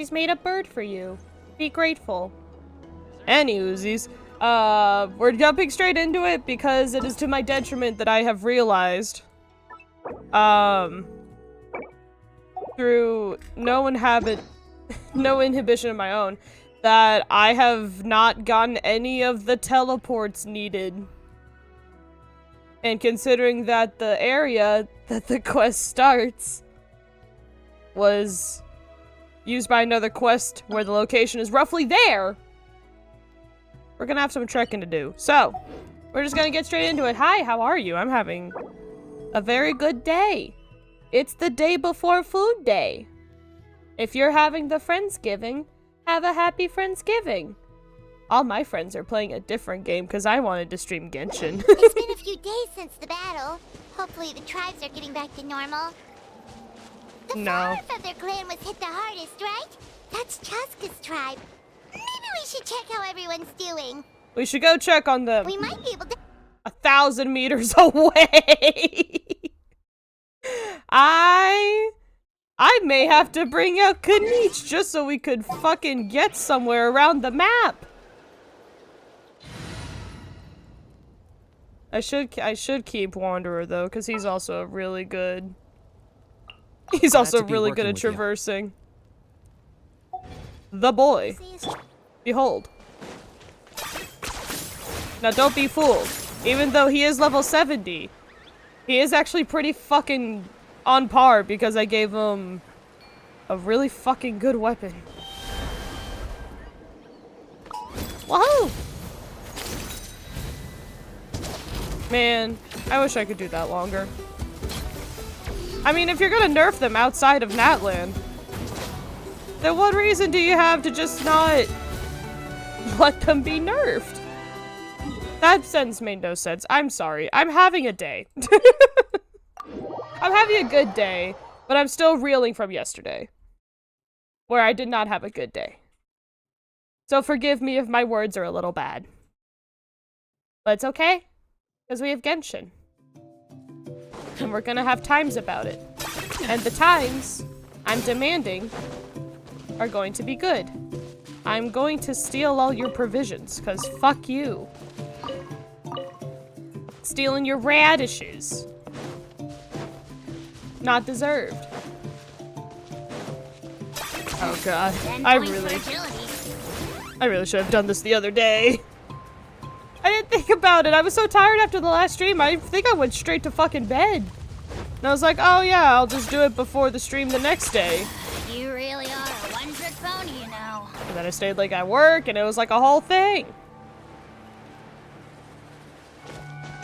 She's made a bird for you. Be grateful. Any Uzis. We're jumping straight into it because it is to my detriment that I have realized, through no inhibition of my own, that I have not gotten any of the teleports needed. And considering that the area that the quest starts was used by another quest where the location is roughly there, we're gonna have some trekking to do. So, we're just gonna get straight into it. Hi, how are you? I'm having a very good day. It's the day before food day. If you're having the Friendsgiving, have a happy Friendsgiving. All my friends are playing a different game because I wanted to stream Genshin. It's been a few days since the battle. Hopefully the tribes are getting back to normal. The Flower Feather clan was hit the hardest, right? That's Chaska's tribe. Maybe we should check how everyone's doing. We should go check on them. We might be able to— 1,000 meters away. I may have to bring out Kanich just so we could fucking get somewhere around the map. I should keep Wanderer though, because he's also really good. He's also really good at traversing. The boy. Behold. Now don't be fooled. Even though he is level 70, he is actually pretty fucking on par because I gave him a really fucking good weapon. Whoa! Man, I wish I could do that longer. I mean, if you're gonna nerf them outside of Natland, then what reason do you have to just not let them be nerfed? That sentence made no sense. I'm sorry. I'm having a day. I'm having a good day, but I'm still reeling from yesterday, where I did not have a good day. So forgive me if my words are a little bad. But it's okay, because we have Genshin. And we're gonna have times about it. And the times I'm demanding are going to be good. I'm going to steal all your provisions, because fuck you. Stealing your radishes. Not deserved. Oh god. I really should have done this the other day. I didn't think about it. I was so tired after the last stream. I think I went straight to fucking bed. And I was like, oh yeah, I'll just do it before the stream the next day. You really are a one-trick pony, you know. And then I stayed like at work and it was like a whole thing.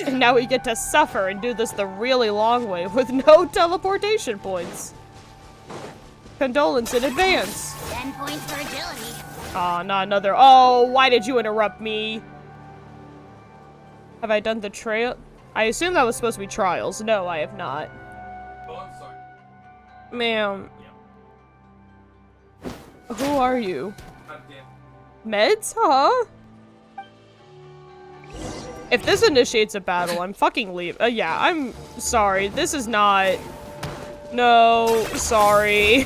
And now we get to suffer and do this the really long way with no teleportation points. Condolence in advance. 10 points for agility. Aw, not another. Oh, why did you interrupt me? Have I done the trail? I assume that was supposed to be trials. No, I have not. Oh, I'm sorry. Ma'am. Who are you? I'm Dan. Meds, huh? If this initiates a battle, I'm fucking leaving. Yeah, I'm sorry. This is not... No, sorry.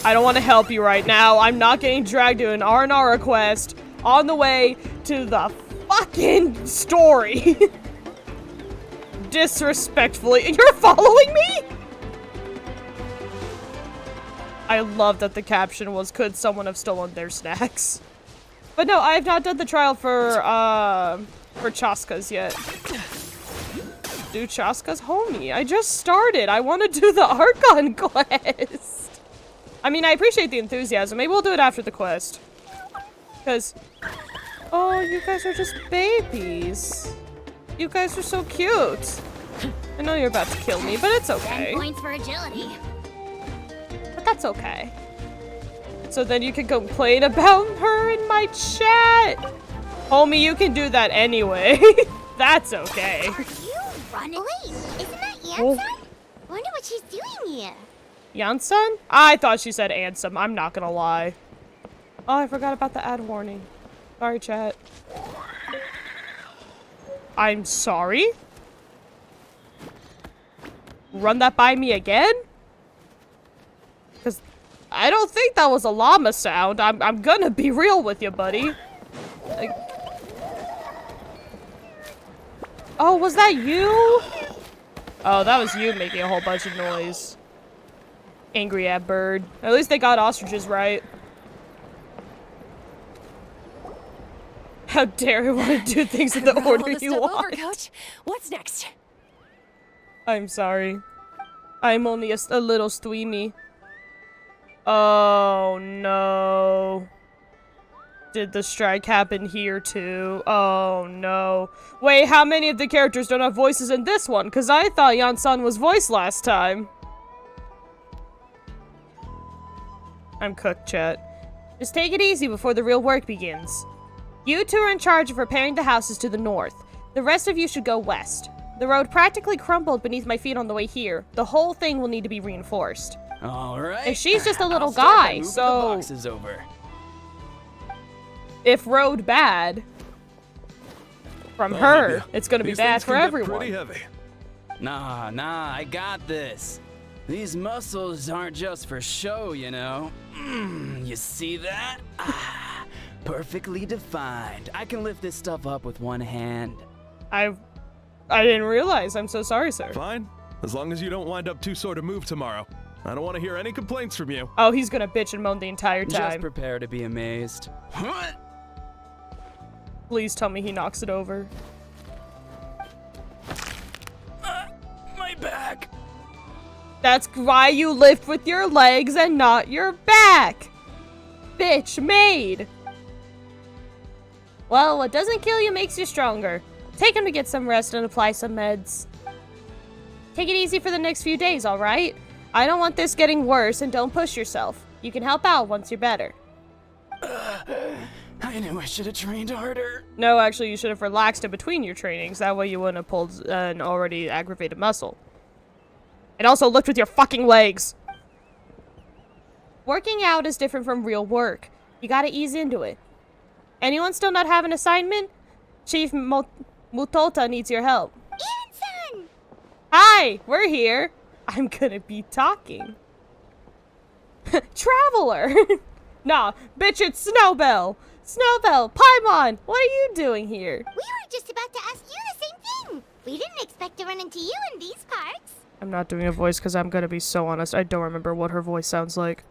I don't want to help you right now. I'm not getting dragged to an R&R quest on the way to the fucking story. Disrespectfully. You're following me? I love that the caption was, could someone have stolen their snacks? But no, I have not done the trial for Chaska's yet. Do Chaska's homie. I just started. I want to do the Archon quest. I mean, I appreciate the enthusiasm. Maybe we'll do it after the quest. Because, oh, you guys are just babies. You guys are so cute. I know you're about to kill me, but it's okay. 10 points for agility. But that's okay. So then you can complain about her in my chat. Homie, you can do that anyway. That's okay. Are you running? Wait, isn't that Yansan? Oh. Wonder what she's doing here. Yansan? I thought she said Ansem. I'm not gonna lie. Oh, I forgot about the ad warning. Sorry, chat. I'm sorry? Run that by me again? Because I don't think that was a llama sound. I'm gonna be real with you, buddy. Like... Oh, was that you? Oh, that was you making a whole bunch of noise. Angry at bird. At least they got ostriches right. How dare I want to do things in the order you want. Over, Coach. What's next? I'm sorry. I'm only a little steamy. Oh no. Did the strike happen here too? Oh no. Wait, how many of the characters don't have voices in this one? Because I thought Yan-san was voiced last time. I'm cooked, chat. Just take it easy before the real work begins. You two are in charge of repairing the houses to the north. The rest of you should go west. The road practically crumbled beneath my feet on the way here. The whole thing will need to be reinforced. All right. And she's just a little I'll start by guy, moving so... the boxes over. If road bad from her, it's gonna be bad for everyone. Pretty heavy. Nah, I got this. These muscles aren't just for show, you know. You see that? Ah, perfectly defined. I can lift this stuff up with one hand. I didn't realize. I'm so sorry, sir. Fine. As long as you don't wind up too sore to move tomorrow. I don't want to hear any complaints from you. Oh, he's gonna bitch and moan the entire Just time. prepare to be amazed. Please tell me he knocks it over. My back. That's why you lift with your legs and not your back. Bitch made. Well, what doesn't kill you makes you stronger. Take him to get some rest and apply some meds. Take it easy for the next few days, alright? I don't want this getting worse, and don't push yourself. You can help out once you're better. I knew I should have trained harder. No, actually, you should have relaxed in between your trainings. That way you wouldn't have pulled an already aggravated muscle. And also lift with your fucking legs. Working out is different from real work. You gotta ease into it. Anyone still not have an assignment? Chief Mutota needs your help. Yan-san! Hi, we're here. I'm gonna be talking. Traveler! Nah, bitch, it's Snowbell! Snowbell, Paimon, what are you doing here? We were just about to ask you the same thing. We didn't expect to run into you in these parts. I'm not doing a voice because I'm gonna be so honest. I don't remember what her voice sounds like.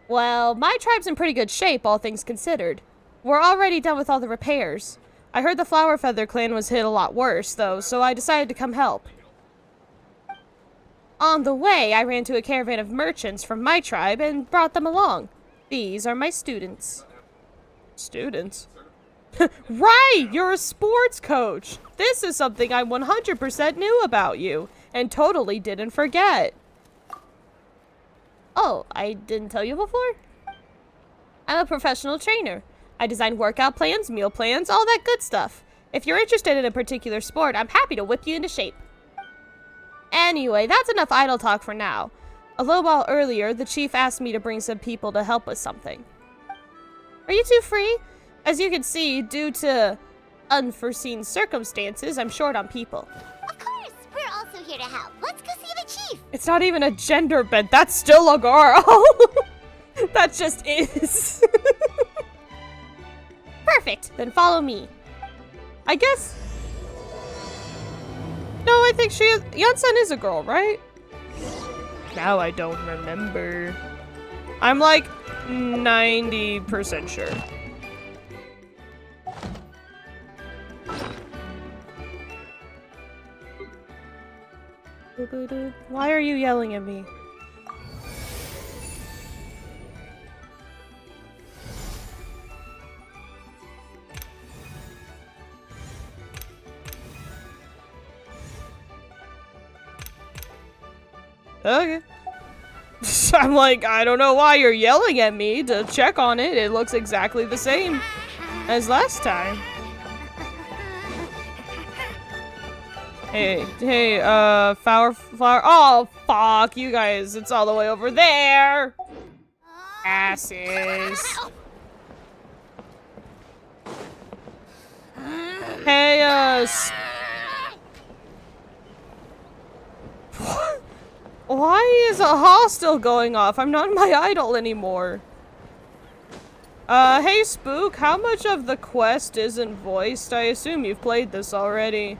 Well, my tribe's in pretty good shape, all things considered. We're already done with all the repairs. I heard the Flower Feather clan was hit a lot worse, though, so I decided to come help. On the way, I ran into a caravan of merchants from my tribe and brought them along. These are my students. Students? Right! You're a sports coach! This is something I 100% knew about you, and totally didn't forget. Oh, I didn't tell you before? I'm a professional trainer. I design workout plans, meal plans, all that good stuff. If you're interested in a particular sport, I'm happy to whip you into shape. Anyway, that's enough idle talk for now. A little while earlier, the chief asked me to bring some people to help with something. Are you two free? As you can see, due to unforeseen circumstances, I'm short on people. Of course, we're also here to help. Let's go see the chief. It's not even a gender bent. That's still a girl. That just is. Perfect. Then follow me. I guess. No, I think she is. Yan-san is a girl, right? Now I don't remember. I'm like 90% sure. Why are you yelling at me? Okay. I'm like, I don't know why you're yelling at me. To check on it, it looks exactly the same as last time. Hey, flower. Oh, fuck, you guys. It's all the way over there. Asses. Hey, what? 。Why is a hostile going off? I'm not in my idol anymore. Hey Spook, how much of the quest isn't voiced? I assume you've played this already.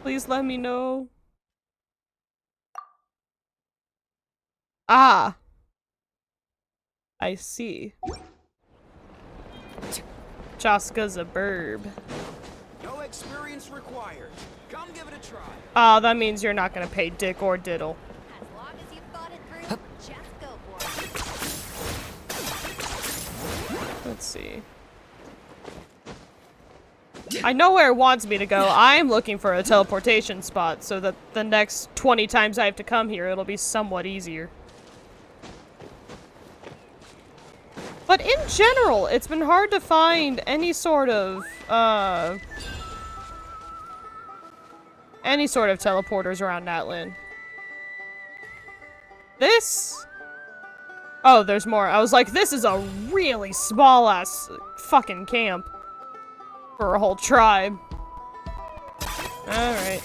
Please let me know. Ah. I see. Chaska's a burb. No experience required. Come give it a try. Oh, that means you're not gonna pay dick or diddle. As long as you've thought it through, just go for it. Let's see. I know where it wants me to go. I'm looking for a teleportation spot so that the next 20 times I have to come here, it'll be somewhat easier. But in general, it's been hard to find any sort of teleporters around Natlan. This? Oh, there's more. I was like, this is a really small-ass fucking camp for a whole tribe. Alright.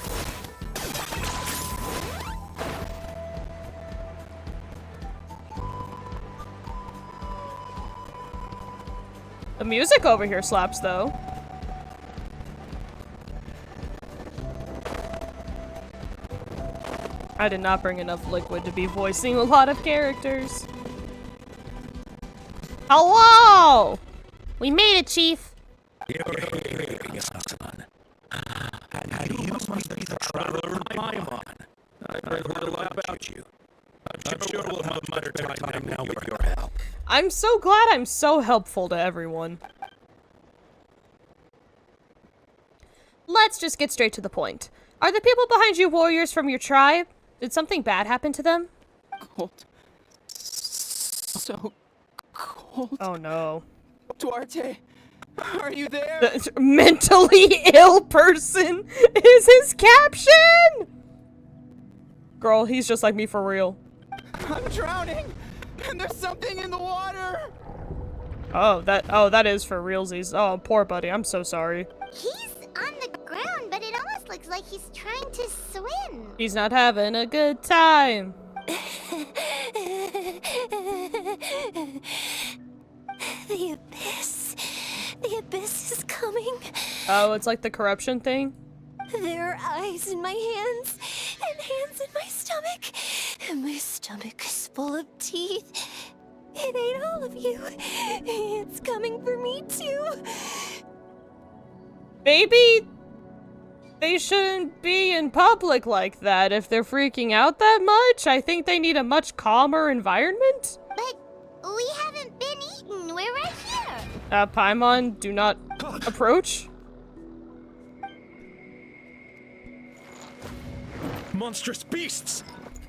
The music over here slaps, though. I did not bring enough liquid to be voicing a lot of characters. Hello! We made it, Chief. And you must be the traveler in Paimon. I've heard a lot about you. I'm sure we'll have a much better time now with your help. I'm so glad I'm so helpful to everyone. Let's just get straight to the point. Are the people behind you warriors from your tribe? Did something bad happen to them? Cold. So cold. Oh no. Duarte, are you there? The mentally ill person is his caption! Girl, he's just like me for real. I'm drowning, and there's something in the water. Oh, that is for realsies. Oh, poor buddy. I'm so sorry. He's on the ground, but it almost looks like he's trying to swim. He's not having a good time. The abyss. The abyss is coming. Oh, it's like the corruption thing? There are eyes in my hands, and hands in my stomach. And my stomach is full of teeth. It ate all of you. It's coming for me too. Maybe they shouldn't be in public like that if they're freaking out that much. I think they need a much calmer environment. But we haven't been eaten. We're right here. Paimon, do not approach. Monstrous beasts!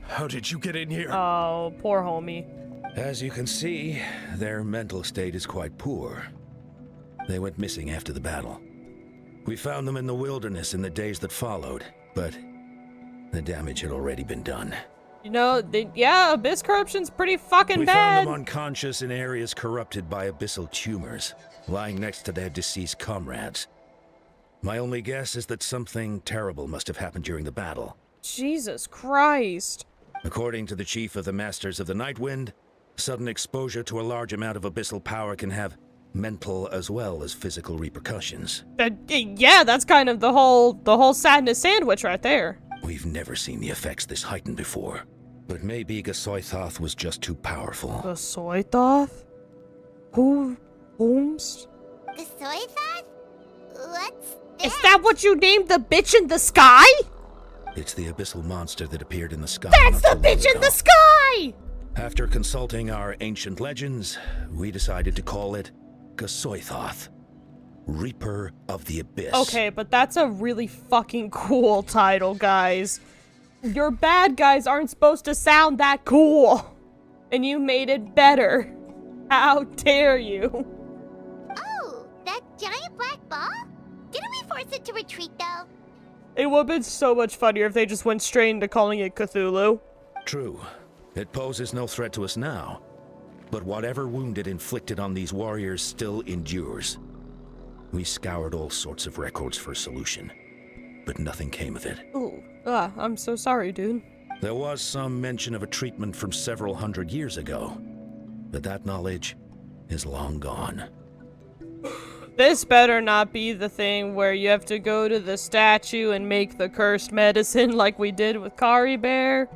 How did you get in here? Oh, poor homie. As you can see, their mental state is quite poor. They went missing after the battle. We found them in the wilderness in the days that followed, but the damage had already been done. You know, yeah, abyss corruption's pretty fucking We bad. found them unconscious in areas corrupted by abyssal tumors, lying next to their deceased comrades. My only guess is that something terrible must have happened during the battle. Jesus Christ. According to the chief of the Masters of the Nightwind, sudden exposure to a large amount of abyssal power can have mental as well as physical repercussions. Yeah, that's kind of the whole sadness sandwich right there. We've never seen the effects this heightened before, but maybe Gasoithoth was just too powerful. The Soithoth? Whomst? The soy thought? What's that? Is that what you named the bitch in the sky? It's the abyssal monster that appeared in the sky. That's the not too long bitch in ago. the sky! After consulting our ancient legends, we decided to call it Gasoithoth, Reaper of the Abyss. Okay, but that's a really fucking cool title, guys. Your bad guys aren't supposed to sound that cool. And you made it better. How dare you? Oh, that giant black ball? Didn't we force it to retreat, though? It would have been so much funnier if they just went straight into calling it Cthulhu. True. It poses no threat to us now, but whatever wound it inflicted on these warriors still endures. We scoured all sorts of records for a solution, but nothing came of it. Ooh, I'm so sorry, dude. There was some mention of a treatment from several hundred years ago, but that knowledge is long gone. This better not be the thing where you have to go to the statue and make the cursed medicine like we did with Kari Bear.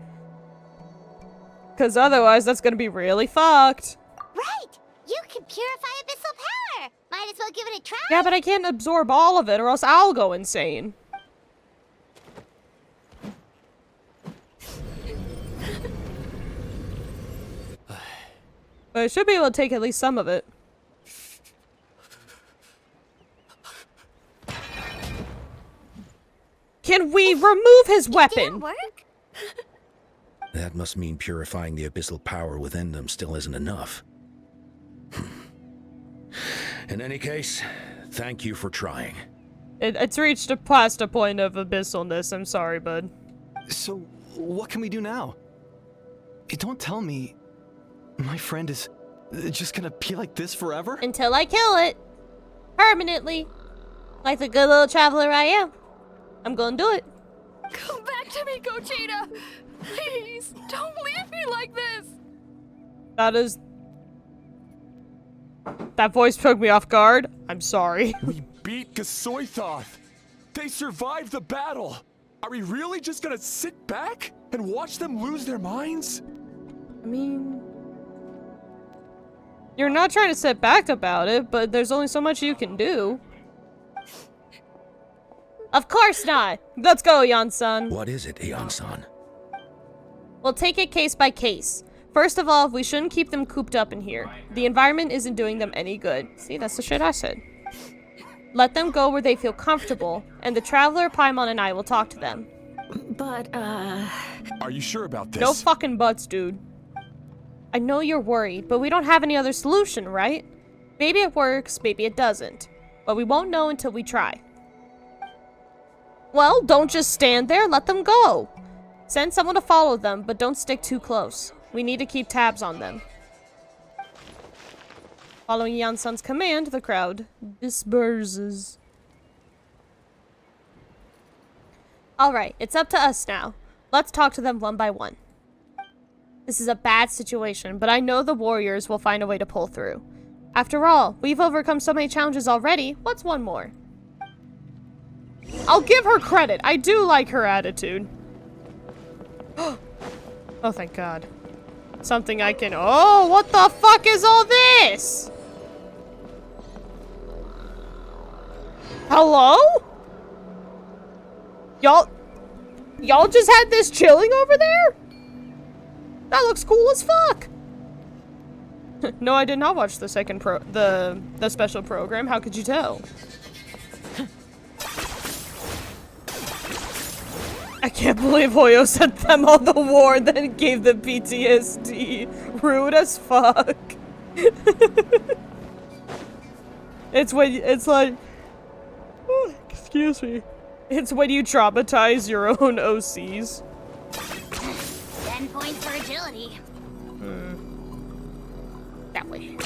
Because otherwise, that's gonna be really fucked. Right! You can purify abyssal power! Might as well give it a try! Yeah, but I can't absorb all of it or else I'll go insane. But I should be able to take at least some of it. Can we remove his weapon? Didn't work? That must mean purifying the abyssal power within them still isn't enough. In any case, thank you for trying. It's reached past a point of abyssalness. I'm sorry, bud. So, what can we do now? Don't tell me my friend is just gonna be like this forever? Until I kill it. Permanently. Like the good little traveler I am. I'm gonna do it. Come back to me, Gogeta! Please, don't leave me like this! That voice took me off guard. I'm sorry. We beat Gasoithoth. They survived the battle. Are we really just gonna sit back and watch them lose their minds? I mean... You're not trying to sit back about it, but there's only so much you can do. Of course not! Let's go, Eon-san. What is it, Eon-san? We'll take it case by case. First of all, we shouldn't keep them cooped up in here. The environment isn't doing them any good. See, that's the shit I said. Let them go where they feel comfortable, and the Traveler, Paimon, and I will talk to them. But, Are you sure about this? No fucking buts, dude. I know you're worried, but we don't have any other solution, right? Maybe it works, maybe it doesn't. But we won't know until we try. Well, don't just stand there, let them go. Send someone to follow them, but don't stick too close. We need to keep tabs on them. Following Eon-san's command, the crowd disperses. Alright, it's up to us now. Let's talk to them one by one. This is a bad situation, but I know the warriors will find a way to pull through. After all, we've overcome so many challenges already. What's one more? I'll give her credit. I do like her attitude. Oh, thank God. Something I can... Oh, what the fuck is all this? Hello? Y'all just had this chilling over there? That looks cool as fuck. No, I did not watch the the special program. How could you tell? I can't believe Hoyo sent them on the war and then gave them PTSD. Rude as fuck. It's like, oh, excuse me. It's when you traumatize your own OCs. 10 points for agility. That way.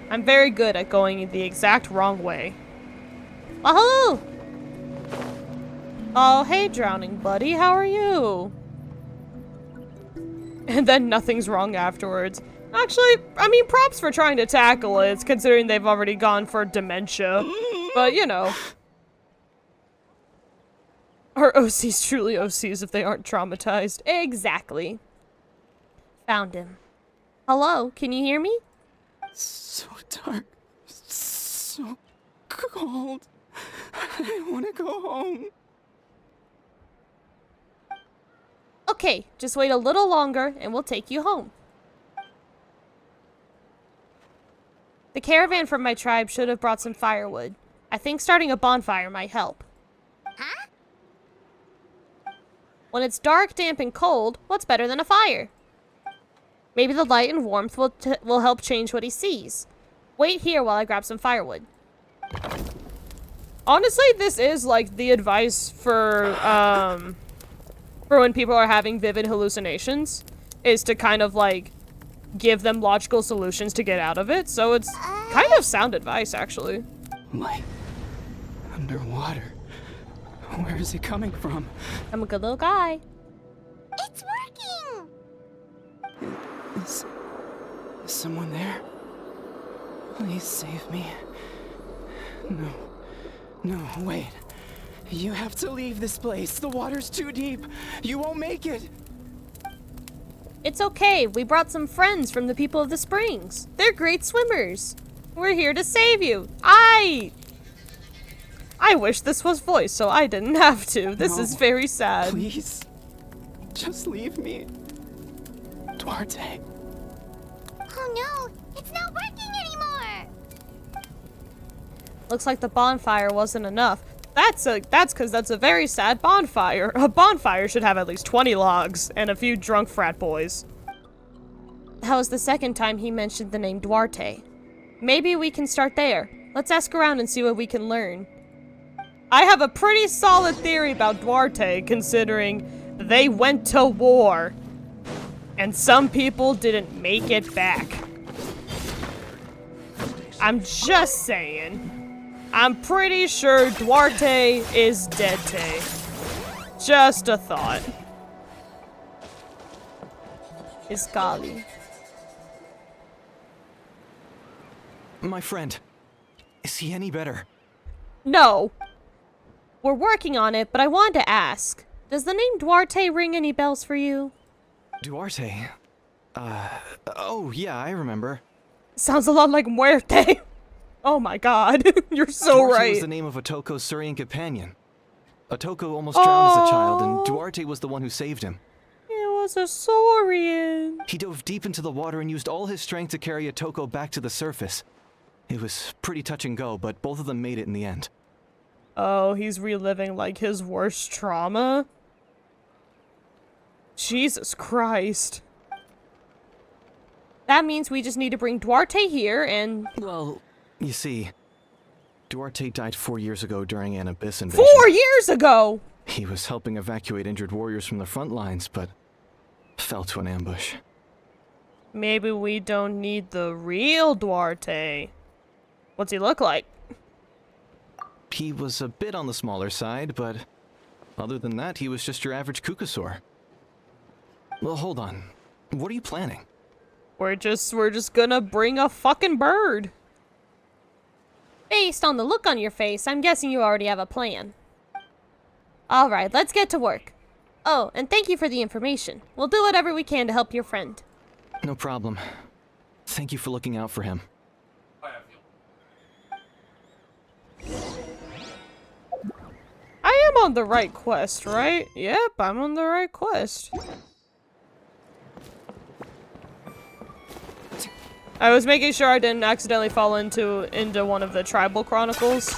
I'm very good at going the exact wrong way. Oh, hello! Oh, hey, drowning buddy, how are you? And then nothing's wrong afterwards. Actually, I mean, props for trying to tackle it, considering they've already gone for dementia. But, you know. Are OCs truly OCs if they aren't traumatized? Exactly. Found him. Hello, can you hear me? So dark. So cold. I want to go home. Okay, just wait a little longer and we'll take you home. The caravan from my tribe should have brought some firewood. I think starting a bonfire might help. Huh? When it's dark, damp, and cold, what's better than a fire? Maybe the light and warmth will help change what he sees. Wait here while I grab some firewood. Honestly, this is like the advice for when people are having vivid hallucinations, is to kind of like give them logical solutions to get out of it. So it's kind of sound advice, actually. Like underwater. Where is it coming from? I'm a good little guy. It's working! Is someone there? Please save me. No, wait. You have to leave this place. The water's too deep. You won't make it. It's okay. We brought some friends from the people of the springs. They're great swimmers. We're here to save you. I wish this was voice so I didn't have to. This is very sad. Please. Just leave me. Duarte. Oh no, it's not working anymore! Looks like the bonfire wasn't enough. That's because that's a very sad bonfire. A bonfire should have at least 20 logs and a few drunk frat boys. That was the second time he mentioned the name Duarte. Maybe we can start there. Let's ask around and see what we can learn. I have a pretty solid theory about Duarte, considering they went to war. And some people didn't make it back. I'm just saying. I'm pretty sure Duarte is dead. Just a thought. Iskali. My friend. Is he any better? No. We're working on it, but I wanted to ask. Does the name Duarte ring any bells for you? Duarte? Oh yeah, I remember. Sounds a lot like Muerte. Oh my god, you're so Duarte right. was the name of Otoko's Surian companion. Otoko almost drowned as a child, and Duarte was the one who saved him. It was a Saurian. He dove deep into the water and used all his strength to carry Otoko back to the surface. It was pretty touch and go, but both of them made it in the end. Oh, he's reliving like his worst trauma? Jesus Christ. That means we just need to bring Duarte here and... Well, you see, Duarte died 4 years ago during an Abyss invasion. 4 years ago?! He was helping evacuate injured warriors from the front lines, but fell to an ambush. Maybe we don't need the real Duarte. What's he look like? He was a bit on the smaller side, but other than that, he was just your average Kukasaur. Well, hold on. What are you planning? We're just gonna bring a fucking bird. Based on the look on your face, I'm guessing you already have a plan. Alright, let's get to work. Oh, and thank you for the information. We'll do whatever we can to help your friend. No problem. Thank you for looking out for him. I am on the right quest, right? Yep, I'm on the right quest. I was making sure I didn't accidentally fall into one of the tribal chronicles.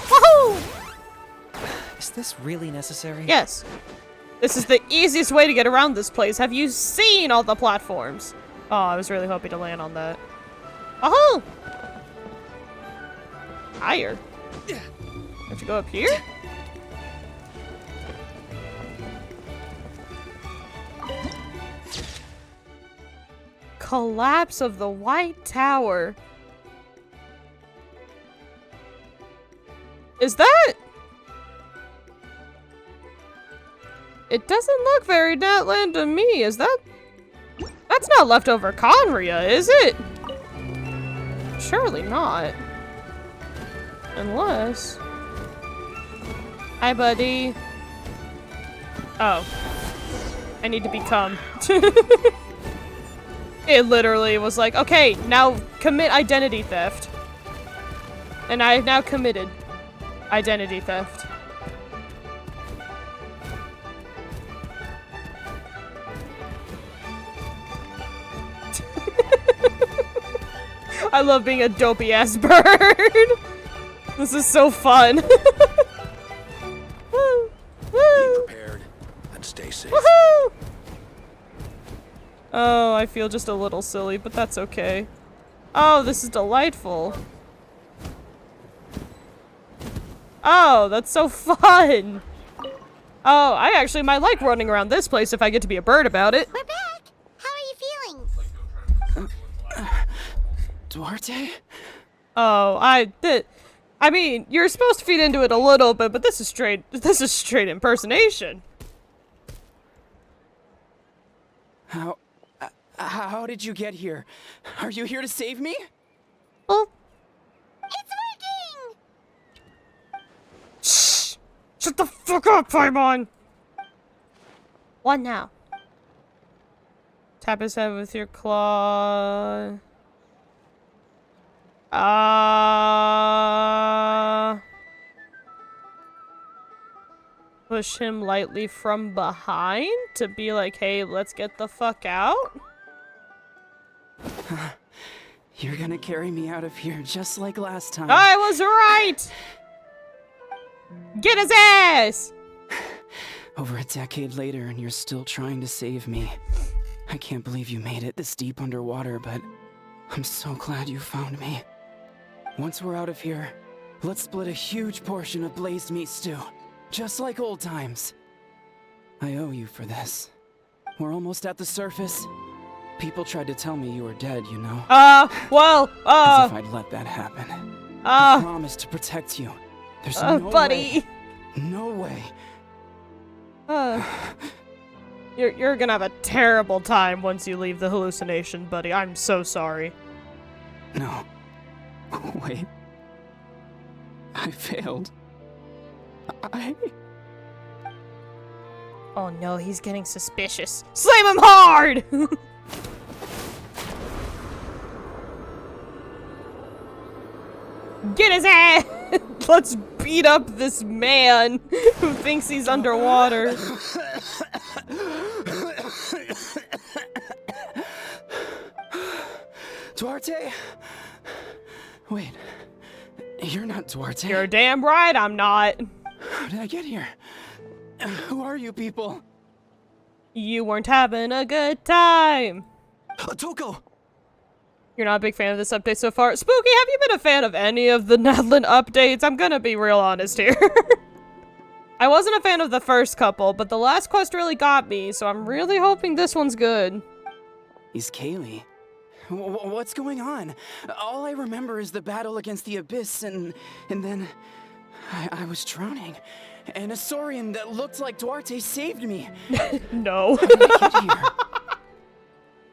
Woohoo! Is this really necessary? Yes. This is the easiest way to get around this place. Have you seen all the platforms? Oh, I was really hoping to land on that. Woohoo! Higher. Have to go up here? Collapse of the White Tower. Is that? It doesn't look very Natland to me. Is that? That's not leftover Conria, is it? Surely not. Unless... Hi, buddy. Oh. I need to become. It literally was like, okay, now commit identity theft. And I have now committed identity theft. I love being a dopey ass bird. This is so fun. Woo! Woo! Be prepared and stay safe. Woohoo! Oh, I feel just a little silly, but that's okay. Oh, this is delightful. Oh, that's so fun. Oh, I actually might like running around this place if I get to be a bird about it. We're back! How are you feeling? Duarte? Oh, I mean, you're supposed to feed into it a little bit, but this is straight impersonation. How did you get here? Are you here to save me? Oh. It's working! Shh! Shut the fuck up, Paimon! What now? Tap his head with your claw. Push him lightly from behind to be like, hey, let's get the fuck out? You're gonna carry me out of here just like last time. I was right! Get his ass! Over a decade later and you're still trying to save me. I can't believe you made it this deep underwater, but I'm so glad you found me. Once we're out of here, let's split a huge portion of blazed meat stew. Just like old times. I owe you for this. We're almost at the surface. People tried to tell me you were dead, you know. As if I'd let that happen. I promised to protect you. There's no buddy. way. No way. You're gonna have a terrible time once you leave the hallucination, buddy. I'm so sorry. No. Wait. I failed. Oh no, he's getting suspicious. Slam him hard! Get his ass! Let's beat up this man who thinks he's underwater. Duarte? Wait. You're not Duarte. You're damn right I'm not. How did I get here? Who are you people? You weren't having a good time. Toko! You're not a big fan of this update so far. Spooky, have you been a fan of any of the Nedlin updates? I'm gonna be real honest here. I wasn't a fan of the first couple, but the last quest really got me, so I'm really hoping this one's good. He's Kaylee. What's going on? All I remember is the battle against the Abyss, and then I was drowning. And a Saurian that looked like Duarte saved me. No. How did I get here?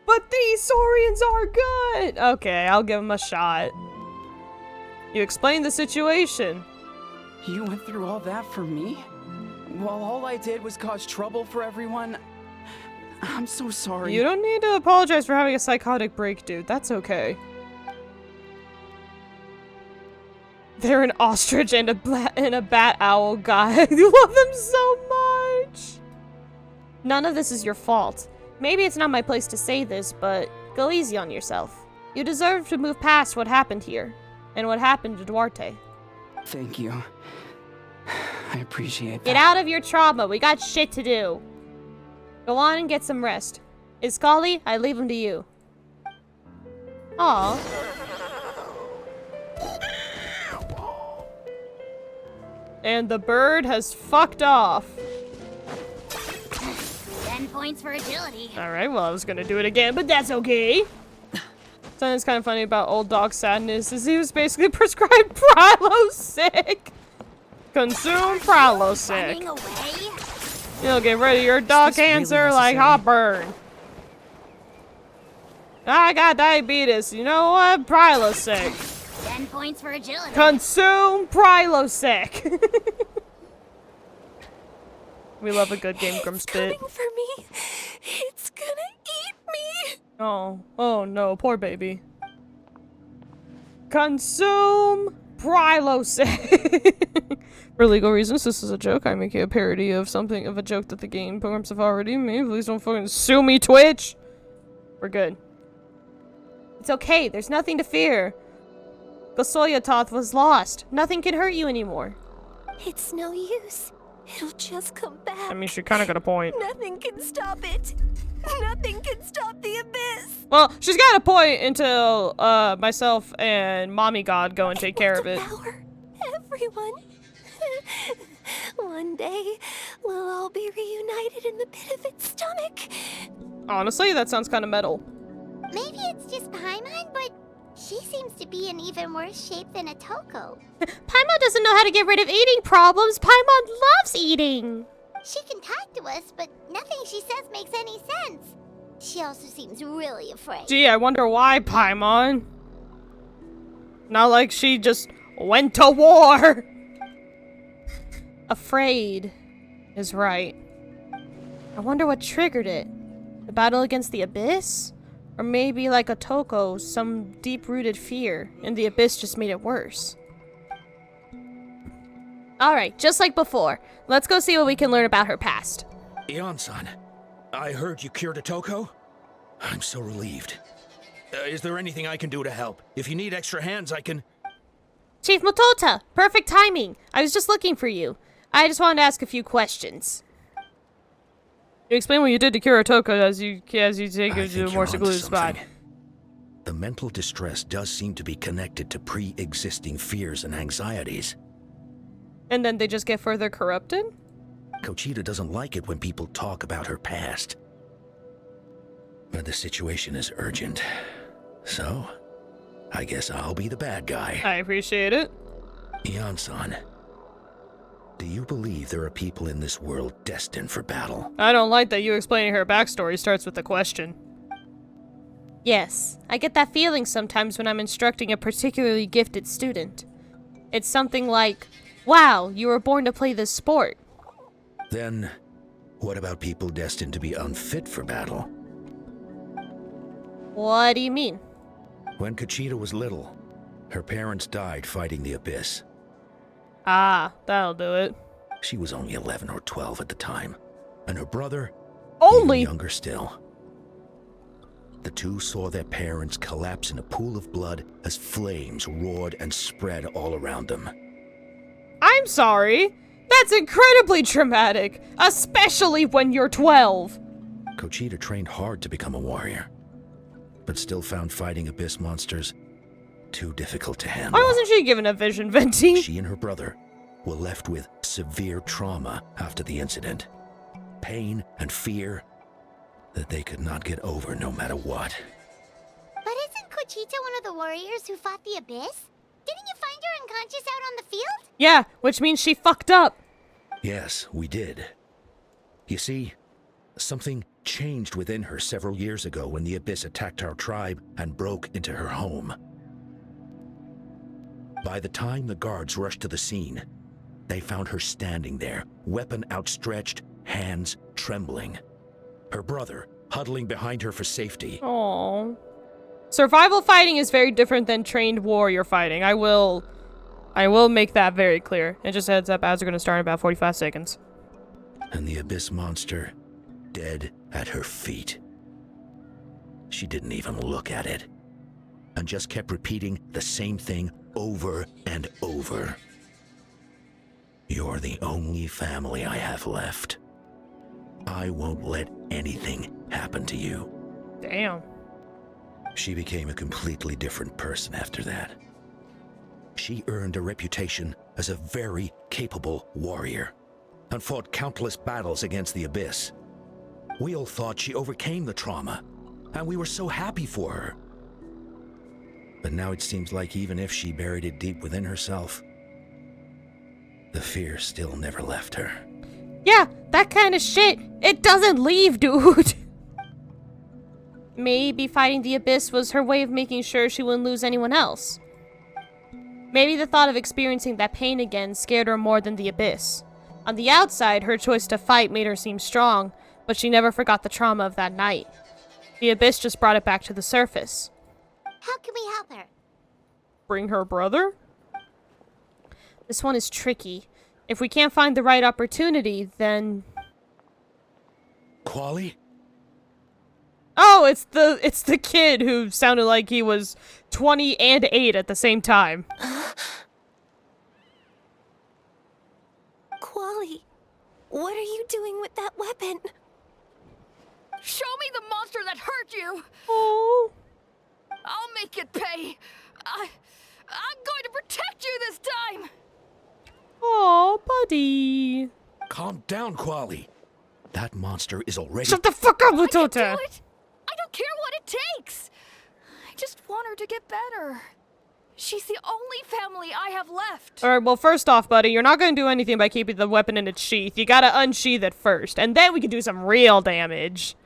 But these Saurians are good! Okay, I'll give him a shot. You explained the situation. You went through all that for me? While all I did was cause trouble for everyone? I'm so sorry. You don't need to apologize for having a psychotic break, dude. That's okay. They're an ostrich and a bat owl guy. You love them so much! None of this is your fault. Maybe it's not my place to say this, but go easy on yourself. You deserve to move past what happened here, and what happened to Duarte. Thank you. I appreciate that. Get out of your trauma, we got shit to do. Go on and get some rest. Iskali, I leave him to you. Aw. And the bird has fucked off. 10 points for agility. Alright, well I was gonna do it again, but that's okay. Something that's kind of funny about Old Dog Sadness is he was basically prescribed Prilosec. Consume Prilosec. Running away? You'll get rid of your dog cancer like heartburn. I got diabetes. You know what? Prilosec. 10 points for agility. Consume Prilosec. We love a good Game Grumps bit. Coming for me. It's gonna eat me. Oh no, poor baby. Consume Prilosec. For legal reasons, this is a joke. I'm making a parody of something, of a joke that the game programs have already made. Please don't fucking sue me, Twitch. We're good. It's okay, there's nothing to fear. Gosoyatoth was lost. Nothing can hurt you anymore. It's no use. It'll just come back. I mean, she kind of got a point. Nothing can stop it. Nothing can stop the abyss. Well, she's got a point until myself and Mommy God go and take care of it. Power. Everyone. One day, we'll all be reunited in the pit of its stomach. Honestly, that sounds kind of metal. Maybe it's just Paimon, but she seems to be in even worse shape than a Toko. Paimon doesn't know how to get rid of eating problems. Paimon loves eating. She can talk to us, but nothing she says makes any sense. She also seems really afraid. Gee, I wonder why, Paimon. Not like she just went to war. Afraid is right. I wonder what triggered it. The battle against the Abyss? Or maybe like a Toko, some deep-rooted fear, and the Abyss just made it worse. Alright, just like before. Let's go see what we can learn about her past. Ion-san, I heard you cured a Toko? I'm so relieved. Is there anything I can do to help? If you need extra hands, I can... Chief Motota! Perfect timing! I was just looking for you. I just wanted to ask a few questions. You explain what you did to cure a Toko as you take her to a more secluded spot. The mental distress does seem to be connected to pre-existing fears and anxieties. And then they just get further corrupted? Kochita doesn't like it when people talk about her past. But the situation is urgent. So, I guess I'll be the bad guy. I appreciate it. Ion-san, do you believe there are people in this world destined for battle? I don't like that you explaining her backstory starts with a question. Yes, I get that feeling sometimes when I'm instructing a particularly gifted student. It's something like, wow, you were born to play this sport. Then, what about people destined to be unfit for battle? What do you mean? When Kochita was little, her parents died fighting the Abyss. Ah, that'll do it. She was only 11 or 12 at the time, and her brother, only even younger still. The two saw their parents collapse in a pool of blood as flames roared and spread all around them. I'm sorry. That's incredibly traumatic, especially when you're 12. Kochita trained hard to become a warrior, but still found fighting Abyss monsters too difficult to handle. Why wasn't she given a vision, Venti? She and her brother were left with severe trauma after the incident. Pain and fear that they could not get over no matter what. But isn't Kochita one of the warriors who fought the Abyss? Didn't you find her unconscious out on the field? Yeah, which means she fucked up. Yes, we did. You see, something changed within her several years ago when the Abyss attacked our tribe and broke into her home. By the time the guards rushed to the scene, they found her standing there, weapon outstretched, hands trembling. Her brother huddling behind her for safety. Aww. Survival fighting is very different than trained warrior fighting. I will make that very clear. And just a heads up, ads are going to start in about 45 seconds. And the Abyss monster, dead at her feet. She didn't even look at it, and just kept repeating the same thing over and over. You're the only family I have left. I won't let anything happen to you. Damn. She became a completely different person after that. She earned a reputation as a very capable warrior and fought countless battles against the Abyss. We all thought she overcame the trauma, and we were so happy for her. But now it seems like even if she buried it deep within herself, the fear still never left her. Yeah, that kind of shit, it doesn't leave, dude. Maybe fighting the Abyss was her way of making sure she wouldn't lose anyone else. Maybe the thought of experiencing that pain again scared her more than the Abyss. On the outside, her choice to fight made her seem strong, but she never forgot the trauma of that night. The Abyss just brought it back to the surface. How can we help her? Bring her brother? This one is tricky. If we can't find the right opportunity, then... Quali? Oh, it's the kid who sounded like he was 20 and 8 at the same time. Quali, what are you doing with that weapon? Show me the monster that hurt you! Oh. I'll make it pay! I'm going to protect you this time! Oh, buddy. Calm down, Quali. That monster is already... Shut the fuck up, Motota! I don't care what it takes! I just want her to get better. She's the only family I have left. Alright, well, first off, buddy, you're not gonna do anything by keeping the weapon in its sheath. You gotta unsheath it first, and then we can do some real damage.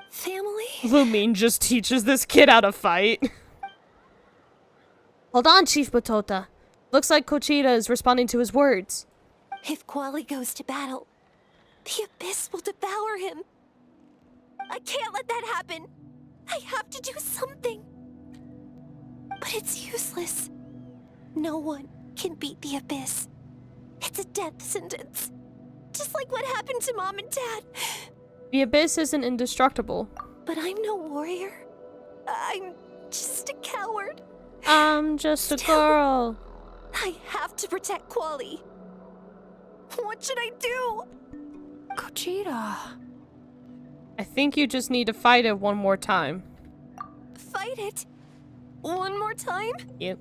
Family? Lumine just teaches this kid how to fight. Hold on, Chief Botota. Looks like Kochita is responding to his words. If Quali goes to battle, the Abyss will devour him. I can't let that happen. I have to do something. But it's useless. No one can beat the Abyss. It's a death sentence. Just like what happened to Mom and Dad. The Abyss isn't indestructible. But I'm no warrior. I'm just a coward. I'm just a girl. I have to protect Quali. What should I do? Kochita. I think you just need to fight it one more time. Fight it? One more time? Yep.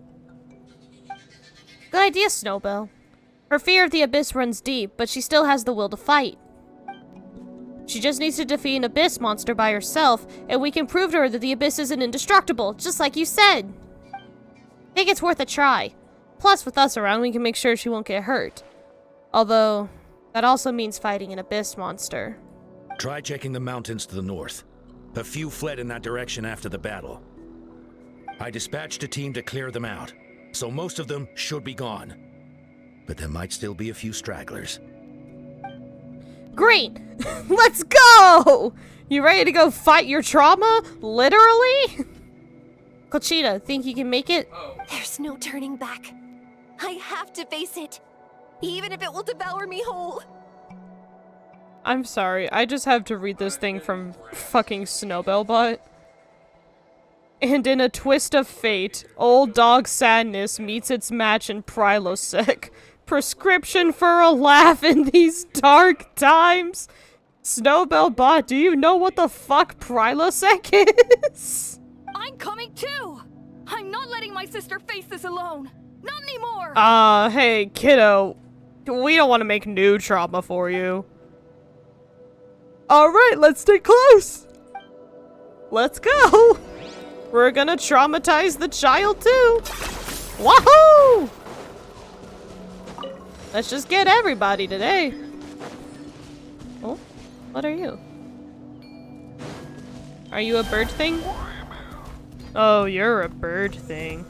Good idea, Snowbell. Her fear of the Abyss runs deep, but she still has the will to fight. She just needs to defeat an Abyss monster by herself, and we can prove to her that the Abyss isn't indestructible, just like you said. I think it's worth a try. Plus, with us around, we can make sure she won't get hurt. Although, that also means fighting an Abyss monster. Try checking the mountains to the north. A few fled in that direction after the battle. I dispatched a team to clear them out, so most of them should be gone. But there might still be a few stragglers. Great! Let's go! You ready to go fight your trauma? Literally? Kochita, think you can make it? There's no turning back. I have to face it, even if it will devour me whole. I'm sorry, I just have to read this thing from fucking Snowbellbot. And in a twist of fate, old dog sadness meets its match in Prilosec. Prescription for a laugh in these dark times. Snowbellbot, do you know what the fuck Prilosec is? I'm coming too. I'm not letting my sister face this alone. Not anymore. Hey, kiddo. We don't want to make new trauma for you. Alright, let's stay close. Let's go. We're gonna traumatize the child too. Wahoo! Let's just get everybody today. Oh, what are you? Are you a bird thing? Oh, you're a bird thing.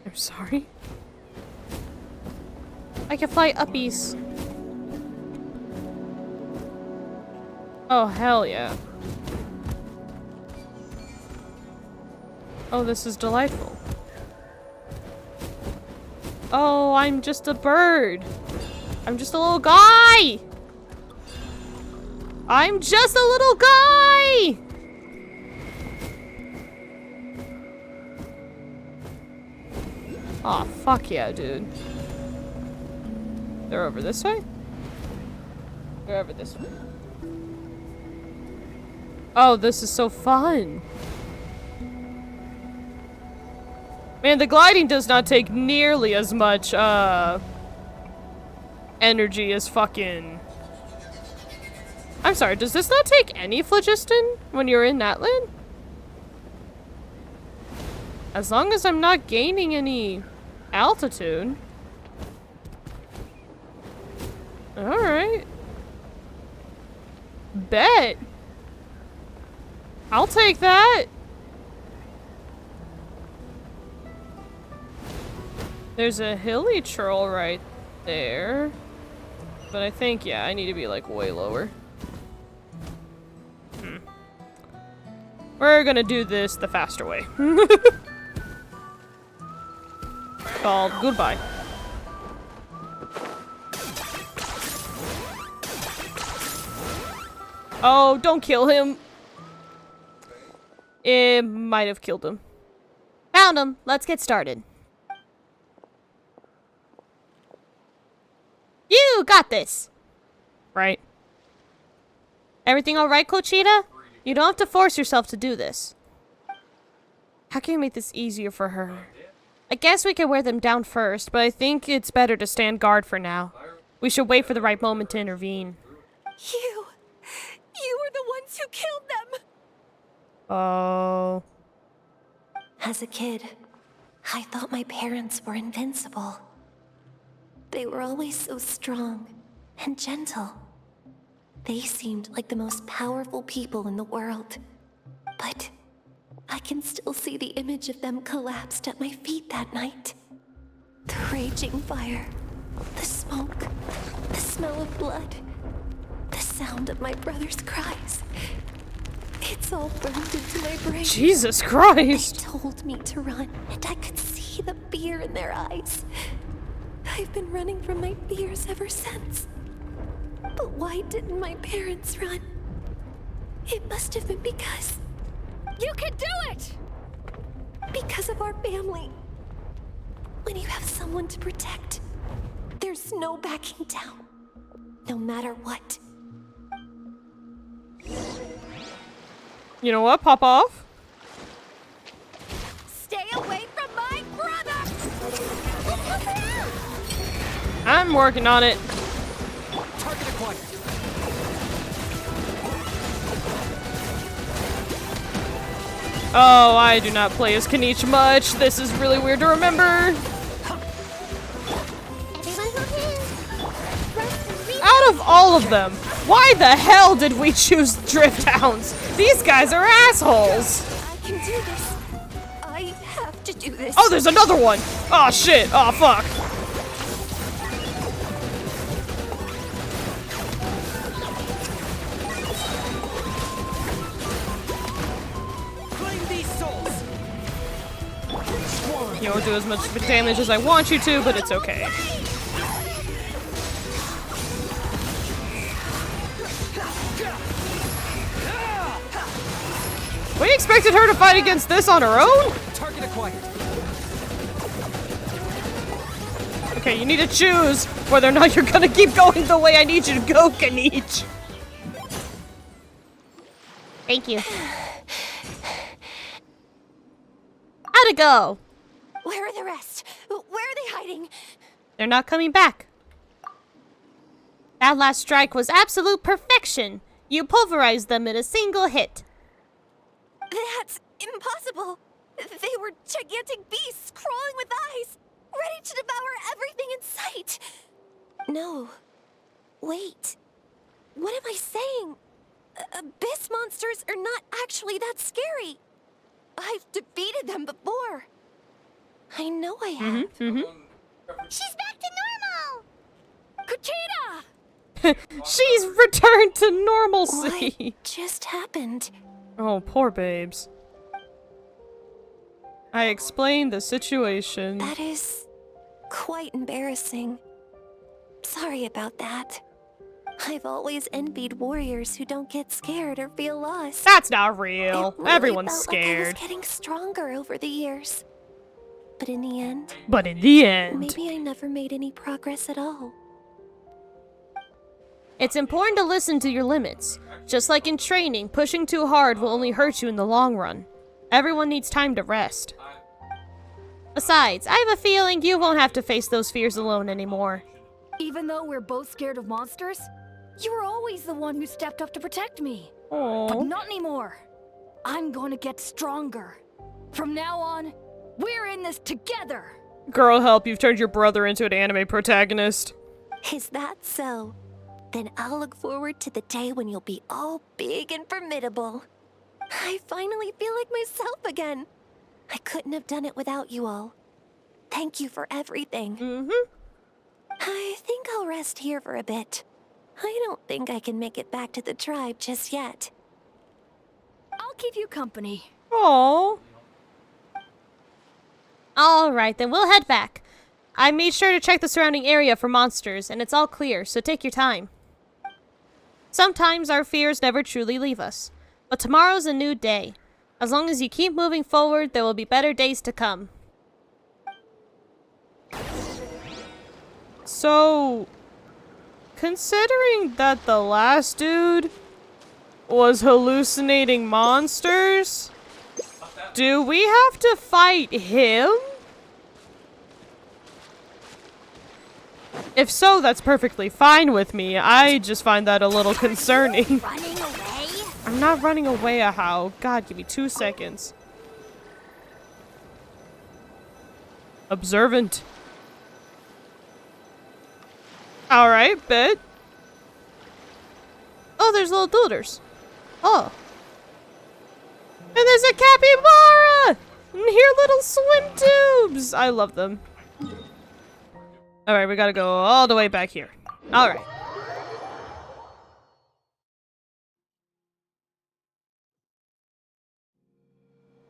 I'm sorry. I can fly uppies. Oh, hell yeah. Oh, this is delightful. Oh, I'm just a bird. I'm just a little guy. I'm just a little guy. Aw, fuck yeah, dude. They're over this way? They're over this way. Oh, this is so fun. Man, the gliding does not take nearly as much, energy as fucking... I'm sorry, does this not take any phlogiston when you're in Natlan? As long as I'm not gaining any altitude. Alright. Bet. I'll take that. There's a hilly troll right there. But I think, yeah, I need to be like way lower. We're gonna do this the faster way. Called goodbye. Oh, don't kill him. It might have killed him. Found him. Let's get started. You got this. Right. Everything all right, Kochita? You don't have to force yourself to do this. How can we make this easier for her? I guess we can wear them down first, but I think it's better to stand guard for now. We should wait for the right moment to intervene. You were the ones who killed them. Oh. As a kid, I thought my parents were invincible. They were always so strong and gentle. They seemed like the most powerful people in the world. But I can still see the image of them collapsed at my feet that night. The raging fire, the smoke, the smell of blood, the sound of my brother's cries. It's all burned into my brain. Jesus Christ! They told me to run, and I could see the fear in their eyes. I've been running from my fears ever since. But why didn't my parents run? It must have been because... You can do it! Because of our family. When you have someone to protect, there's no backing down. No matter what. You know what? Pop off. Stay away from my brother! I'm working on it. Target acquired. Oh, I do not play as Kanich much. This is really weird to remember. Out of all of them, why the hell did we choose Drift Hounds? These guys are assholes. I can do this. I have to do this. Oh, there's another one. Oh, shit. Oh, fuck. Claim these souls. You won't do as much damage as I want you to, but it's okay. We expected her to fight against this on her own? Target acquired. Okay, you need to choose whether or not you're gonna keep going the way I need you to go, Kanich. Thank you. How'd it go? Where are the rest? Where are they hiding? They're not coming back. That last strike was absolute perfection. You pulverized them in a single hit. That's impossible. They were gigantic beasts crawling with eyes, ready to devour everything in sight. No. Wait. What am I saying? Abyss monsters are not actually that scary. I've defeated them before. I know I have. She's back to normal! Kuchita! She's returned to normalcy. What just happened? Oh, poor babes. I explained the situation. That is quite embarrassing. Sorry about that. I've always envied warriors who don't get scared or feel lost. That's not real. It really Everyone's felt scared. Like I was getting stronger over the years. But in the end, maybe I never made any progress at all. It's important to listen to your limits. Just like in training, pushing too hard will only hurt you in the long run. Everyone needs time to rest. Besides, I have a feeling you won't have to face those fears alone anymore. Even though we're both scared of monsters, you were always the one who stepped up to protect me. Aww. But not anymore. I'm going to get stronger. From now on, we're in this together. Girl, help, you've turned your brother into an anime protagonist. Is that so? Then I'll look forward to the day when you'll be all big and formidable. I finally feel like myself again. I couldn't have done it without you all. Thank you for everything. I think I'll rest here for a bit. I don't think I can make it back to the tribe just yet. I'll keep you company. Aww. Alright, then we'll head back. I made sure to check the surrounding area for monsters, and it's all clear, so take your time. Sometimes our fears never truly leave us, but tomorrow's a new day. As long as you keep moving forward, there will be better days to come. So, considering that the last dude was hallucinating monsters, do we have to fight him? If so, that's perfectly fine with me. I just find that a little concerning. Running away? I'm not running away a how. God, give me 2 seconds. Observant. Alright, bet. Oh, there's little dulders. Oh. And there's a capybara! And here are little swim tubes! I love them. Alright, we gotta go all the way back here. Alright.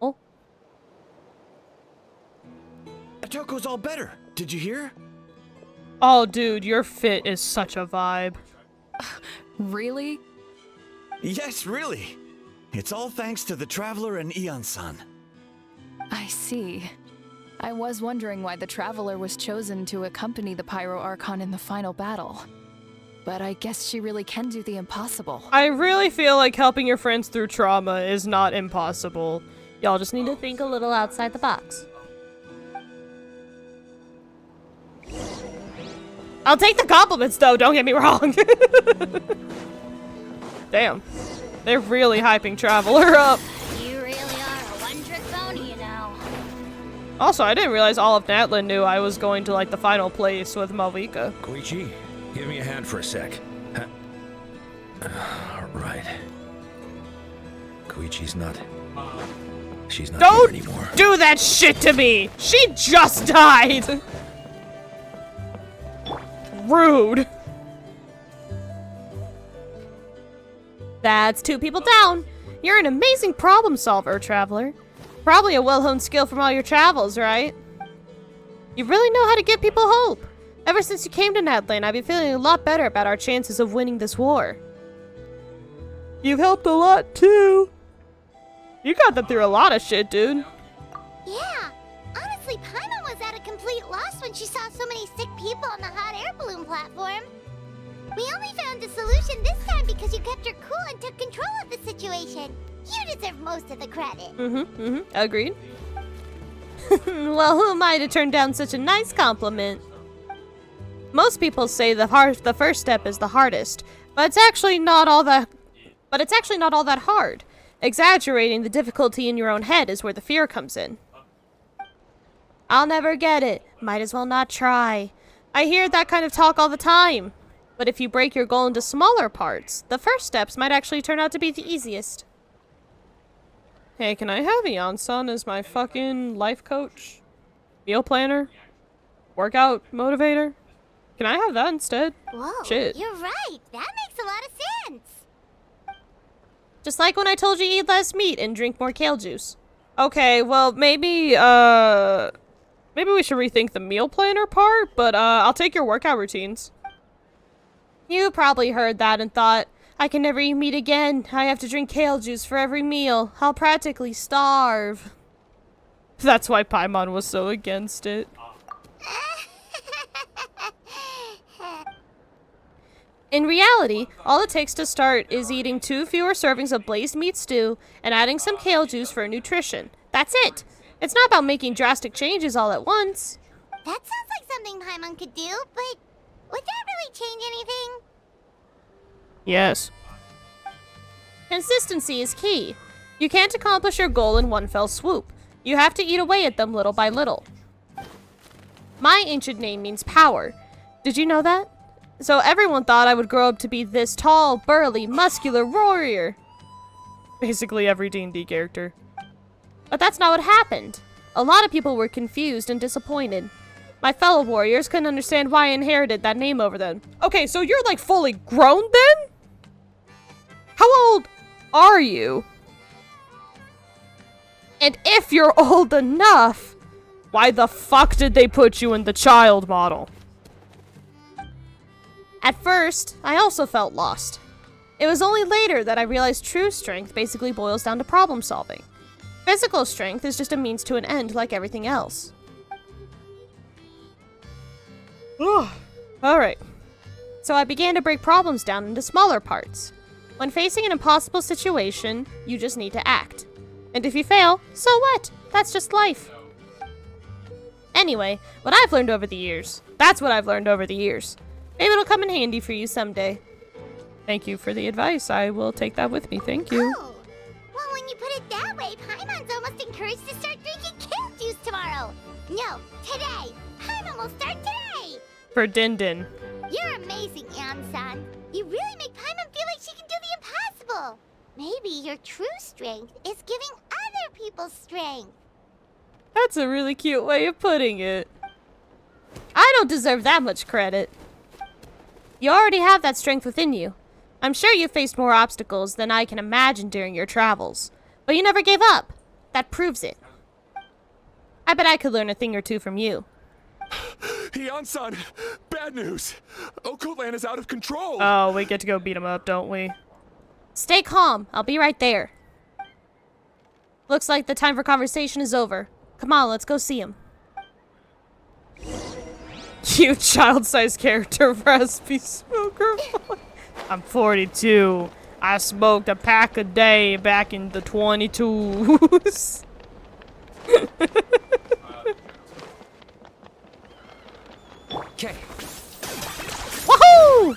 Oh. Toko's all better. Did you hear? Oh, dude, your fit is such a vibe. Really? Yes, really. It's all thanks to the Traveler and Eon-san. I see. I was wondering why the Traveler was chosen to accompany the Pyro Archon in the final battle. But I guess she really can do the impossible. I really feel like helping your friends through trauma is not impossible. Y'all just need to think a little outside the box. I'll take the compliments, though, don't get me wrong. Damn. They're really hyping Traveler up. You really are a one-trick pony, you know. Also, I didn't realize all of Natlin knew I was going to, like, the final place with Malvika. Koichi, give me a hand for a sec. Right. Koichi's not... She's not here anymore. Don't do that shit to me! She just died! Rude. That's 2 people down. You're an amazing problem solver, Traveler. Probably a well-honed skill from all your travels, right? You really know how to give people hope. Ever since you came to Natlin, I've been feeling a lot better about our chances of winning this war. You've helped a lot, too. You got them through a lot of shit, dude. Yeah. Honestly, Paimon was at a complete loss when she saw so many sick people on the hot air balloon platform. We only found a solution this time because you kept her cool and took control of the situation. You deserve most of the credit. Agreed. Well, who am I to turn down such a nice compliment? Most people say the first step is the hardest, but it's actually not all that hard. Exaggerating the difficulty in your own head is where the fear comes in. I'll never get it. Might as well not try. I hear that kind of talk all the time. But if you break your goal into smaller parts, the first steps might actually turn out to be the easiest. Hey, can I have Eon-san as my fucking life coach? Meal planner? Workout motivator? Can I have that instead? Whoa, Shit. You're right. That makes a lot of sense. Just like when I told you eat less meat and drink more kale juice. Okay, well, maybe we should rethink the meal planner part, but I'll take your workout routines. You probably heard that and thought, I can never eat meat again. I have to drink kale juice for every meal. I'll practically starve. That's why Paimon was so against it. In reality, all it takes to start is eating 2 fewer servings of blazed meat stew and adding some kale juice for nutrition. That's it. It's not about making drastic changes all at once. That sounds like something Paimon could do, but would that really change anything? Yes. Consistency is key. You can't accomplish your goal in one fell swoop. You have to eat away at them little by little. My ancient name means power. Did you know that? So everyone thought I would grow up to be this tall, burly, muscular warrior. Basically every D&D character. But that's not what happened. A lot of people were confused and disappointed. My fellow warriors couldn't understand why I inherited that name over them. Okay, so you're like fully grown then? How old are you? And if you're old enough, why the fuck did they put you in the child model? At first, I also felt lost. It was only later that I realized true strength basically boils down to problem solving. Physical strength is just a means to an end like everything else. Alright. So I began to break problems down into smaller parts. When facing an impossible situation, you just need to act. And if you fail, so what? That's just life. Anyway, what I've learned over the years. That's what I've learned over the years. Maybe it'll come in handy for you someday. Thank you for the advice. I will take that with me. Thank you. Oh, well, when you put it that way, Paimon's almost encouraged to start drinking kale juice tomorrow. No, today. Paimon will start today. For Din Din. You're amazing, Anson. You really make Paimon feel like she can do the impossible. Maybe your true strength is giving other people strength. That's a really cute way of putting it. I don't deserve that much credit. You already have that strength within you. I'm sure you faced more obstacles than I can imagine during your travels, but you never gave up. That proves it. I bet I could learn a thing or two from you. Anson, bad news. Occult Land is out of control. Oh, we get to go beat him up, don't we? Stay calm. I'll be right there. Looks like the time for conversation is over. Come on, let's go see him. Cute child-sized character recipe smoker. I'm 42. I smoked a pack a day back in the 22s. Okay. Woohoo!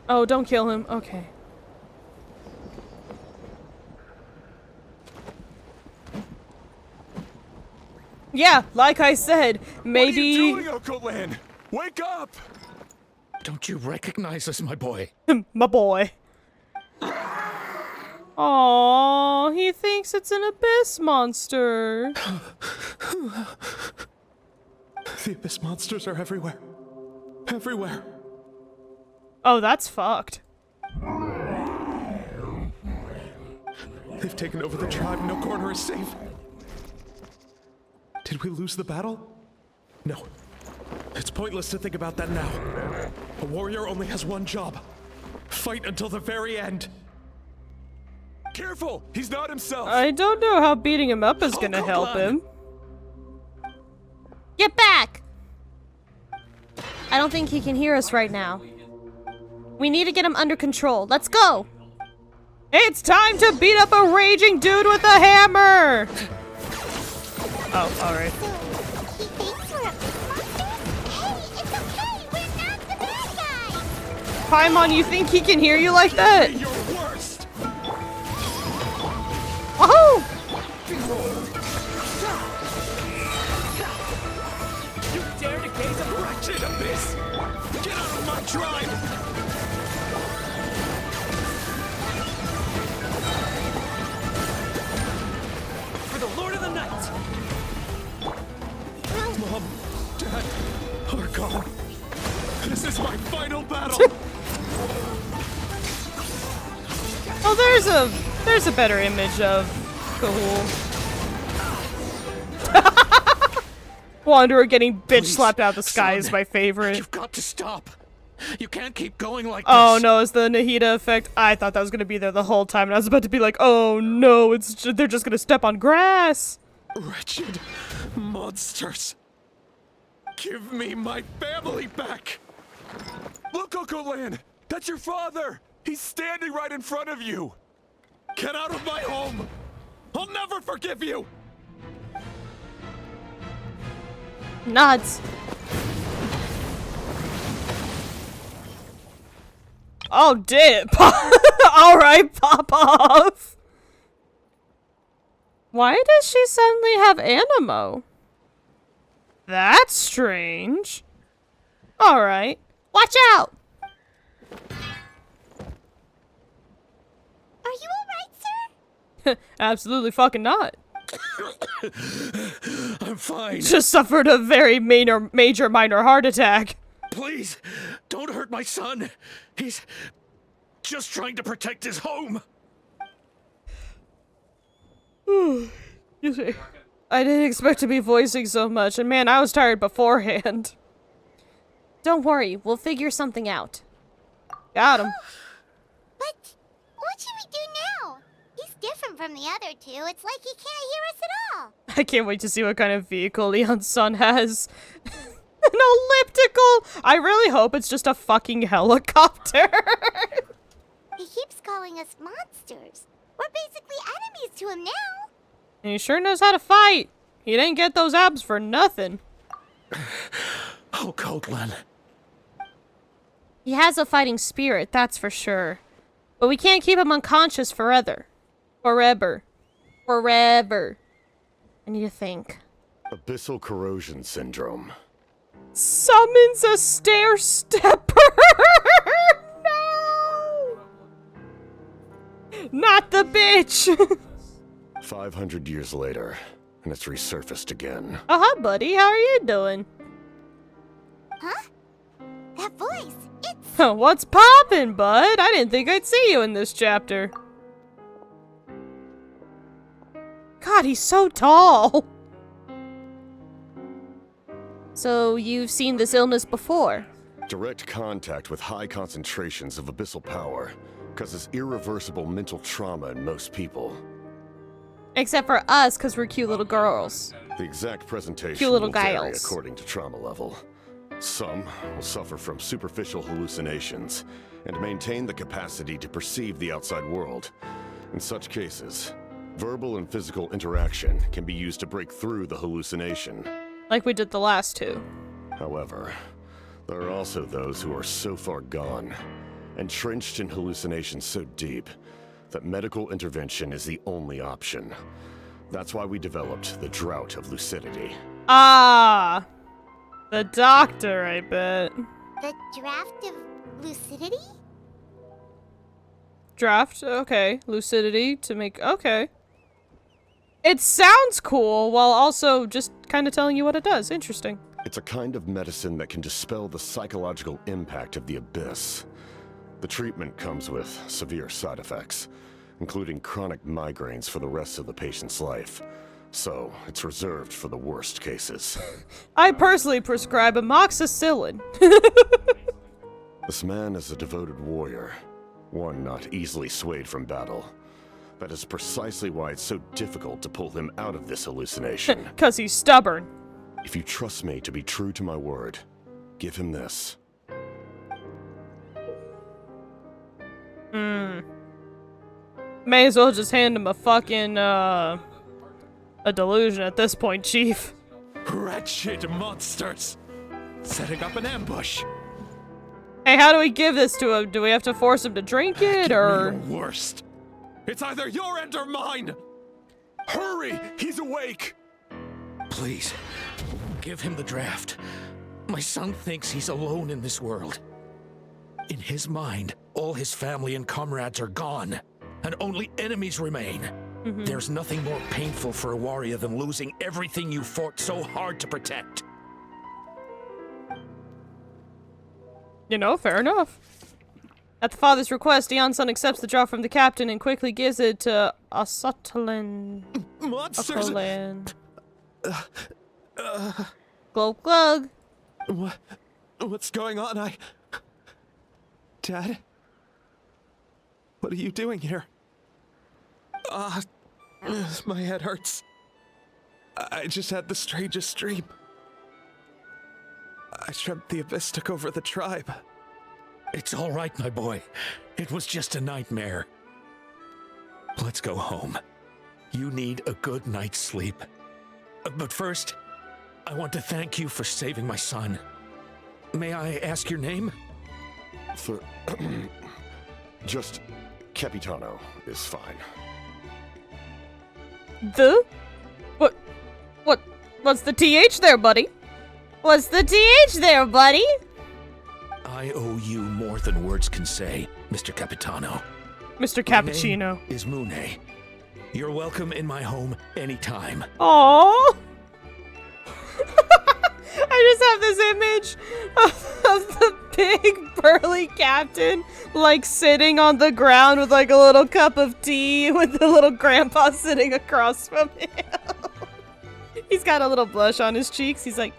Oh, don't kill him. Okay. Yeah, like I said, maybe. What are you doing, Occult Land? Wake up! Don't you recognize us, my boy? My boy. Aww, he thinks it's an abyss monster. The abyss monsters are everywhere. Everywhere. Oh, that's fucked. They've taken over the tribe. No corner is safe. Did we lose the battle? No. It's pointless to think about that now. A warrior only has one job. Fight until the very end. Careful! He's not himself! I don't know how beating him up is gonna help him. Get back! I don't think he can hear us right now. We need to get him under control. Let's go! It's time to beat up a raging dude with a hammer! Oh, alright. So, he thinks we're monsters? Hey, it's okay. We're not the bad guys. Paimon, you think he can hear you like that? You're worst! Woohoo! You dare to gaze at wretched abyss! Get out of my tribe! For the Lord of the Night! Mom, Dad, Archon. This is my final battle. Oh, there's a better image of Kahul. Wanderer getting bitch slapped out of the sky is my favorite. You've got to stop. You can't keep going like this. Oh no, it's the Nahida effect. I thought that was gonna be there the whole time, and I was about to be like, oh no, they're just gonna step on grass. Wretched monsters. Give me my family back. Look, Occult Land! That's your father! He's standing right in front of you! Get out of my home. I'll never forgive you. Nods. Oh, dip. Alright, pop off. Why does she suddenly have Animo? That's strange. Alright. Watch out! Are you alright, sir? Absolutely fucking not. I'm fine. Just suffered a very major minor heart attack. Please, don't hurt my son. He's just trying to protect his home. You see, I didn't expect to be voicing so much, and man, I was tired beforehand. Don't worry, we'll figure something out. Got him. But what should we do now? He's different from the other two. It's like he can't hear us at all. I can't wait to see what kind of vehicle Leon's son has. An elliptical! I really hope it's just a fucking helicopter. He keeps calling us monsters. We're basically enemies to him now. And he sure knows how to fight. He didn't get those abs for nothing. Oh, Coatland. He has a fighting spirit, that's for sure. But we can't keep him unconscious forever. Forever. Forever. I need to think. Abyssal corrosion syndrome. Summons a stair stepper! No! Not the bitch! 500 years later, and it's resurfaced again. Uh-huh, buddy. How are you doing? Huh? That voice, it's... What's poppin', bud? I didn't think I'd see you in this chapter. God, he's so tall. So, you've seen this illness before? Direct contact with high concentrations of abyssal power causes irreversible mental trauma in most people. Except for us, because we're cute little girls. The exact presentation Cute little will vary gals. according to trauma level. Some will suffer from superficial hallucinations and maintain the capacity to perceive the outside world. In such cases, verbal and physical interaction can be used to break through the hallucination. Like we did the last two. However, there are also those who are so far gone, entrenched in hallucinations so deep, that medical intervention is the only option. That's why we developed the Drought of Lucidity. Ah! The doctor, I bet. The draft of lucidity? Draft? Okay. Lucidity to make... Okay. It sounds cool, while also just kind of telling you what it does. Interesting. It's a kind of medicine that can dispel the psychological impact of the abyss. The treatment comes with severe side effects, including chronic migraines for the rest of the patient's life. So, it's reserved for the worst cases. I personally prescribe amoxicillin. This man is a devoted warrior, one not easily swayed from battle. That is precisely why it's so difficult to pull him out of this hallucination. 'Cause he's stubborn. If you trust me to be true to my word, give him this. May as well just hand him a fucking, a delusion at this point, Chief. Wretched monsters! Setting up an ambush! Hey, how do we give this to him? Do we have to force him to drink it, or...? Give me your worst. It's either your end or mine! Hurry! He's awake! Please, give him the draft. My son thinks he's alone in this world. In his mind, all his family and comrades are gone, and only enemies remain. There's nothing more painful for a warrior than losing everything you fought so hard to protect. You know, fair enough. At the father's request, Dion-san accepts the draft from the captain and quickly gives it to Asatolan. Monsters! Glug glug. What's going on? Dad? What are you doing here? My head hurts. I just had the strangest dream. I dreamt the abyss took over the tribe. It's all right, my boy. It was just a nightmare. Let's go home. You need a good night's sleep. But first, I want to thank you for saving my son. May I ask your name? Just Capitano is fine. What's the TH there, buddy? What's the TH there, buddy? I owe you more than words can say, Mr. Capitano. Mr. Cappuccino. My name is Mune. You're welcome in my home anytime. Aww. I just have this image of the big burly captain, like sitting on the ground with like a little cup of tea with the little grandpa sitting across from him. He's got a little blush on his cheeks. He's like,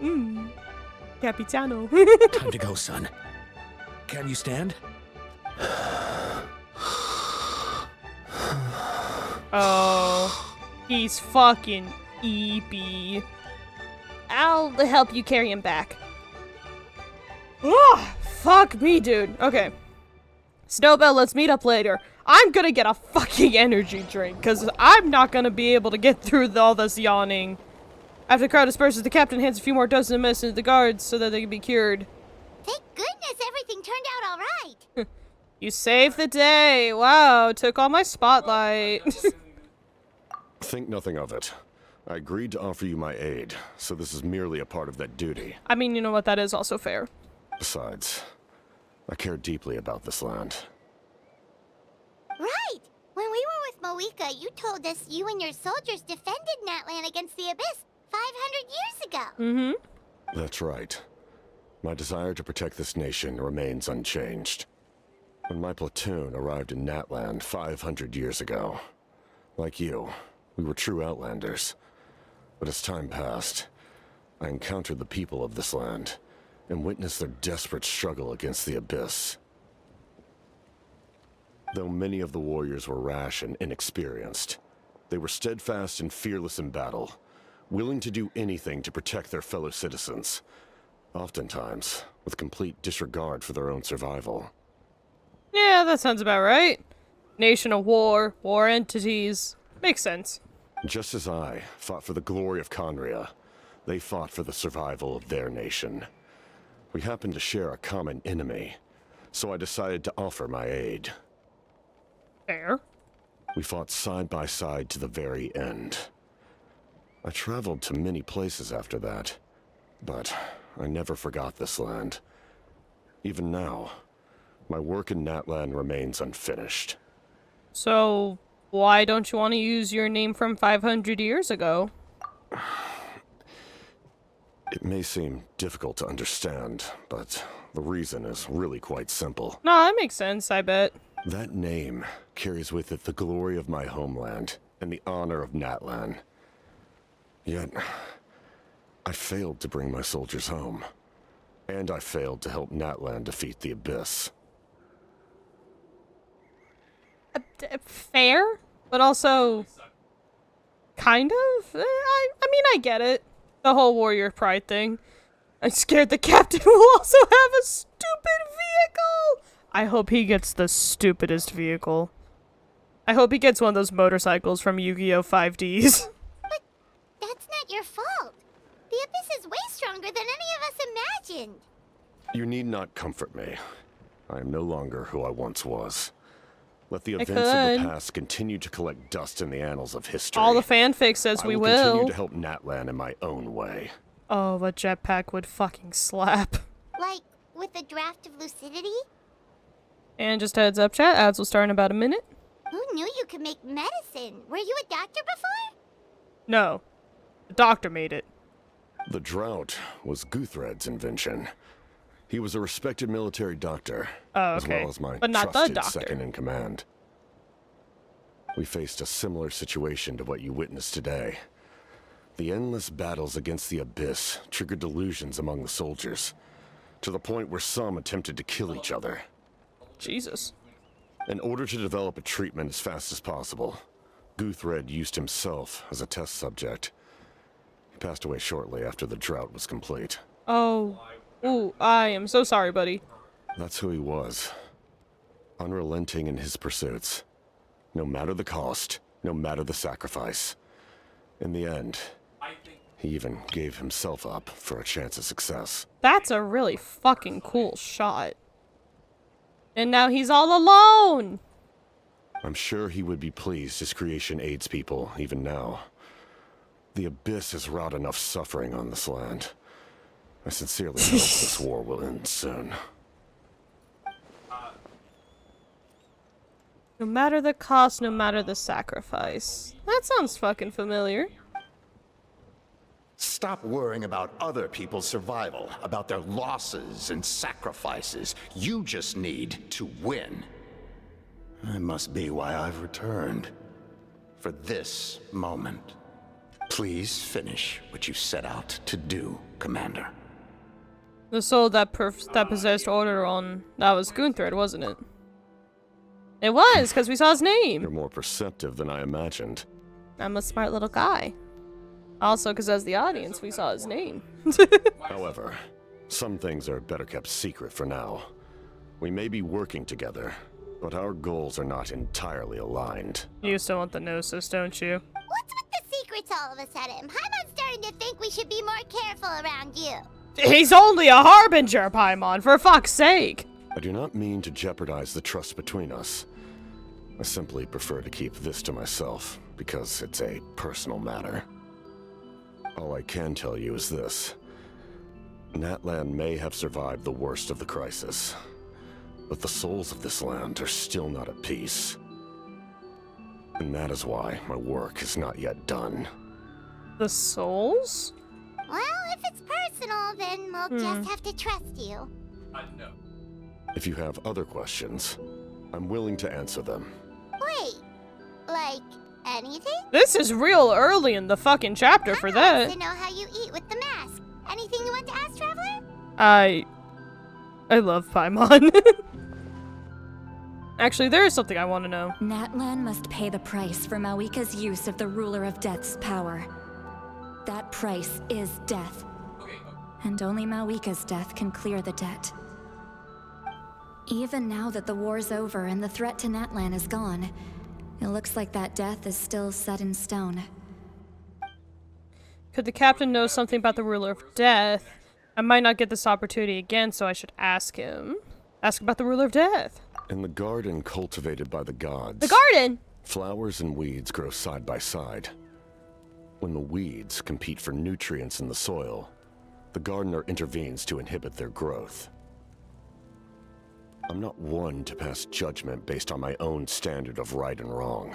Capitano. Time to go, son. Can you stand? Oh, he's fucking eepy. I'll help you carry him back. Ugh, fuck me, dude. Okay. Snowbell, let's meet up later. I'm gonna get a fucking energy drink, because I'm not gonna be able to get through all this yawning. After the crowd disperses, the captain hands a few more doses of medicine to the guards so that they can be cured. Thank goodness everything turned out all You saved the day. Wow, took all my spotlight. Think nothing of it. I agreed to offer you my aid, so this is merely a part of that duty. I mean, you know what? That is also fair. Besides, I care deeply about this land. Right! When we were with Moika, you told us you and your soldiers defended Natlan against the Abyss 500 years ago. Mm-hmm. That's right. My desire to protect this nation remains unchanged. When my platoon arrived in Natlan 500 years ago, like you, we were true outlanders. But as time passed, I encountered the people of this land and witnessed their desperate struggle against the Abyss. Though many of the warriors were rash and inexperienced, they were steadfast and fearless in battle, willing to do anything to protect their fellow citizens, oftentimes with complete disregard for their own survival. Yeah, that sounds about right. Nation of war, war entities. Makes sense. Just as I fought for the glory of Conria, they fought for the survival of their nation. We happened to share a common enemy, so I decided to offer my aid. Fair. We fought side by side to the very end. I traveled to many places after that, but I never forgot this land. Even now, my work in Natlan remains unfinished. So, why don't you want to use your name from 500 years ago? It may seem difficult to understand, but the reason is really quite simple. No, that makes sense, I bet. That name carries with it the glory of my homeland and the honor of Natlan. Yet, I failed to bring my soldiers home. And I failed to help Natlan defeat the Abyss. Fair, but also kind of. I mean, I get it. The whole warrior pride thing. I'm scared the captain will also have a stupid vehicle. I hope he gets the stupidest vehicle. I hope he gets one of those motorcycles from Yu-Gi-Oh! 5Ds. But that's not your fault. The Abyss is way stronger than any of us imagined. You need not comfort me. I am no longer who I once was. Let the events of the past continue to collect dust in the annals of history. All the fanfic says we will. I will continue to help Natlan in my own way. Oh, a jetpack would fucking slap. Like, with a draft of lucidity? And just a heads up, chat, ads will start in about a minute. Who knew you could make medicine? Were you a doctor before? No. The doctor made it. The drought was Guthred's invention. He was a respected military doctor, as well as my trusted second in command. We faced a similar situation to what you witnessed today. The endless battles against the Abyss triggered delusions among the soldiers, to the point where some attempted to kill each other. Jesus. In order to develop a treatment as fast as possible, Guthred used himself as a test subject. He passed away shortly after the drought was complete. Oh. Ooh, I am so sorry, buddy. That's who he was. Unrelenting in his pursuits. No matter the cost, no matter the sacrifice. In the end, he even gave himself up for a chance of success. That's a really fucking cool shot. And now he's all alone! I'm sure he would be pleased his creation aids people, even now. The Abyss has wrought enough suffering on this land. I sincerely hope this war will end soon. No matter the cost, no matter the sacrifice. That sounds fucking familiar. Stop worrying about other people's survival, about their losses and sacrifices. You just need to win. That must be why I've returned. For this moment. Please finish what you set out to do, Commander. The soul that possessed Orderon, that was Guthred, wasn't it? It was, because we saw his name. You're more perceptive than I imagined. I'm a smart little guy. Also, because as the audience, we saw his name. However, some things are better kept secret for now. We may be working together, but our goals are not entirely aligned. You still want the Gnosis, don't you? What's with the secrets all of a sudden? Paimon's starting to think we should be more careful around you. He's only a harbinger, Paimon, for fuck's sake! I do not mean to jeopardize the trust between us. I simply prefer to keep this to myself, because it's a personal matter. All I can tell you is this. Natlan may have survived the worst of the crisis, but the souls of this land are still not at peace. And that is why my work is not yet done. The souls? Well, if it's personal, then we'll just have to trust you. No. If you have other questions, I'm willing to answer them. Wait, like anything? This is real early in the fucking chapter for that. I want to know how you eat with the mask. Anything you want to ask, Traveler? I love Paimon. Actually, there is something I want to know. Natlan must pay the price for Mawika's use of the Ruler of Death's power. That price is death. And only Mawika's death can clear the debt. Even now that the war's over and the threat to Natlan is gone, it looks like that death is still set in stone. Could the captain know something about the Ruler of Death? I might not get this opportunity again, so I should ask him. Ask about the Ruler of Death. In the garden cultivated by the gods... The garden! Flowers and weeds grow side by side. When the weeds compete for nutrients in the soil, the gardener intervenes to inhibit their growth. I'm not one to pass judgment based on my own standard of right and wrong.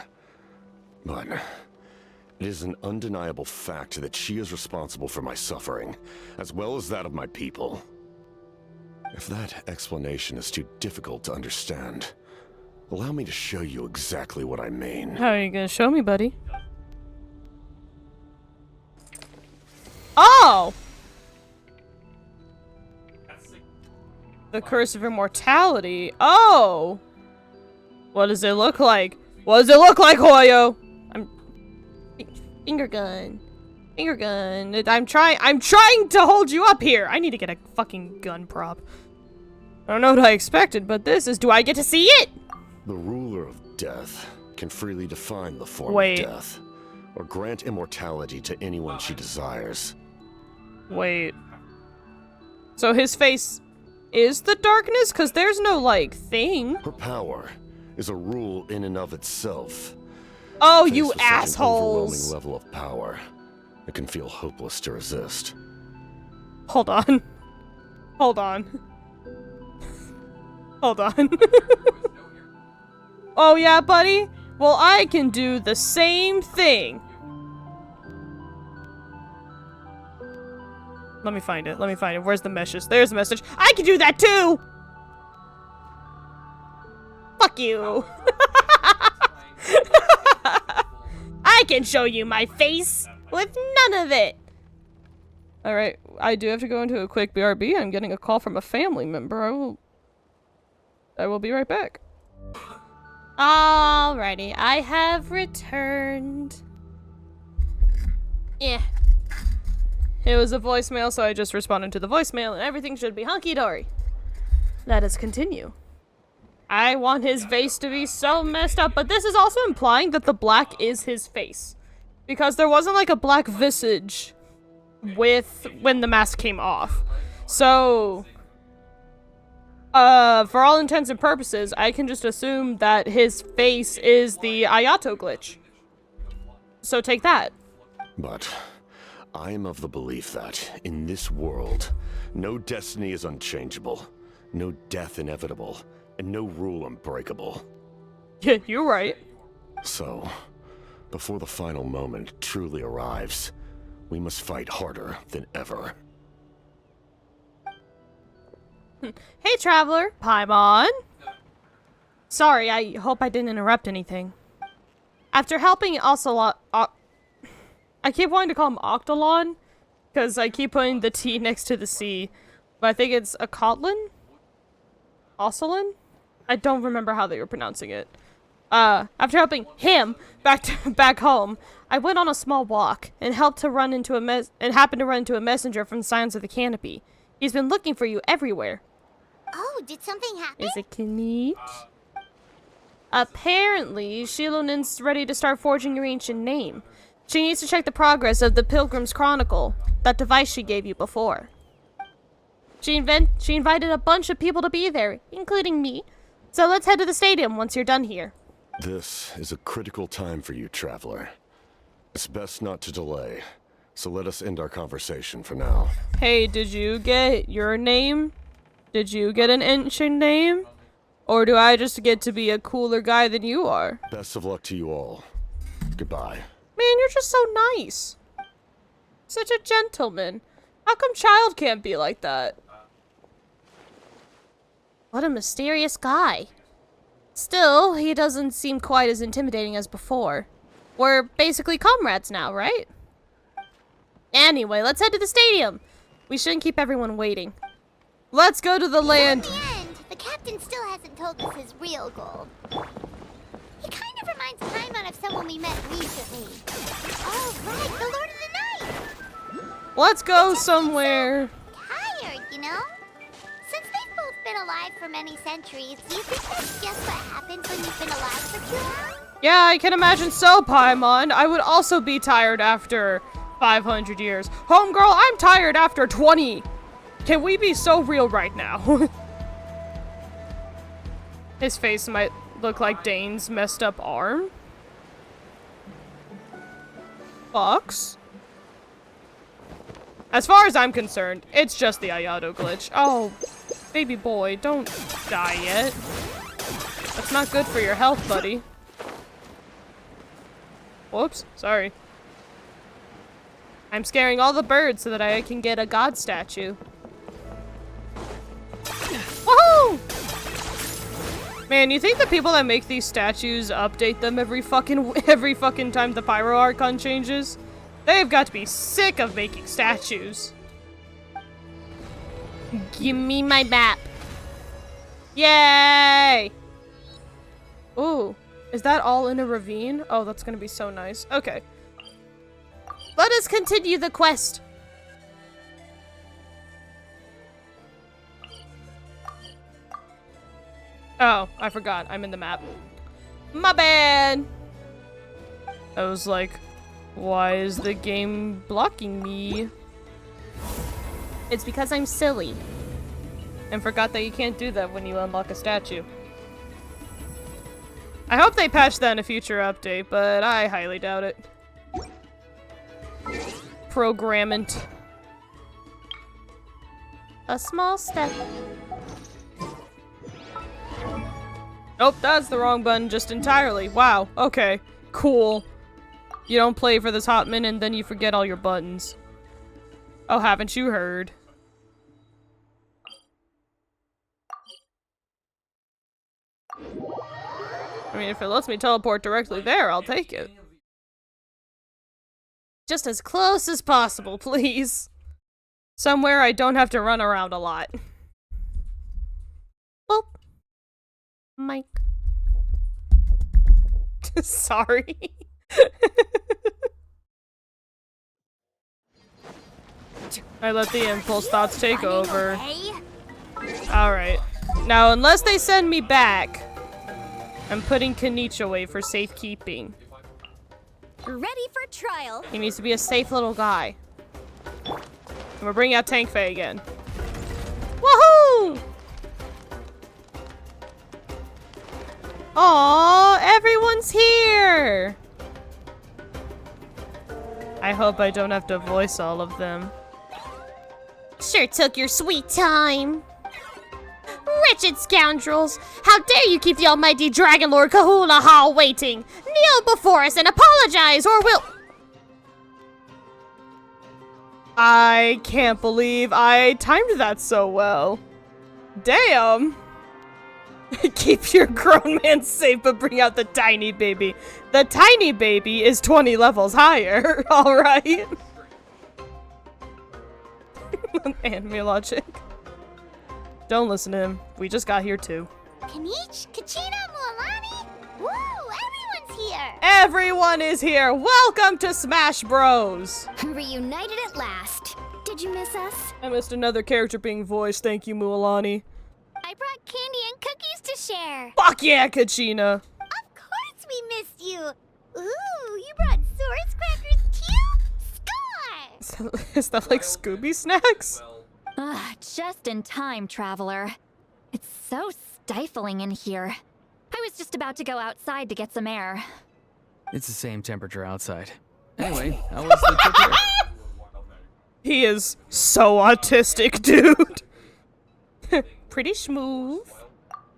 But it is an undeniable fact that she is responsible for my suffering, as well as that of my people. If that explanation is too difficult to understand, allow me to show you exactly what I mean. How are you gonna show me, buddy? Oh! The Curse of Immortality. Oh! What does it look like? What does it look like, Hoyo? Finger gun. Finger gun. I'm trying to hold you up here. I need to get a fucking gun prop. I don't know what I expected, but this is... Do I get to see it? The Ruler of Death can freely define the form Wait. of death, or grant immortality to anyone she desires. Wait. So his face is the darkness? Because there's no, like, thing. Her power is a rule in and of itself. Oh, Faced you with such an assholes. overwhelming level of power, it can feel hopeless to resist. Hold on. Hold on. Hold on. Oh yeah, buddy? Well, I can do the same thing. Let me find it. Let me find it. Where's the message? There's the message. I can do that too! Fuck you. I can show you my face with none of it. Alright, I do have to go into a quick BRB. I'm getting a call from a family member. I will be right back. Alrighty, I have returned. Yeah. It was a voicemail, so I just responded to the voicemail and everything should be hunky-dory. Let us continue. I want his face to be so messed up, but this is also implying that the black is his face. Because there wasn't like a black visage when the mask came off. So, for all intents and purposes, I can just assume that his face is the Ayato glitch. So take that. But I am of the belief that, in this world, no destiny is unchangeable, no death inevitable, and no rule unbreakable. Yeah, you're right. So, before the final moment truly arrives, we must fight harder than ever. Hey, Traveler. Paimon. Sorry, I hope I didn't interrupt anything. After helping Ocelot... I keep wanting to call him Octolon, because I keep putting the T next to the C. But I think it's Acotlin? Ocelon? I don't remember how they were pronouncing it. After helping him back home, I went on a small walk and happened to run into a messenger from Scions of the Canopy. He's been looking for you everywhere. Oh, did something happen? Is it neat? Apparently, Shilonin's ready to start forging your ancient name. She needs to check the progress of the Pilgrim's Chronicle, that device she gave you before. She invited a bunch of people to be there, including me. So let's head to the stadium once you're done here. This is a critical time for you, Traveler. It's best not to delay, so let us end our conversation for now. Hey, did you get your name? Did you get an ancient name? Or do I just get to be a cooler guy than you are? Best of luck to you all. Goodbye. Man, you're just so nice. Such a gentleman. How come Child can't be like that? What a mysterious guy. Still, he doesn't seem quite as intimidating as before. We're basically comrades now, right? Anyway, let's head to the stadium. We shouldn't keep everyone waiting. Let's go to the land. In the end, the captain still hasn't told us his real goal. He kind of reminds Paimon of someone we met recently. Oh, right, the Lord of the Night! Let's go somewhere. Tired, you know? Since they've both been alive for many centuries, do you think that's just what happens when you've been alive for too long? Yeah, I can imagine so, Paimon. I would also be tired after 500 years. Homegirl, I'm tired after 20. Can we be so real right now? His face might look like Dane's messed up arm. Fox? As far as I'm concerned, it's just the Ayato glitch. Oh, baby boy, don't die yet. That's not good for your health, buddy. Whoops, sorry. I'm scaring all the birds so that I can get a god statue. Woohoo! Man, you think the people that make these statues update them every fucking time the Pyro Archon changes? They've got to be sick of making statues. Give me my map. Yay! Ooh, is that all in a ravine? Oh, that's gonna be so nice. Okay. Let us continue the quest. Oh, I forgot. I'm in the map. My bad. I was like, why is the game blocking me? It's because I'm silly. And forgot that you can't do that when you unlock a statue. I hope they patch that in a future update, but I highly doubt it. Programmant. A small step. Nope, that's the wrong button just entirely. Wow, okay, cool. You don't play for this hot minute and then you forget all your buttons. Oh, haven't you heard? I mean, if it lets me teleport directly there, I'll take it. Just as close as possible, please. Somewhere I don't have to run around a lot. Boop. Mike. Sorry. I let the impulse thoughts take over. Alright. Now, unless they send me back, I'm putting Kanich away for safekeeping. Ready for trial. He needs to be a safe little guy. And we're bringing out Tank Faye again. Woohoo! Aww, everyone's here! I hope I don't have to voice all of them. Sure took your sweet time. Wretched scoundrels! How dare you keep the almighty Dragon Lord Kahula Hall waiting! Kneel before us and apologize, or we'll— I can't believe I timed that so well. Damn! Keep your grown man safe, but bring out the tiny baby. The tiny baby is 20 levels higher, alright? Anime logic. Don't listen to him. We just got here too. Kanich, Kachina, Mualani? Woo! Everyone's here! Everyone is here! Welcome to Smash Bros! Reunited at last. Did you miss us? I missed another character being voiced. Thank you, Mualani. I brought candy and cookies to share. Fuck yeah, Kachina! Of course we missed you. Ooh, you brought source crackers too? Score! Is that like Scooby snacks? Ah, just in time, Traveler. It's so stifling in here. I was just about to go outside to get some air. It's the same temperature outside. Anyway, how was the trip here? He is so autistic, dude. Pretty smooth.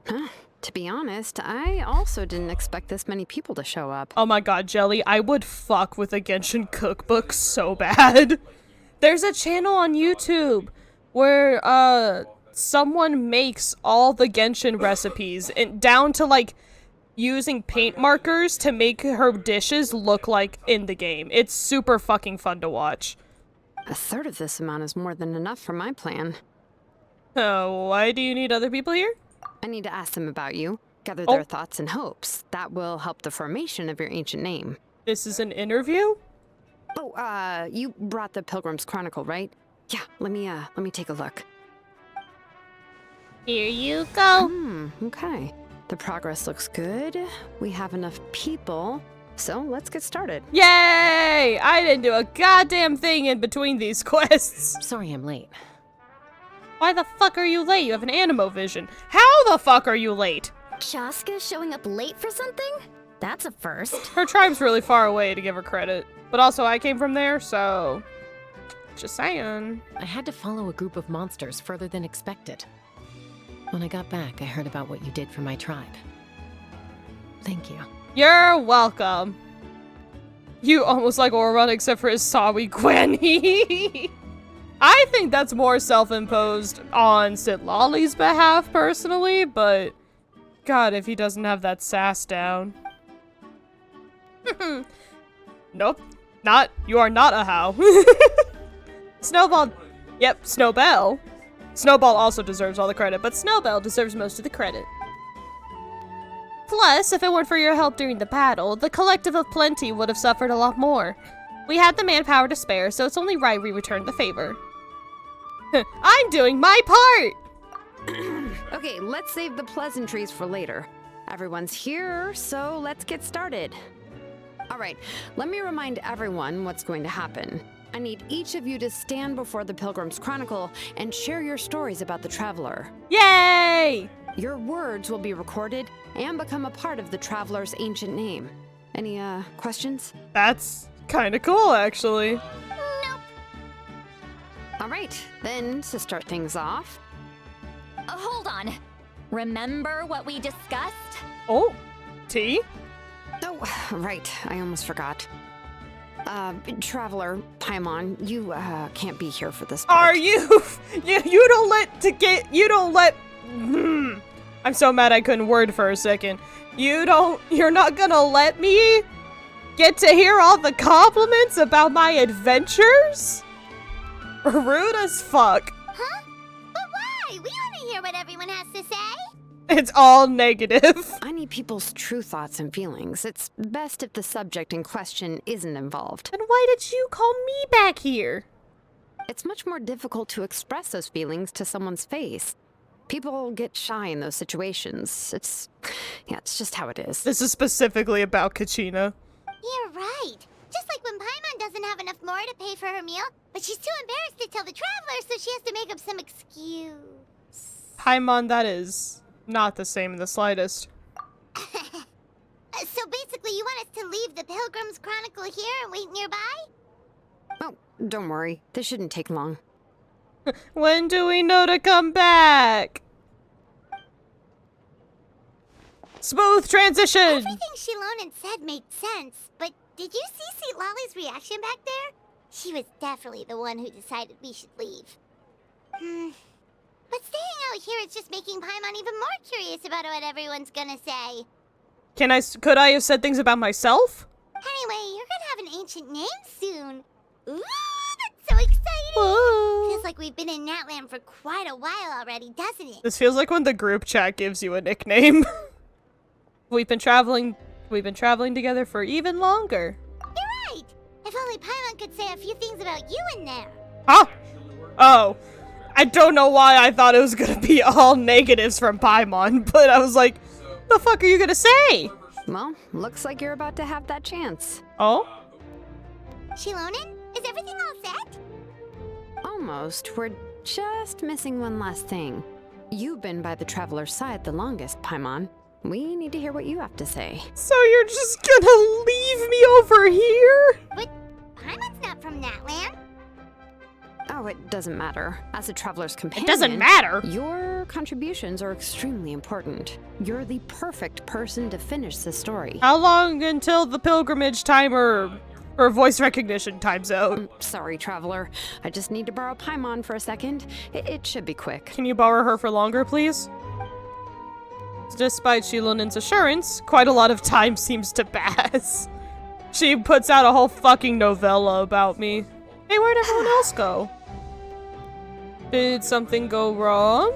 Huh. To be honest, I also didn't expect this many people to show up. Oh my god, Jelly, I would fuck with a Genshin cookbook so bad. There's a channel on YouTube where someone makes all the Genshin recipes and down to like using paint markers to make her dishes look like in the game. It's super fucking fun to watch. A third of this amount is more than enough for my plan. Why do you need other people here? I need to ask them about you, gather their thoughts and hopes. That will help the formation of your ancient name. This is an interview? Oh, you brought the Pilgrim's Chronicle, right? Yeah, let me take a look. Here you go. Okay. The progress looks good. We have enough people, so let's get started. Yay! I didn't do a goddamn thing in between these quests. Sorry I'm late. Why the fuck are you late? You have an animo vision. How the fuck are you late? Chaska showing up late for something? That's a first. Her tribe's really far away, to give her credit. But also, I came from there, so... Just saying. I had to follow a group of monsters further than expected. When I got back, I heard about what you did for my tribe. Thank you. You're welcome. You almost like Orrun, except for his Sawi Gwenny. I think that's more self-imposed on Sitlali's behalf, personally, but... God, if he doesn't have that sass down. Nope. You are not a how. Snowball. Yep, Snowbell. Snowball also deserves all the credit, but Snowbell deserves most of the credit. Plus, if it weren't for your help during the battle, the Collective of Plenty would have suffered a lot more. We had the manpower to spare, so it's only right we returned the favor. I'm doing my part! Okay, let's save the pleasantries for later. Everyone's here, so let's get started. Alright, let me remind everyone what's going to happen. I need each of you to stand before the Pilgrim's Chronicle and share your stories about the Traveler. Yay! Your words will be recorded and become a part of the Traveler's ancient name. Any, questions? That's kinda cool, actually. Alright, then to start things off... Hold on. Remember what we discussed? Oh, tea? Oh, right, I almost forgot. Traveler, Paimon, you, can't be here for this part. Are you? You don't let... I'm so mad I couldn't word for a second. You're not gonna let me get to hear all the compliments about my adventures? Rude as fuck. Huh? But why? We want to hear what everyone has to say. It's all negative. I need people's true thoughts and feelings. It's best if the subject in question isn't involved. Then why did you call me back here? It's much more difficult to express those feelings to someone's face. People get shy in those situations. It's just how it is. This is specifically about Kachina. You're right. Just like when Paimon doesn't have enough more to pay for her meal, but she's too embarrassed to tell the Traveler, so she has to make up some excuse. Paimon, that is not the same in the slightest. So basically, you want us to leave the Pilgrim's Chronicle here and wait nearby? Oh, don't worry. This shouldn't take long. When do we know to come back? Smooth transition! Everything Shilonen said made sense, but did you see Lolly's reaction back there? She was definitely the one who decided we should leave. But staying out here is just making Paimon even more curious about what everyone's gonna say. Could I have said things about myself? Anyway, you're gonna have an ancient name soon. Ooh, that's so exciting! Whoa. Feels like we've been in Natland for quite a while already, doesn't it? This feels like when the group chat gives you a nickname. We've been traveling together for even longer. You're right! If only Paimon could say a few things about you in there. Huh? Oh. I don't know why I thought it was gonna be all negatives from Paimon, but I was like, the fuck are you gonna say? Well, looks like you're about to have that chance. Oh? Shilonen, is everything all set? Almost. We're just missing one last thing. You've been by the Traveler's side the longest, Paimon. We need to hear what you have to say. So you're just gonna leave me over here? But Paimon's not from that land. Oh, it doesn't matter. As a Traveler's companion... It doesn't matter! Your contributions are extremely important. You're the perfect person to finish the story. How long until the pilgrimage timer or voice recognition time's out? Sorry, Traveler. I just need to borrow Paimon for a second. It should be quick. Can you borrow her for longer, please? Despite Shilonin's assurance, quite a lot of time seems to pass. She puts out a whole fucking novella about me. Hey, where'd everyone else go? Did something go wrong?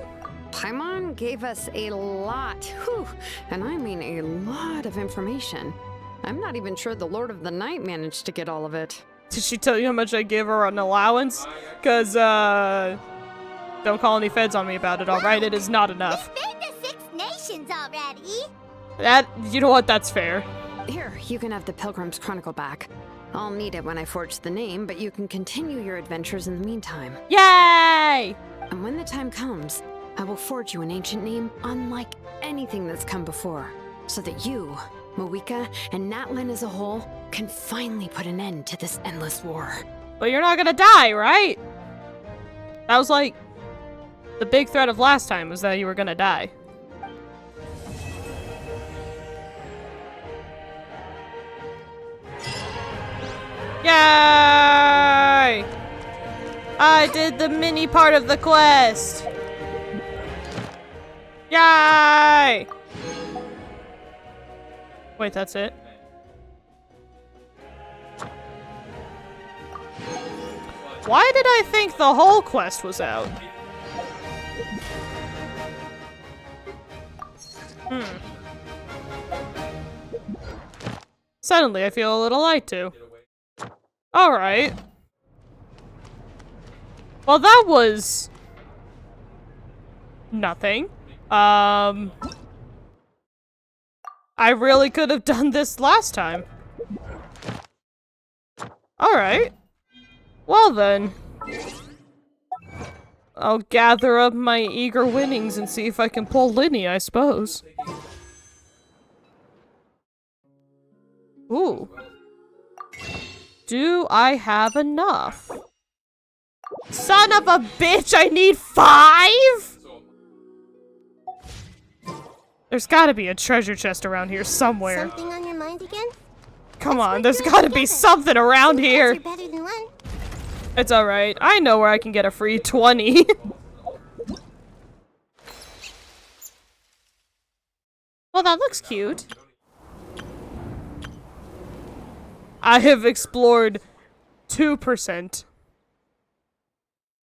Paimon gave us a lot, whew, and I mean a lot of information. I'm not even sure the Lord of the Night managed to get all of it. Did she tell you how much I gave her on allowance? Cause, don't call any feds on me about it, alright? It is not enough. We've been to 6 nations already. That, you know what, that's fair. Here, you can have the Pilgrim's Chronicle back. I'll need it when I forge the name, but you can continue your adventures in the meantime. Yay! And when the time comes, I will forge you an ancient name unlike anything that's come before, so that you, Mawika, and Natlan as a whole can finally put an end to this endless war. But you're not gonna die, right? That was like the big threat of last time, was that you were gonna die. Yay! I did the mini part of the quest. Yay! Wait, that's it? Why did I think the whole quest was out? Suddenly I feel a little light too. Alright. Well, that was nothing. I really could have done this last time. Alright. Well then. I'll gather up my eager winnings and see if I can pull Linny, I suppose. Ooh. Do I have enough? Son of a bitch, I need 5?! There's gotta be a treasure chest around here somewhere. Something on your mind again? Come on, there's gotta be something around here. Better than one. It's alright. I know where I can get a free 20. Well, that looks cute. I have explored 2%.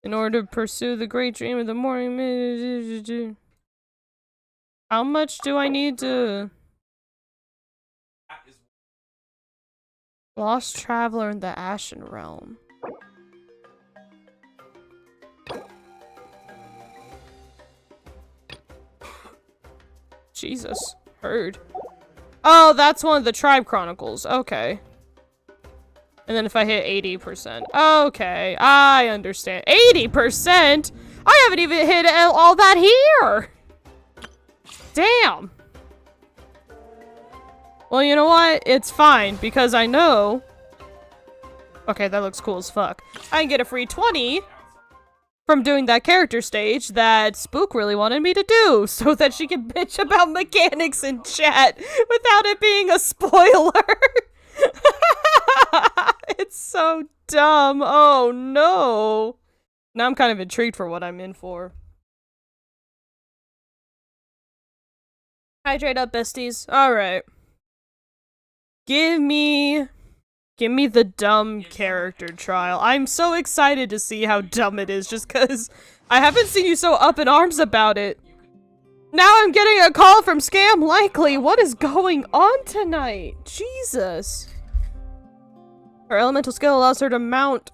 In order to pursue the great dream of the morning. How much do I need to... Lost Traveler in the Ashen Realm. Jesus. Heard. Oh, that's one of the Tribe Chronicles. Okay. And then if I hit 80%. Okay, I understand. 80%?! I haven't even hit all that here! Damn! Well, you know what? It's fine, because I know... Okay, that looks cool as fuck. I can get a free 20 from doing that character stage that Spook really wanted me to do, so that she can bitch about mechanics in chat without it being a spoiler. It's so dumb. Oh no. Now I'm kind of intrigued for what I'm in for. Hydrate up, besties. Alright. Give me the dumb character trial. I'm so excited to see how dumb it is just because I haven't seen you so up in arms about it. Now I'm getting a call from Scam Likely. What is going on tonight? Jesus. Her elemental skill allows her to mount...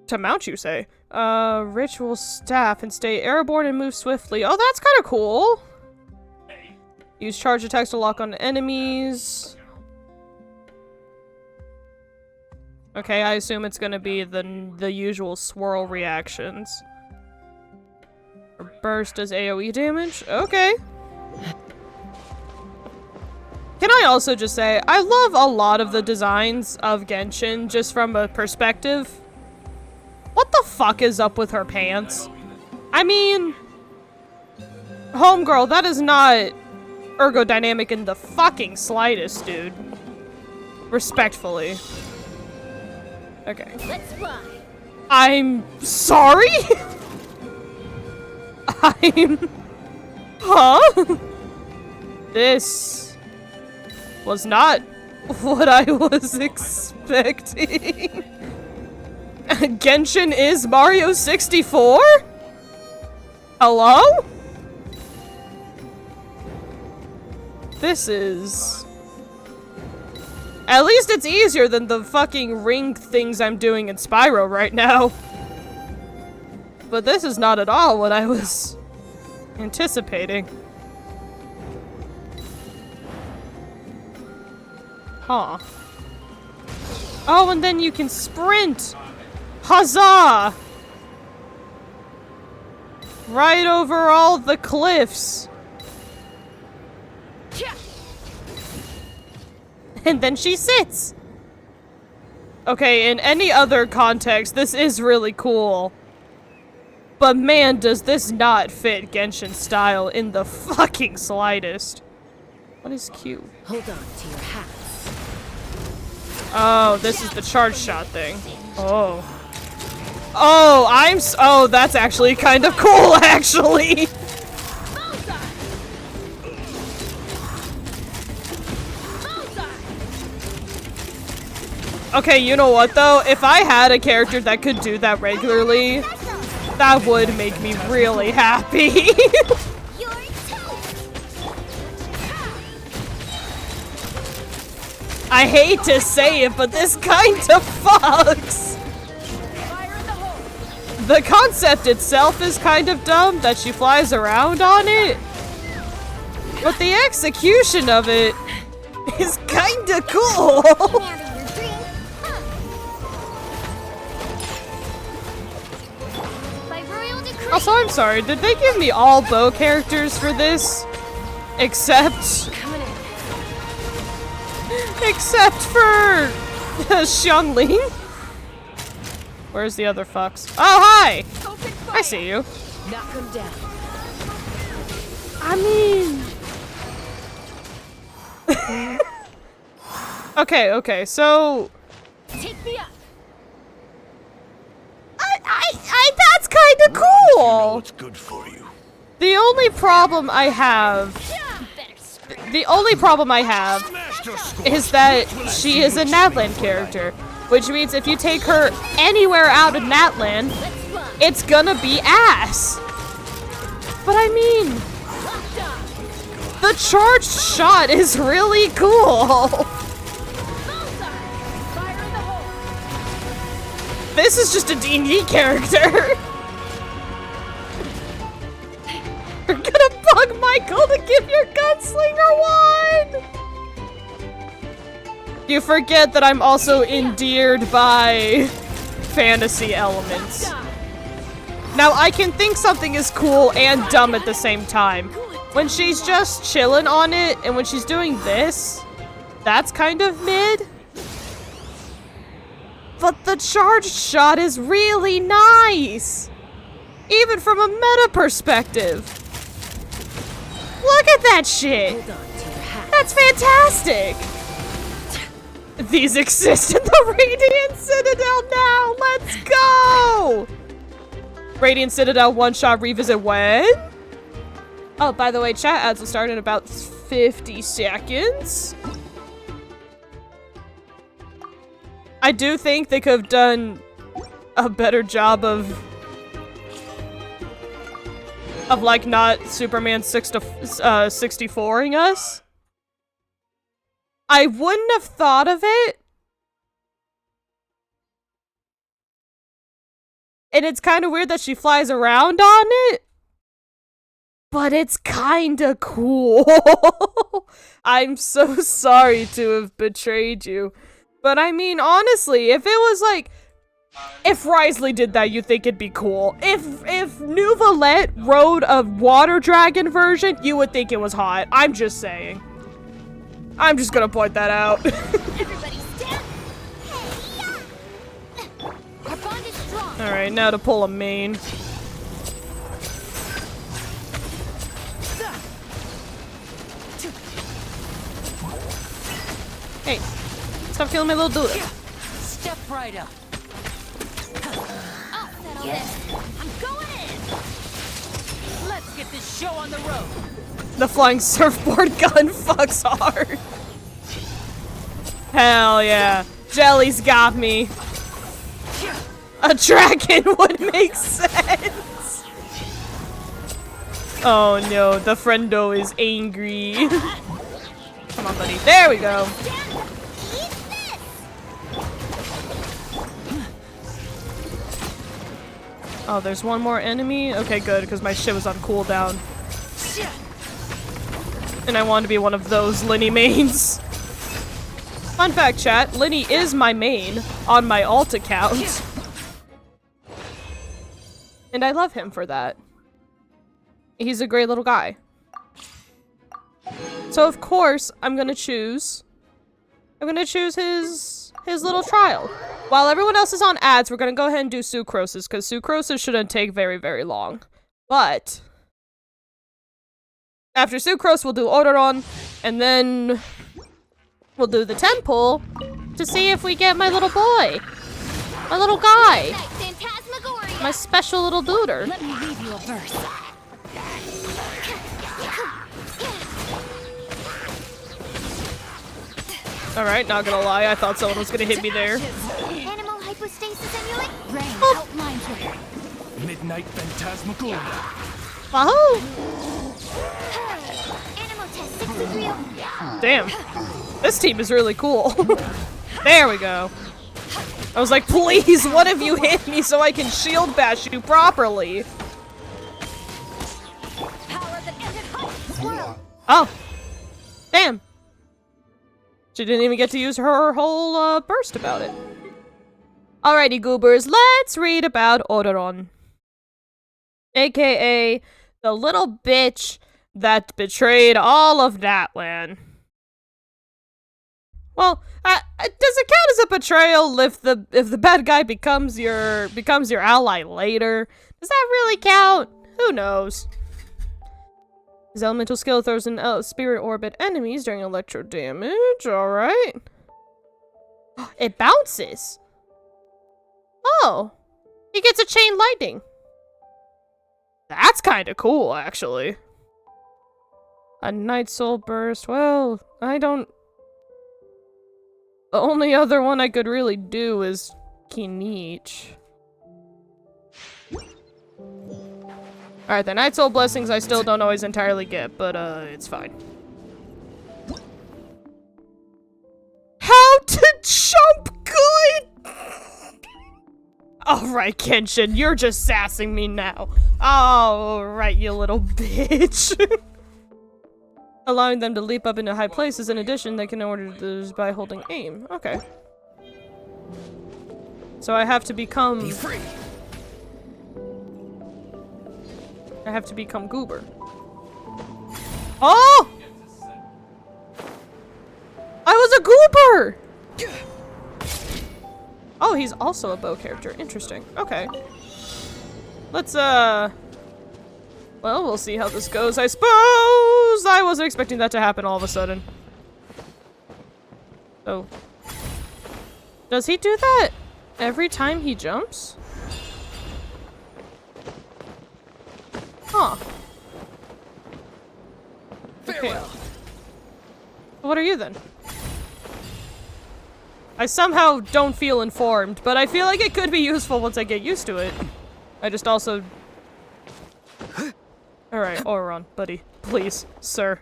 To mount, you say? Ritual staff and stay airborne and move swiftly. Oh, that's kind of cool. Use charge attacks to lock on enemies. Okay, I assume it's gonna be the usual swirl reactions. Or burst does AoE damage? Okay. Can I also just say, I love a lot of the designs of Genshin, just from a perspective. What the fuck is up with her pants? I mean, homegirl, that is not ergodynamic in the fucking slightest, dude. Respectfully. Okay. Let's fly. I'm sorry? Huh? This was not what I was expecting. Genshin is Mario 64? Hello? This is... At least it's easier than the fucking ring things I'm doing in Spyro right now. But this is not at all what I was anticipating. Huh. Oh, and then you can sprint! Huzzah! Right over all the cliffs. And then she sits! Okay, in any other context, this is really cool. But man, does this not fit Genshin style in the fucking slightest. What is Q? Hold on to your hats. Oh, this is the charge shot thing. Oh. Oh, oh, that's actually kind of cool, actually. Okay, you know what though? If I had a character that could do that regularly, that would make me really happy. I hate to say it, but this kind of fucks. The concept itself is kind of dumb, that she flies around on it. But the execution of it is kind of cool. Also, I'm sorry, did they give me all bow characters for this? Except for Xiangling? Where's the other fucks? Oh, hi! I see you. Knock him down. I mean... Okay, so... Take me up. That's kind of cool! What's good for you? The only problem I have is that she is a Natlan character, which means if you take her anywhere out of Natlan, it's gonna be ass. But I mean, the charged shot is really cool. This is just a D&D character. You're gonna bug Michael to give your gunslinger one! You forget that I'm also endeared by fantasy elements. Now, I can think something is cool and dumb at the same time. When she's just chilling on it, and when she's doing this, that's kind of mid. But the charged shot is really nice! Even from a meta perspective. Look at that shit! That's fantastic! These exist in the Radiant Citadel now! Let's go! Radiant Citadel one-shot revisit when? Oh, by the way, chat ads will start in about 50 seconds. I do think they could have done a better job of like not Superman 64ing us. I wouldn't have thought of it. And it's kind of weird that she flies around on it. But it's kind of cool. I'm so sorry to have betrayed you. But I mean, honestly, if it was like, if Risley did that, you'd think it'd be cool. If New Valette rode a water dragon version, you would think it was hot. I'm just saying. I'm just gonna point that out. Everybody stand. Our bond is strong. Alright, now to pull a main. Hey, stop killing my little dude. Step right up. I'll settle this. I'm going in. Let's get this show on the road. The flying surfboard gun fucks hard. Hell yeah. Jelly's got me. A dragon would make sense. Oh no, the friendo is angry. Come on, buddy. There we go. Oh, there's one more enemy? Okay, good, because my shit was on cooldown. And I want to be one of those Linny mains. Fun fact, chat, Linny is my main on my alt account. And I love him for that. He's a great little guy. So of course, I'm gonna choose his little trial. While everyone else is on ads, we're gonna go ahead and do Sucrose's, because Sucrose's shouldn't take very, very long. But after Sucrose, we'll do Odoron, and then we'll do the temple to see if we get my little boy. My little guy. My special little duder. Let me read you a verse. Alright, not gonna lie, I thought someone was gonna hit me there. Animal hypostasis amulet? Rain outlined here. Midnight Phantasmagoria. Wahoo! Animal test 6 of 3. Damn. This team is really cool. There we go. I was like, please, one of you hit me so I can shield bash you properly. Oh. Damn. She didn't even get to use her whole burst about it. Alrighty, goobers, let's read about Odoron. AKA the little bitch that betrayed all of Natlan. Well, does it count as a betrayal if the bad guy becomes your ally later? Does that really count? Who knows? His elemental skill throws in spirit orbit enemies during electro damage. Alright. It bounces. Oh. He gets a chain lightning. That's kind of cool, actually. A Night Soul Burst. Well, I don't... The only other one I could really do is Kinich. Alright, the Night Soul Blessings I still don't always entirely get, but it's fine. How to jump good! Alright, Genshin, you're just sassing me now. Alright, you little bitch. Allowing them to leap up into high places. In addition, they can order this by holding aim. Okay. So I have to become... Be free. I have to become Goober. Oh! I was a Goober! Oh, he's also a bow character. Interesting. Okay. Let's, well, we'll see how this goes, I suppose! I wasn't expecting that to happen all of a sudden. Oh. Does he do that every time he jumps? Huh. Okay. What are you then? I somehow don't feel informed, but I feel like it could be useful once I get used to it. I just also... Alright, Odoron, buddy. Please, sir.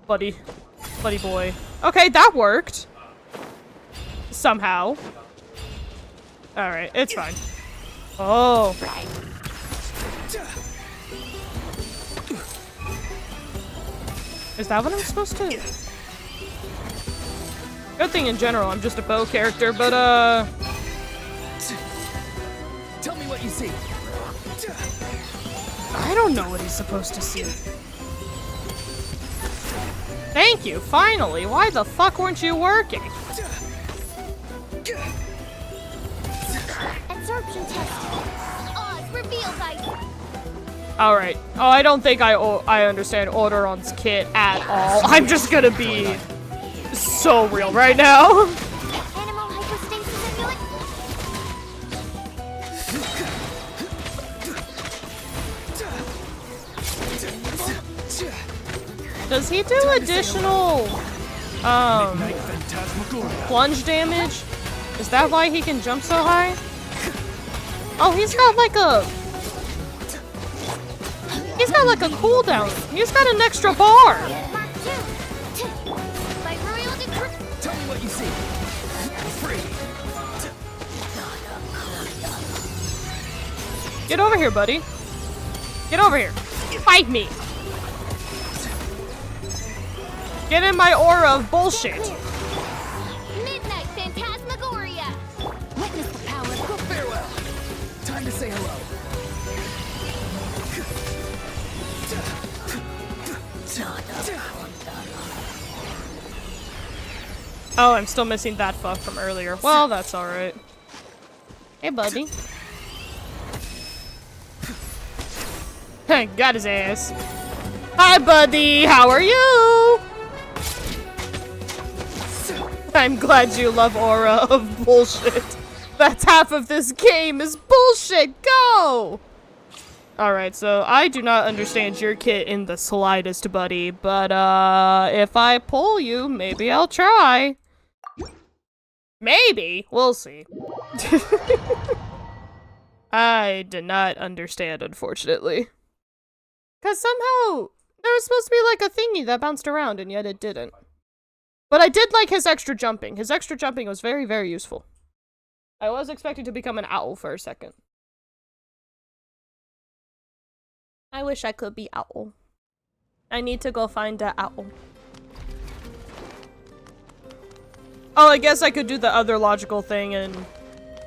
Buddy. Buddy boy. Okay, that worked. Somehow. Alright, it's fine. Oh. Is that what I'm supposed to... Good thing in general, I'm just a bow character, but Tell me what you see. I don't know what he's supposed to see. Thank you, finally. Why the fuck weren't you working? Absorption test. Oz reveal dice. Alright. Oh, I don't think I understand Orderon's kit at all. I'm just gonna be so real right now. Animal hypostasis amulet. Does he do additional, plunge damage? Is that why he can jump so high? Oh, he's got like a cooldown. He's got an extra bar. Tell me what you see. Get over here, buddy. Get over here. Fight me. Get in my aura of bullshit. Midnight Phantasmagoria. Witness the power. Farewell. Time to say hello. Oh, I'm still missing that fuck from earlier. Well, that's alright. Hey, buddy. Got his ass. Hi, buddy. How are you? I'm glad you love aura of bullshit. That's half of this game is bullshit. Go! Alright, so I do not understand your kit in the slightest, buddy. But, if I pull you, maybe I'll try. Maybe. We'll see. I did not understand, unfortunately. Because somehow there was supposed to be like a thingy that bounced around, and yet it didn't. But I did like his extra jumping. His extra jumping was very, very useful. I was expecting to become an owl for a second. I wish I could be owl. I need to go find an owl. Oh, I guess I could do the other logical thing and,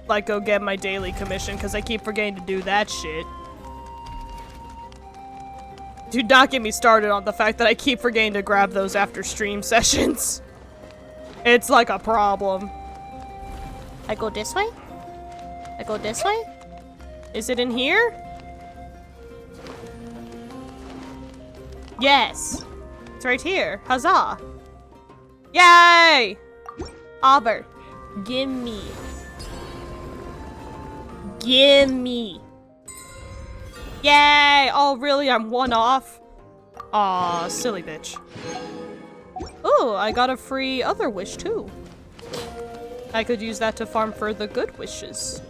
like, go get my daily commission, because I keep forgetting to do that shit. Do not get me started on the fact that I keep forgetting to grab those after stream sessions. It's like a problem. I go this way? I go this way? Is it in here? Yes. It's right here. Huzzah. Yay! Auber. Gimme. Gimme. Yay! Oh, really? I'm one off? Aw, silly bitch. Ooh, I got a free other wish, too. I could use that to farm for the good wishes.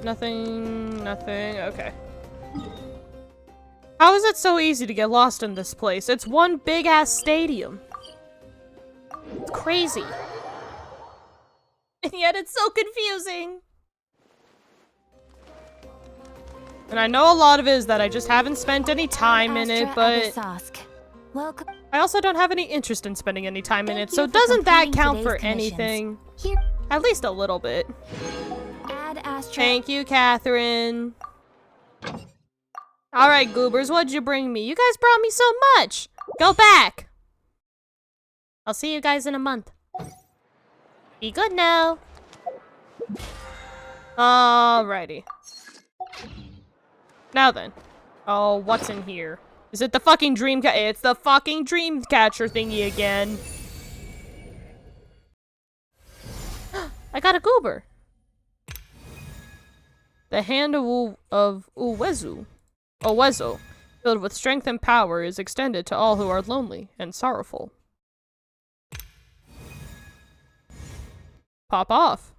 Nothing, nothing. Okay. How is it so easy to get lost in this place? It's one big-ass stadium. It's crazy. And yet it's so confusing. And I know a lot of it is that I just haven't spent any time in it, but I also don't have any interest in spending any time in it, so doesn't that count for anything? At least a little bit. Thank you, Catherine. Alright, goobers, what'd you bring me? You guys brought me so much! Go back! I'll see you guys in a month. Be good now. Alrighty. Now then. Oh, what's in here? Is it the fucking it's the fucking dream catcher thingy again. I got a goober. The hand of Uwezo, filled with strength and power, is extended to all who are lonely and sorrowful. Pop off.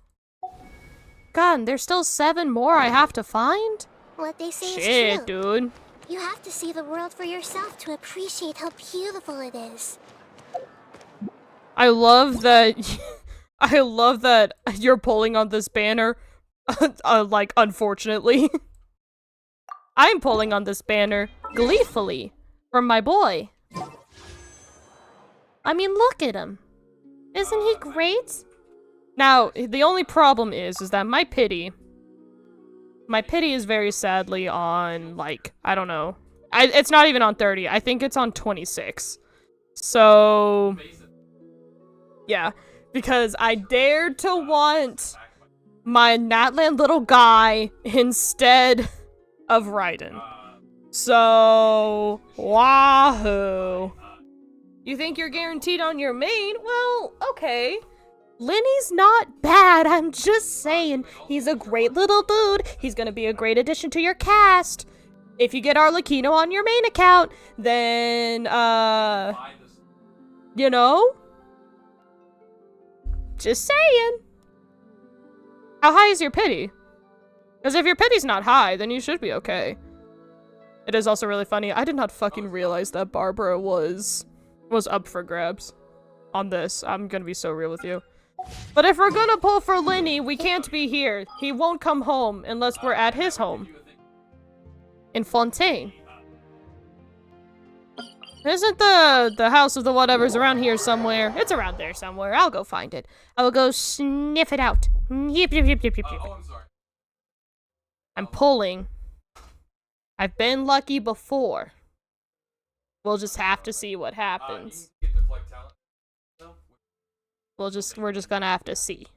God, there's still 7 more I have to find? What they say Shit, is true. dude. You have to see the world for yourself to appreciate how beautiful it is. I love that. I love that you're pulling on this banner. Like, unfortunately. I'm pulling on this banner gleefully from my boy. I mean, look at him. Isn't he great? Now, the only problem is that my pity is very sadly on, like, I don't know. It's not even on 30. I think it's on 26. So, yeah. Because I dared to want my Natlan little guy instead of Raiden. So, wahoo. You think you're guaranteed on your main? Well, okay. Lenny's not bad, I'm just saying. He's a great little dude. He's gonna be a great addition to your cast. If you get Arlecchino on your main account, then, you know? Just saying. How high is your pity? Because if your pity's not high, then you should be okay. It is also really funny. I did not fucking realize that Barbara was up for grabs on this. I'm gonna be so real with you. But if we're gonna pull for Lenny, we can't be here. He won't come home unless we're at his home. In Fontaine. Isn't the house of the whatevers around here somewhere? It's around there somewhere. I'll go find it. I will go sniff it out. Yip, yip, yip, yip, yip, yip. I'm pulling. I've been lucky before. We'll just have to see what happens. We're just gonna have to see.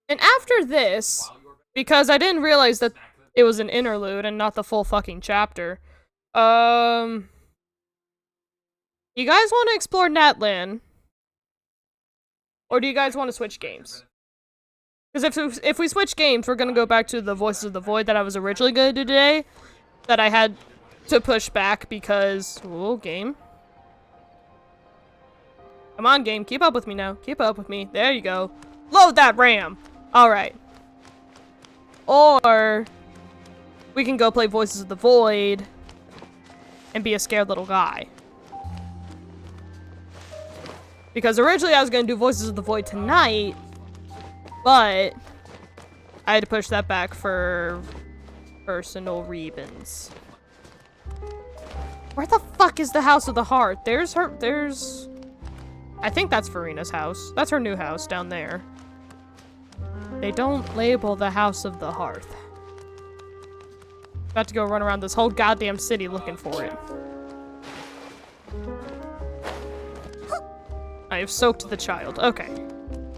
And after this, because I didn't realize that it was an interlude and not the full fucking chapter, you guys want to explore Natlan? Or do you guys want to switch games? Because if we switch games, we're gonna go back to the Voices of the Void that I was originally gonna do today, that I had to push back because, oh, game. Come on, game, keep up with me now. Keep up with me. There you go. Load that RAM! Alright. Or we can go play Voices of the Void and be a scared little guy. Because originally I was gonna do Voices of the Void tonight, but I had to push that back for personal reasons. Where the fuck is the House of the Heart? There's... I think that's Farina's house. That's her new house down there. They don't label the House of the Hearth. About to go run around this whole goddamn city looking for it. I have soaked the child. Okay.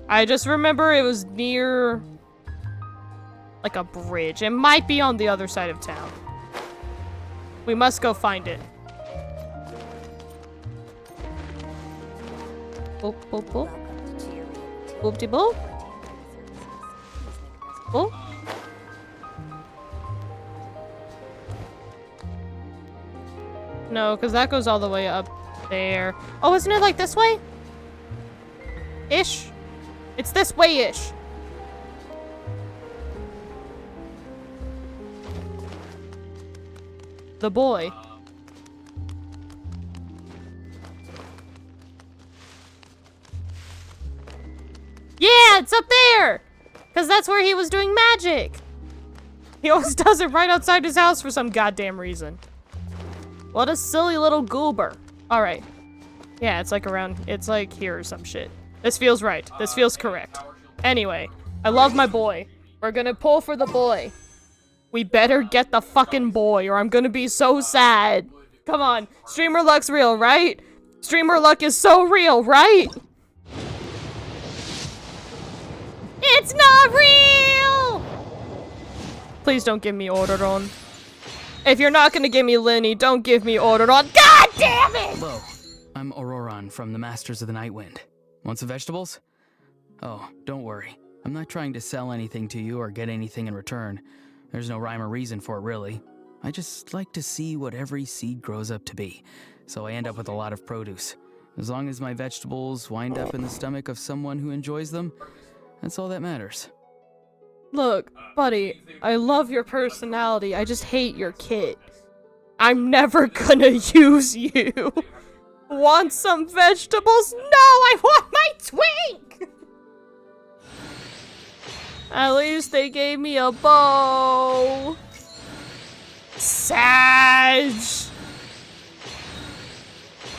I just remember it was near, like, a bridge. It might be on the other side of town. We must go find it. Boop, boop, boop. Boop-de boop. Boop. No, because that goes all the way up there. Oh, isn't it like this way? Ish? It's this way-ish. The boy. Yeah, it's up there! Because that's where he was doing magic. He always does it right outside his house for some goddamn reason. What a silly little goober. Alright. Yeah, it's like around, it's like here or some shit. This feels right. This feels correct. Anyway, I love my boy. We're gonna pull for the boy. We better get the fucking boy or I'm gonna be so sad. Come on, streamer luck's real, right? Streamer luck is so real, right? It's not real! Please don't give me Orderon. If you're not gonna give me Lenny, don't give me Orderon. God damn it! Hello, I'm Auroron from the Masters of the Nightwind. Want some vegetables? Oh, don't worry. I'm not trying to sell anything to you or get anything in return. There's no rhyme or reason for it, really. I just like to see what every seed grows up to be, so I end up with a lot of produce. As long as my vegetables wind up in the stomach of someone who enjoys them, that's all that matters. Look, buddy, I love your personality. I just hate your kit. I'm never gonna use you. Want some vegetables? No, I want my twink! At least they gave me a bow. Sag.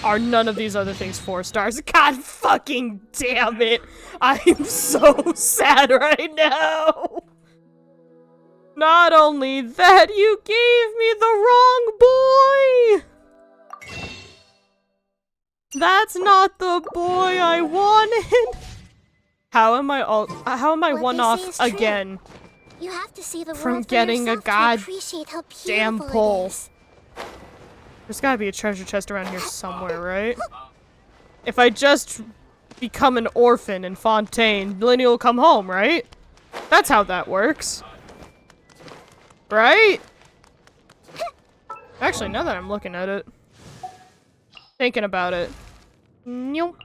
Are none of these other things 4 stars? God fucking damn it! I am so sad right now! Not only that, you gave me the wrong boy! That's not the boy I wanted! How am I one off again? You have to see the from world for getting a yourself to god appreciate how damn beautiful it pull. is. There's gotta be a treasure chest around here somewhere, right? If I just become an orphan in Fontaine, Linny will come home, right? That's how that works. Right? Actually, now that I'm looking at it. Thinking about it. Nope.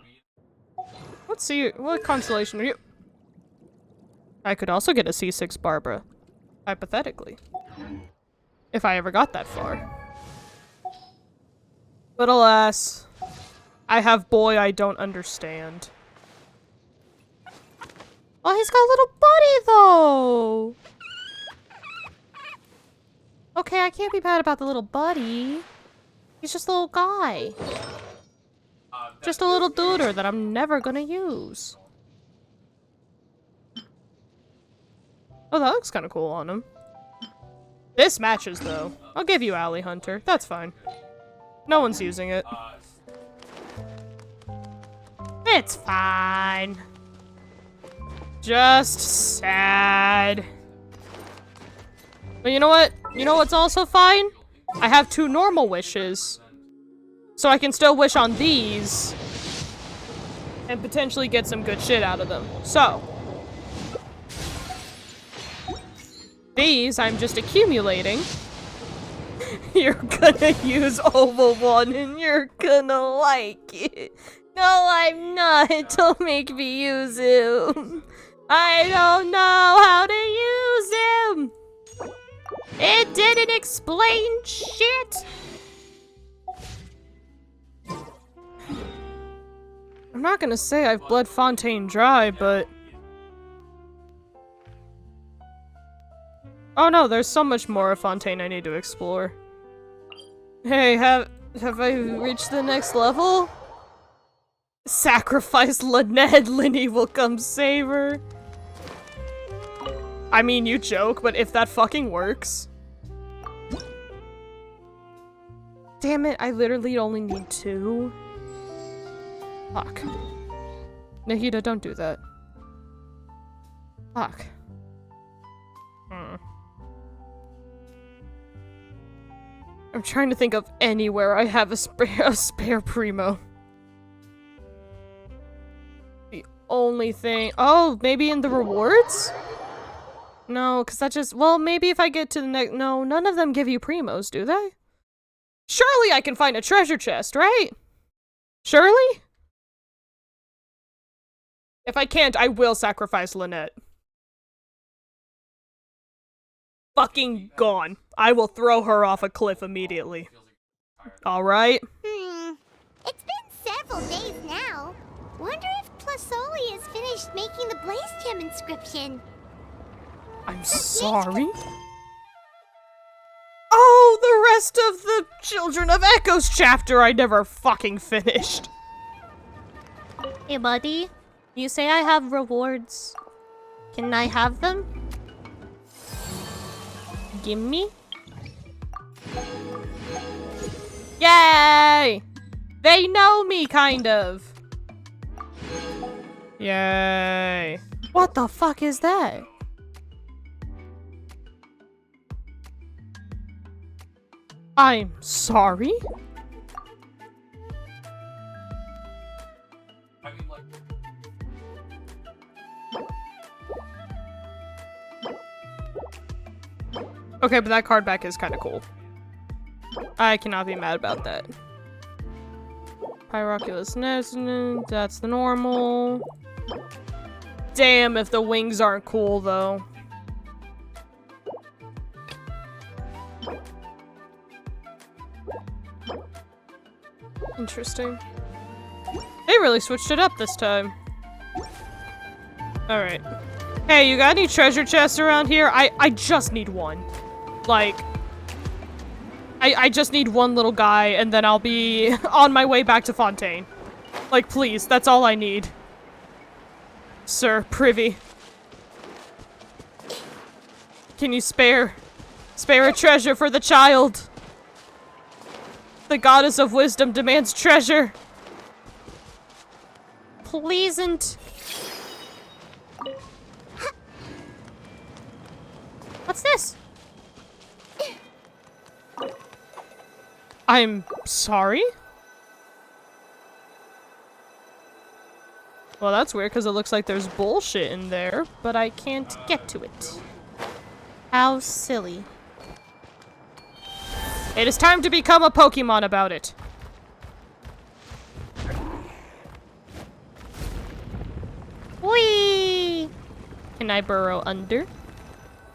Let's see, what constellation are you? I could also get a C6 Barbara. Hypothetically. If I ever got that far. But alas, I have boy I don't understand. Oh, he's got a little buddy though! Okay, I can't be bad about the little buddy. He's just a little guy. Just a little duder that I'm never gonna use. Oh, that looks kind of cool on him. This matches, though. I'll give you Alley Hunter. That's fine. No one's using it. It's fine. Just sad. But you know what? You know what's also fine? I have 2 normal wishes. So I can still wish on these. And potentially get some good shit out of them. So. These I'm just accumulating. You're gonna use Oval 1 and you're gonna like it. No, I'm not. Don't make me use him. I don't know how to use him. It didn't explain shit. I'm not gonna say I've bled Fontaine dry, but... Oh no, there's so much more of Fontaine I need to explore. Hey, have I reached the next level? Sacrifice Lynette, Linny will come save her. I mean, you joke, but if that fucking works. Damn it, I literally only need 2. Fuck. Nahida, don't do that. Fuck. I'm trying to think of anywhere I have a spare Primo. The only thing... Oh, maybe in the rewards? No, because that just... Well, maybe if I get to the next... No, none of them give you Primos, do they? Surely I can find a treasure chest, right? Surely? If I can't, I will sacrifice Lynette. Fucking gone. I will throw her off a cliff immediately. Alright? It's been several days now. Wonder if Plasoli has finished making the Blaze Gem inscription. I'm sorry? Oh, the rest of the Children of Echoes chapter I never fucking finished. Hey, buddy. You say I have rewards. Can I have them? Gimme? Yay! They know me, kind of. Yay. What the fuck is that? I'm sorry? Okay, but that card back is kind of cool. I cannot be mad about that. Pyroculus Nesnant, that's the normal. Damn if the wings aren't cool, though. Interesting. They really switched it up this time. Alright. Hey, you got any treasure chests around here? I just need one. Like, I just need one little guy, and then I'll be on my way back to Fontaine. Like, please, that's all I need. Sir, privy. Can you spare a treasure for the child? The goddess of wisdom demands treasure. Pleasant. What's this? I'm sorry? Well, that's weird because it looks like there's bullshit in there, but I can't get to it. How silly. It is time to become a Pokemon about it. Whee! Can I burrow under?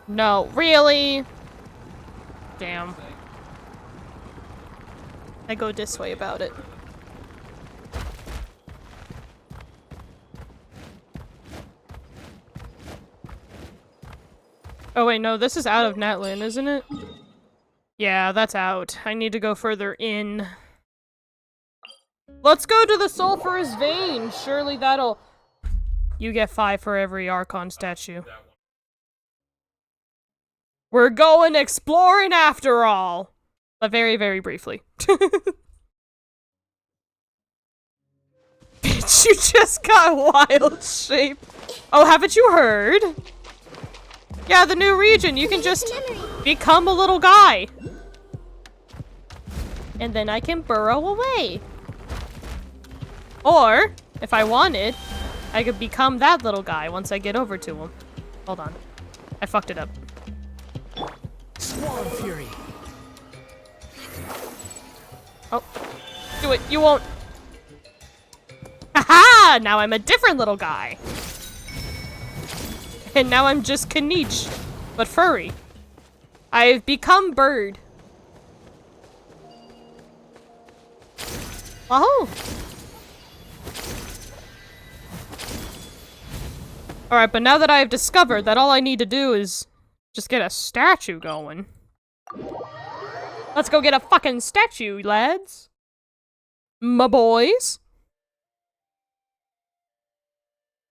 No, really? Damn. I go this way about it. Oh wait, no, this is out of Natlan, isn't it? Yeah, that's out. I need to go further in. Let's go to the Sulphurous Vein. Surely that'll... You get 5 for every Archon statue. We're going exploring after all! But very, very briefly. Bitch, you just got wild shape. Oh, haven't you heard? Yeah, the new region, you can just become a little guy. And then I can burrow away. Or, if I wanted, I could become that little guy once I get over to him. Hold on. I fucked it up. Swarm Fury. Oh. Do it. You won't. Haha! Now I'm a different little guy. And now I'm just Kaniche, but furry. I've become bird. Wahoo! Alright, but now that I've discovered that all I need to do is just get a statue going. Let's go get a fucking statue, lads. My boys.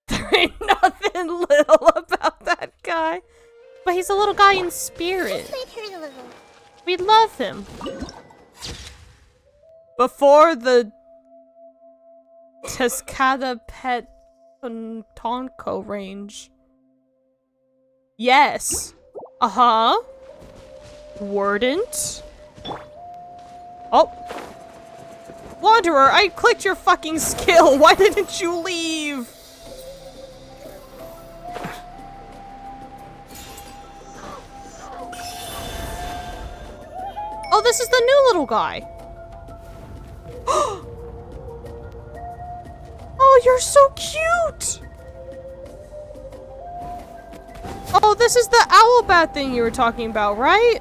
There ain't nothing little about that guy. But he's a little guy in spirit. We love him. Before the Tescada Pet Tonko range. Yes. Uh-huh. Wordant. Oh. Wanderer, I clicked your fucking skill. Why didn't you leave? Oh, this is the new little guy. Oh, you're so cute. Oh, this is the Owlbat thing you were talking about, right?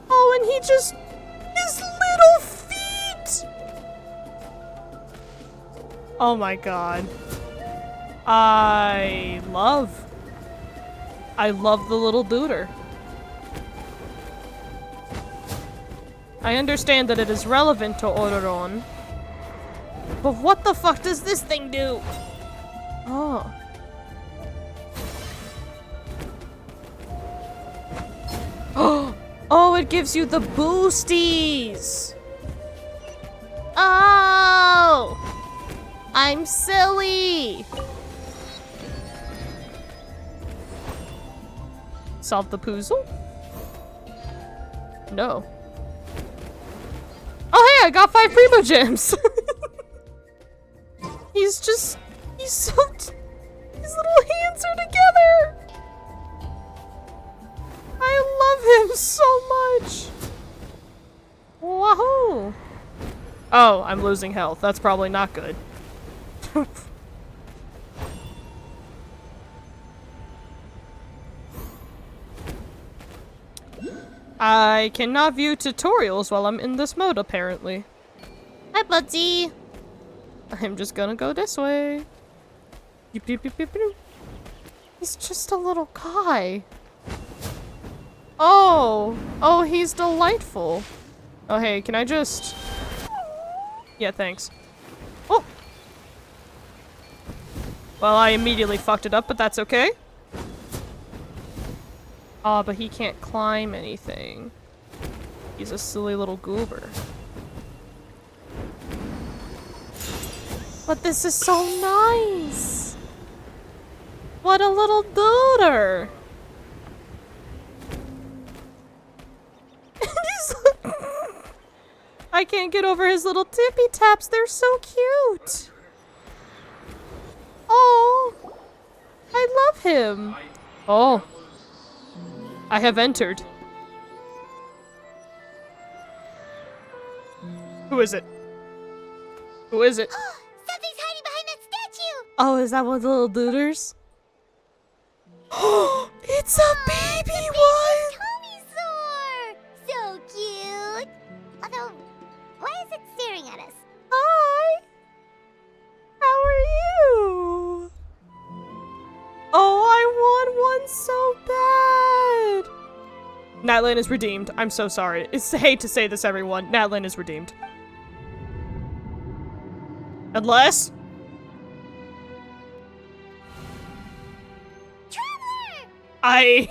Oh, and he just... his little feet! Oh my god. I love the little duder. I understand that it is relevant to Ororon. But what the fuck does this thing do? Oh. Oh, it gives you the boosties! Oh! I'm silly! Solve the puzzle? No. Oh hey, I got 5 Primo Gems! He's so... his little hands are together! I love him so much! Wahoo! Oh, I'm losing health. That's probably not good. I cannot view tutorials while I'm in this mode, apparently. Hi, buddy! I'm just gonna go this way. He's just a little guy. Oh! Oh, he's delightful. Oh, hey, can I just... Yeah, thanks. Oh! Well, I immediately fucked it up, but that's okay. Oh, but he can't climb anything. He's a silly little goober. But this is so nice! What a little duder! I can't get over his little tippy taps, they're so cute! Oh! I love him! Oh. I have entered. Who is it? Who is it? Something's hiding behind that statue! Oh, is that one of the little duders? Oh, it's a baby one! Tommysaur! So cute! Although, why is it staring at us? Hi! How are you? Oh, I want one so bad! Natlin is redeemed. I'm so sorry. I hate to say this, everyone. Natlin is redeemed. Unless... Traveler! I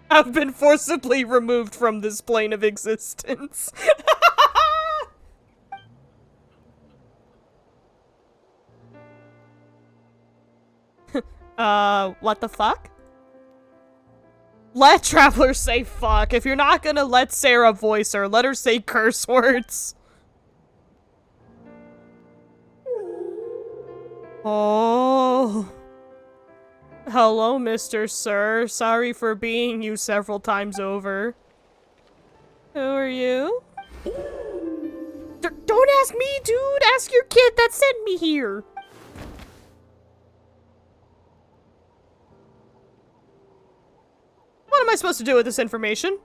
have been forcibly removed from this plane of existence. What the fuck? Let Traveler say fuck. If you're not gonna let Sarah voice her, let her say curse words. Oh. Hello, Mr. Sir. Sorry for being you several times over. Who are you? Don't ask me, dude! Ask your kid that sent me here! What am I supposed to do with this information?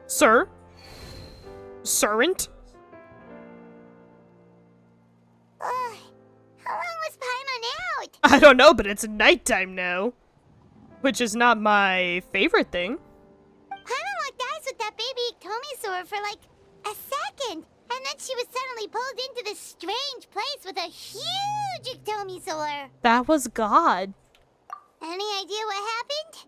Sir? Servant? How long was Paimon out? I don't know, but it's nighttime now. Which is not my favorite thing. Paimon locked eyes with that baby Tommysaur for like a second, and then she was suddenly pulled into this strange place with a huge Tommysaur. That was God. Any idea what happened?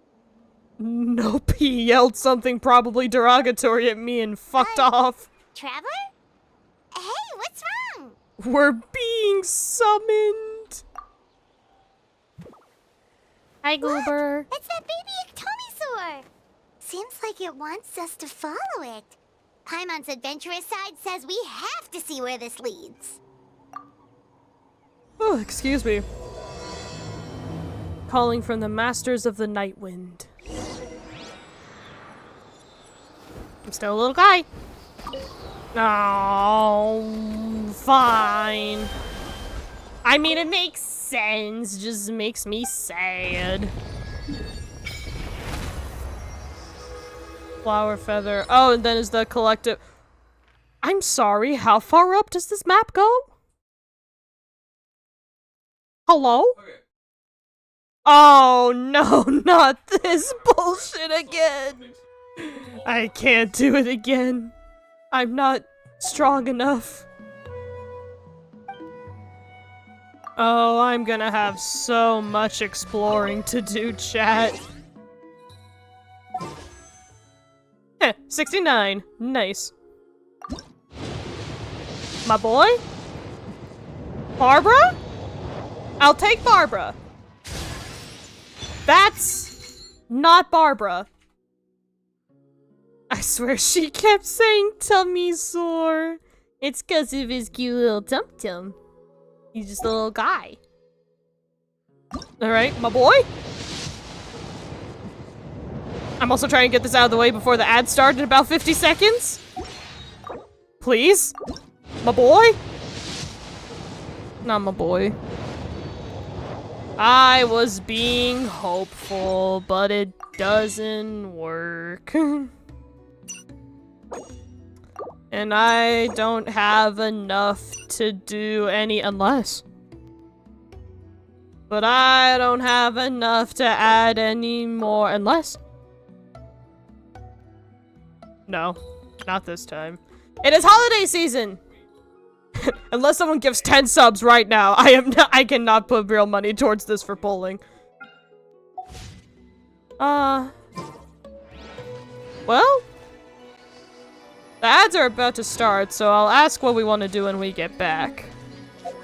Nope, he yelled something probably derogatory at me and fucked off. Traveler? Hey, what's wrong? We're being summoned. Hi, Goober. It's that baby Tommysaur. Seems like it wants us to follow it. Paimon's adventurous side says we have to see where this leads. Oh, excuse me. Calling from the Masters of the Night Wind. I'm still a little guy. Oh, fine. I mean, it makes sense. Just makes me sad. Flower feather. Oh, and then is the collective. I'm sorry. How far up does this map go? Hello? Okay. Oh no, not this bullshit again. I can't do it again. I'm not strong enough. Oh, I'm gonna have so much exploring to do, chat. 69. Nice. My boy? Barbara? I'll take Barbara. That's not Barbara. I swear she kept saying tummy sore. It's 'cause of his cute little tum-tum. He's just a little guy. Alright, my boy. I'm also trying to get this out of the way before the ad started in about 50 seconds. Please? My boy? Not my boy. I was being hopeful, but it doesn't work. And I don't have enough to do any unless. But I don't have enough to add any more unless. No, not this time. It is holiday season! Unless someone gives 10 subs right now, I cannot put real money towards this for polling. Well, the ads are about to start, so I'll ask what we want to do when we get back.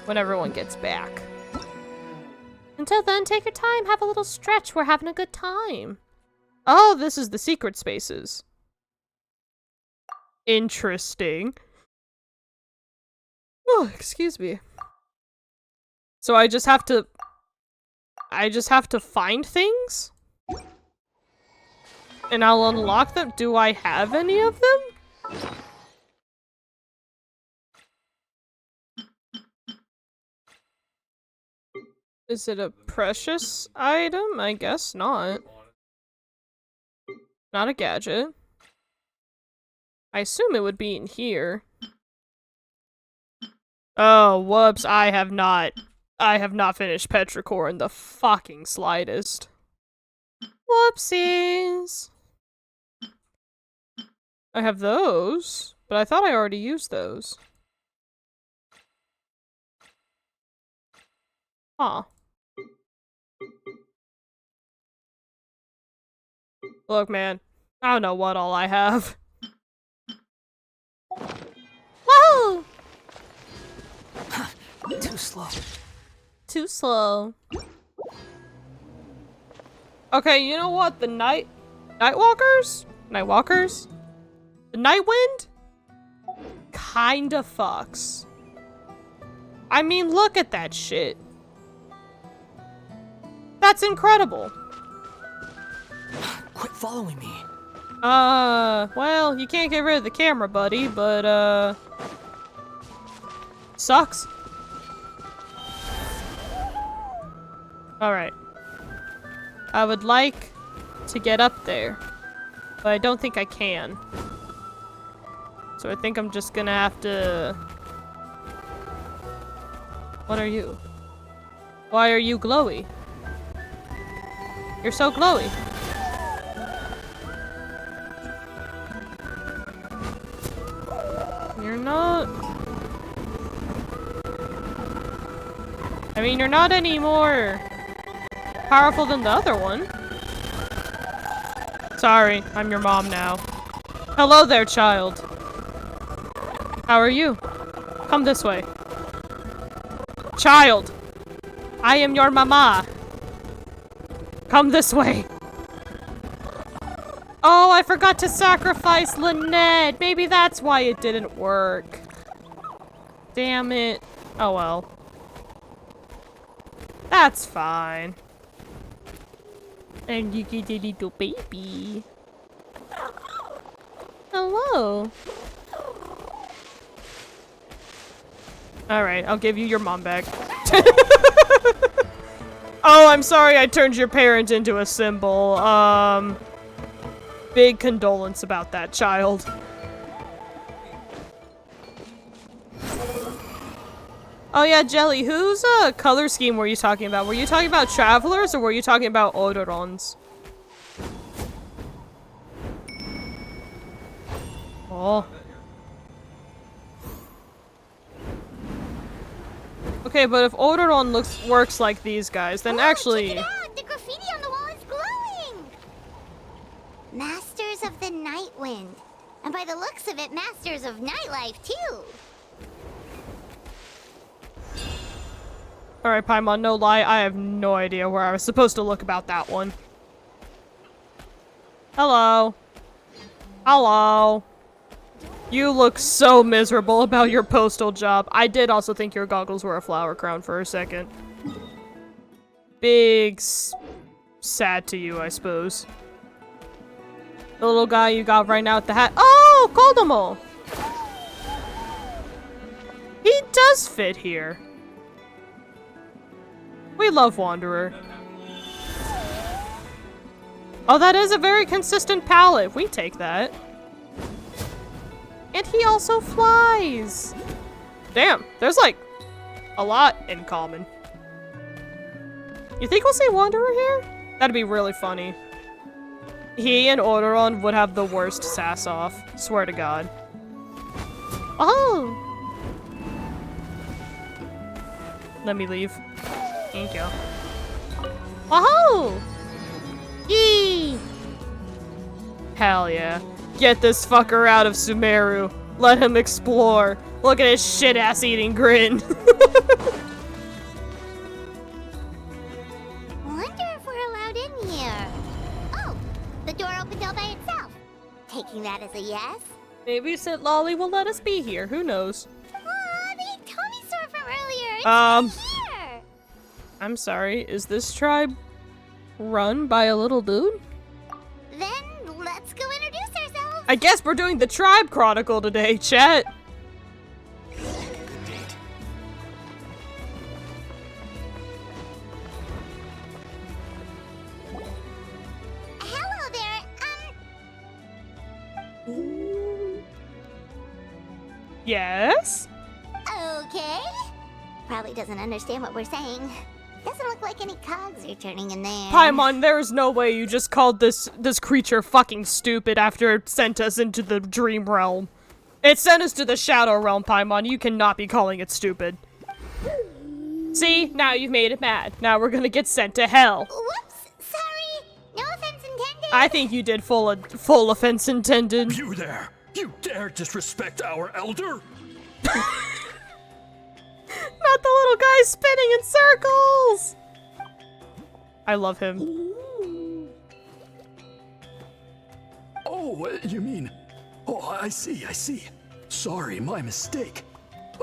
When everyone gets back. Until then, take your time, have a little stretch, we're having a good time. Oh, this is the secret spaces. Interesting. Oh, excuse me. So I just have to find things? And I'll unlock them? Do I have any of them? Is it a precious item? I guess not. Not a gadget. I assume it would be in here. Oh, whoops, I have not finished Petrichor in the fucking slightest. Whoopsies. I have those, but I thought I already used those. Huh. Look, man, I don't know what all I have. Whoa! Too slow. Too slow. Okay, you know what? The Nightwalkers? The Nightwind? Kinda fucks. I mean, look at that shit. That's incredible. Quit following me. Well, you can't get rid of the camera, buddy, but, sucks. Alright. I would like to get up there, but I don't think I can. So I think I'm just gonna have to... What are you? Why are you glowy? You're so glowy. You're not... I mean, you're not any more powerful than the other one. Sorry, I'm your mom now. Hello there, child. How are you? Come this way. Child! I am your mama. Come this way. Oh, I forgot to sacrifice Lynette. Maybe that's why it didn't work. Damn it. Oh well. That's fine. And you get a little baby. Hello. Alright, I'll give you your mom back. Oh, I'm sorry I turned your parent into a symbol. Big condolence about that, child. Oh yeah, Jelly, whose color scheme were you talking about? Were you talking about travelers or were you talking about Odorons? Oh. Okay, but if Odoron works like these guys, then actually... Check it out! The graffiti on the wall is glowing! Masters of the Nightwind. And by the looks of it, Masters of Nightlife, too. Alright, Paimon, no lie, I have no idea where I was supposed to look about that one. Hello. Hello. You look so miserable about your postal job. I did also think your goggles were a flower crown for a second. Big sad to you, I suppose. The little guy you got right now with the hat. Oh, Kodomo! He does fit here. We love Wanderer. Oh, that is a very consistent palette. We take that. And he also flies. Damn, there's like a lot in common. You think we'll see Wanderer here? That'd be really funny. He and Odoron would have the worst sass off. Swear to God. Oh! Let me leave. Thank you. Oh! Yee! Hell yeah. Get this fucker out of Sumeru. Let him explore. Look at his shit-ass eating grin. Wonder if we're allowed in here. Oh, the door opened all by itself. Taking that as a yes? Maybe St. Lolly will let us be here. Who knows? Aw, the Tomisaur from earlier. It's right here. I'm sorry. Is this tribe run by a little dude? Then let's go introduce ourselves. I guess we're doing the Tribe Chronicle today, chat. Hello there. Yes? Okay. Probably doesn't understand what we're saying. Doesn't look like any cogs are turning in there. Paimon, there is no way you just called this creature fucking stupid after it sent us into the dream realm. It sent us to the shadow realm, Paimon. You cannot be calling it stupid. See? Now you've made it mad. Now we're gonna get sent to hell. Whoops. Sorry. No offense intended. I think you did full offense intended. You there! You dare disrespect our elder? Not the little guy spinning in circles! I love him. Oh, you mean... Oh, I see. Sorry, my mistake.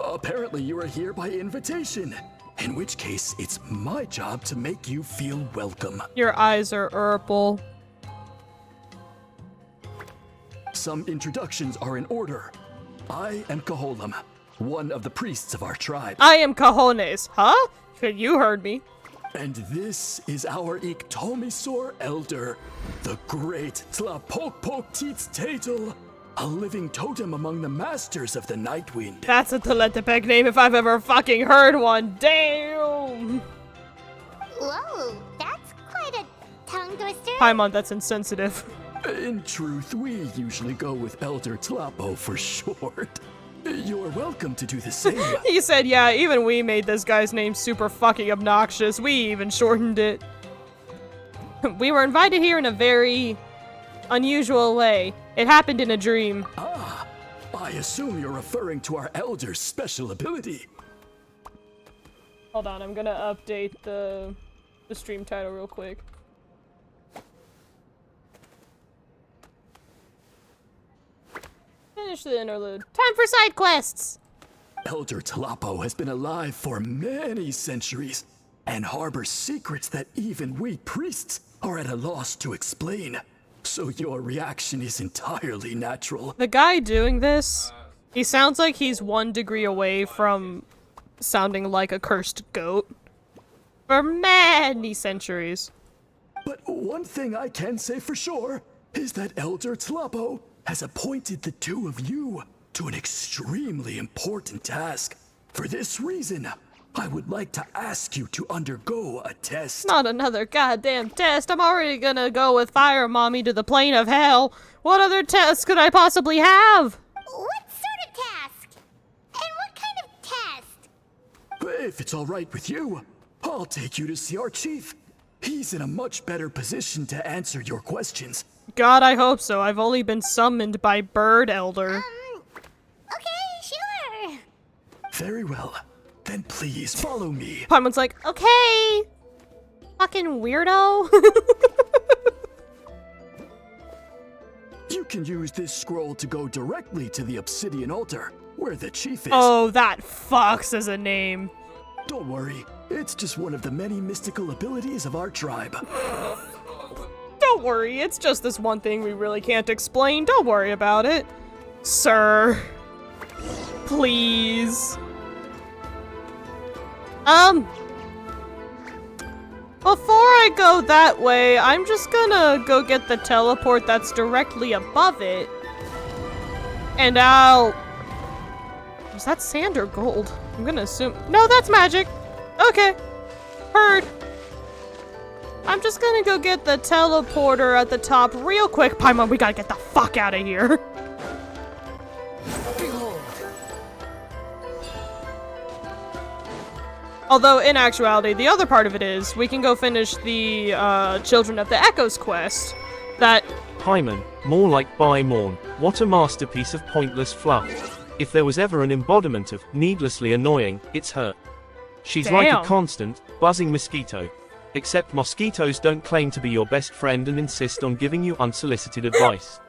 Apparently you are here by invitation. In which case, it's my job to make you feel welcome. Your eyes are purple. Some introductions are in order. I am Kaholam, one of the priests of our tribe. I am Cajones, huh? You heard me. And this is our Iktomisor elder, the great Tlapokpok Tatel, a living totem among the masters of the Nightwind. That's a Teletepec name if I've ever fucking heard one. Damn! Whoa, that's quite a tongue twister. Paimon, that's insensitive. In truth, we usually go with Elder Tlapo for short. You're welcome to do the same. He said, yeah, even we made this guy's name super fucking obnoxious. We even shortened it. We were invited here in a very unusual way. It happened in a dream. Ah, I assume you're referring to our elder's special ability. Hold on, I'm gonna update the stream title real quick. Finish the interlude. Time for side quests! Elder Tlapo has been alive for many centuries and harbors secrets that even we priests are at a loss to explain. So your reaction is entirely natural. The guy doing this, he sounds like he's 1 degree away from sounding like a cursed goat. For many centuries. But one thing I can say for sure is that Elder Tlapo has appointed the two of you to an extremely important task. For this reason, I would like to ask you to undergo a test. Not another goddamn test. I'm already gonna go with Fire Mommy to the plane of hell. What other test could I possibly have? What sort of task? And what kind of test? If it's all right with you, I'll take you to see our chief. He's in a much better position to answer your questions. God, I hope so. I've only been summoned by Bird Elder. Okay, sure. Very well. Then please follow me. Paimon's like, okay. Fucking weirdo. You can use this scroll to go directly to the obsidian altar, where the chief is. Oh, that fucks as a name. Don't worry. It's just one of the many mystical abilities of our tribe. Don't worry, it's just this one thing we really can't explain. Don't worry about it. Sir. Please. Before I go that way, I'm just gonna go get the teleport that's directly above it. And I'll... Was that sand or gold? I'm gonna assume... No, that's magic. Okay. Heard. I'm just gonna go get the teleporter at the top real quick. Paimon, we gotta get the fuck out of here. Although, in actuality, the other part of it is, we can go finish the, Children of the Echoes quest. That... Paimon, more like By Morn. What a masterpiece of pointless fluff. If there was ever an embodiment of needlessly annoying, it's her. She's like a constant, buzzing mosquito. Except mosquitoes don't claim to be your best friend and insist on giving you unsolicited advice.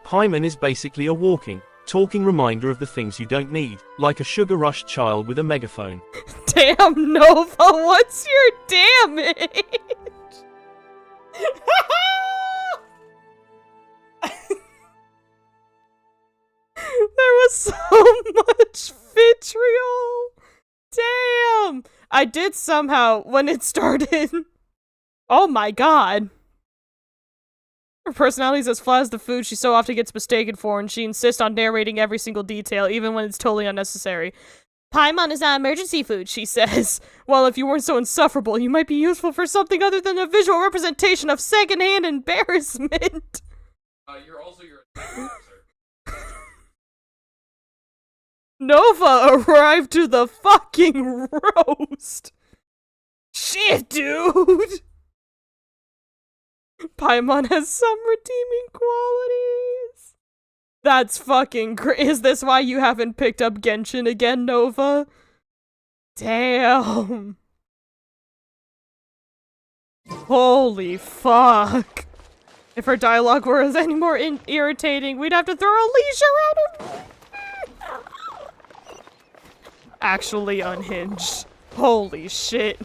Paimon is basically a walking, talking reminder of the things you don't need, like a sugar-rushed child with a megaphone. Damn, Nova, what's your damage? There was so much vitriol. Damn. I did somehow, when it started. Oh my god. Her personality is as flat as the food she so often gets mistaken for, and she insists on narrating every single detail, even when it's totally unnecessary. Paimon is not emergency food, she says. Well, if you weren't so insufferable, you might be useful for something other than a visual representation of secondhand embarrassment. You're also your Nova arrived to the fucking roast. Shit, dude. Paimon has some redeeming qualities. That's fucking Is this why you haven't picked up Genshin again, Nova? Damn. Holy fuck. If her dialogue were any more irritating, we'd have to throw a leash around her. Actually unhinged. Holy shit.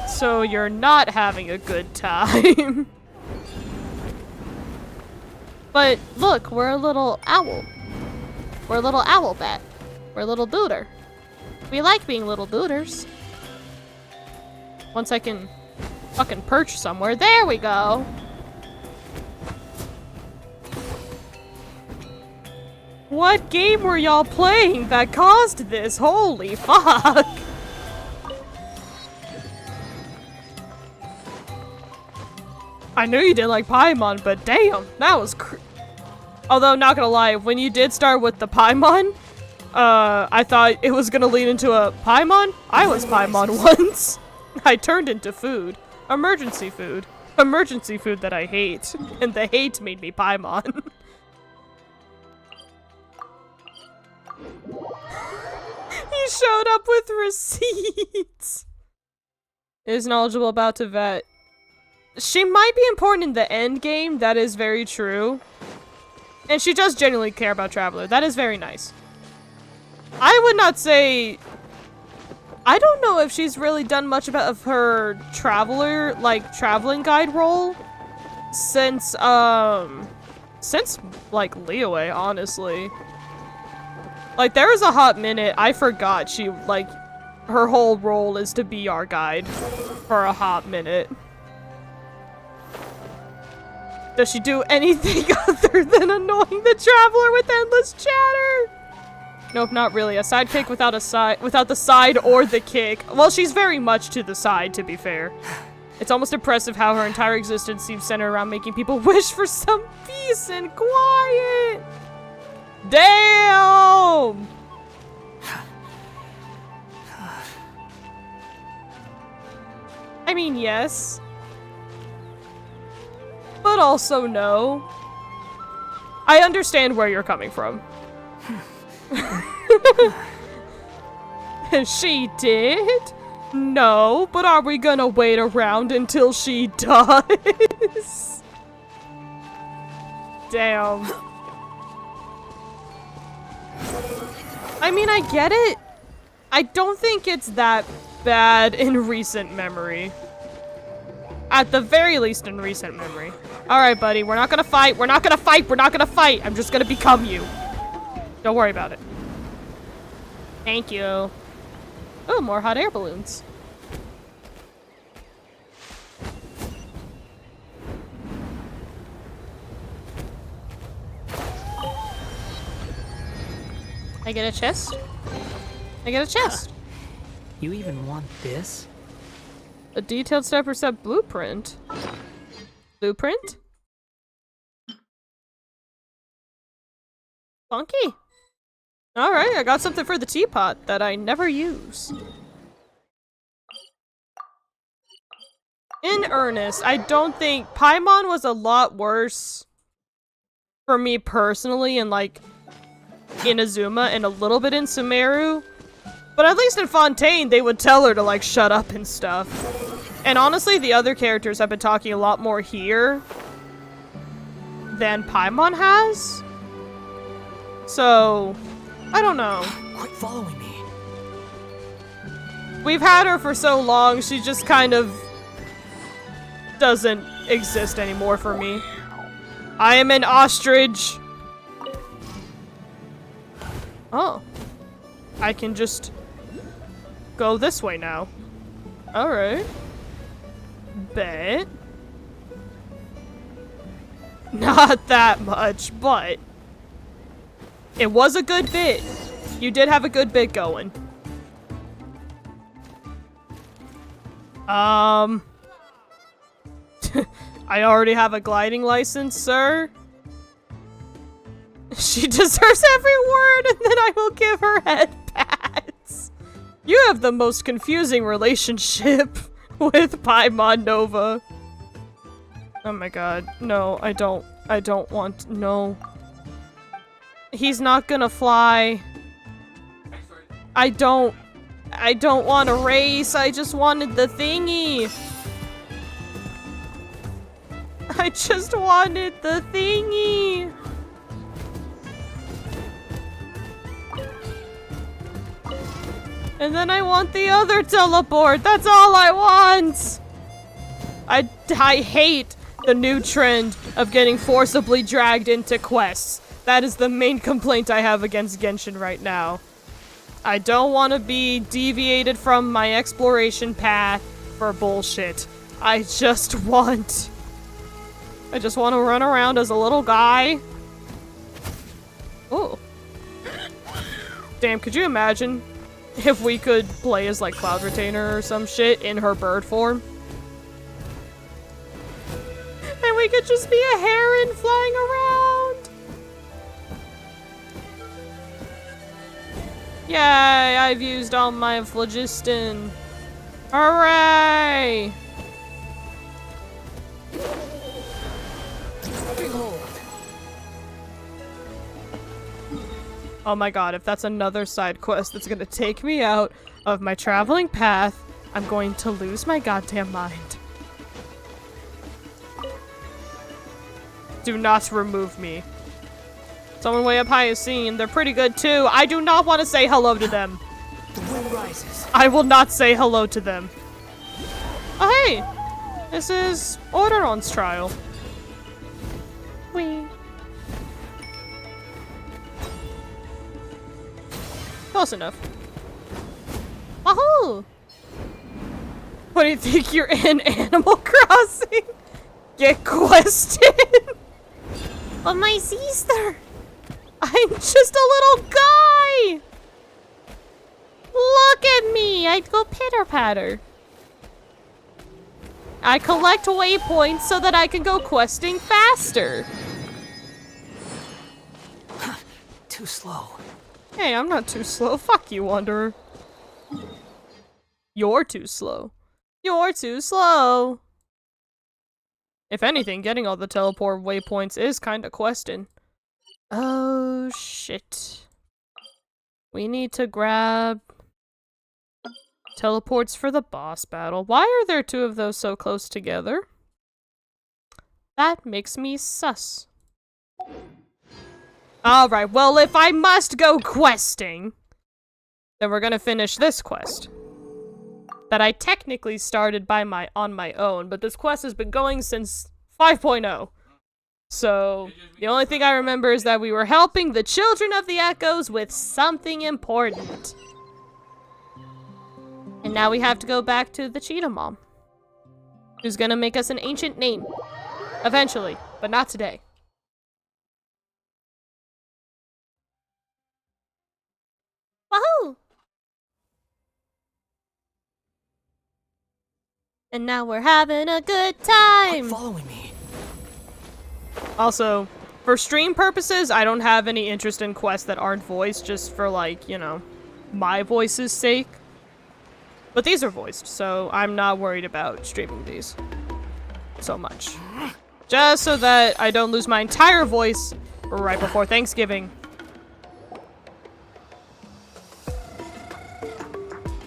So you're not having a good time. But look, we're a little owl. We're a little owl bat. We're a little dooter. We like being little dooters. Once I can fucking perch somewhere. There we go. What game were y'all playing that caused this? Holy fuck! I knew you didn't like Paimon, but damn, that was Although, not gonna lie, when you did start with the Paimon, I thought it was gonna lead into a Paimon? I was Paimon once. I turned into food. Emergency food. Emergency food that I hate. And the hate made me Paimon. He showed up with receipts. Is knowledgeable about Tibet. She might be important in the end game, that is very true. And she does genuinely care about Traveler, that is very nice. I would not say... I don't know if she's really done much of her Traveler, like, traveling guide role. Since, like, Liyue, honestly. Like, there was a hot minute, I forgot she, like, her whole role is to be our guide for a hot minute. Does she do anything other than annoying the Traveler with endless chatter? Nope, not really. A sidekick without the side or the kick. Well, she's very much to the side, to be fair. It's almost impressive how her entire existence seems centered around making people wish for some peace and quiet. Damn! I mean, yes. But also no. I understand where you're coming from. She did? No, but are we gonna wait around until she does? Damn. I mean, I get it. I don't think it's that bad in recent memory. At the very least in recent memory. Alright, buddy, we're not gonna fight, we're not gonna fight, we're not gonna fight! I'm just gonna become you. Don't worry about it. Thank you. Oh, more hot air balloons. I get a chest? I get a chest. You even want this? A detailed step-per-step blueprint. Blueprint? Funky. Alright, I got something for the teapot that I never use. In earnest, I don't think Paimon was a lot worse for me personally in like Inazuma and a little bit in Sumeru. But at least in Fontaine, they would tell her to like shut up and stuff. And honestly, the other characters have been talking a lot more here than Paimon has. So, I don't know. Quit following me. We've had her for so long, she just kind of doesn't exist anymore for me. I am an ostrich. Oh. I can just go this way now. Alright. Bet. Not that much, but it was a good bit. You did have a good bit going. I already have a gliding license, sir. She deserves every word, and then I will give her head pats. You have the most confusing relationship with Paimon Nova. Oh my god. No, I don't want- no. He's not gonna fly. I don't want to race, I just wanted the thingy. I just wanted the thingy. And then I want the other teleport. That's all I want. I hate the new trend of getting forcibly dragged into quests. That is the main complaint I have against Genshin right now. I don't want to be deviated from my exploration path for bullshit. I just want to run around as a little guy. Oh. Damn, could you imagine if we could play as like Cloud Retainer or some shit in her bird form? And we could just be a heron flying around. Yay, I've used all my phlogiston. Hooray! Oh my god, if that's another side quest that's gonna take me out of my traveling path, I'm going to lose my goddamn mind. Do not remove me. Someone way up high is seen. They're pretty good too. I do not want to say hello to them. The wind rises. I will not say hello to them. Oh hey! This is Orderon's trial. Whee. Close enough. Wahoo! What do you think you're in Animal Crossing? Get quested! Oh my sister! I'm just a little guy! Look at me! I go pitter-patter. I collect waypoints so that I can go questing faster. Too slow. Hey, I'm not too slow. Fuck you, Wanderer. You're too slow. You're too slow. If anything, getting all the teleport waypoints is kinda questing. Oh, shit. We need to grab teleports for the boss battle. Why are there two of those so close together? That makes me sus. Alright, well, if I must go questing, then we're gonna finish this quest. That I technically started on my own, but this quest has been going since 5.0. So, the only thing I remember is that we were helping the children of the Echoes with something important. And now we have to go back to the Cheetah Mom, who's gonna make us an ancient name. Eventually, but not today. Wahoo! And now we're having a good time! Following me. Also, for stream purposes, I don't have any interest in quests that aren't voiced, just for, like, you know, my voice's sake. But these are voiced, so I'm not worried about streaming these so much. Just so that I don't lose my entire voice right before Thanksgiving.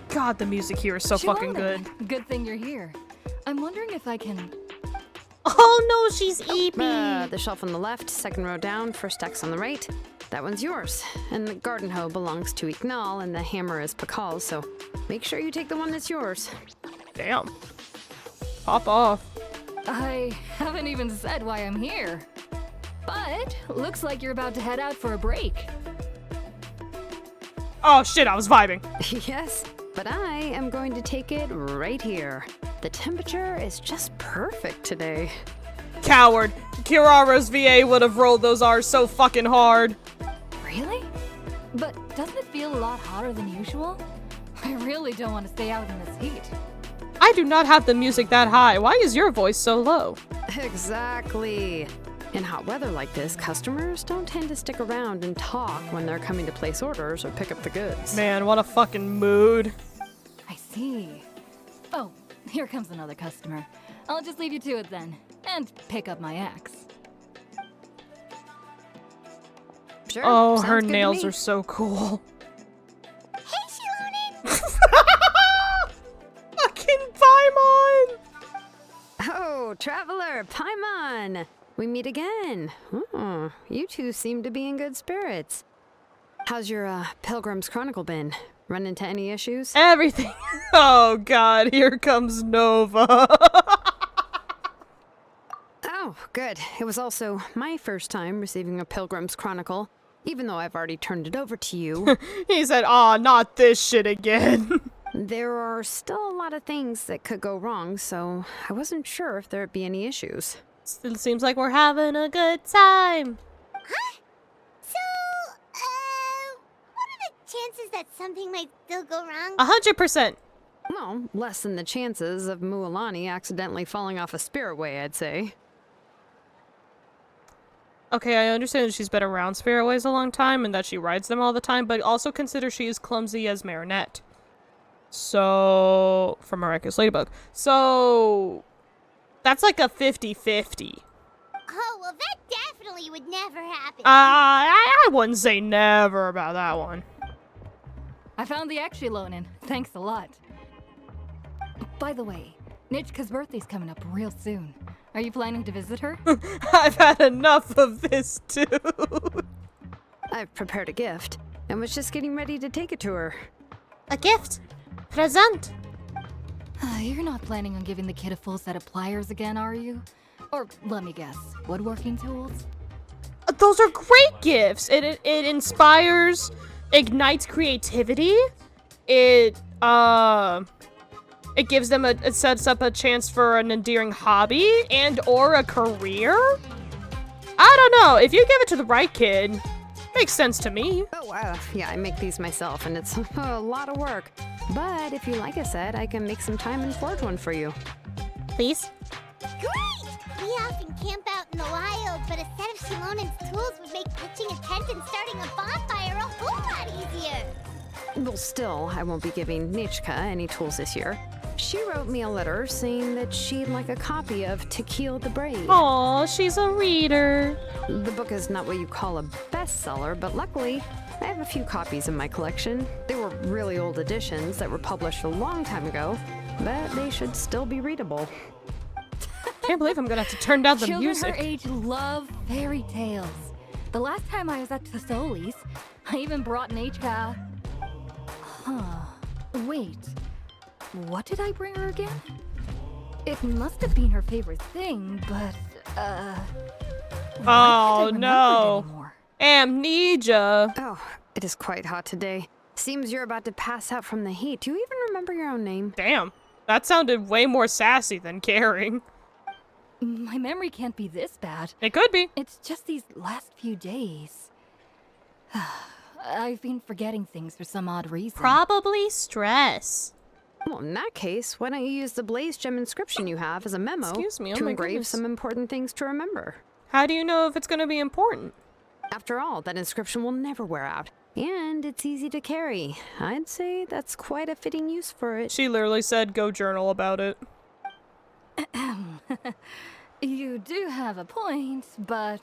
God, the music here is so fucking good. Good thing you're here. I'm wondering if I can... Oh no, she's EP! The shelf on the left, second row down, first X on the right. That one's yours. And the garden hoe belongs to Ignal, and the hammer is Pakal's, so make sure you take the one that's yours. Damn. Pop off. I haven't even said why I'm here. But looks like you're about to head out for a break. Oh shit, I was vibing. Yes, but I am going to take it right here. The temperature is just perfect today. Coward. Kirara's VA would have rolled those R's so fucking hard. Really? But doesn't it feel a lot hotter than usual? I really don't want to stay out in this heat. I do not have the music that high. Why is your voice so low? Exactly. In hot weather like this, customers don't tend to stick around and talk when they're coming to place orders or pick up the goods. Man, what a fucking mood. I see. Oh, here comes another customer. I'll just leave you to it then, and pick up my axe. Sure, oh, sounds her good to nails me. are so cool. Hey, Shilonen! Fucking Paimon! Oh, Traveler, Paimon! We meet again. Oh, you two seem to be in good spirits. How's your Pilgrim's Chronicle been? Run into any issues? Everything. Oh god, here comes Nova. Oh, good. It was also my first time receiving a Pilgrim's Chronicle, even though I've already turned it over to you. He said, aw, not this shit again. There are still a lot of things that could go wrong, so I wasn't sure if there'd be any issues. Still seems like we're having a good time. Huh? So, what are the chances that something might still go wrong? 100%. Well, less than the chances of Mualani accidentally falling off a spiritway, I'd say. Okay, I understand that she's been around Spiritways a long time and that she rides them all the time, but also consider she is clumsy as Marinette. So, from Miraculous Ladybug. So, that's like a 50-50. Oh, well, that definitely would never happen. I wouldn't say never about that one. I found the axe, Shilonen. Thanks a lot. By the way, Nichka's birthday's coming up real soon. Are you planning to visit her? I've had enough of this, too. I've prepared a gift, and was just getting ready to take it to her. A gift? Present? You're not planning on giving the kid a full set of pliers again, are you? Or, let me guess, woodworking tools? Those are great gifts. It inspires, ignites creativity. It gives them it sets up a chance for an endearing hobby and or a career. I don't know. If you give it to the right kid, makes sense to me. Oh, yeah, I make these myself, and it's a lot of work. But if you like a set, I can make some time and forge one for you. Please? Great! We often camp out in the wild, but a set of Shilonen's tools would make pitching a tent and starting a bonfire a whole lot easier. Well, still, I won't be giving Nichka any tools this year. She wrote me a letter saying that she'd like a copy of Tequila the Brave. Aw, she's a reader. The book is not what you call a bestseller, but luckily, I have a few copies in my collection. They were really old editions that were published a long time ago, but they should still be readable. Can't believe I'm gonna have to turn down the Children music. her age love fairy tales. The last time I was at Tasoli's, I even brought Nichka. Huh. Wait. What did I bring her again? It must have been her favorite thing, but, Oh no. Amnesia. Oh, it is quite hot today. Seems you're about to pass out from the heat. Do you even remember your own name? Damn. That sounded way more sassy than caring. My memory can't be this bad. It could be. It's just these last few days. I've been forgetting things for some odd reason. Probably stress. Well, in that case, why don't you use the blaze gem inscription you have as a memo Excuse me, oh to my engrave goodness. some important things to remember? How do you know if it's going to be important? After all, that inscription will never wear out, and it's easy to carry. I'd say that's quite a fitting use for it. She literally said go journal about it. You do have a point, but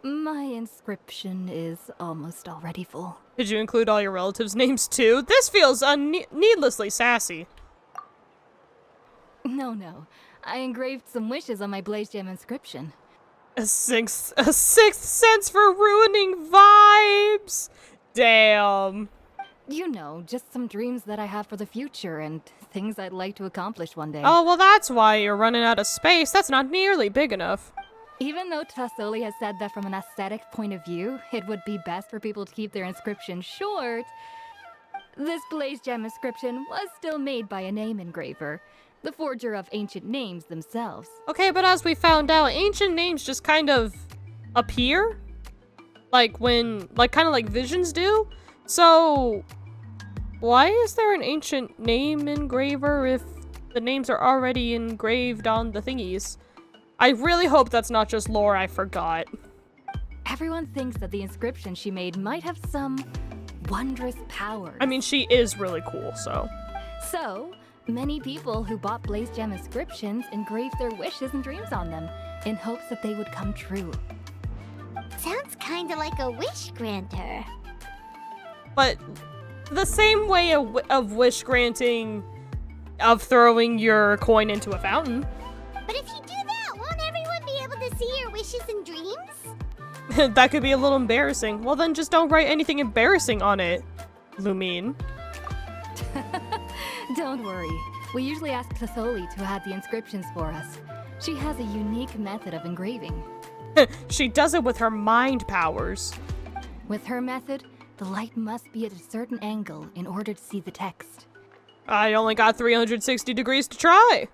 my inscription is almost already full. Did you include all your relatives' names too? This feels needlessly sassy. No. I engraved some wishes on my blaze gem inscription. A sixth sense for ruining vibes. Damn. You know, just some dreams that I have for the future and things I'd like to accomplish one day. Oh, well, that's why you're running out of space. That's not nearly big enough. Even though Tassoli has said that from an aesthetic point of view, it would be best for people to keep their inscription short, this blaze gem inscription was still made by a name engraver, the forger of ancient names themselves. Okay, but as we found out, ancient names just kind of appear. Like kind of like visions do. So, why is there an ancient name engraver if the names are already engraved on the thingies? I really hope that's not just lore I forgot. Everyone thinks that the inscription she made might have some wondrous powers. I mean, she is really cool, so. So, many people who bought blaze gem inscriptions engraved their wishes and dreams on them in hopes that they would come true. Sounds kinda like a wish granter. But the same way of wish granting, of throwing your coin into a fountain. But if you do that, won't everyone be able to see your wishes and dreams? That could be a little embarrassing. Well, then just don't write anything embarrassing on it, Lumine. Don't worry. We usually ask Tassoli to add the inscriptions for us. She has a unique method of engraving. She does it with her mind powers. With her method, the light must be at a certain angle in order to see the text. I only got 360 degrees to try.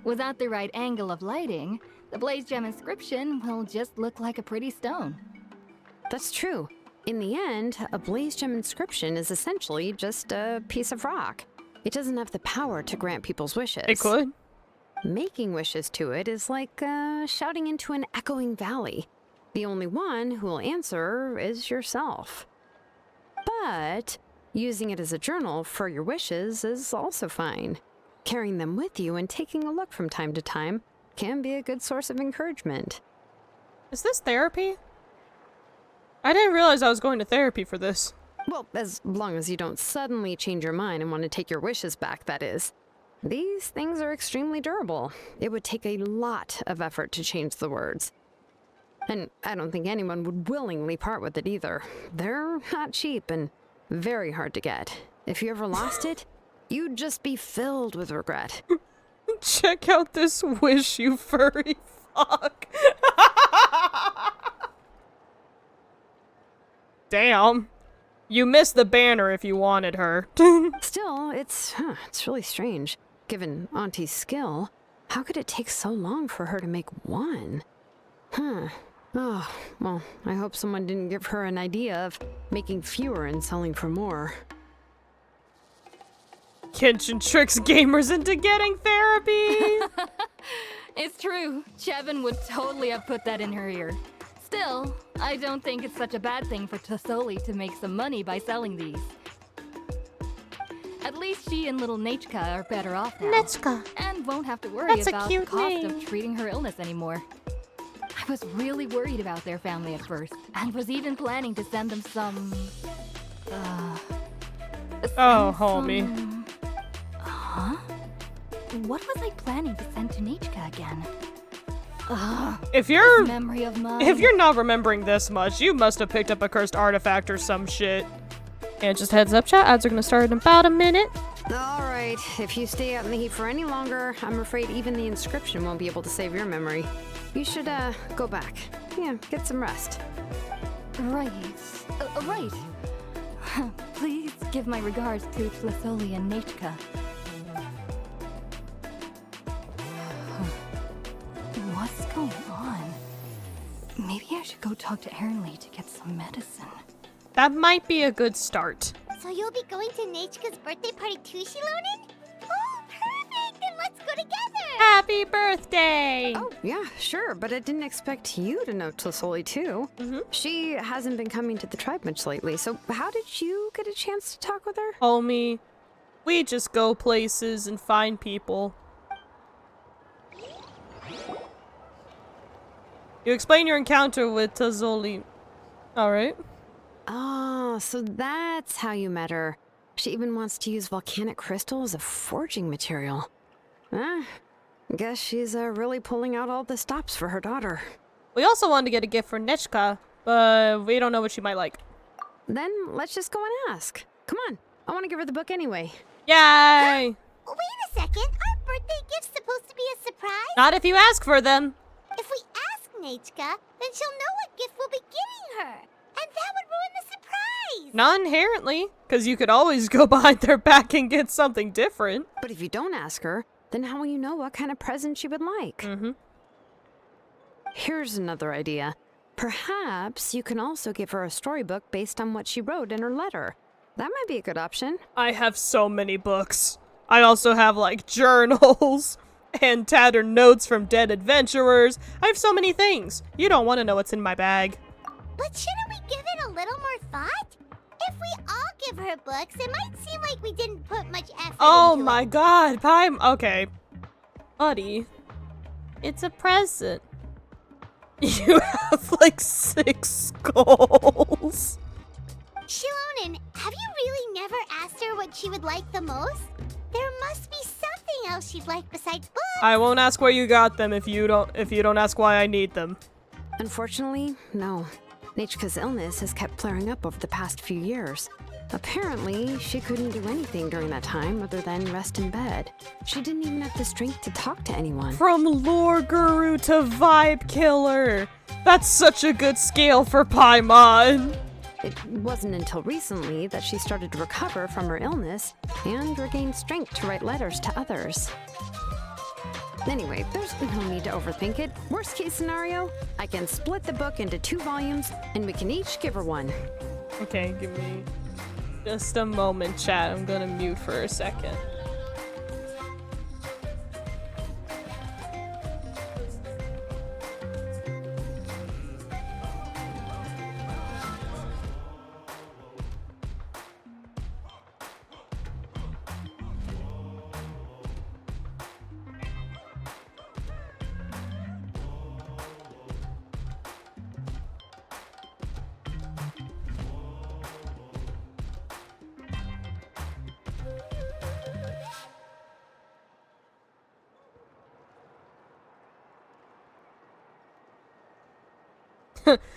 Without the right angle of lighting, the blaze gem inscription will just look like a pretty stone. That's true. In the end, a blaze gem inscription is essentially just a piece of rock. It doesn't have the power to grant people's wishes. It could. Making wishes to it is like shouting into an echoing valley. The only one who will answer is yourself. But using it as a journal for your wishes is also fine. Carrying them with you and taking a look from time to time can be a good source of encouragement. Is this therapy? I didn't realize I was going to therapy for this. Well, as long as you don't suddenly change your mind and want to take your wishes back, that is. These things are extremely durable. It would take a lot of effort to change the words. And I don't think anyone would willingly part with it either. They're not cheap and very hard to get. If you ever lost it, you'd just be filled with regret. Check out this wish, you furry fuck. Damn. You missed the banner if you wanted her. Still, it's really strange. Given Auntie's skill, how could it take so long for her to make one? Oh, well, I hope someone didn't give her an idea of making fewer and selling for more. Genshin tricks gamers into getting therapy. It's true. Chevin would totally have put that in her ear. Still, I don't think it's such a bad thing for Tassoli to make some money by selling these. At least she and little Nechka are better off now. Nechka. And won't have to worry That's a about the cute cost name. of treating her illness anymore. I was really worried about their family at first, and was even planning to send them some... Oh, homie. Huh? What was I planning to send to Nechka again? If you're memory of mine. If you're not remembering this much, you must have picked up a cursed artifact or some shit. And just heads up, chat, ads are gonna start in about a minute. Alright, if you stay out in the heat for any longer, I'm afraid even the inscription won't be able to save your memory. You should, go back. Yeah, get some rest. Right. Right. Please give my regards to Tassoli and Nechka. What's going on? Maybe I should go talk to Ernly to get some medicine. That might be a good start. So you'll be going to Nechka's birthday party too, Shilonen? birthday! Oh, yeah, sure, but I didn't expect you to know Tlisoli too. She hasn't been coming to the tribe much lately, so how did you get a chance to talk with her? Homie, we just go places and find people. You explain your encounter with Tlisoli. Alright. Oh, so that's how you met her. She even wants to use volcanic crystal as a forging material. Guess she's really pulling out all the stops for her daughter. We also wanted to get a gift for Nechka, but we don't know what she might like. Then let's just go and ask. Come on, I want to give her the book anyway. Yay! Wait a second, our birthday gift's supposed to be a surprise? Not if you ask for them. If we ask Nechka, then she'll know what gift we'll be giving her. And that would ruin the surprise! Not inherently, because you could always go behind their back and get something different. But if you don't ask her, then how will you know what kind of present she would like? Here's another idea. Perhaps you can also give her a storybook based on what she wrote in her letter. That might be a good option. I have so many books. I also have, like, journals and tattered notes from dead adventurers. I have so many things. You don't want to know what's in my bag. But shouldn't we give it a little more thought? If we all give her books, it might seem like we didn't put much effort into my it. god, okay. Buddy, it's a present. You have like 6 skulls. Shilonen, have you really never asked her what she would like the most? There must be something else she'd like besides books. I won't ask where you got them if you don't ask why I need them. Unfortunately, no. Nechka's illness has kept flaring up over the past few years. Apparently, she couldn't do anything during that time other than rest in bed. She didn't even have the strength to talk to anyone. From lore guru to vibe killer. That's such a good scale for Paimon. It wasn't until recently that she started to recover from her illness and regain strength to write letters to others. Anyway, there's no need to overthink it. Worst case scenario, I can split the book into 2 volumes and we can each give her one. Okay, give me just a moment, chat. I'm gonna mute for a second.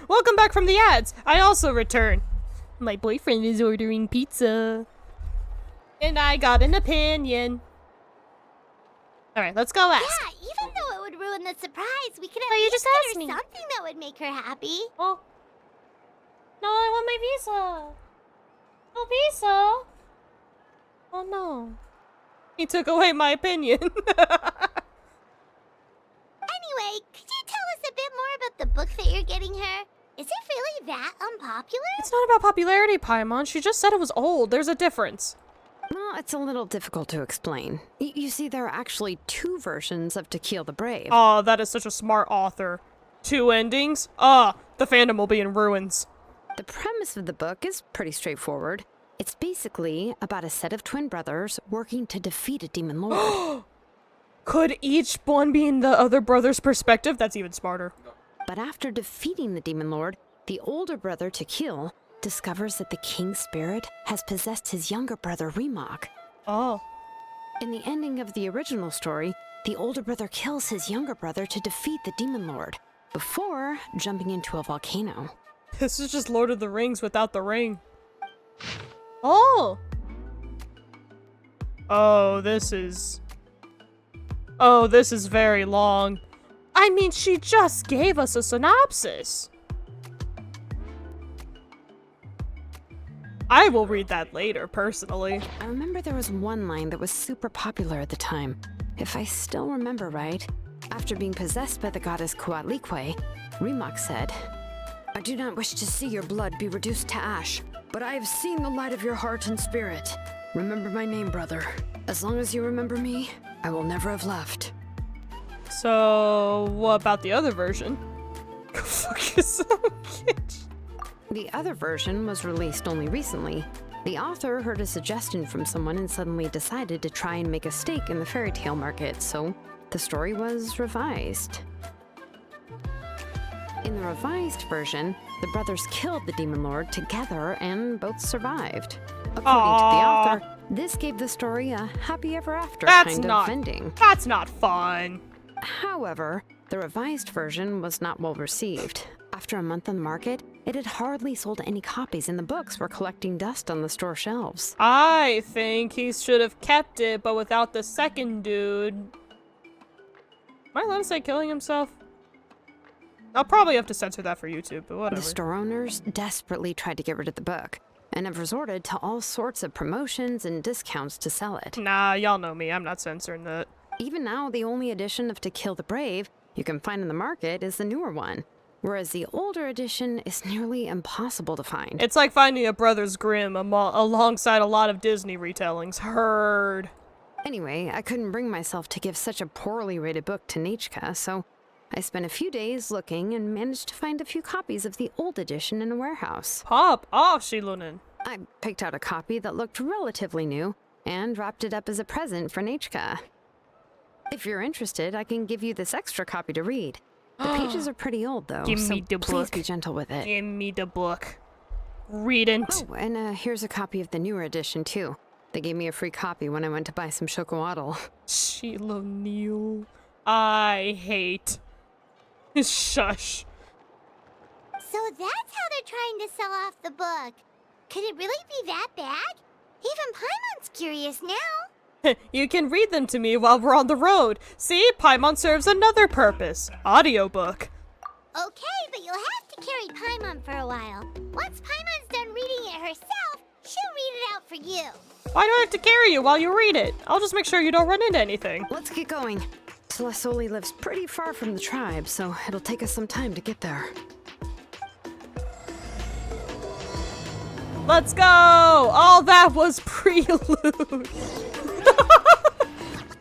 Welcome back from the ads. I also return. My boyfriend is ordering pizza. And I got an opinion. Alright, let's go ask. Yeah, even though it would ruin the surprise, we could at But you least just get asked her me. something that would make her happy. Oh. No, I want my visa. No visa. Oh no. He took away my opinion. Anyway, could you tell us a bit more about the book that you're getting her? Is it really that unpopular? It's not about popularity, Paimon. She just said it was old. There's a difference. Well, it's a little difficult to explain. You see, there are actually 2 versions of To Kill the Brave. Oh, that is such a smart author. 2 endings? The fandom will be in ruins. The premise of the book is pretty straightforward. It's basically about a set of twin brothers working to defeat a demon lord. Could each one be in the other brother's perspective? That's even smarter. But after defeating the demon lord, the older brother, To Kill, discovers that the king's spirit has possessed his younger brother, Remog. Oh. In the ending of the original story, the older brother kills his younger brother to defeat the demon lord, before jumping into a volcano. This is just Lord of the Rings without the ring. Oh! Oh, this is very long. I mean, she just gave us a synopsis. I will read that later, personally. I remember there was one line that was super popular at the time. If I still remember right, after being possessed by the goddess Coatlicue, Remog said, "I do not wish to see your blood be reduced to ash, but I have seen the light of your heart and spirit. Remember my name, brother. As long as you remember me, I will never have left." So, what about the other version? Go fuck yourself, bitch. The other version was released only recently. The author heard a suggestion from someone and suddenly decided to try and make a stake in the fairy tale market, so the story was revised. In the revised version, the brothers killed the Demon Lord together and both survived. According to the author, this gave the story a happy ever after kind of ending. That's not fun. However, the revised version was not well received. After a month on the market, it had hardly sold any copies and the books were collecting dust on the store shelves. I think he should have kept it, but without the second dude. Am I allowed to say killing himself? I'll probably have to censor that for YouTube, but whatever. The store owners desperately tried to get rid of the book and have resorted to all sorts of promotions and discounts to sell it. Nah, y'all know me. I'm not censoring that. Even now, the only edition of To Kill the Brave you can find in the market is the newer one, whereas the older edition is nearly impossible to find. It's like finding a Brothers Grimm alongside a lot of Disney retellings. Heard. Anyway, I couldn't bring myself to give such a poorly rated book to Nichka, so I spent a few days looking and managed to find a few copies of the old edition in a warehouse. Pop off, Shilunin. I picked out a copy that looked relatively new and wrapped it up as a present for Nichka. If you're interested, I can give you this extra copy to read. The pages are pretty old, though, Give so me the please book. be gentle with it. Give me the book. Read it. Oh, and here's a copy of the newer edition, too. They gave me a free copy when I went to buy some chocowaddle. Shiloneal. I hate. Shush. So that's how they're trying to sell off the book. Could it really be that bad? Even Paimon's curious now. You can read them to me while we're on the road. See, Paimon serves another purpose. Audiobook. Okay, but you'll have to carry Paimon for a while. Once Paimon's done reading it herself, she'll read it out for you. Why do I have to carry you while you read it? I'll just make sure you don't run into anything. Let's get going. Celestoli lives pretty far from the tribe, so it'll take us some time to get there. Let's go! All that was prelude.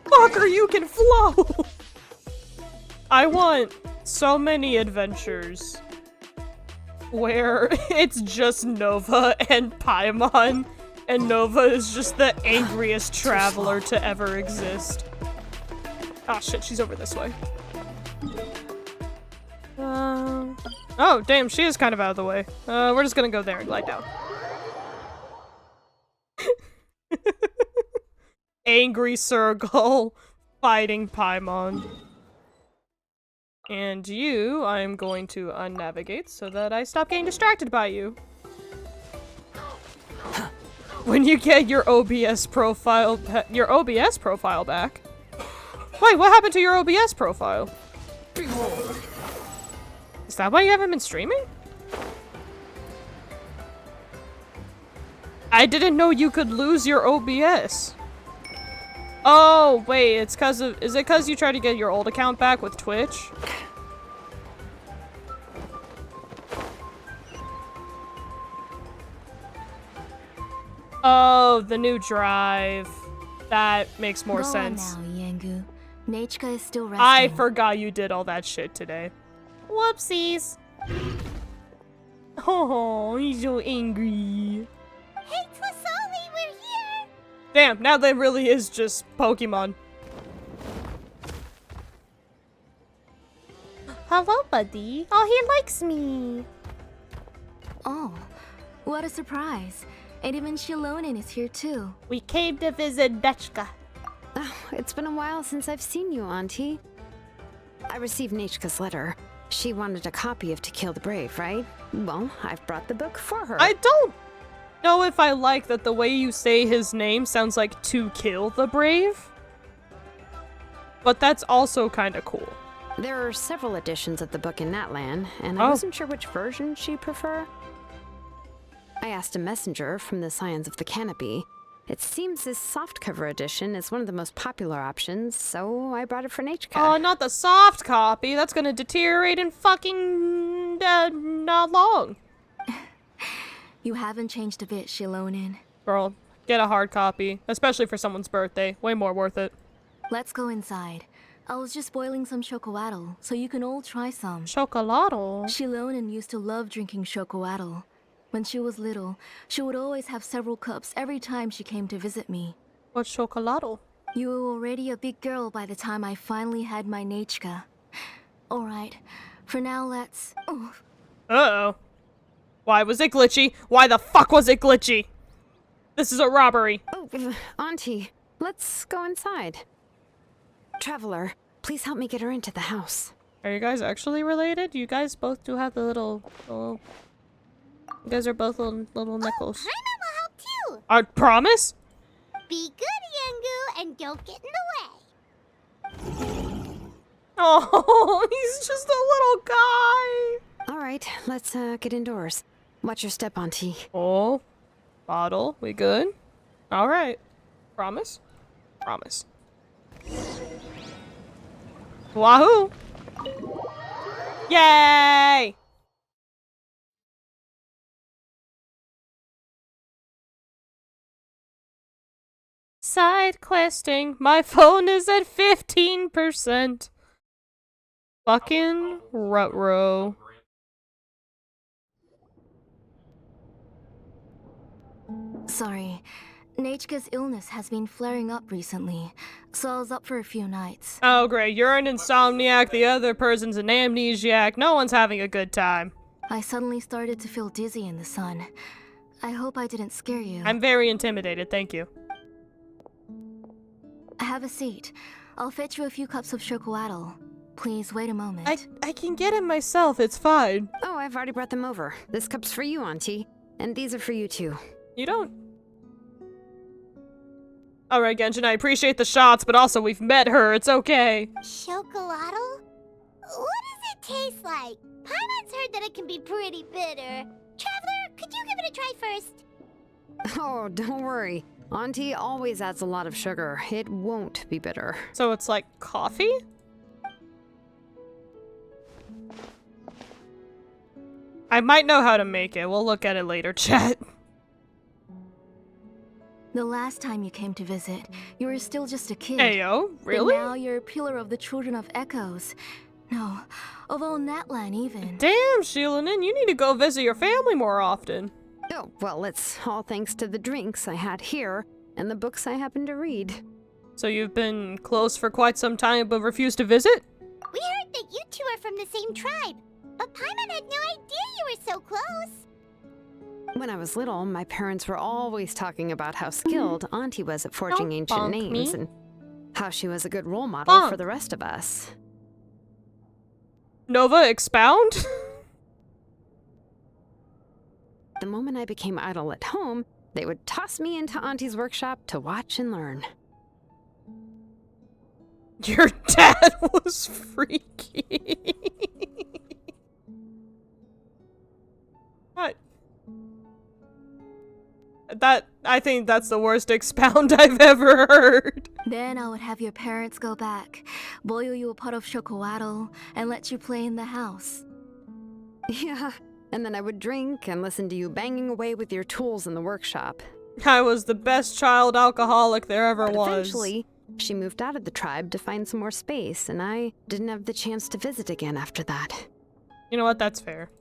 Fucker, you can flow! I want so many adventures where it's just Nova and Paimon, and Nova is just the angriest traveler to ever exist. Ah, shit, she's over this way. Oh, damn, she is kind of out of the way. We're just gonna go there and glide down. Angry Circle fighting Paimon. And you, I'm going to unnavigate so that I stop getting distracted by you. When you get your OBS profile back. Wait, what happened to your OBS profile? Is that why you haven't been streaming? I didn't know you could lose your OBS. Oh, wait, it's cause of- is it cause you tried to get your old account back with Twitch? Oh, the new drive. That makes more sense. Go on now, Yengu. Nachika is still resting. I forgot you did all that shit today. Whoopsies. Oh, he's so angry. Hey, Twasoli, we're here! Damn, now that really is just Pokemon. Hello, buddy. Oh, he likes me. Oh, what a surprise. And even Shilonen is here too. We came to visit Dechka. Oh, it's been a while since I've seen you, Auntie. I received Nichka's letter. She wanted a copy of To Kill the Brave, right? Well, I've brought the book for her. I don't know if I like that the way you say his name sounds like To Kill the Brave. But that's also kind of cool. There are several editions of the book in Natlan, and I wasn't sure which version she'd prefer. I asked a messenger from the Scions of the Canopy. It seems this softcover edition is one of the most popular options, so I brought it for Nichika. Oh, not the soft copy. That's gonna deteriorate in fucking not long. You haven't changed a bit, Shilonen. Girl, get a hard copy, especially for someone's birthday. Way more worth it. Let's go inside. I was just boiling some chocolatl, so you can all try some. Chocolatl? Shilonen used to love drinking chocolatl. When she was little, she would always have several cups every time she came to visit me. What's chocolatl? You were already a big girl by the time I finally had my Nechka. Alright, for now let's... Oh. Uh-oh. Why was it glitchy? Why the fuck was it glitchy? This is a robbery. Oh, Auntie, let's go inside. Traveler, please help me get her into the house. Are you guys actually related? You guys both do have the little... You guys are both little nickels. Paimon will help too. I promise? Be good, Yangu, and don't get in the way. Oh, he's just a little guy. All right, let's get indoors. Watch your step, Auntie. Oh, bottle. We good? All right. Promise? Promise. Wahoo! Yay! Side questing. My phone is at 15%. Fucking rutro. Sorry. Nechka's illness has been flaring up recently, so I was up for a few nights. Oh great, you're an insomniac, the other person's an amnesiac, no one's having a good time. I suddenly started to feel dizzy in the sun. I hope I didn't scare you. I'm very intimidated, thank you. Have a seat. I'll fetch you a few cups of chocolatl. Please wait a moment. I can get it myself, it's fine. Oh, I've already brought them over. This cup's for you, Auntie. And these are for you too. You don't... Alright, Genshin, I appreciate the shots, but also we've met her, it's okay. Chocolatl? What does it taste like? Paimon's heard that it can be pretty bitter. Traveler, could you give it a try first? Oh, don't worry. Auntie always adds a lot of sugar. It won't be bitter. So it's like coffee? I might know how to make it. We'll look at it later, chat. The last time you came to visit, you were still just a kid. Ayo, really? But now you're a pillar of the children of Echoes. No, of all Natlan even. Damn, Shilonen, you need to go visit your family more often. Oh, well, it's all thanks to the drinks I had here and the books I happen to read. So you've been close for quite some time but refused to visit? We heard that you two are from the same tribe, but Paimon had no idea you were so close. When I was little, my parents were always talking about how skilled Auntie was at forging ancient names and how she was a good role model for the rest of us. Nova, expound? The moment I became idle at home, they would toss me into Auntie's workshop to watch and learn. Your dad was freaky. What? I think that's the worst expound I've ever heard. Then I would have your parents go back, boil you a pot of chocolatl, and let you play in the house. Yeah, and then I would drink and listen to you banging away with your tools in the workshop. I was the best child alcoholic there ever was. Eventually, she moved out of the tribe to find some more space, and I didn't have the chance to visit again after that. You know what? That's fair.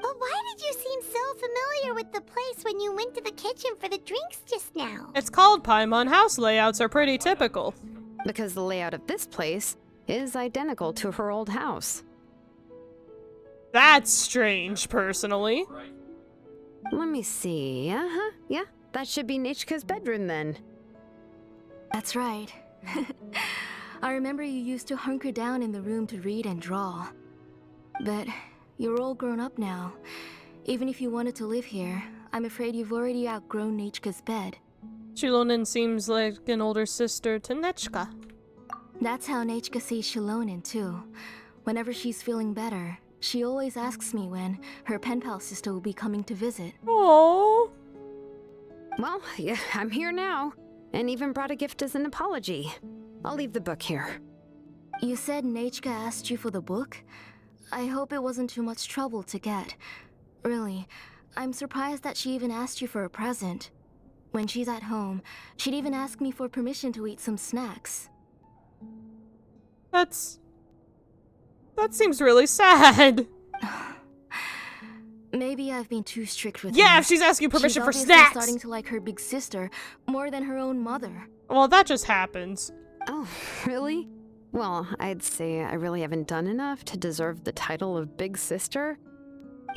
But why did you seem so familiar with the place when you went to the kitchen for the drinks just now? It's called Paimon. House layouts are pretty typical. Because the layout of this place is identical to her old house. That's strange, personally. Let me see. Yeah, that should be Nechka's bedroom then. That's right. I remember you used to hunker down in the room to read and draw. But you're all grown up now. Even if you wanted to live here, I'm afraid you've already outgrown Nechka's bed. Shilonen seems like an older sister to Nechka. That's how Nechka sees Shilonen too. Whenever she's feeling better, she always asks me when her pen pal sister will be coming to visit. Aww. Well, yeah, I'm here now. And even brought a gift as an apology. I'll leave the book here. You said Nechka asked you for the book? I hope it wasn't too much trouble to get. Really, I'm surprised that she even asked you for a present. When she's at home, she'd even ask me for permission to eat some snacks. That seems really sad. Maybe I've been too strict with Yeah, her. if she's asking permission for She's snacks. starting to like her big sister more than her own mother. Well, that just happens. Oh, really? Well, I'd say I really haven't done enough to deserve the title of Big Sister.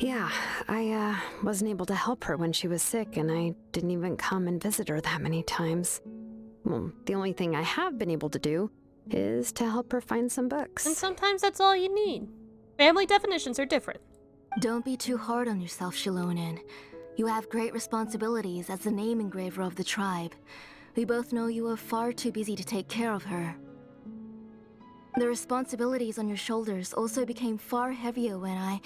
Yeah, I wasn't able to help her when she was sick, and I didn't even come and visit her that many times. Well, the only thing I have been able to do is to help her find some books. And sometimes that's all you need. Family definitions are different. Don't be too hard on yourself, Shilonin. You have great responsibilities as the name engraver of the tribe. We both know you are far too busy to take care of her. The responsibilities on your shoulders also became far heavier when I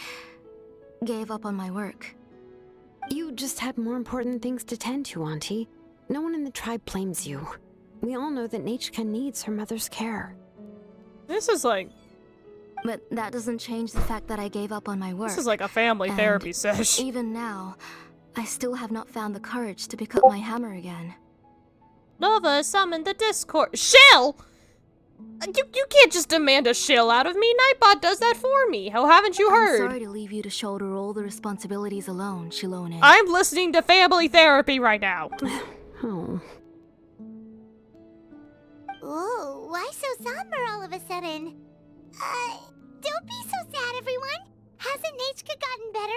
gave up on my work. You just had more important things to tend to, Auntie. No one in the tribe blames you. We all know that Nachka needs her mother's care. This is like... But that doesn't change the fact that I gave up on my work. This is like a family And therapy session. even now, I still have not found the courage to pick up my hammer again. Nova summoned the Discord. Shill! You can't just demand a shill out of me. Nightbot does that for me. How haven't you heard? I'm sorry to leave you to shoulder all the responsibilities alone, Shilonin. I'm listening to family therapy right now. Oh. Ooh, why so somber all of a sudden? Don't be so sad, everyone. Hasn't Nachka gotten better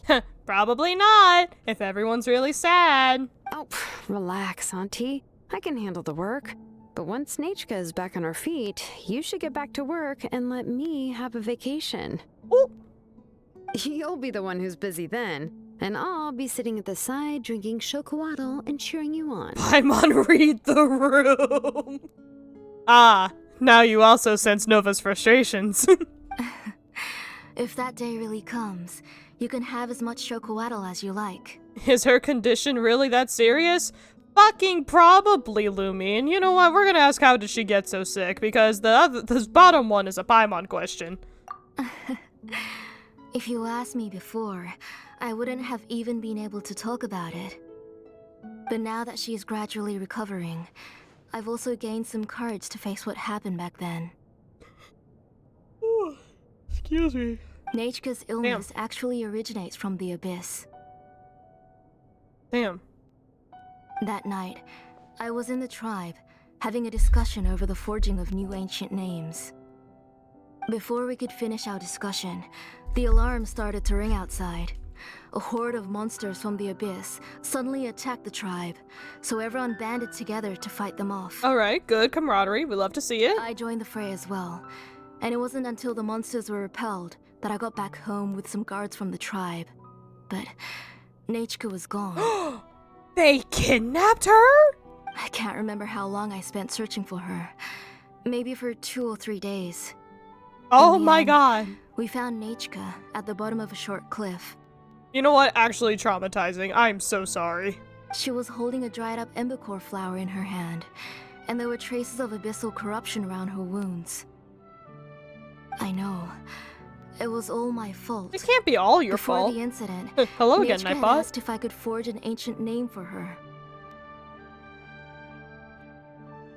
lately? Probably not, if everyone's really sad. Oh, relax, Auntie. I can handle the work. But once Nachka is back on her feet, you should get back to work and let me have a vacation. Ooh. You'll be the one who's busy then, and I'll be sitting at the side drinking chocolatl and cheering you on. Paimon, read the room. Ah, now you also sense Nova's frustrations. If that day really comes, you can have as much chocolatl as you like. Is her condition really that serious? Fucking probably, Lumi. And you know what? We're gonna ask how did she get so sick, because this bottom one is a Paimon question. If you asked me before, I wouldn't have even been able to talk about it. But now that she is gradually recovering, I've also gained some courage to face what happened back then. Excuse me. Nachka's illness actually originates from the Abyss. Damn. That night, I was in the tribe, having a discussion over the forging of new ancient names. Before we could finish our discussion, the alarm started to ring outside. A horde of monsters from the Abyss suddenly attacked the tribe, so everyone banded together to fight them off. Alright, good camaraderie. We love to see it. I joined the fray as well, and it wasn't until the monsters were repelled that I got back home with some guards from the tribe. But Nachka was gone. They kidnapped her? I can't remember how long I spent searching for her. Maybe for 2 or 3 days. Oh my god. We found Nachka at the bottom of a short cliff. You know what? Actually traumatizing. I'm so sorry. She was holding a dried up embercore flower in her hand, and there were traces of abyssal corruption around her wounds. I know. It was all my fault. It can't be all your Before fault. the incident, Hello again, Nachka had Nightbot. asked if I could forge an ancient name for her.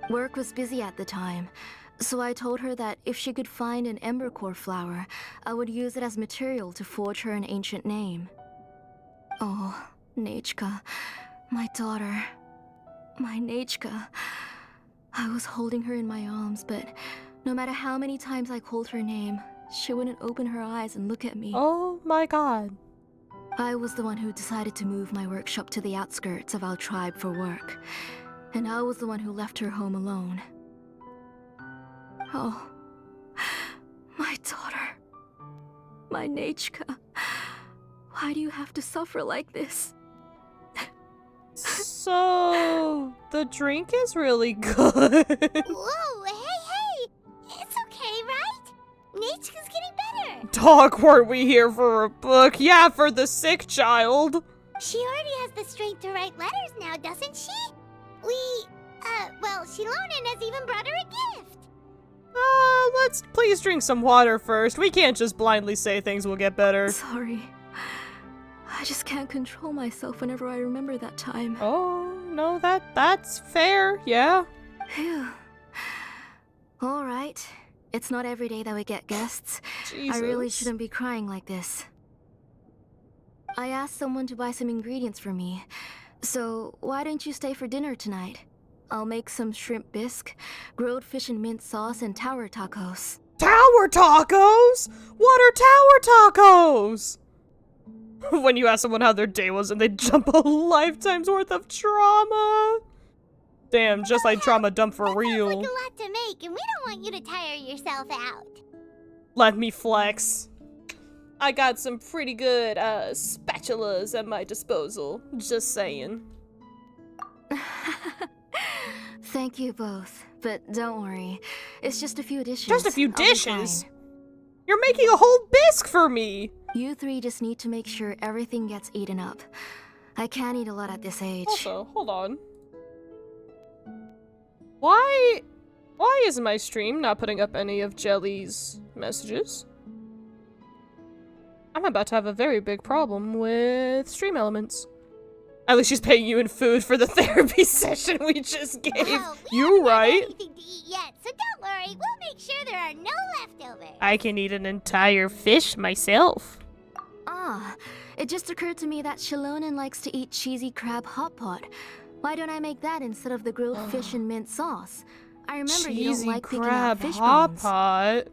Work was busy at the time, so I told her that if she could find an embercore flower, I would use it as material to forge her an ancient name. Oh, Nachka, my daughter, my Nachka. I was holding her in my arms, but no matter how many times I called her name, she wouldn't open her eyes and look at me. Oh my god. I was the one who decided to move my workshop to the outskirts of our tribe for work, and I was the one who left her home alone. Oh, my daughter, my Nachka. Why do you have to suffer like this? So, the drink is really good. Whoa, hey! It's okay, right? Nachka's getting better. Dog, weren't we here for a book? Yeah, for the sick child. She already has the strength to write letters now, doesn't she? Well, Shilonin has even brought her a gift. Let's please drink some water first. We can't just blindly say things will get better. Sorry. I just can't control myself whenever I remember that time. Oh, no, that's fair, yeah. Phew. Alright. It's not every day that we get guests. I really shouldn't be crying like this. I asked someone to buy some ingredients for me. So, why don't you stay for dinner tonight? I'll make some shrimp bisque, grilled fish and mint sauce, and tower tacos. Tower tacos? What are tower tacos? When you ask someone how their day was and they jump a lifetime's worth of trauma. Damn, just like trauma dump for real. Like a lot to make, and we don't want you to tire yourself out. Let me flex. I got some pretty good spatulas at my disposal. Just saying. Thank you both, but don't worry. It's just a few dishes. Just a few dishes? You're making a whole bisque for me! You three just need to make sure everything gets eaten up. I can't eat a lot at this age. Also, hold on. Why is my stream not putting up any of Jelly's messages? I'm about to have a very big problem with stream elements. At least she's paying you in food for the therapy session we just gave. Oh, You right? Anything to eat yet, so don't worry. We'll make sure there are no leftovers. I can eat an entire fish myself. Ah, it just occurred to me that Shilonen likes to eat cheesy crab hot pot. Why don't I make that instead of the grilled fish and mint sauce? I remember you don't like picking out fish bones. Pot.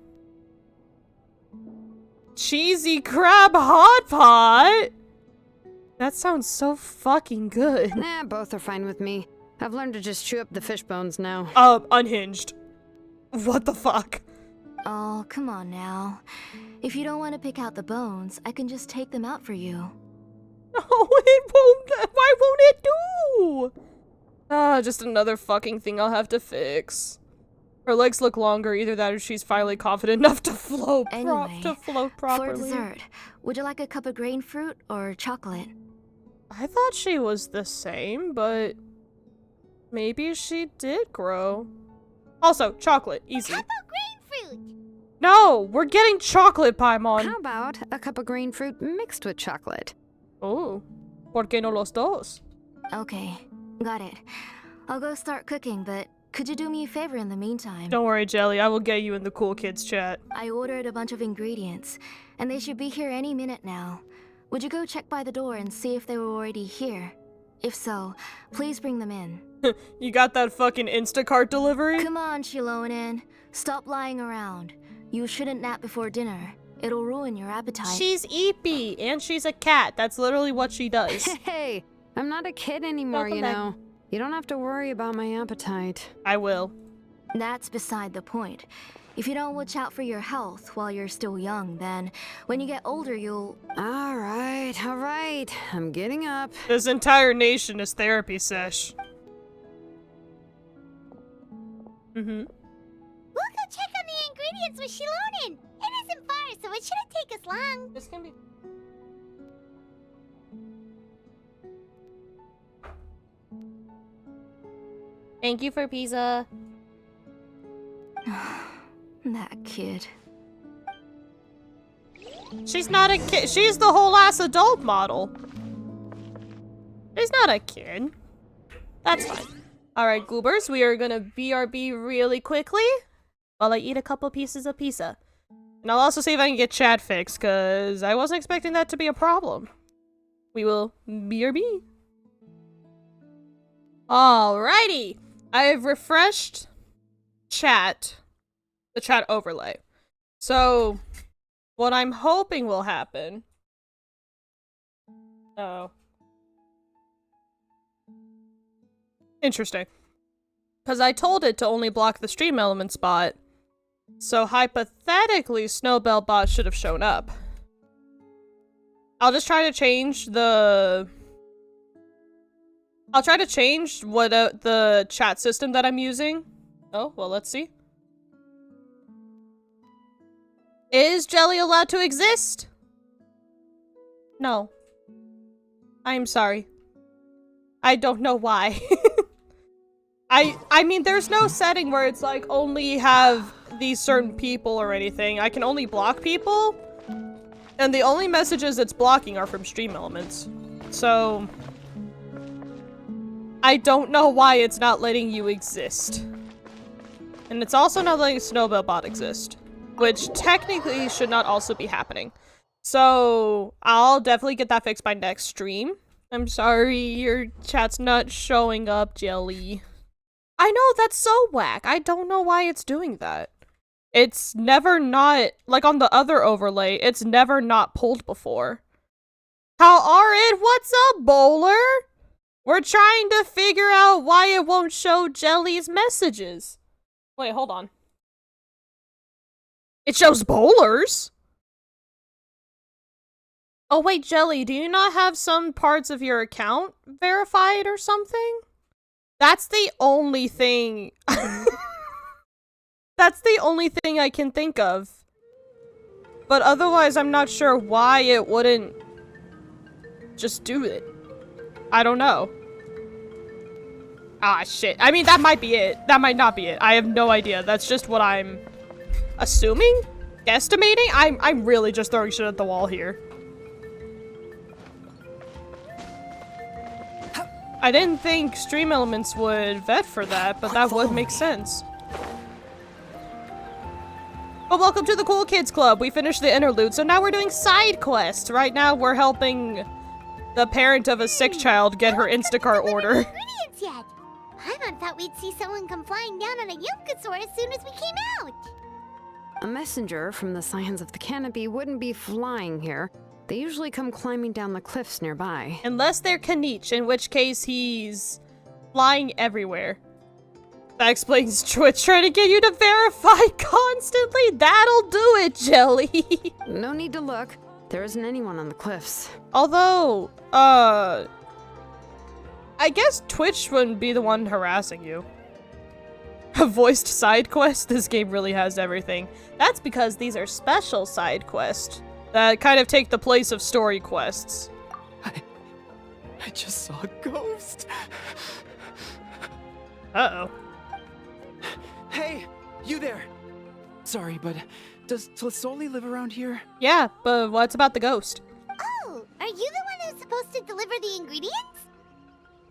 Cheesy crab hot pot? That sounds so fucking good. Nah, both are fine with me. I've learned to just chew up the fish bones now. Unhinged. What the fuck? Oh, come on now. If you don't want to pick out the bones, I can just take them out for you. No, it won't. Why won't it do? Just another fucking thing I'll have to fix. Her legs look longer, either that or she's finally confident enough to float properly. For dessert, would you like a cup of grain fruit or chocolate? I thought she was the same, but maybe she did grow. Also, chocolate, easy. How about grain fruit? No, we're getting chocolate, Paimon. How about a cup of green fruit mixed with chocolate? Oh, ¿por qué no los dos? Okay, got it. I'll go start cooking, but could you do me a favor in the meantime? Don't worry, Jelly, I will get you in the cool kids chat. I ordered a bunch of ingredients, and they should be here any minute now. Would you go check by the door and see if they were already here? If so, please bring them in. You got that fucking Instacart delivery? Come on, Shilonen. Stop lying around. You shouldn't nap before dinner. It'll ruin your appetite. She's eepy, and she's a cat. That's literally what she does. Hey, I'm not a kid anymore, Welcome you back. know. You don't have to worry about my appetite. I will. That's beside the point. If you don't watch out for your health while you're still young, then when you get older, you'll... All right. I'm getting up. This entire nation is therapy sesh. We'll go check on the ingredients with Shilonen. It isn't far, so it shouldn't take us long. This can be... Thank you for pizza. That kid. She's not a kid. She's the whole ass adult model. She's not a kid. That's fine. Alright, goobers, we are gonna BRB really quickly while I eat a couple pieces of pizza. And I'll also see if I can get chat fixed, because I wasn't expecting that to be a problem. We will BRB. Alrighty. I have refreshed chat. The chat overlay. So, what I'm hoping will happen... Oh. Interesting. Because I told it to only block the stream element spot. So hypothetically, Snowbellbot should have shown up. I'll just try to change the... I'll try to change what the chat system that I'm using. Oh, well, let's see. Is Jelly allowed to exist? No. I'm sorry. I don't know why. I mean, there's no setting where it's like only have these certain people or anything. I can only block people. And the only messages it's blocking are from stream elements. So... I don't know why it's not letting you exist. And it's also not letting Snowbell Bot exist, which technically should not also be happening. So I'll definitely get that fixed by next stream. I'm sorry your chat's not showing up, Jelly. I know, that's so whack. I don't know why it's doing that. It's never not, like on the other overlay, it's never not pulled before. How are it? What's up, Bowler? We're trying to figure out why it won't show Jelly's messages. Wait, hold on. It shows Bowlers? Oh wait, Jelly, do you not have some parts of your account verified or something? That's the only thing... That's the only thing I can think of. But otherwise, I'm not sure why it wouldn't just do it. I don't know. Ah, shit. I mean, that might be it. That might not be it. I have no idea. That's just what I'm assuming? Guesstimating? I'm really just throwing shit at the wall here. I didn't think Stream Elements would vet for that, but that would make sense. But welcome to the Cool Kids Club. We finished the interlude, so now we're doing side quests. Right now, we're helping the parent of a sick child get her Instacart order. Ingredients yet? Paimon thought we'd see someone come flying down on a Yunkasaur as soon as we came out. A messenger from the Scions of the Canopy wouldn't be flying here. They usually come climbing down the cliffs nearby. Unless they're Kanich, in which case he's flying everywhere. That explains Twitch trying to get you to verify constantly. That'll do it, Jelly. No need to look. There isn't anyone on the cliffs. Although, I guess Twitch wouldn't be the one harassing you. A voiced side quest? This game really has everything. That's because these are special side quests that kind of take the place of story quests. I just saw a ghost. Uh-oh. Hey, you there. Sorry, but does Tlisoli live around here? Yeah, but what's about the ghost? Oh, are you the one who's supposed to deliver the ingredients?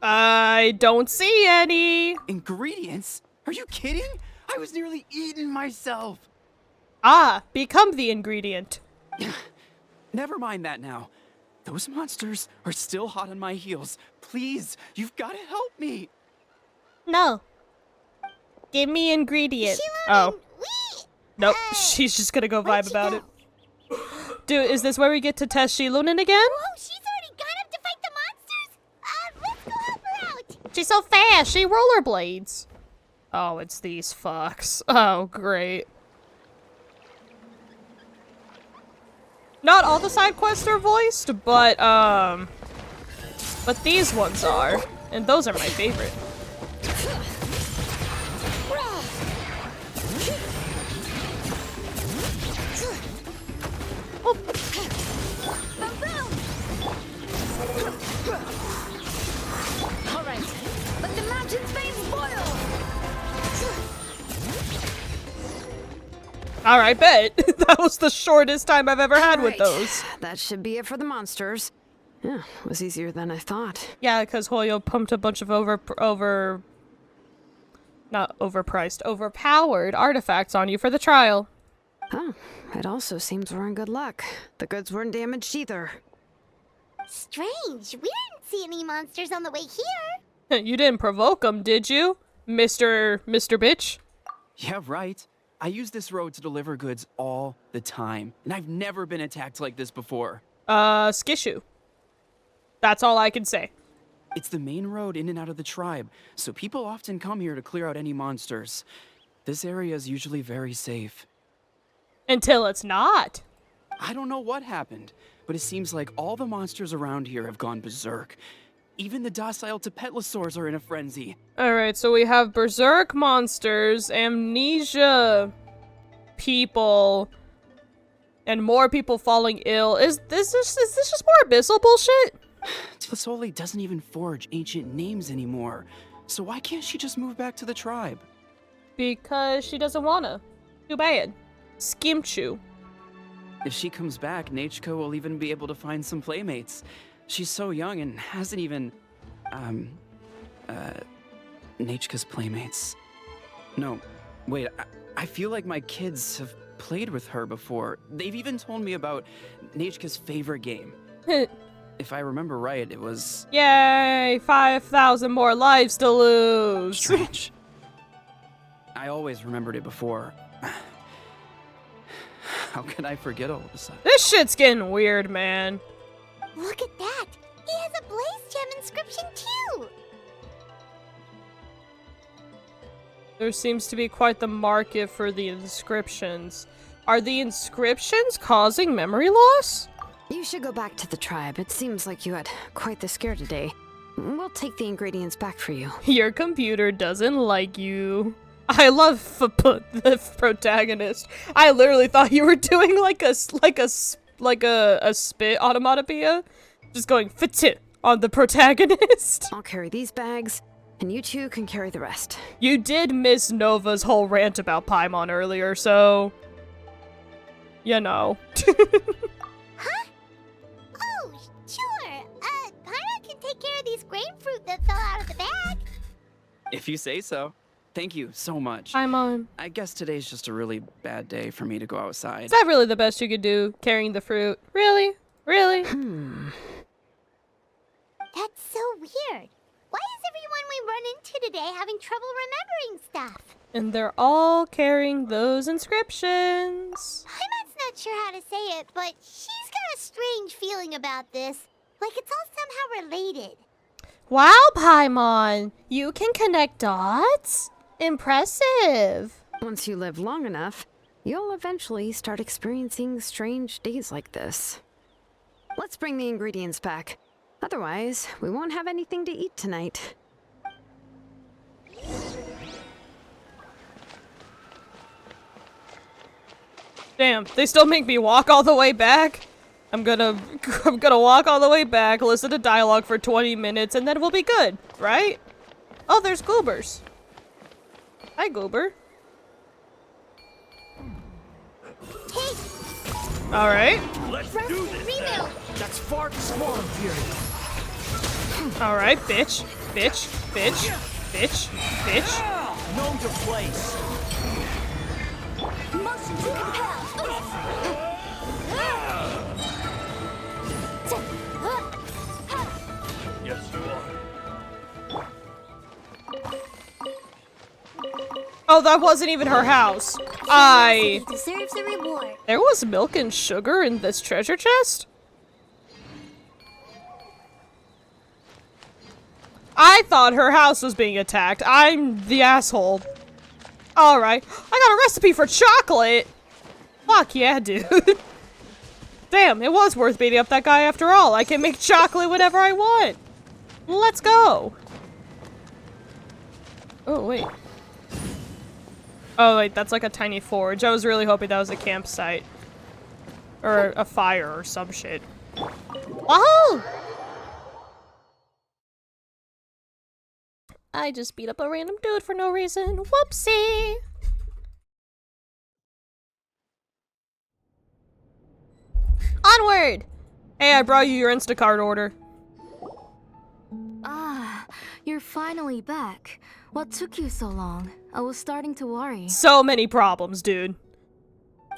I don't see any. Ingredients? Are you kidding? I was nearly eaten myself. Ah, become the ingredient. Never mind that now. Those monsters are still hot on my heels. Please, you've got to help me. No. Give me ingredient. Shilonen, Nope, she's just gonna go vibe about it. Dude, is this where we get to test Shilonen again? Whoa, she's already gone up to fight the monsters? Let's go help her out. She's so fast, she rollerblades. Oh, it's these fucks. Oh, great. Not all the side quests are voiced, but these ones are. And those are my favorite. Alright, let the mountain's veins boil! Alright, bet. That was the shortest time I've ever had with those. That should be it for the monsters. Yeah, it was easier than I thought. Yeah, because Hoyo pumped a bunch of overpowered artifacts on you for the trial. Oh, it also seems we're in good luck. The goods weren't damaged either. Strange, we didn't see any monsters on the way here. You didn't provoke them, did you, Mr. Bitch? Yeah, right. I use this road to deliver goods all the time, and I've never been attacked like this before. Skishu. That's all I can say. It's the main road in and out of the tribe, so people often come here to clear out any monsters. This area is usually very safe. Until it's not. I don't know what happened, but it seems like all the monsters around here have gone berserk. Even the docile Tepetlosaurs are in a frenzy. Alright, so we have berserk monsters, amnesia people, and more people falling ill. Is this just more abyssal bullshit? Tlisoli doesn't even forge ancient names anymore, so why can't she just move back to the tribe? Because she doesn't wanna. Too bad. Skimchu. If she comes back, Nachiko will even be able to find some playmates. She's so young and hasn't even, Nachiko's playmates. No, Wait, I feel like my kids have played with her before. They've even told me about Nechka's favorite game. If I remember right, it was... Yay! 5,000 more lives to lose! Strange. I always remembered it before. How could I forget all of a sudden? This shit's getting weird, man. Look at that! He has a Blaze Gem inscription too! There seems to be quite the market for the inscriptions. Are the inscriptions causing memory loss? You should go back to the tribe. It seems like you had quite the scare today. We'll take the ingredients back for you. Your computer doesn't like you. I love the protagonist. I literally thought you were doing like a spit automatopoeia, just going fit on the protagonist. I'll carry these bags, and you two can carry the rest. You did miss Nova's whole rant about Paimon earlier, so you know. Huh? Oh, sure. Paimon can take care of these grapefruit that fell out of the bag. If you say so. Thank you so much. Paimon. I guess today's just a really bad day for me to go outside. Is that really the best you could do, carrying the fruit? Really? Really? That's so weird. Why is everyone we run into today having trouble remembering stuff? And they're all carrying those inscriptions. Paimon's not sure how to say it, but she's got a strange feeling about this. Like it's all somehow related. Wow, Paimon! You can connect dots? Impressive. Once you live long enough, you'll eventually start experiencing strange days like this. Let's bring the ingredients back. Otherwise, we won't have anything to eat tonight. Damn, they still make me walk all the way back? I'm gonna walk all the way back, listen to dialogue for 20 minutes, and then we'll be good, right? Oh, there's Goobers. Hi, Goober. Alright. Let's do this now. That's far too small of you. Alright, bitch. Bitch. Bitch. Bitch. Bitch. Know your place. Motion to compel. Yes, you are. Oh, that wasn't even her house. Deserves a reward. There was milk and sugar in this treasure chest? I thought her house was being attacked. I'm the asshole. Alright. I got a recipe for chocolate! Fuck yeah, dude. Damn, it was worth beating up that guy after all. I can make chocolate whenever I want. Let's go. Oh, wait. Oh, wait, that's like a tiny forge. I was really hoping that was a campsite. Or a fire or some shit. Wahoo! I just beat up a random dude for no reason. Whoopsie! Onward! Hey, I brought you your Instacart order. Ah, you're finally back. What took you so long? I was starting to worry. So many problems, dude.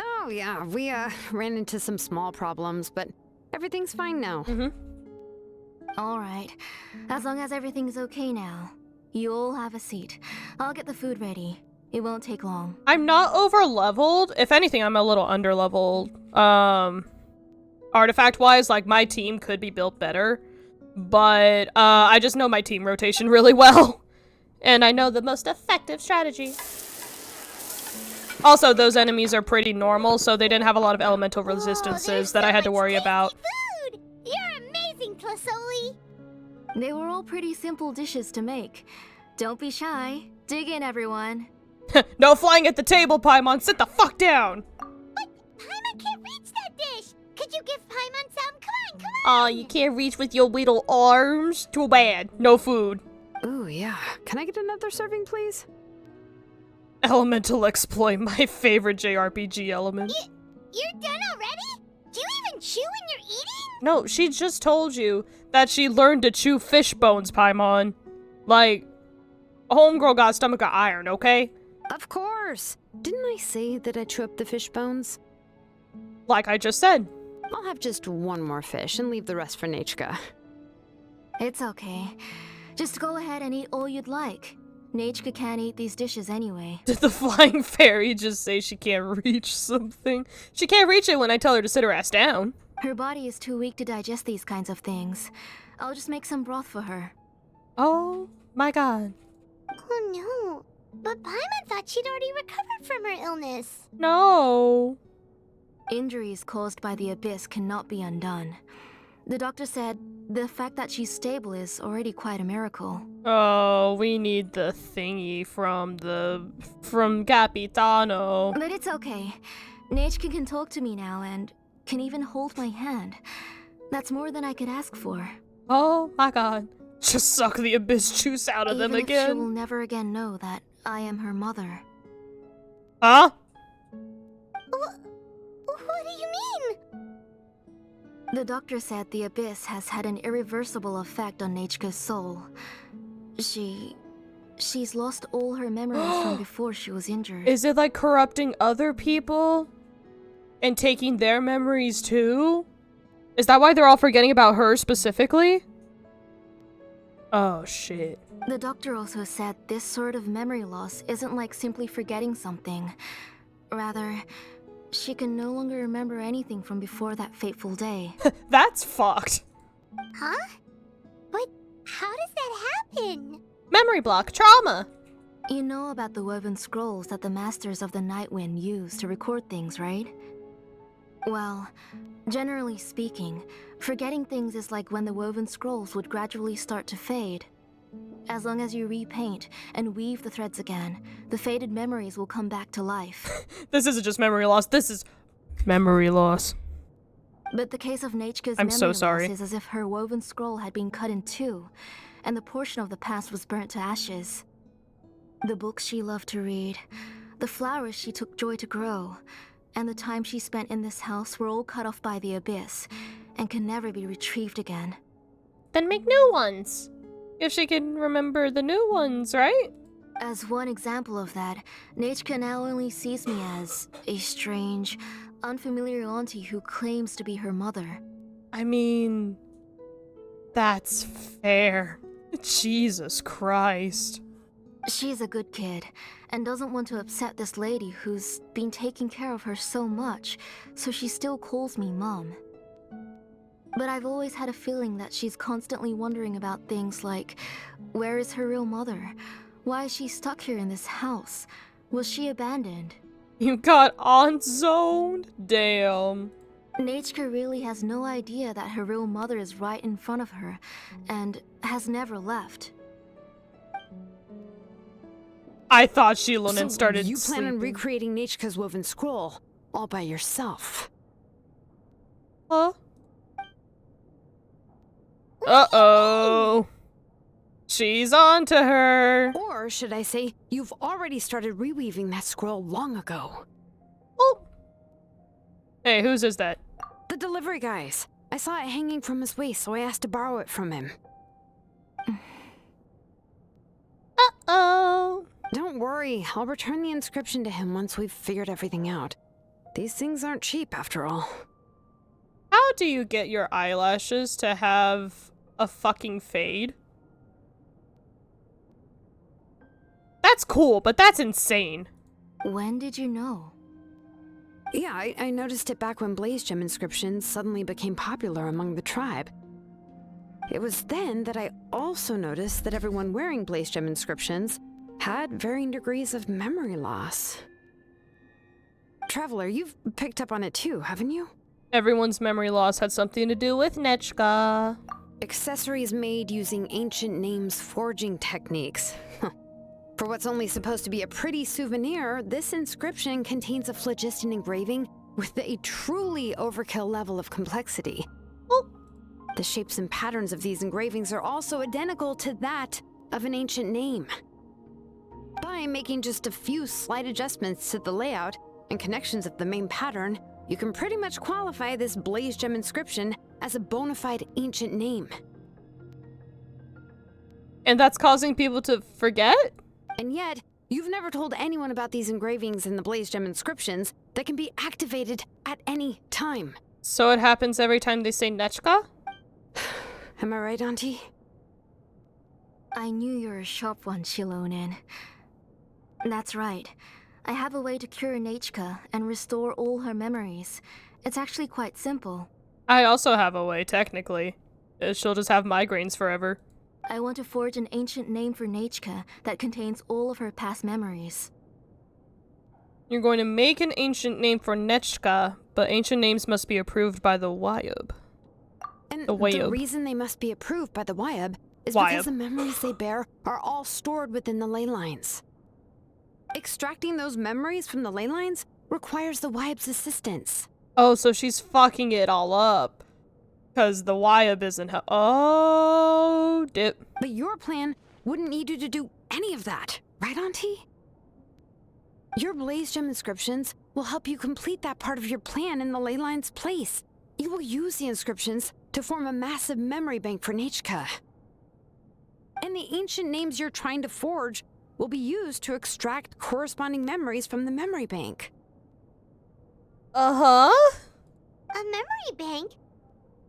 Oh yeah, we ran into some small problems, but everything's fine now. Alright, as long as everything's okay now. You'll have a seat. I'll get the food ready. It won't take long. I'm not over-leveled. If anything, I'm a little under-leveled. Artifact-wise, like, my team could be built better. But, I just know my team rotation really well. And I know the most effective strategy. Also, those enemies are pretty normal, so they didn't have a lot of elemental resistances that I had to worry about. Food! You're amazing, Tlasoli! They were all pretty simple dishes to make. Don't be shy. Dig in, everyone. No flying at the table, Paimon! Sit the fuck down! But Paimon can't reach that dish! Could you give Paimon some? Come on, come on! Aw, you can't reach with your little arms? Too bad. No food. Ooh, yeah. Can I get another serving, please? Elemental exploit, my favorite JRPG element. You're done already? Do you even chew when you're eating? No, she just told you that she learned to chew fish bones, Paimon. Like, homegirl got stomach of iron, okay? Of course! Didn't I say that I chew up the fish bones? Like I just said. I'll have just one more fish and leave the rest for Nechka. It's okay. Just go ahead and eat all you'd like. Nechka can't eat these dishes anyway. Did the flying fairy just say she can't reach something? She can't reach it when I tell her to sit her ass down. Her body is too weak to digest these kinds of things. I'll just make some broth for her. Oh my god. Oh no. But Paimon thought she'd already recovered from her illness. No. Injuries caused by the abyss cannot be undone. The doctor said the fact that she's stable is already quite a miracle. Oh, we need the thingy from Capitano. But it's okay. Nechka can talk to me now and can even hold my hand. That's more than I could ask for. Oh my god. Just suck the abyss juice out of them Even if she will again. never again know that I am her mother. Huh? What do you mean? The doctor said the abyss has had an irreversible effect on Nechka's soul. She's lost all her memories from before she was injured. Is it like corrupting other people? And taking their memories too? Is that why they're all forgetting about her specifically? Oh shit. The doctor also said this sort of memory loss isn't like simply forgetting something. Rather, she can no longer remember anything from before that fateful day. That's fucked. Huh? But how does that happen? Memory block trauma. You know about the woven scrolls that the Masters of the Nightwind use to record things, right? Well, generally speaking, forgetting things is like when the woven scrolls would gradually start to fade. As long as you repaint and weave the threads again, the faded memories will come back to life. This isn't just memory loss, this is memory loss. But the case of Nechka's I'm memory so sorry. loss is as if her woven scroll had been cut in two, and the portion of the past was burnt to ashes. The books she loved to read, the flowers she took joy to grow, and the time she spent in this house were all cut off by the abyss, and can never be retrieved again. Then make new ones. If she can remember the new ones, right? As one example of that, Nechka now only sees me as a strange, unfamiliar auntie who claims to be her mother. I mean, that's fair. Jesus Christ. She's a good kid, and doesn't want to upset this lady who's been taking care of her so much, so she still calls me Mom. But I've always had a feeling that she's constantly wondering about things like, where is her real mother? Why is she stuck here in this house? Was she abandoned? You got aunt zoned? Damn. Nechka really has no idea that her real mother is right in front of her, and has never left. I thought Shilonen So started you plan on sleeping. recreating Nechka's woven scroll all by yourself? Huh? Uh-oh. She's on to her. Or should I say, you've already started reweaving that scroll long ago. Oh. Hey, whose is that? The delivery guy's. I saw it hanging from his waist, so I asked to borrow it from him. Uh-oh. Don't worry, I'll return the inscription to him once we've figured everything out. These things aren't cheap, after all. How do you get your eyelashes to have a fucking fade? That's cool, but that's insane. When did you know? Yeah, I noticed it back when Blaze Gem inscriptions suddenly became popular among the tribe. It was then that I also noticed that everyone wearing Blaze Gem inscriptions had varying degrees of memory loss. Traveler, you've picked up on it too, haven't you? Everyone's memory loss had something to do with Nechka. Accessories made using ancient names forging techniques. For what's only supposed to be a pretty souvenir, this inscription contains a phlogiston engraving with a truly overkill level of complexity. Oh. The shapes and patterns of these engravings are also identical to that of an ancient name. By making just a few slight adjustments to the layout and connections of the main pattern, you can pretty much qualify this Blaze Gem inscription as a bona fide ancient name. And that's causing people to forget? And yet, You've never told anyone about these engravings in the Blaze Gem inscriptions that can be activated at any time. So it happens every time they say Nechka? Am I right, Auntie? I knew you were a sharp one, Shilonin. That's right. I have a way to cure Nechka and restore all her memories. It's actually quite simple. I also have a way, technically. She'll just have migraines forever. I want to forge an ancient name for Nechka that contains all of her past memories. You're going to make an ancient name for Nechka, but ancient names must be approved by the Wyub. And the reason they must be approved by the Wyub is because the memories they bear are all stored within the ley lines. Extracting those memories from the ley lines requires the Wyub's assistance. Oh, so she's fucking it all up. Because the Wyub isn't her. Oh, dip. But your plan wouldn't need you to do any of that, right, Auntie? Your Blaze Gem inscriptions will help you complete that part of your plan in the ley line's place. You will use the inscriptions to form a massive memory bank for Nechka. And the ancient names you're trying to forge will be used to extract corresponding memories from the memory bank. Uh-huh. A memory bank?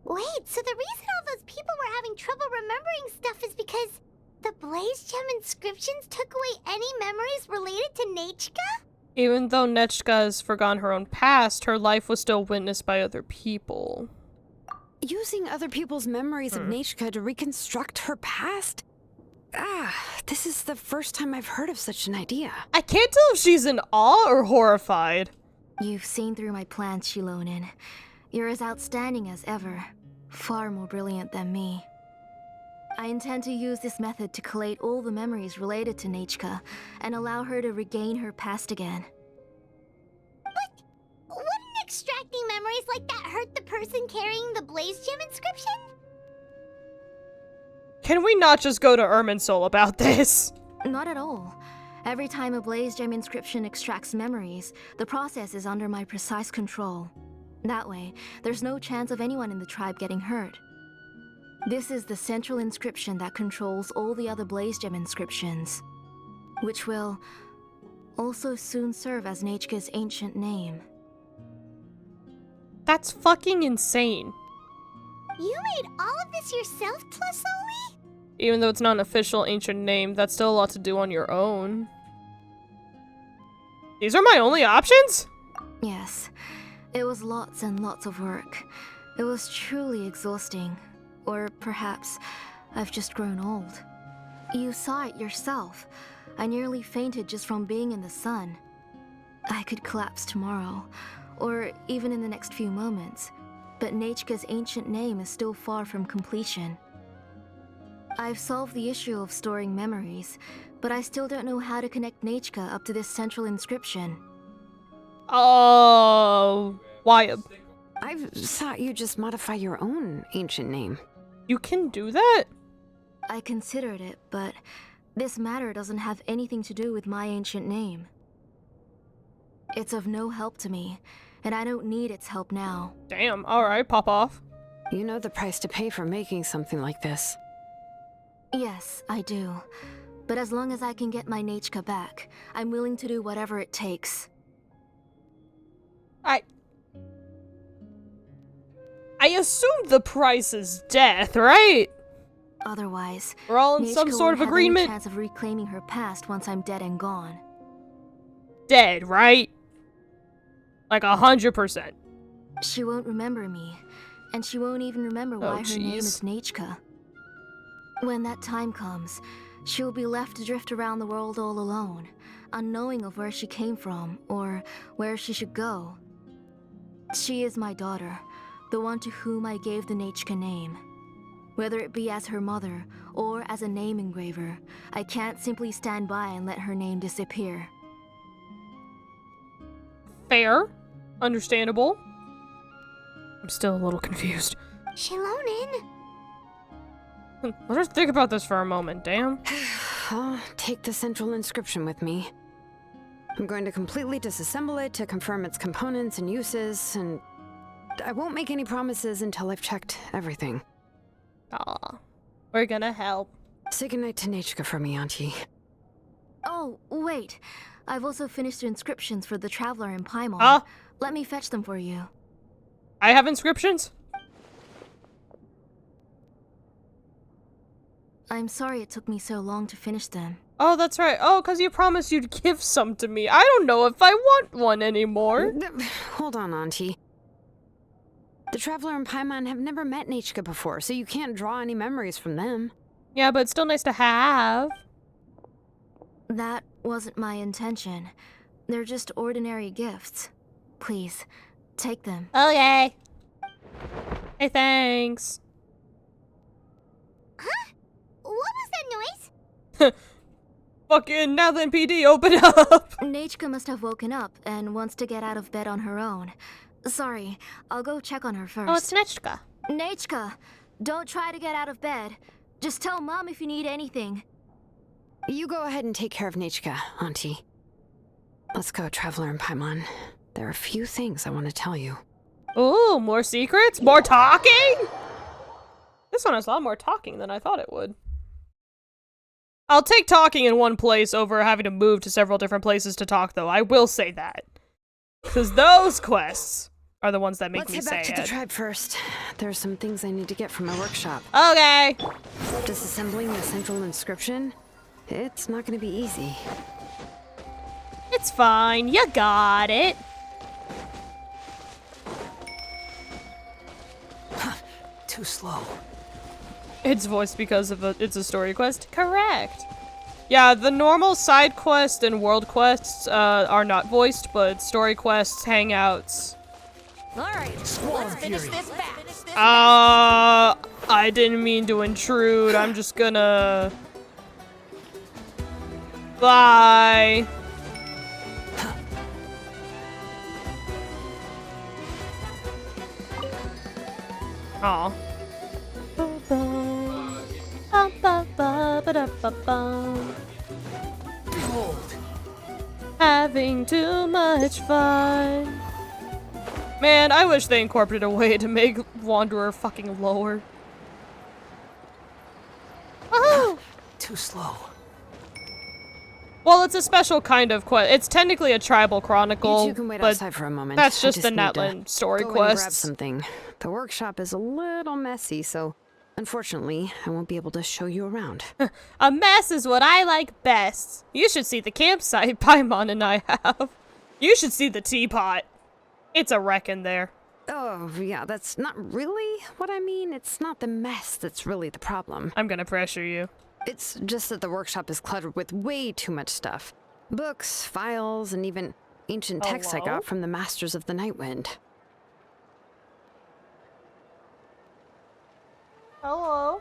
Wait, so the reason all those people were having trouble remembering stuff is because the Blaze Gem inscriptions took away any memories related to Nechka? Even though Nechka has forgotten her own past, her life was still witnessed by other people. Using other people's memories of Nechka to reconstruct her past? This is the first time I've heard of such an idea. I can't tell if she's in awe or horrified. You've seen through my plans, Shilonin. You're as outstanding as ever. Far more brilliant than me. I intend to use this method to collate all the memories related to Nechka and allow her to regain her past again. But wouldn't extracting memories like that hurt the person carrying the Blaze Gem inscription? Can we not just go to Irminsul about this? Not at all. Every time a Blaze Gem inscription extracts memories, the process is under my precise control. That way, there's no chance of anyone in the tribe getting hurt. This is the central inscription that controls all the other Blaze Gem inscriptions, which will also soon serve as Nechka's ancient name. That's fucking insane. You made all of this yourself, Tlusoli? Even though it's not an official ancient name, that's still a lot to do on your own. These are my only options? Yes. It was lots and lots of work. It was truly exhausting. Or perhaps I've just grown old. You saw it yourself. I nearly fainted just from being in the sun. I could collapse tomorrow, or even in the next few moments, but Nechka's ancient name is still far from completion. I've solved the issue of storing memories, but I still don't know how to connect Nechka up to this central inscription. Oh, Wyub. I thought you just modify your own ancient name. You can do that? I considered it, but this matter doesn't have anything to do with my ancient name. It's of no help to me, and I don't need its help now. Damn, alright, pop off. You know the price to pay for making something like this. Yes, I do. But as long as I can get my Nechka back, I'm willing to do whatever it takes. I assume the price is death, right? Otherwise, we're all in Nechka some sort of won't have agreement. any chance of reclaiming her past once I'm dead and gone. Dead, right? Like 100%. She won't remember me, and she won't even remember why her name is Nechka. When that time comes, she'll be left to drift around the world all alone, unknowing of where she came from or where she should go. She is my daughter, the one to whom I gave the Nechka name. Whether it be as her mother or as a name engraver, I can't simply stand by and let her name disappear. Fair. Understandable. I'm still a little confused. Shilonin? Let her think about this for a moment, damn. I'll take the central inscription with me. I'm going to completely disassemble it to confirm its components and uses, and I won't make any promises until I've checked everything. Aw. We're gonna help. Say goodnight to Nechka for me, Auntie. Oh, wait. I've also finished the inscriptions for the Traveler in Paimon. Huh? Let me fetch them for you. I have inscriptions? I'm sorry it took me so long to finish them. Oh, that's right. Oh, because you promised you'd give some to me. I don't know if I want one anymore. Hold on, Auntie. The Traveler and Paimon have never met Nechka before, so you can't draw any memories from them. Yeah, but it's still nice to have. That wasn't my intention. They're just ordinary gifts. Please, take them. Okay. Hey, thanks. Huh? What was that noise? Fucking Nathan PD, open up! Nechka must have woken up and wants to get out of bed on her own. Sorry, I'll go check on her first. Oh, it's Nechka. Nechka, don't try to get out of bed. Just tell Mom if you need anything. You go ahead and take care of Nechka, Auntie. Let's go, Traveler and Paimon. There are a few things I want to tell you. Ooh, more secrets? More talking? This one has a lot more talking than I thought it would. I'll take talking in one place over having to move to several different places to talk, though. I will say that. Because those quests are the ones that make me sad. Let's head back to the tribe first. There are some things I need to get from my workshop. Okay. Disassembling the central inscription? It's not going to be easy. It's fine. You got it. Too slow. It's voiced because of it's a story quest? Correct. Yeah, the normal side quest and world quests are not voiced, but story quests, hangouts. Alright, let's finish this back. I didn't mean to intrude. I'm just gonna... Bye. Aw. Behold. Having too much fun. Man, I wish they incorporated a way to make Wanderer fucking lower. Oh! Too slow. Well, it's a special kind of quest. It's technically a tribal chronicle, You two can wait but outside for a moment. that's I just the need to Natlan story go and grab quest. something. The workshop is a little messy, so unfortunately, I won't be able to show you around. A mess is what I like best. You should see the campsite Paimon and I have. You should see the teapot. It's a wreck in there. Oh, yeah, that's not really what I mean. It's not the mess that's really the problem. I'm gonna pressure you. It's just that the workshop is cluttered with way too much stuff. Books, files, and even ancient texts I got from the Masters of the Nightwind. Hello?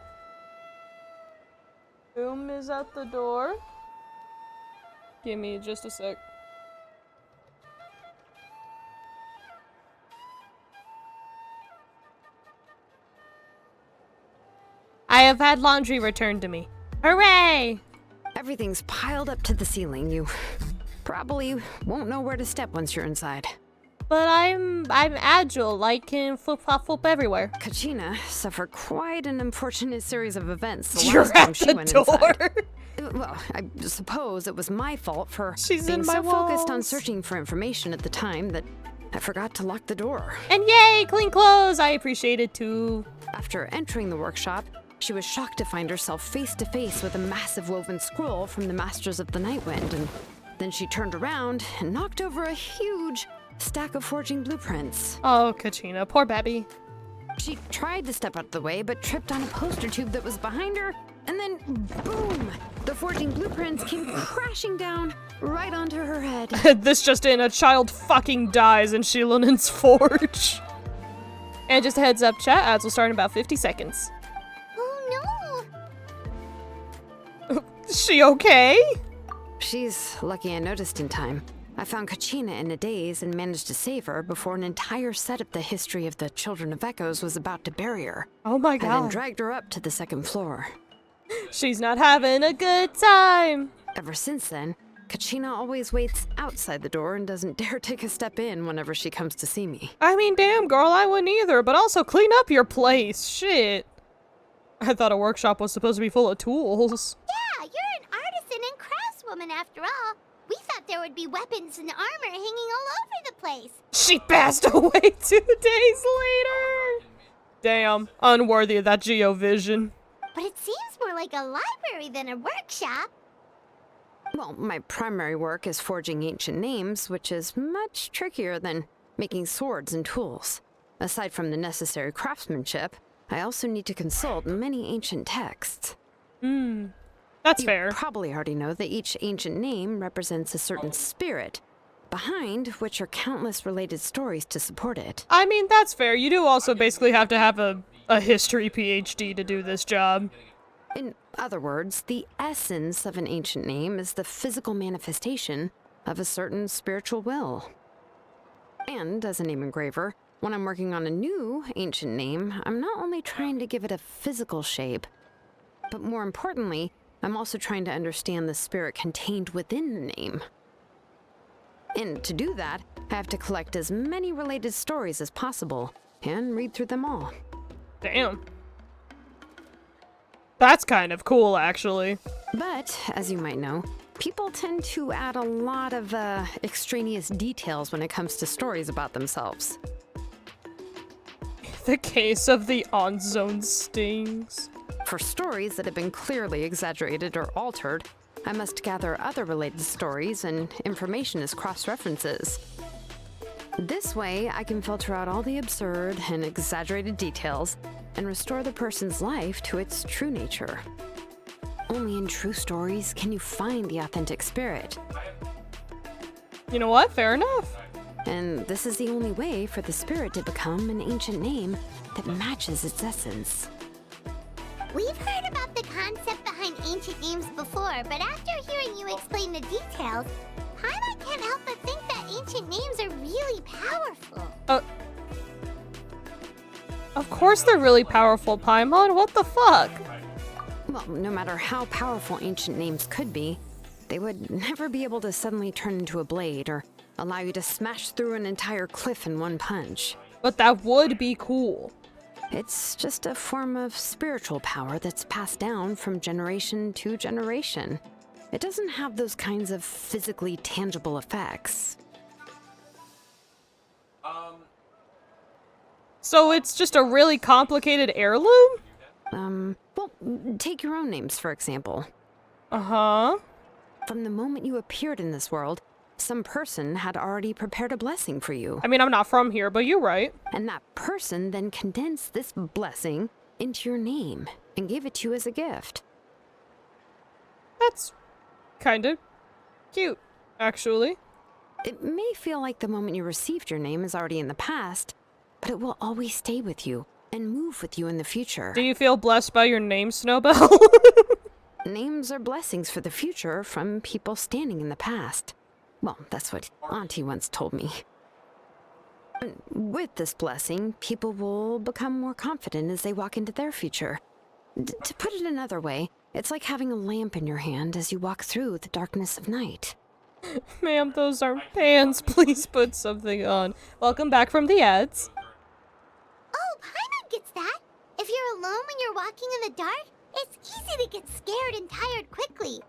Boom is at the door. Give me just a sec. I have had laundry returned to me. Hooray! Everything's piled up to the ceiling. You probably won't know where to step once you're inside. But I'm agile. I can flip everywhere. Kachina suffered quite an unfortunate series of events the You're last time at she the went door. inside. Well, I suppose it was my fault for being in my so focused on walls. searching for information at the time that I forgot to lock the door. And yay, clean clothes! I appreciate it too. After entering the workshop, she was shocked to find herself face to face with a massive woven scroll from the Masters of the Nightwind, and then she turned around and knocked over a huge stack of forging blueprints. Oh, Kachina, poor Babby. She tried to step out of the way, but tripped on a poster tube that was behind her, and then boom! The forging blueprints came crashing down right onto her head. This just in, a child fucking dies in Shilonin's forge. And just a heads up, chat, ads will start in about 50 seconds. Oh no! Is she okay? She's lucky I noticed in time. I found Kachina in a daze and managed to save her before an entire set of the history of the Children of Echoes was about to bury her. Oh my I then god. dragged her up to the second floor. She's not having a good time. Ever since then, Kachina always waits outside the door and doesn't dare take a step in whenever she comes to see me. I mean, damn girl, I wouldn't either, but also clean up your place. Shit. I thought a workshop was supposed to be full of tools. Yeah, you're an artisan in woman after all. We thought there would be weapons and armor hanging all over the place. She passed away 2 days later! Damn, unworthy of that Geovision. But it seems more like a library than a workshop. Well, my primary work is forging ancient names, which is much trickier than making swords and tools. Aside from the necessary craftsmanship, I also need to consult many ancient texts. That's fair. You probably already know that each ancient name represents a certain spirit, behind which are countless related stories to support it. I mean, that's fair. You do also basically have to have a history PhD to do this job. In other words, the essence of an ancient name is the physical manifestation of a certain spiritual will. And as a name engraver, when I'm working on a new ancient name, I'm not only trying to give it a physical shape, but more importantly, I'm also trying to understand the spirit contained within the name. And to do that, I have to collect as many related stories as possible and read through them all. Damn. That's kind of cool, actually. But, as you might know, people tend to add a lot of extraneous details when it comes to stories about themselves. The case of the on-zone stings. For stories that have been clearly exaggerated or altered, I must gather other related stories and information as cross-references. This way, I can filter out all the absurd and exaggerated details and restore the person's life to its true nature. Only in true stories can you find the authentic spirit. You know what? Fair enough. And this is the only way for the spirit to become an ancient name that matches its essence. We've heard about the concept behind ancient names before, but after hearing you explain the details, Paimon can't help but think that ancient names are really powerful. Of course they're really powerful, Paimon. What the fuck? Well, no matter how powerful ancient names could be, they would never be able to suddenly turn into a blade or allow you to smash through an entire cliff in one punch. But that would be cool. It's just a form of spiritual power that's passed down from generation to generation. It doesn't have those kinds of physically tangible effects. So it's just a really complicated heirloom? Well, take your own names, for example. Uh-huh. From the moment you appeared in this world, some person had already prepared a blessing for you. I mean, I'm not from here, but you're right. And that person then condensed this blessing into your name and gave it to you as a gift. That's kind of cute, actually. It may feel like the moment you received your name is already in the past, but it will always stay with you and move with you in the future. Do you feel blessed by your name, Snowbell? Names are blessings for the future from people standing in the past. Well, that's what Auntie once told me. With this blessing, people will become more confident as they walk into their future. To put it another way, it's like having a lamp in your hand as you walk through the darkness of night. Ma'am, those aren't pants. Please put something on. Welcome back from the ads. Oh, Paimon gets that. If you're alone when you're walking in the dark, it's easy to get scared and tired quickly.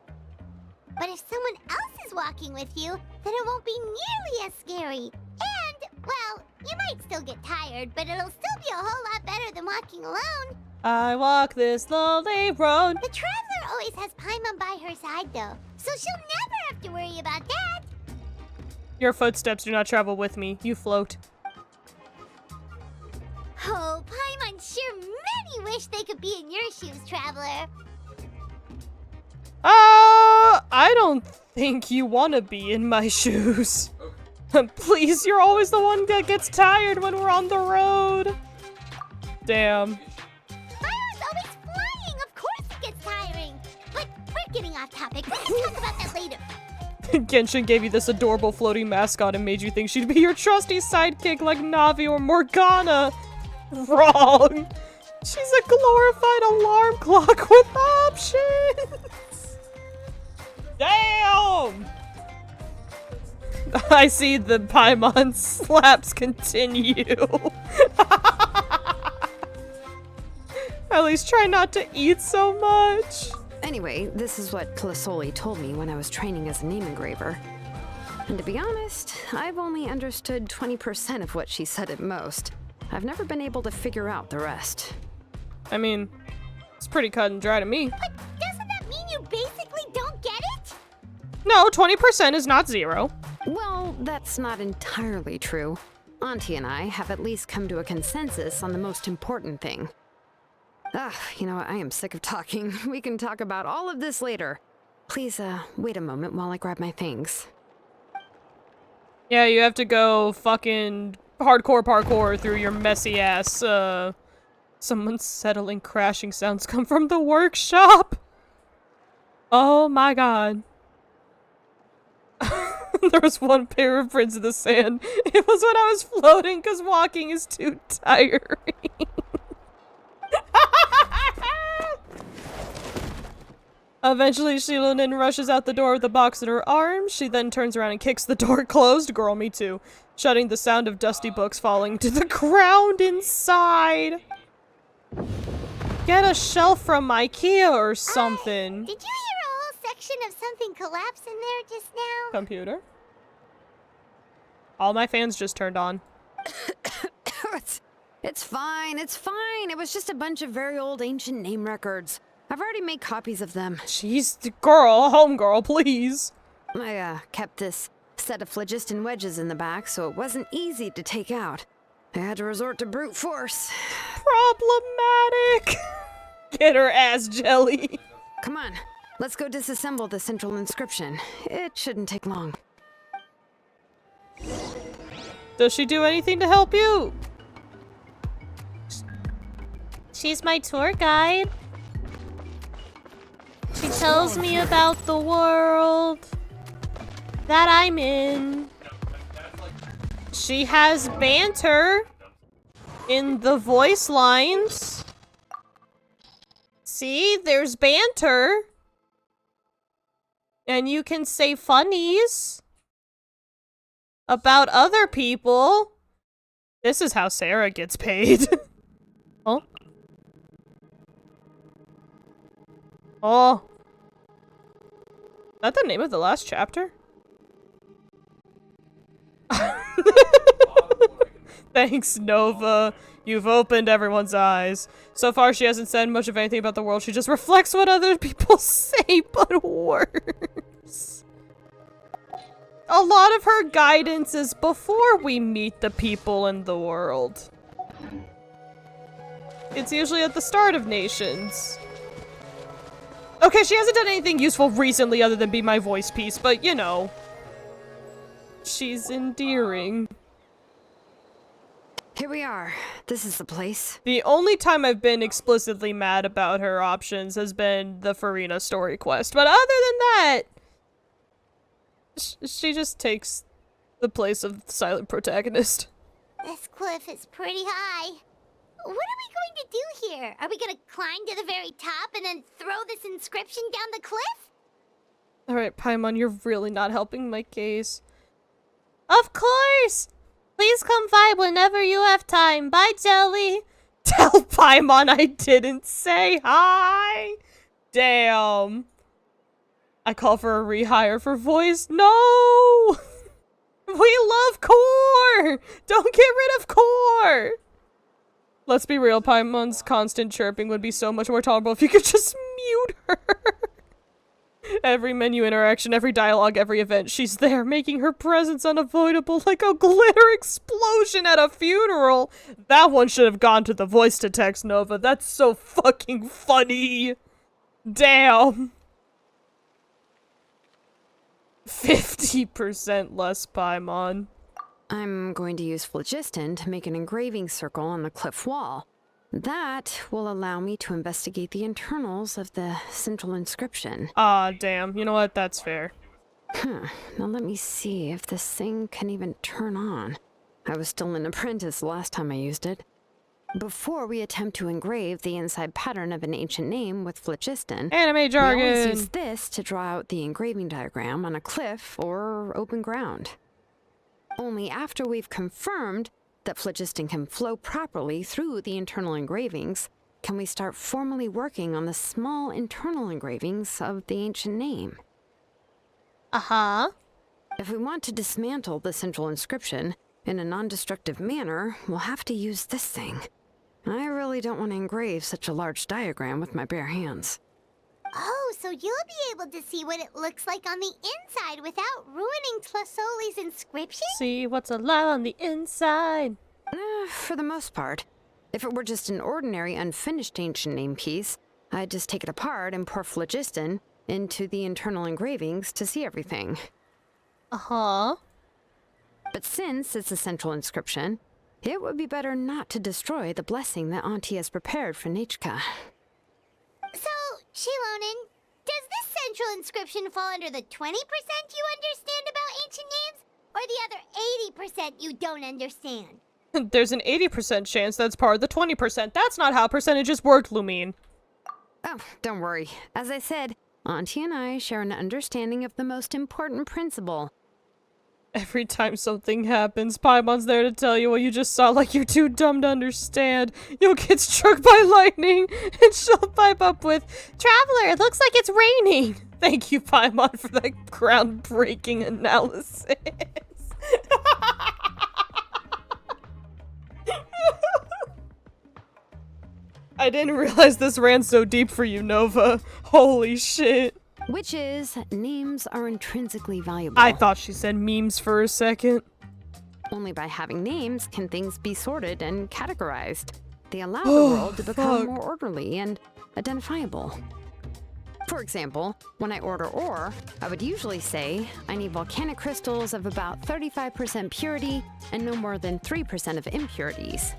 But if someone else is walking with you, then it won't be nearly as scary. And, well, you might still get tired, but it'll still be a whole lot better than walking alone. I walk this lonely road. The Traveler always has Paimon by her side, though, so she'll never have to worry about that. Your footsteps do not travel with me. You float. Oh, Paimon sure many wish they could be in your shoes, Traveler. I don't think you want to be in my shoes. Please, you're always the one that gets tired when we're on the road. Damn. Paimon's always flying. Of course it gets tiring. But we're getting off topic. We can talk about that later. Genshin gave you this adorable floating mascot and made you think she'd be your trusty sidekick like Navi or Morgana. Wrong. She's a glorified alarm clock with options. Damn! I see the Paimon slaps continue. At least try not to eat so much. Anyway, this is what Plisoli told me when I was training as a name engraver. And to be honest, I've only understood 20% of what she said at most. I've never been able to figure out the rest. I mean, it's pretty cut and dry to me. But doesn't that mean you basically don't get it? No, 20% is not 0. Well, that's not entirely true. Auntie and I have at least come to a consensus on the most important thing. You know, I am sick of talking. We can talk about all of this later. Please, wait a moment while I grab my things. Yeah, you have to go fucking hardcore parkour through your messy ass, Someone's settling crashing sounds come from the workshop! Oh my god. There was one pair of prints in the sand. It was when I was floating because walking is too tiring. Eventually, Shilonin rushes out the door with the box in her arms. She then turns around and kicks the door closed. Girl, me too. Shutting the sound of dusty books falling to the ground inside. Get a shelf from IKEA or something. Did you hear a whole section of something collapse in there just now? Computer? All my fans just turned on. It's fine, it's fine. It was just a bunch of very old ancient name records. I've already made copies of them. Jeez, girl, homegirl, please. I, kept this set of phlogiston wedges in the back, so it wasn't easy to take out. I had to resort to brute force. Problematic. Get her ass, Jelly. Come on, let's go disassemble the central inscription. It shouldn't take long. Does she do anything to help you? She's my tour guide. She tells me about the world that I'm in. She has banter in the voice lines. See, there's banter. And you can say funnies about other people. This is how Sarah gets paid. Oh. Oh. Is that the name of the last chapter? Thanks, Nova. You've opened everyone's eyes. So far, she hasn't said much of anything about the world. She just reflects what other people say, but worse. A lot of her guidance is before we meet the people in the world. It's usually at the start of Nations. Okay, she hasn't done anything useful recently other than be my voice piece, but you know. She's endearing. Here we are. This is the place. The only time I've been explicitly mad about her options has been the Farina story quest, but other than that, she just takes the place of the silent protagonist. This cliff is pretty high. What are we going to do here? Are we gonna climb to the very top and then throw this inscription down the cliff? Alright, Paimon, you're really not helping my case. Of course! Please come by whenever you have time. Bye, Jelly! Tell Paimon I didn't say hi! Damn. I call for a rehire for voice. No! We love Core! Don't get rid of Core! Let's be real, Paimon's constant chirping would be so much more tolerable if you could just mute her. Every menu interaction, every dialogue, every event, she's there, making her presence unavoidable like a glitter explosion at a funeral. That one should have gone to the voice-to-text, Nova. That's so fucking funny. Damn. 50% less Paimon. I'm going to use phlogiston to make an engraving circle on the cliff wall. That will allow me to investigate the internals of the central inscription. Ah, damn. You know what? That's fair. Now let me see if this thing can even turn on. I was still an apprentice last time I used it. Before we attempt to engrave the inside pattern of an ancient name with phlogiston, anime jargon. We always use this to draw out the engraving diagram on a cliff or open ground. Only after we've confirmed that phlogiston can flow properly through the internal engravings can we start formally working on the small internal engravings of the ancient name. Uh-huh. If we want to dismantle the central inscription in a non-destructive manner, we'll have to use this thing. I really don't want to engrave such a large diagram with my bare hands. Oh, so you'll be able to see what it looks like on the inside without ruining Tlasoli's inscription? See what's alive on the inside. For the most part. If it were just an ordinary unfinished ancient name piece, I'd just take it apart and pour phlogiston into the internal engravings to see everything. Uh-huh. But since it's a central inscription, it would be better not to destroy the blessing that Auntie has prepared for Nechka. So, Shilonen, does this central inscription fall under the 20% you understand about ancient names, or the other 80% you don't understand? There's an 80% chance that's part of the 20%. That's not how percentages work, Lumine. Oh, don't worry. As I said, Auntie and I share an understanding of the most important principle. Every time something happens, Paimon's there to tell you what you just saw like you're too dumb to understand. You'll get struck by lightning, and she'll pipe up with, "Traveler, it looks like it's raining." Thank you, Paimon, for that groundbreaking analysis. I didn't realize this ran so deep for you, Nova. Holy shit. Which is, names are intrinsically valuable. I thought she said memes for a second. Only by having names can things be sorted and categorized. They allow the world to become more orderly and identifiable. For example, when I order ore, I would usually say I need volcanic crystals of about 35% purity and no more than 3% of impurities.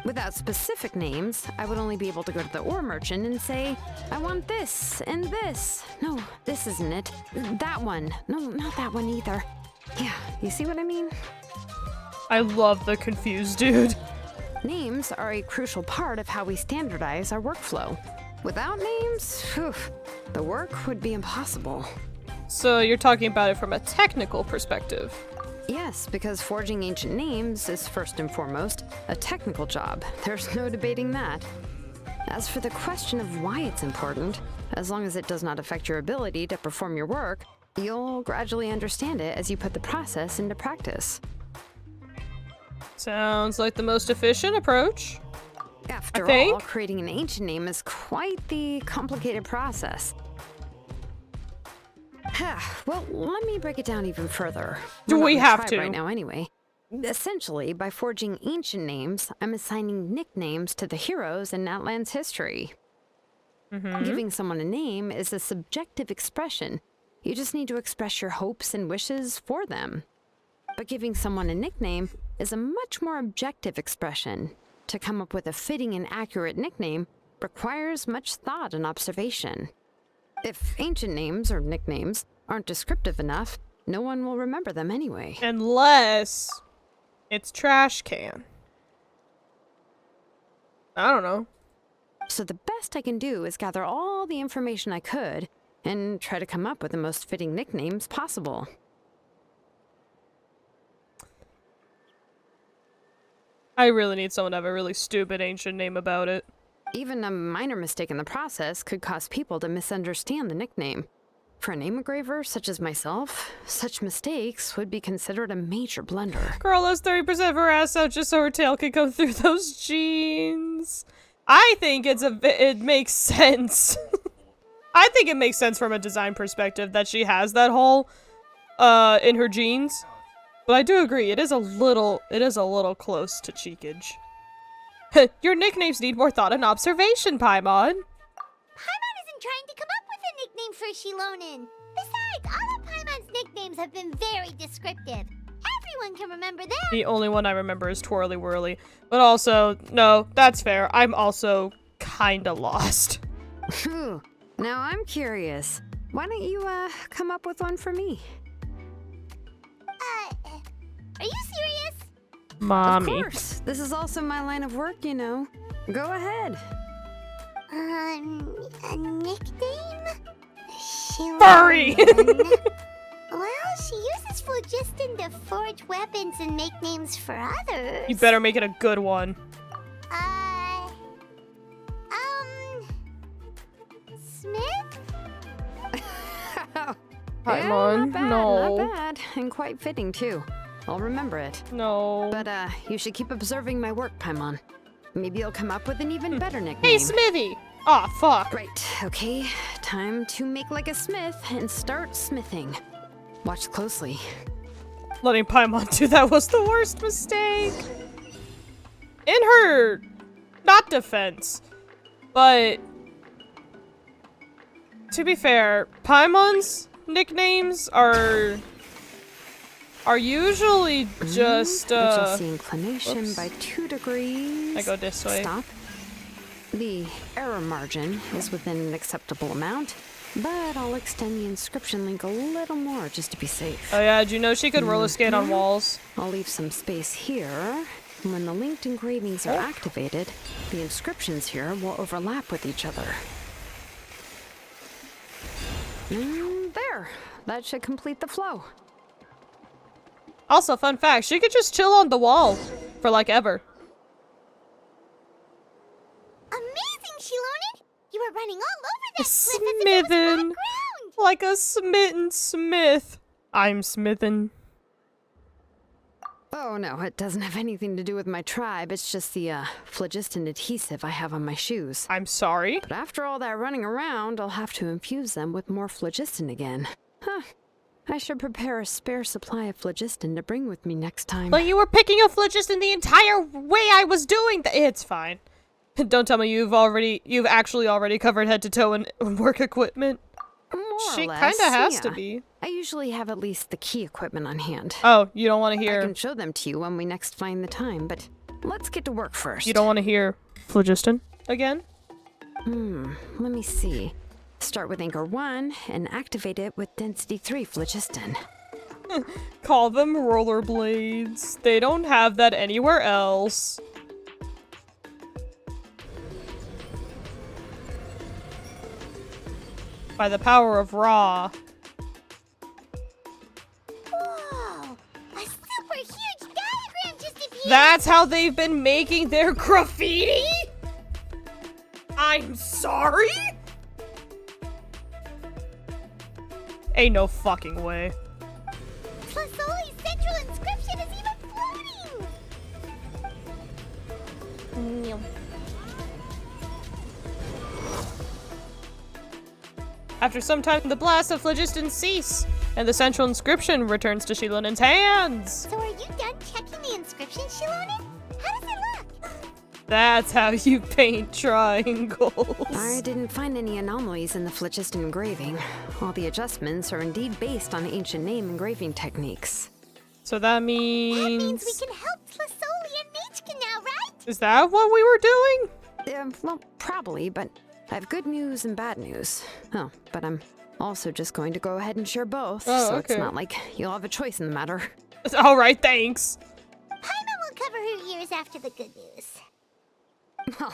Without specific names, I would only be able to go to the ore merchant and say, I want this and this. No, this isn't it. That one. No, not that one either. Yeah, you see what I mean? I love the confused dude. Names are a crucial part of how we standardize our workflow. Without names, the work would be impossible. So you're talking about it from a technical perspective? Yes, because forging ancient names is first and foremost a technical job. There's no debating that. As for the question of why it's important, as long as it does not affect your ability to perform your work, you'll gradually understand it as you put the process into practice. Sounds like the most efficient approach. After all, creating an ancient name is quite the complicated process. Well, let me break it down even further. Do we have to? Right now, anyway. Essentially, by forging ancient names, I'm assigning nicknames to the heroes in Natlan's history. Giving someone a name is a subjective expression. You just need to express your hopes and wishes for them. But giving someone a nickname is a much more objective expression. To come up with a fitting and accurate nickname requires much thought and observation. If ancient names or nicknames aren't descriptive enough, no one will remember them anyway. Unless it's trash can. I don't know. So the best I can do is gather all the information I could and try to come up with the most fitting nicknames possible. I really need someone to have a really stupid ancient name about it. Even a minor mistake in the process could cause people to misunderstand the nickname. For a name engraver such as myself, such mistakes would be considered a major blunder. Girl lost 30% of her ass out just so her tail could go through those jeans. I think it makes sense. I think it makes sense from a design perspective that she has that hole in her jeans. But I do agree, it is a little close to cheekage. Your nicknames need more thought and observation, Paimon. Paimon isn't trying to come up with a nickname for Shilonen. Besides, all of Paimon's nicknames have been very descriptive. Everyone can remember them. The only one I remember is Twirly Whirly. But also, no, that's fair. I'm also kinda lost. Phew. Now I'm curious. Why don't you, come up with one for me? Are you serious? Mommy. Of course. This is also my line of work, you know. Go ahead. A nickname? Furry! Well, she uses phlogiston to forge weapons and make names for others. You better make it a good one. Smith? Paimon, not bad, no. not bad. And quite fitting, too. I'll remember it. No. But, you should keep observing my work, Paimon. Maybe you'll come up with an even better nickname. Hey, Smithy! Aw, fuck. Right, okay. Time to make like a smith and start smithing. Watch closely. Letting Paimon do that was the worst mistake. In her, not defense, but to be fair, Paimon's nicknames are usually just adjust the inclination whoops. by 2 degrees. I go this way. Stop. The error margin is within an acceptable amount, but I'll extend the inscription link a little more just to be safe. Oh yeah, did you know she could roller skate on walls? I'll leave some space here. When the linked engravings are activated, the inscriptions here will overlap with each other. There. That should complete the flow. Also, fun fact, she could just chill on the wall for like ever. Amazing, Shilonen! You were running all over that cliff as if it was flat Smithin'. ground. Like a smitten smith. I'm smithin'. Oh no, it doesn't have anything to do with my tribe. It's just the phlogiston adhesive I have on my shoes. I'm sorry? But after all that running around, I'll have to infuse them with more phlogiston again. Huh. I should prepare a spare supply of phlogiston to bring with me next time. But you were picking a phlogiston the entire way I was doing that. It's fine. Don't tell me you've actually already covered head to toe in work equipment. More She or less, kinda has to yeah. be. I usually have at least the key equipment on hand. Oh, you don't want to I hear... can show them to you when we next find the time, but let's get to work first. You don't want to hear phlogiston again? Let me see. Start with anchor 1 and activate it with density 3 phlogiston. Call them rollerblades. They don't have that anywhere else. By the power of Ra. Whoa! A super huge diagram just appeared! That's how they've been making their graffiti? I'm sorry? Ain't no fucking way. Tlasoli's central inscription is even floating! After some time, the blasts of phlogiston cease, and the central inscription returns to Shilonen's hands. So are you done checking the inscription, Shilonen? How does it look? That's how you paint triangles. I didn't find any anomalies in the phlogiston engraving. All the adjustments are indeed based on ancient name engraving techniques. So that means... That means we can help Tlasoli and Machka now, right? Is that what we were doing? Well, probably, but I have good news and bad news. Oh, but I'm also just going to go ahead and share both, so it's not like you'll have a choice in the matter. Alright, thanks. Paimon will cover her ears after the good news. Well,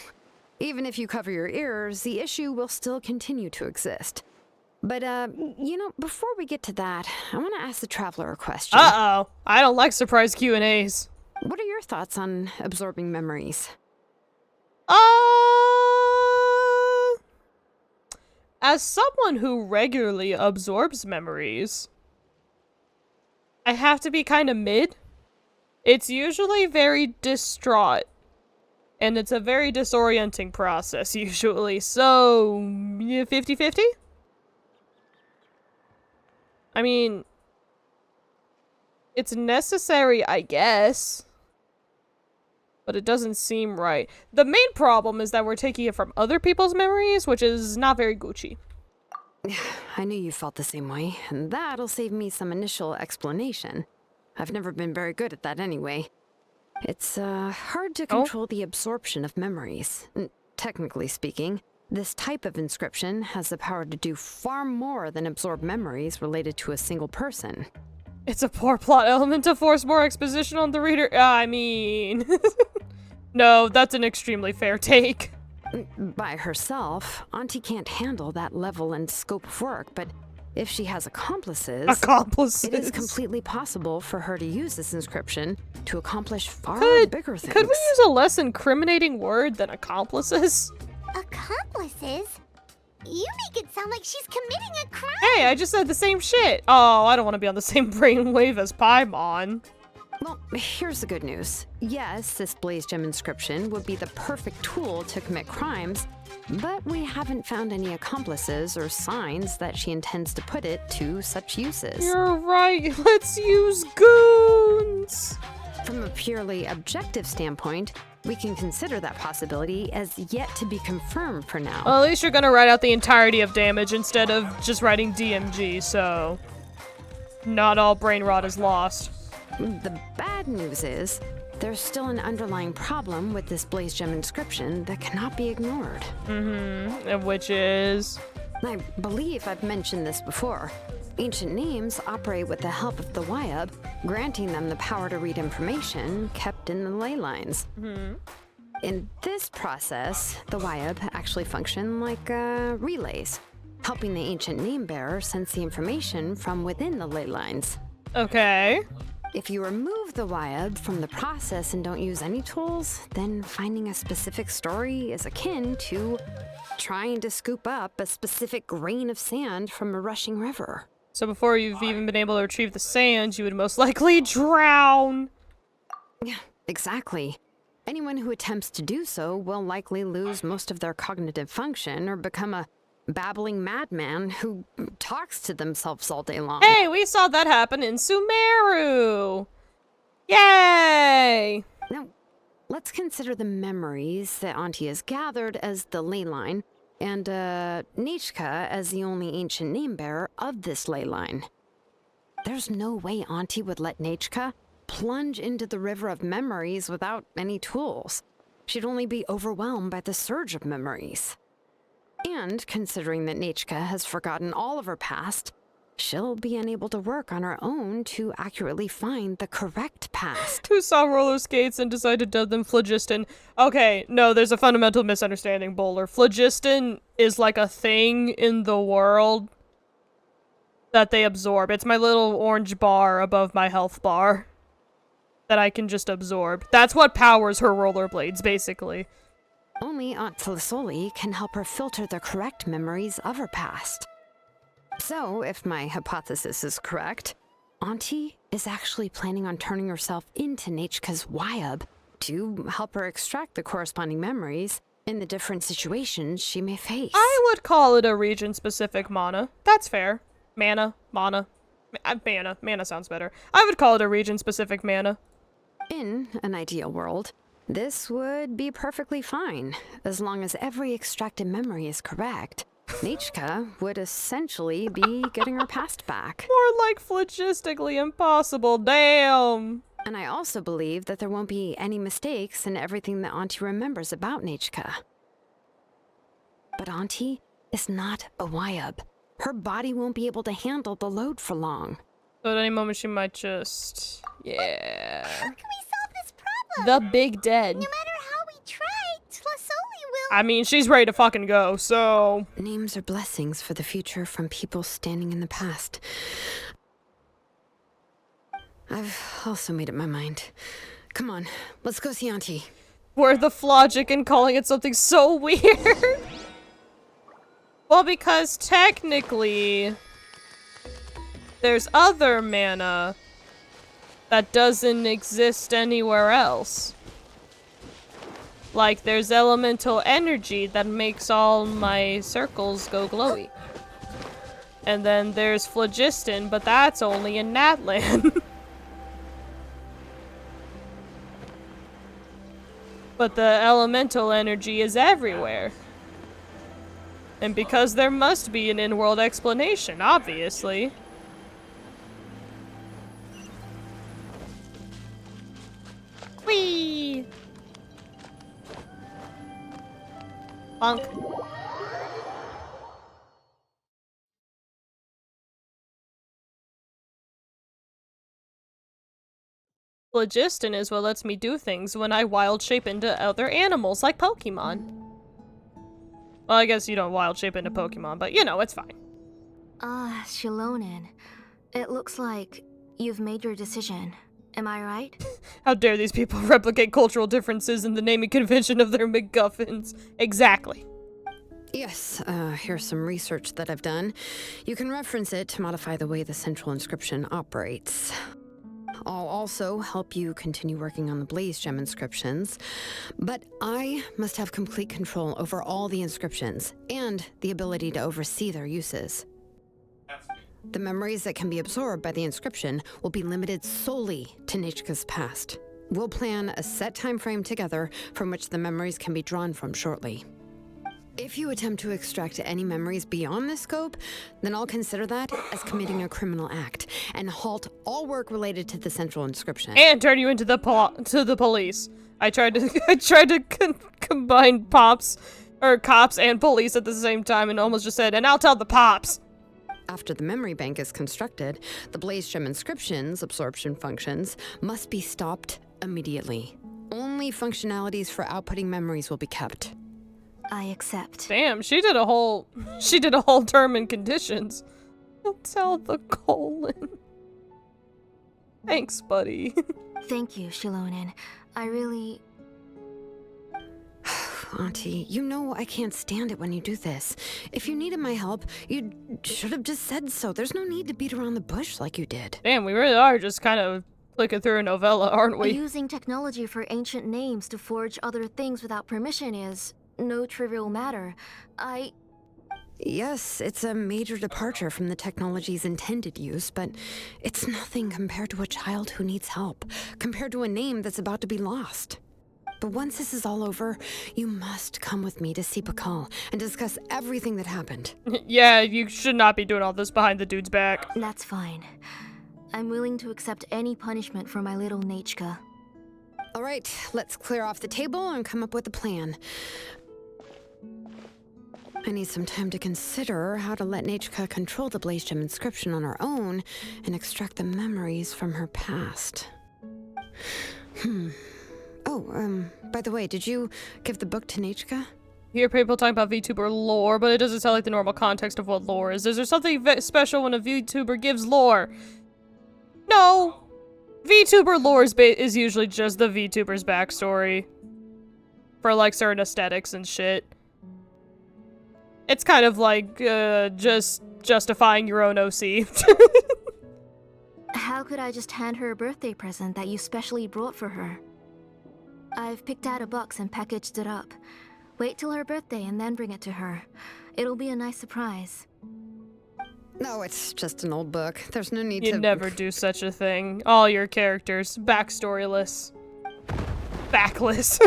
even if you cover your ears, the issue will still continue to exist. But, you know, before we get to that, I want to ask the Traveler a question. Uh-oh. I don't like surprise Q&As. What are your thoughts on absorbing memories? As someone who regularly absorbs memories, I have to be kind of mid. It's usually very distraught. And it's a very disorienting process, usually. So, 50-50? I mean, it's necessary, I guess. But it doesn't seem right. The main problem is that we're taking it from other people's memories, which is not very Gucci. I knew you felt the same way, and that'll save me some initial explanation. I've never been very good at that anyway. It's hard to control the absorption of memories. Technically speaking, this type of inscription has the power to do far more than absorb memories related to a single person. It's a poor plot element to force more exposition on the reader. I mean... No, that's an extremely fair take. By herself, Auntie can't handle that level and scope of work, but if she has accomplices... It is completely possible for her to use this inscription to accomplish far bigger things. Could we use a less incriminating word than accomplices? Accomplices? You make it sound like she's committing a crime. Hey, I just said the same shit. Oh, I don't want to be on the same brainwave as Paimon. Well, here's the good news. Yes, this Blaze Gem inscription would be the perfect tool to commit crimes, but we haven't found any accomplices or signs that she intends to put it to such uses. You're right. Let's use goons. From a purely objective standpoint, we can consider that possibility as yet to be confirmed for now. Well, at least you're gonna write out the entirety of damage instead of just writing DMG, so not all brain rot is lost. The bad news is, there's still an underlying problem with this Blaze Gem inscription that cannot be ignored. And which is? I believe I've mentioned this before. Ancient names operate with the help of the Wyab, granting them the power to read information kept in the ley lines. In this process, the Wyab actually function like relays, helping the ancient name bearer sense the information from within the ley lines. Okay. If you remove the Wyab from the process and don't use any tools, then finding a specific story is akin to trying to scoop up a specific grain of sand from a rushing river. So before you've even been able to retrieve the sand, you would most likely drown. Yeah, exactly. Anyone who attempts to do so will likely lose most of their cognitive function or become a babbling madman who talks to themselves all day long. Hey, we saw that happen in Sumeru! Yay! Now, let's consider the memories that Auntie has gathered as the ley line, and Nichka as the only ancient name bearer of this ley line. There's no way Auntie would let Nichka plunge into the river of memories without any tools. She'd only be overwhelmed by the surge of memories. And considering that Nichka has forgotten all of her past, she'll be unable to work on her own to accurately find the correct past. Who saw roller skates and decided to dub them phlogiston? Okay, no, there's a fundamental misunderstanding, Bowler. Phlogiston is like a thing in the world that they absorb. It's my little orange bar above my health bar that I can just absorb. That's what powers her rollerblades, basically. Only Aunt Felisoli can help her filter the correct memories of her past. So, if my hypothesis is correct, Auntie is actually planning on turning herself into Nichka's Wyab to help her extract the corresponding memories in the different situations she may face. I would call it a region-specific mana. That's fair. Mana. Mana sounds better. I would call it a region-specific mana. In an ideal world, this would be perfectly fine, as long as every extracted memory is correct. Nichka would essentially be getting her past back. More like phlogistically impossible, damn! And I also believe that there won't be any mistakes in everything that Auntie remembers about Nichka. But Auntie is not a Wyab. Her body won't be able to handle the load for long. So at any moment she might just... yeah. How can we solve this problem? The Big Dead. No matter how we try, Tlasoli will... I mean, she's ready to fucking go, so... Names are blessings for the future from people standing in the past. I've also made up my mind. Come on, let's go see Auntie. We're the Flogic and calling it something so weird. Well, because technically... there's other mana that doesn't exist anywhere else. Like, there's elemental energy that makes all my circles go glowy. And then there's phlogiston, but that's only in Natlan. But the elemental energy is everywhere. And because there must be an in-world explanation, obviously. Whee! Bonk. Phlogiston is what lets me do things when I wild shape into other animals, like Pokemon. Well, I guess you don't wild shape into Pokemon, but you know, it's fine. Shilonen. It looks like you've made your decision. Am I right? How dare these people replicate cultural differences in the naming convention of their MacGuffins. Exactly. Yes, here's some research that I've done. You can reference it to modify the way the central inscription operates. I'll also help you continue working on the Blaze Gem inscriptions, but I must have complete control over all the inscriptions and the ability to oversee their uses. The memories that can be absorbed by the inscription will be limited solely to Nichka's past. We'll plan a set time frame together from which the memories can be drawn from shortly. If you attempt to extract any memories beyond this scope, then I'll consider that as committing a criminal act and halt all work related to the central inscription. And turn you into the police. I tried to combine cops and police at the same time and almost just said, and I'll tell the pops. After the memory bank is constructed, the Blaze Gem inscription's absorption functions must be stopped immediately. Only functionalities for outputting memories will be kept. I accept. Damn, she did a whole term and conditions. I'll tell the colon. Thanks, buddy. Thank you, Shilonen. I really... Auntie, you know I can't stand it when you do this. If you needed my help, you should have just said so. There's no need to beat around the bush like you did. Damn, we really are just kind of flicking through a novella, aren't we? Using technology for ancient names to forge other things without permission is no trivial matter. Yes, it's a major departure from the technology's intended use, but it's nothing compared to a child who needs help, compared to a name that's about to be lost. But once this is all over, you must come with me to see Pakal and discuss everything that happened. Yeah, you should not be doing all this behind the dude's back. That's fine. I'm willing to accept any punishment for my little Nachka. All right, let's clear off the table and come up with a plan. I need some time to consider how to let Nachka control the Blaze Gem inscription on her own and extract the memories from her past. Oh, by the way, did you give the book to Nachka? You hear people talking about VTuber lore, but it doesn't sound like the normal context of what lore is. Is there something special when a VTuber gives lore? No! VTuber lore is usually just the VTuber's backstory. For, like, certain aesthetics and shit. It's kind of like, just justifying your own OC. How could I just hand her a birthday present that you specially brought for her? I've picked out a box and packaged it up. Wait till her birthday and then bring it to her. It'll be a nice surprise. No, it's just an old book. There's no need to... You never do such a thing. All your characters, backstoryless. Backless.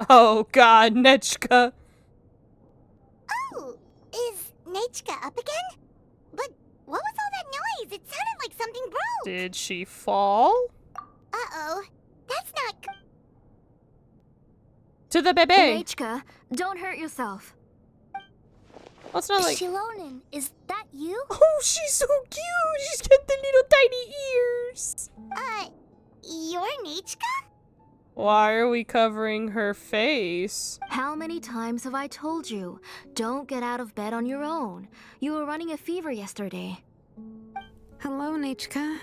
Oh god, Nechka. Oh, is Nechka up again? But what was all that noise? It sounded like something broke. Did she fall? Uh-oh, that's not... To the baby. Nechka, don't hurt yourself. What's not like... Shilonen, is that you? Oh, she's so cute. She's got the little tiny ears. You're Nechka? Why are we covering her face? How many times have I told you? Don't get out of bed on your own. You were running a fever yesterday. Hello, Nechka.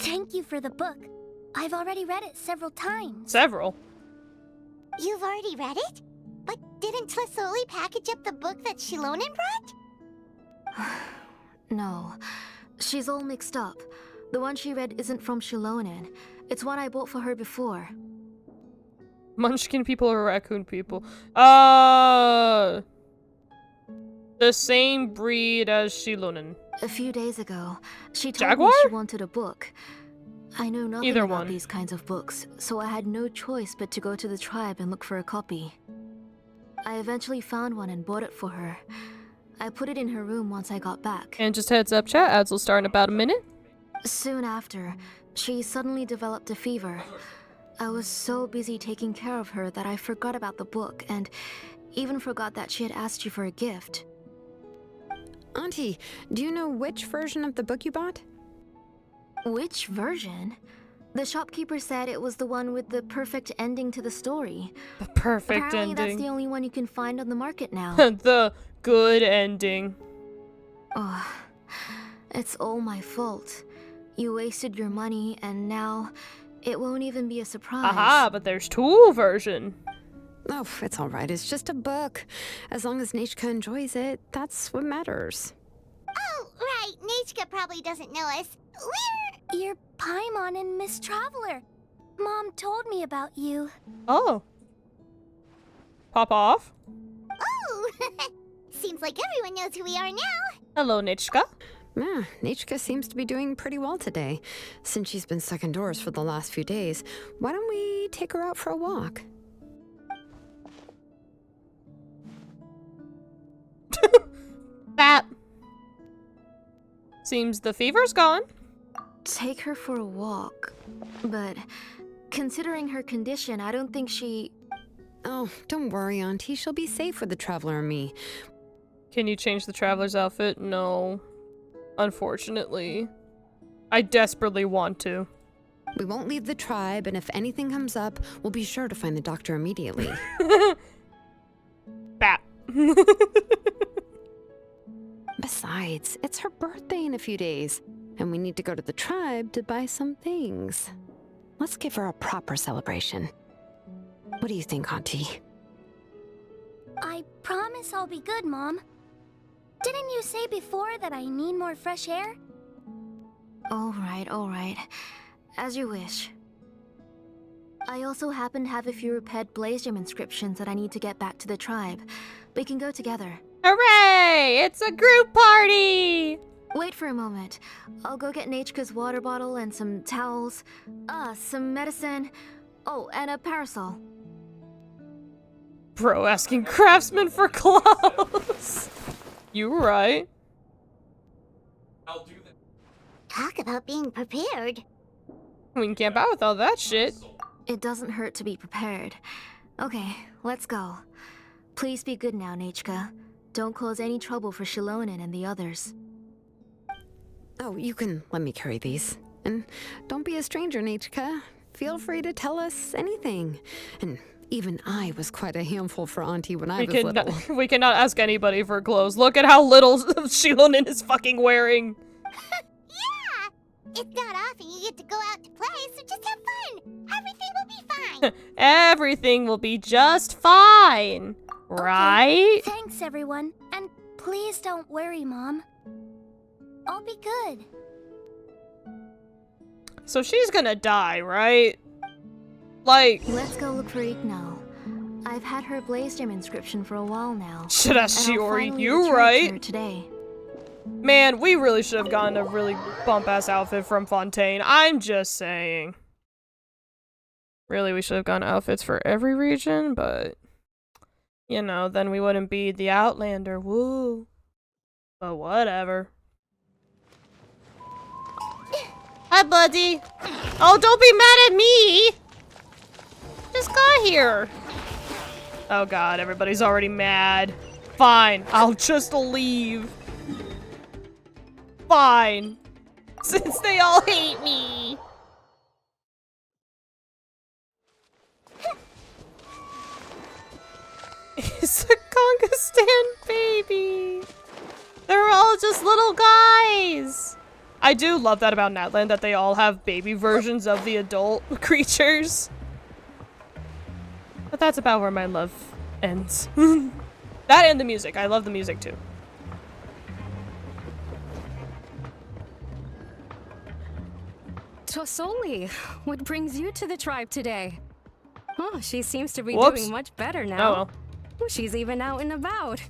Thank you for the book. I've already read it several times. Several? You've already read it? But didn't Tlisoli package up the book that Shilonen brought? No. She's all mixed up. The one she read isn't from Shilonen. It's one I bought for her before. Munchkin people or raccoon people? The same breed as Shilonen. A few days ago, she told Jaguar? me she wanted a book. I know nothing Either about one. these kinds of books, so I had no choice but to go to the tribe and look for a copy. I eventually found one and bought it for her. I put it in her room once I got back. And just heads up, chat, ads will start in about a minute. Soon after, she suddenly developed a fever. I was so busy taking care of her that I forgot about the book and even forgot that she had asked you for a gift. Auntie, do you know which version of the book you bought? Which version? The shopkeeper said it was the one with the perfect ending to the story. The perfect Apparently ending. that's the only one you can find on the market now. The good ending. Oh, it's all my fault. You wasted your money, and now it won't even be a surprise. Aha, but there's two version. Oh, it's all right. It's just a book. As long as Nechka enjoys it, that's what matters. Oh, right. Nechka probably doesn't know us. You're Paimon and Miss Traveler. Mom told me about you. Oh. Pop off. Oh! Seems like everyone knows who we are now. Hello, Nechka. Yeah, Nechka seems to be doing pretty well today. Since she's been stuck indoors for the last few days, why don't we take her out for a walk? That. Seems the fever's gone. Take her for a walk. But considering her condition, I don't think she... Oh, don't worry, Auntie. She'll be safe with the Traveler and me. Can you change the Traveler's outfit? No. Unfortunately. I desperately want to. We won't leave the tribe, and if anything comes up, we'll be sure to find the doctor immediately. Bat. Besides, it's her birthday in a few days, and we need to go to the tribe to buy some things. Let's give her a proper celebration. What do you think, Auntie? I promise I'll be good, Mom. Didn't you say before that I need more fresh air? All right. As you wish. I also happen to have a few repaired Blaze Gem inscriptions that I need to get back to the tribe. We can go together. Hooray! It's a group party! Wait for a moment. I'll go get Nechka's water bottle and some towels. Some medicine. Oh, and a parasol. Bro asking craftsman for clothes. You right. I'll do that. Talk about being prepared. We can camp out with all that shit. It doesn't hurt to be prepared. Okay, let's go. Please be good now, Nechka. Don't cause any trouble for Shilonen and the others. Oh, you can let me carry these. And don't be a stranger, Nechka. Feel free to tell us anything. And even I was quite a handful for Auntie when I was little. We cannot ask anybody for clothes. Look at how little Shilonen is fucking wearing. Yeah! It's not often you get to go out to play, so just have fun. Everything will be fine. Everything will be just fine. Right? Okay, thanks, everyone. And please don't worry, Mom. I'll be good. So she's gonna die, right? Like... Let's go look for Igno. I've had her Blaze Gem inscription for a while now. Should I Shiori, you right? Today. Man, we really should have gotten a really bump-ass outfit from Fontaine. I'm just saying. Really, we should have gotten outfits for every region, but... You know, then we wouldn't be the Outlander. Woo. But whatever. Hi, buddy. Oh, don't be mad at me. Just got here. Oh god, everybody's already mad. Fine, I'll just leave. Fine. Since they all hate me. It's a Kongastan baby. They're all just little guys. I do love that about Natlan, that they all have baby versions of the adult creatures. But that's about where my love ends. That and the music. I love the music too. Tosoli, what brings you to the tribe today? Oh, she seems to be Whoops. doing much better now. Oh well. She's even out and about.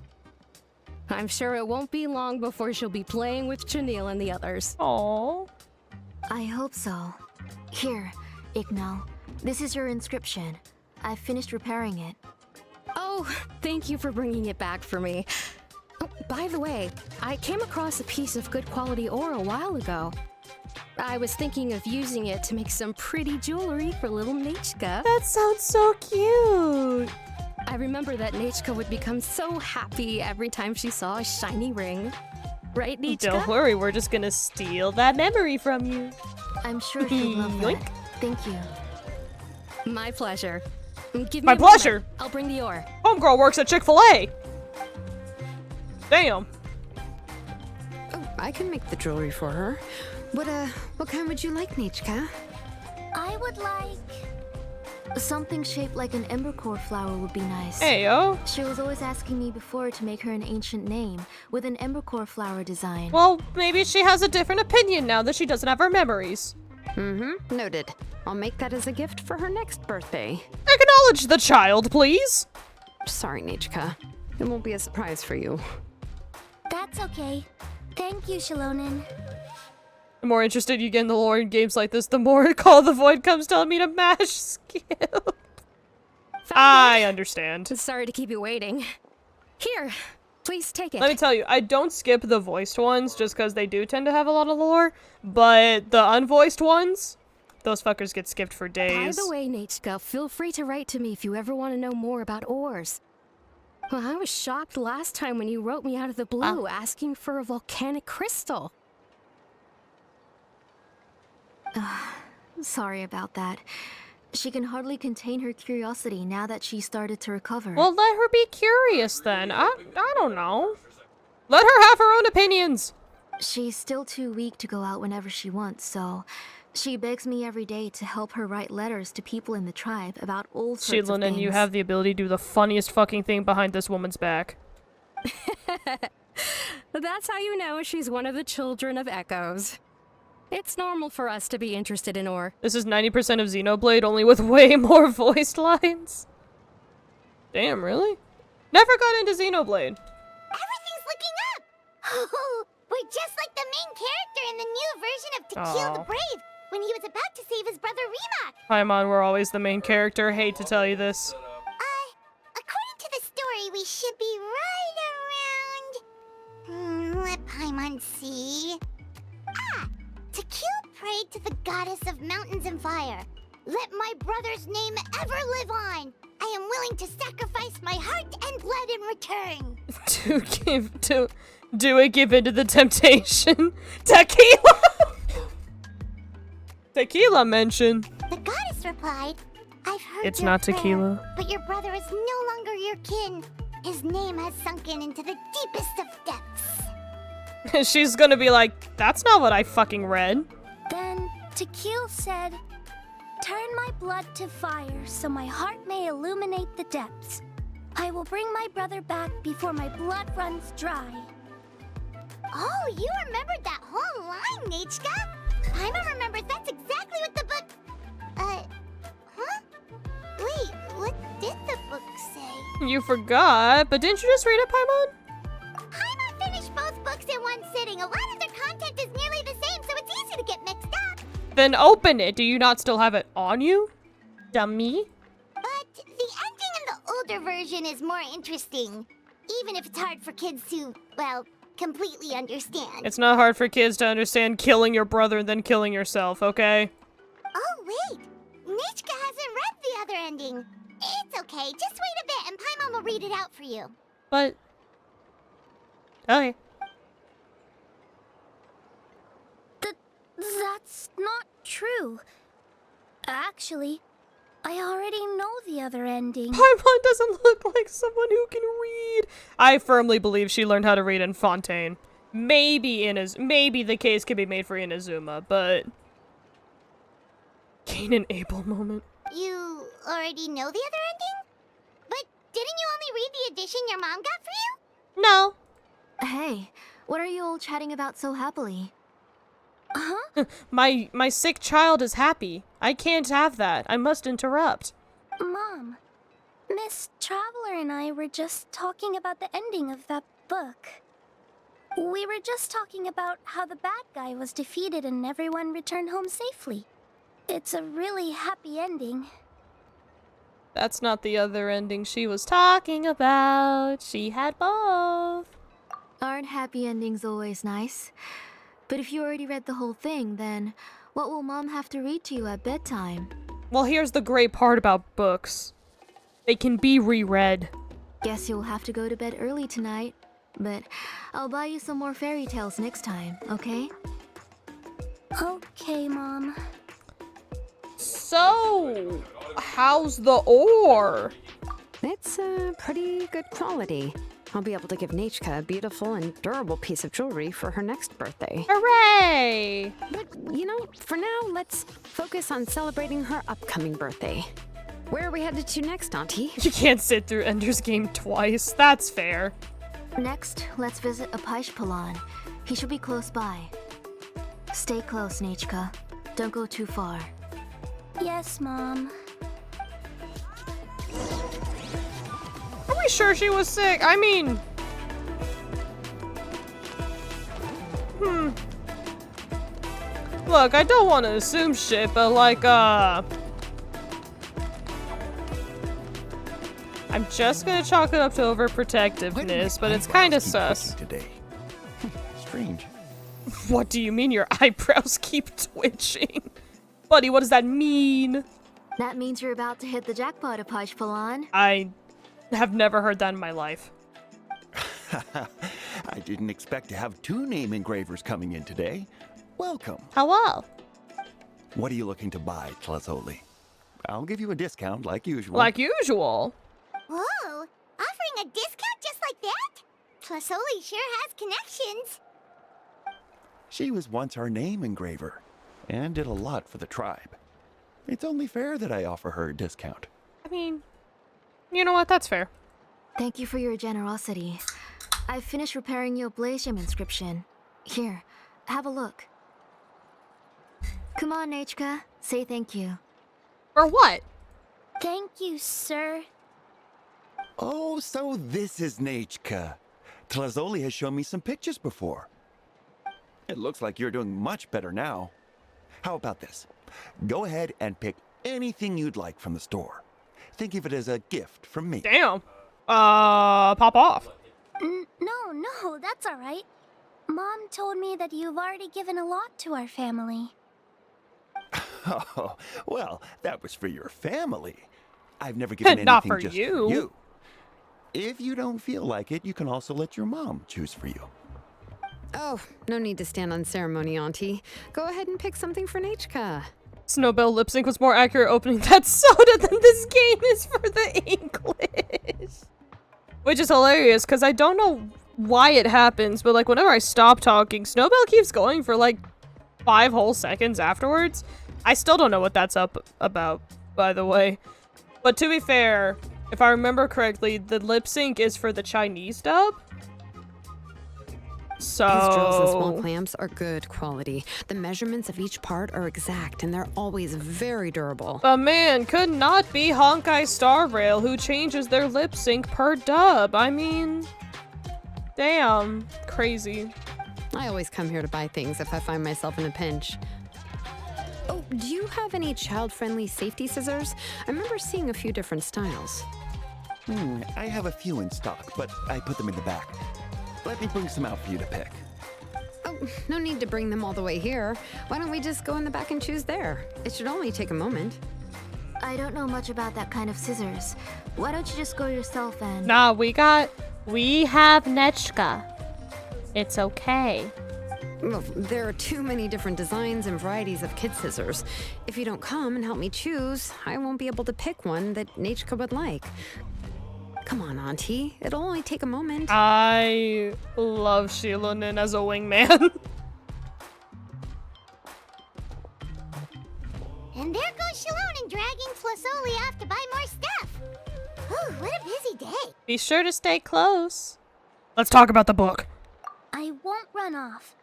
I'm sure it won't be long before she'll be playing with Chanil and the others. Aww. I hope so. Here, Igno. This is your inscription. I've finished repairing it. Oh, thank you for bringing it back for me. Oh, by the way, I came across a piece of good quality ore a while ago. I was thinking of using it to make some pretty jewelry for little Nechka. That sounds so cute. I remember that Nechka would become so happy every time she saw a shiny ring. Right, Nechka? Don't worry, we're just gonna steal that memory from you. I'm sure she'll love that. Thank you. My pleasure. Give me My a pleasure. moment. I'll bring the ore. Homegirl works at Chick-fil-A. Damn. Oh, I can make the jewelry for her. What kind would you like, Nechka? I would like Something shaped like an embercore flower would be nice. Heyo. She was always asking me before to make her an ancient name with an embercore flower design. Well, maybe she has a different opinion now that she doesn't have her memories. Mm-hmm. Noted. I'll make that as a gift for her next birthday. Acknowledge the child, please. Sorry, Nichka. It won't be a surprise for you. That's okay. Thank you, Shalonen. The more interested you get in the lore in games like this, the more Call of the Void comes telling me to mash skill. I understand. Sorry to keep you waiting. Here, please take it. Let me tell you, I don't skip the voiced ones just because they do tend to have a lot of lore, but the unvoiced ones, those fuckers get skipped for days. By the way, Nichka, feel free to write to me if you ever want to know more about ores. Well, I was shocked last time when you wrote me out of the blue asking for a volcanic crystal. Sorry about that. She can hardly contain her curiosity now that she started to recover. Well, let her be curious then. I don't know. Let her have her own opinions. She's still too weak to go out whenever she wants, so she begs me every day to help her write letters to people in the tribe about all sorts of things. Shalonen, you have the ability to do the funniest fucking thing behind this woman's back. That's how you know she's one of the children of Echoes. It's normal for us to be interested in ore. This is 90% of Xenoblade, only with way more voiced lines. Damn, really? Never got into Xenoblade. Everything's looking up! Oh, we're just like the main character in the new version of To Kill the Brave, when he was about to save his brother Rimac. Paimon, we're always the main character. Hate to tell you this. According to the story, we should be right around... let Paimon see... To kill prayed to the goddess of mountains and fire. Let my brother's name ever live on. I am willing to sacrifice my heart and blood in return. Do it give in to the temptation. Tequila! Tequila mention. The goddess replied, I've heard It's your not prayer, tequila. but your brother is no longer your kin. His name has sunken into the deepest of depths. She's gonna be like, that's not what I fucking read. Then Tequila said, turn my blood to fire so my heart may illuminate the depths. I will bring my brother back before my blood runs dry. Oh, you remembered that whole line, Nichka? Paimon remembers that's exactly what the book... huh? Wait, what did the book say? You forgot, but didn't you just read it, Paimon? Paimon finished both books in one sitting. A lot of their content is nearly the same, so it's easy to get mixed up. Then open it. Do you not still have it on you? Dummy. But the ending in the older version is more interesting, even if it's hard for kids to, well, completely understand. It's not hard for kids to understand killing your brother and then killing yourself, okay? Oh, wait. Nichka hasn't read the other ending. It's okay. Just wait a bit and Paimon will read it out for you. But... okay. That's not true. Actually, I already know the other ending. Paimon doesn't look like someone who can read. I firmly believe she learned how to read in Fontaine. Maybe the case could be made for Inazuma, but... Cain and Abel moment. You already know the other ending? But didn't you only read the edition your mom got for you? No. Hey, what are you all chatting about so happily? Huh? My sick child is happy. I can't have that. I must interrupt. Mom, Miss Traveler and I were just talking about the ending of that book. We were just talking about how the bad guy was defeated and everyone returned home safely. It's a really happy ending. That's not the other ending she was talking about. She had both. Aren't happy endings always nice? But if you already read the whole thing, then what will Mom have to read to you at bedtime? Well, here's the great part about books. They can be reread. Guess you'll have to go to bed early tonight. But I'll buy you some more fairy tales next time, okay? Okay, Mom. So, how's the ore? It's pretty good quality. I'll be able to give Nichka a beautiful and durable piece of jewelry for her next birthday. Hooray! But, you know, for now, let's focus on celebrating her upcoming birthday. Where are we headed to next, Auntie? You can't sit through Ender's Game twice. That's fair. Next, let's visit Apashpalan. He should be close by. Stay close, Nechka. Don't go too far. Yes, Mom. Are we sure she was sick? I mean... Look, I don't want to assume shit, but like, I'm just gonna chalk it up to overprotectiveness, but it's kind of sus. Today. Strange. What do you mean your eyebrows keep twitching? Buddy, what does that mean? That means you're about to hit the jackpot, Apashpalan. I have never heard that in my life. I didn't expect to have 2 name engravers coming in today. Welcome. Hello. What are you looking to buy, Tlazoli? I'll give you a discount like usual. Like usual? Whoa, offering a discount just like that? Tlazoli sure has connections. She was once our name engraver and did a lot for the tribe. It's only fair that I offer her a discount. I mean, you know what? That's fair. Thank you for your generosity. I've finished repairing your Blasium inscription. Here, have a look. Come on, Nechka. Say thank you. For what? Thank you, sir. Oh, so this is Nechka. Tlazoli has shown me some pictures before. It looks like you're doing much better now. How about this? Go ahead and pick anything you'd like from the store. Think of it as a gift from me. Damn. Pop off. No, that's all right. Mom told me that you've already given a lot to our family. Oh, well, that was for your family. I've never given anything Not for just you. for you. If you don't feel like it, you can also let your mom choose for you. Oh, no need to stand on ceremony, Auntie. Go ahead and pick something for Nechka. Snowbell lip sync was more accurate opening that soda than this game is for the English. Which is hilarious, because I don't know why it happens, but like whenever I stop talking, Snowbell keeps going for like 5 whole seconds afterwards. I still don't know what that's up about, by the way. But to be fair, if I remember correctly, the lip sync is for the Chinese dub. So These drills and small clamps are good quality. The measurements of each part are exact, and they're always very durable. a man could not be Honkai Star Rail who changes their lip sync per dub. I mean, damn, crazy. I always come here to buy things if I find myself in a pinch. Oh, do you have any child-friendly safety scissors? I remember seeing a few different styles. I have a few in stock, but I put them in the back. Let me bring some out for you to pick. Oh, no need to bring them all the way here. Why don't we just go in the back and choose there? It should only take a moment. I don't know much about that kind of scissors. Why don't you just go yourself and... Nah, we have Nechka. It's okay. Well, there are too many different designs and varieties of kid scissors. If you don't come and help me choose, I won't be able to pick one that Nechka would like. Come on, Auntie. It'll only take a moment. I love Shilonin as a wingman. And there goes Shilonin dragging Tlazoli off to buy more stuff. Whew, what a busy day. Be sure to stay close. Let's talk about the book. I won't run off.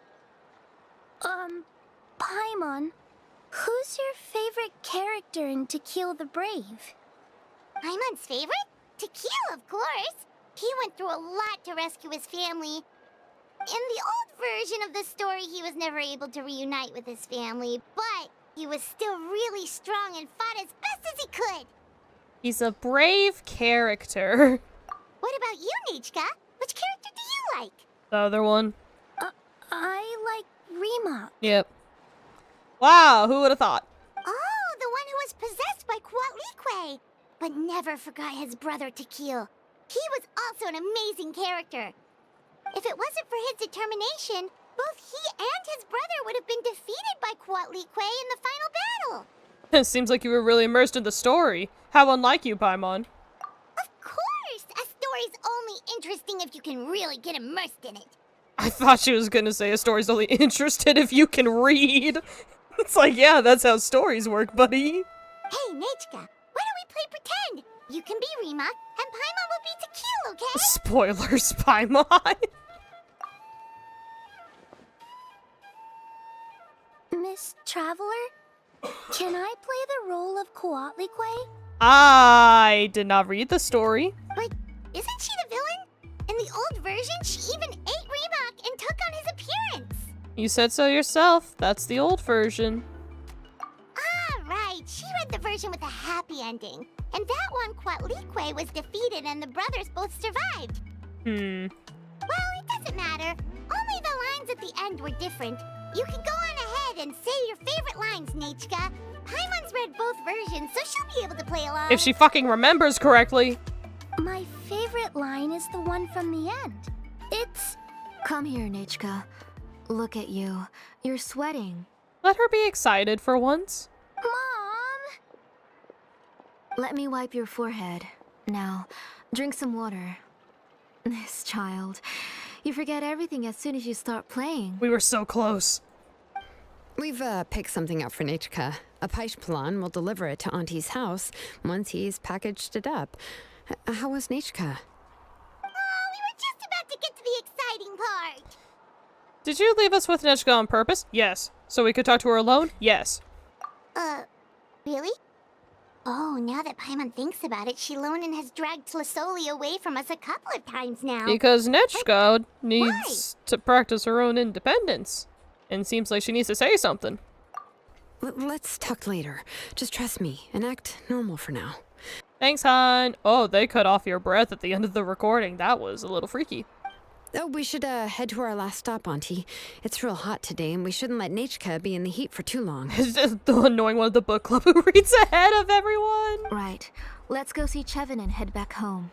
Paimon, who's your favorite character in To Kill the Brave? Paimon's favorite? To Kill, of course. He went through a lot to rescue his family. In the old version of the story, he was never able to reunite with his family, but he was still really strong and fought as best as he could. He's a brave character. What about you, Nechka? Which character do you like? The other one. I like Rima. Yep. Wow, who would have thought? Oh, the one who was possessed by Quatlique, but never forgot his brother Tequil. He was also an amazing character. If it wasn't for his determination, both he and his brother would have been defeated by Quatlique in the final battle. It seems like you were really immersed in the story. How unlike you, Paimon. Of course! A story's only interesting if you can really get immersed in it. I thought she was gonna say a story's only interested if you can read. It's like, yeah, that's how stories work, buddy. Hey, Nechka, why don't we play play pretend. You can be Rima, and Paimon will be Tequila, okay? Spoilers, Paimon. Miss Traveler, can I play the role of Coatlicue? I did not read the story. But isn't she the villain? In the old version, she even ate Reebok and took on his appearance. You said so yourself. That's the old version. Ah, right. She read the version with a happy ending. And that one, Coatlicue was defeated and the brothers both survived. Well, it doesn't matter. Only the lines at the end were different. You can go on ahead and say your favorite lines, Nechka. Paimon's read both versions, so she'll be able to play along. If she fucking remembers correctly. My favorite line is the one from the end. It's, "Come here, Nechka. Look at you. You're sweating." Let her be excited for once. Mom! Let me wipe your forehead. Now, drink some water. This child. You forget everything as soon as you start playing. We were so close. We've picked something up for Nechka. A Paishpalan will deliver it to Auntie's house once he's packaged it up. How was Nechka? Oh, we were just about to get to the exciting part. Did you leave us with Nechka on purpose? Yes. So we could talk to her alone? Yes. Really? Oh, now that Paimon thinks about it, Shilonen has dragged Tlisoli away from us a couple of times now. Because Nechka needs to practice her own independence. And seems like she needs to say something. Let's talk later. Just trust me and act normal for now. Thanks, hon. Oh, they cut off your breath at the end of the recording. That was a little freaky. Oh, we should head to our last stop, Auntie. It's real hot today, and we shouldn't let Nechka be in the heat for too long. It's just the annoying one of the book club who reads ahead of everyone. Right. Let's go see Chevin and head back home.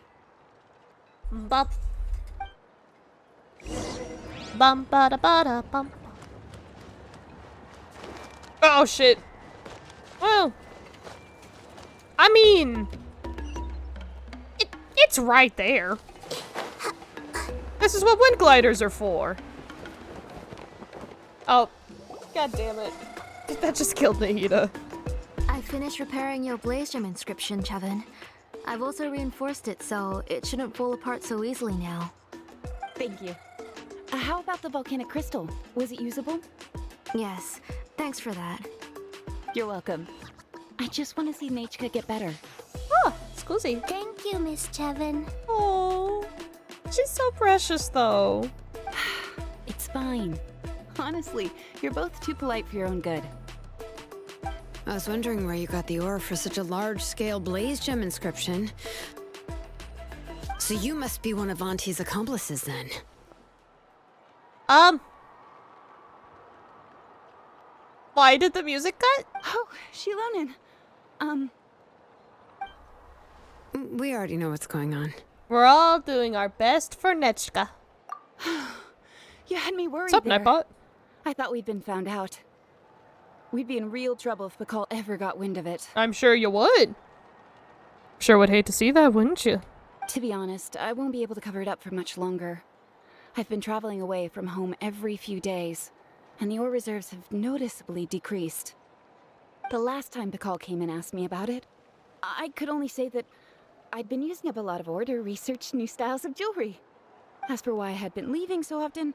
Bum. Bum ba da ba da bum. Oh shit. Well, I mean, it's right there. This is what wind gliders are for. Oh, god damn it. That just killed Nahida. I finished repairing your Blaze Gem inscription, Chevin. I've also reinforced it so it shouldn't fall apart so easily now. Thank you. How about the volcanic crystal? Was it usable? Yes, thanks for that. You're welcome. I just want to see Nechka get better. Oh, scusi. Thank you, Miss Chevin. Oh, she's so precious, though. It's fine. Honestly, you're both too polite for your own good. I was wondering where you got the ore for such a large-scale Blaze Gem inscription. So you must be one of Auntie's accomplices, then. Why did the music cut? Oh, Shilonen. We already know what's going on. We're all doing our best for Nechka. You had me worried. What's up, there. Nightbot? I thought we'd been found out. We'd be in real trouble if Bakal ever got wind of it. I'm sure you would. Sure would hate to see that, wouldn't you? To be honest, I won't be able to cover it up for much longer. I've been traveling away from home every few days, and the ore reserves have noticeably decreased. The last time Bakal came and asked me about it, I could only say that I'd been using up a lot of ore to research new styles of jewelry. As for why I had been leaving so often,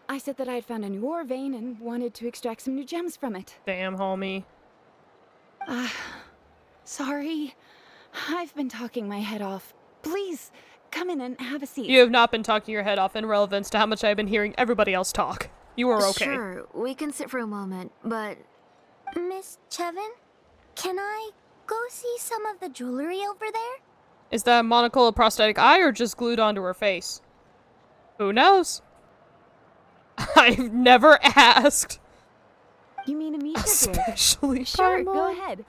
I said that I had found a new ore vein and wanted to extract some new gems from it. Damn, homie. Sorry. I've been talking my head off. Please, come in and have a seat. You have not been talking your head off in relevance to how much I've been hearing everybody else talk. You are okay. Sure, we can sit for a moment, but... Miss Chevin, can I go see some of the jewelry over there? Is that monocle a prosthetic eye or just glued onto her face? Who knows? I've never asked. You mean Amisha did? Especially Sure, Paimon. go ahead.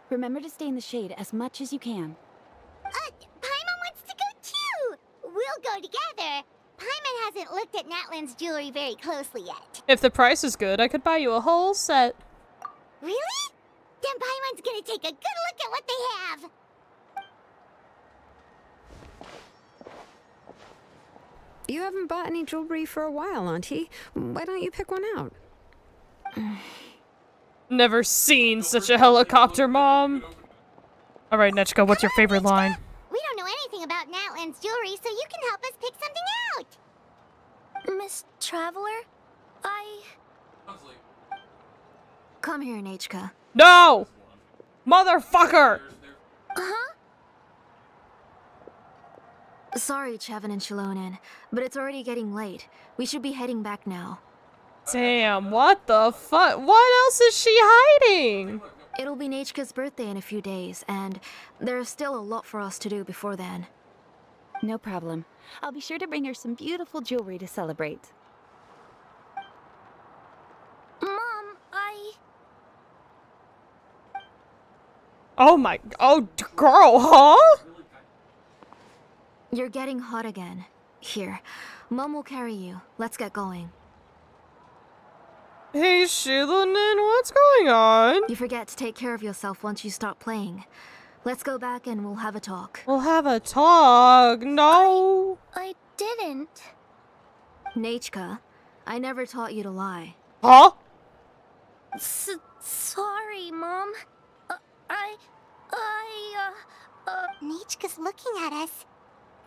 Remember to stay in the shade as much as you can. Paimon wants to go too! We'll go together. Paimon hasn't looked at Natlan's jewelry very closely yet. If the price is good, I could buy you a whole set. Really? Then Paimon's gonna take a good look at what they have. You haven't bought any jewelry for a while, Auntie. Why don't you pick one out? Never seen such a helicopter, Mom. Alright, Nechka, what's your favorite line? We don't know anything about Natlan's jewelry, so you can help us pick something out. Miss Traveler? Come here, Nechka. No! Motherfucker! Huh? Sorry, Chevin and Shilonen, but it's already getting late. We should be heading back now. Damn, what the fuck? What else is she hiding? It'll be Nechka's birthday in a few days, and there's still a lot for us to do before then. No problem. I'll be sure to bring her some beautiful jewelry to celebrate. Mom, Oh my... Oh, girl, huh? You're getting hot again. Here, Mom will carry you. Let's get going. Hey, Shilonen, what's going on? You forget to take care of yourself once you start playing. Let's go back and we'll have a talk. We'll have a talk. No. I didn't. Nechka, I never taught you to lie. Huh? Sorry, Mom. Nechka's looking at us.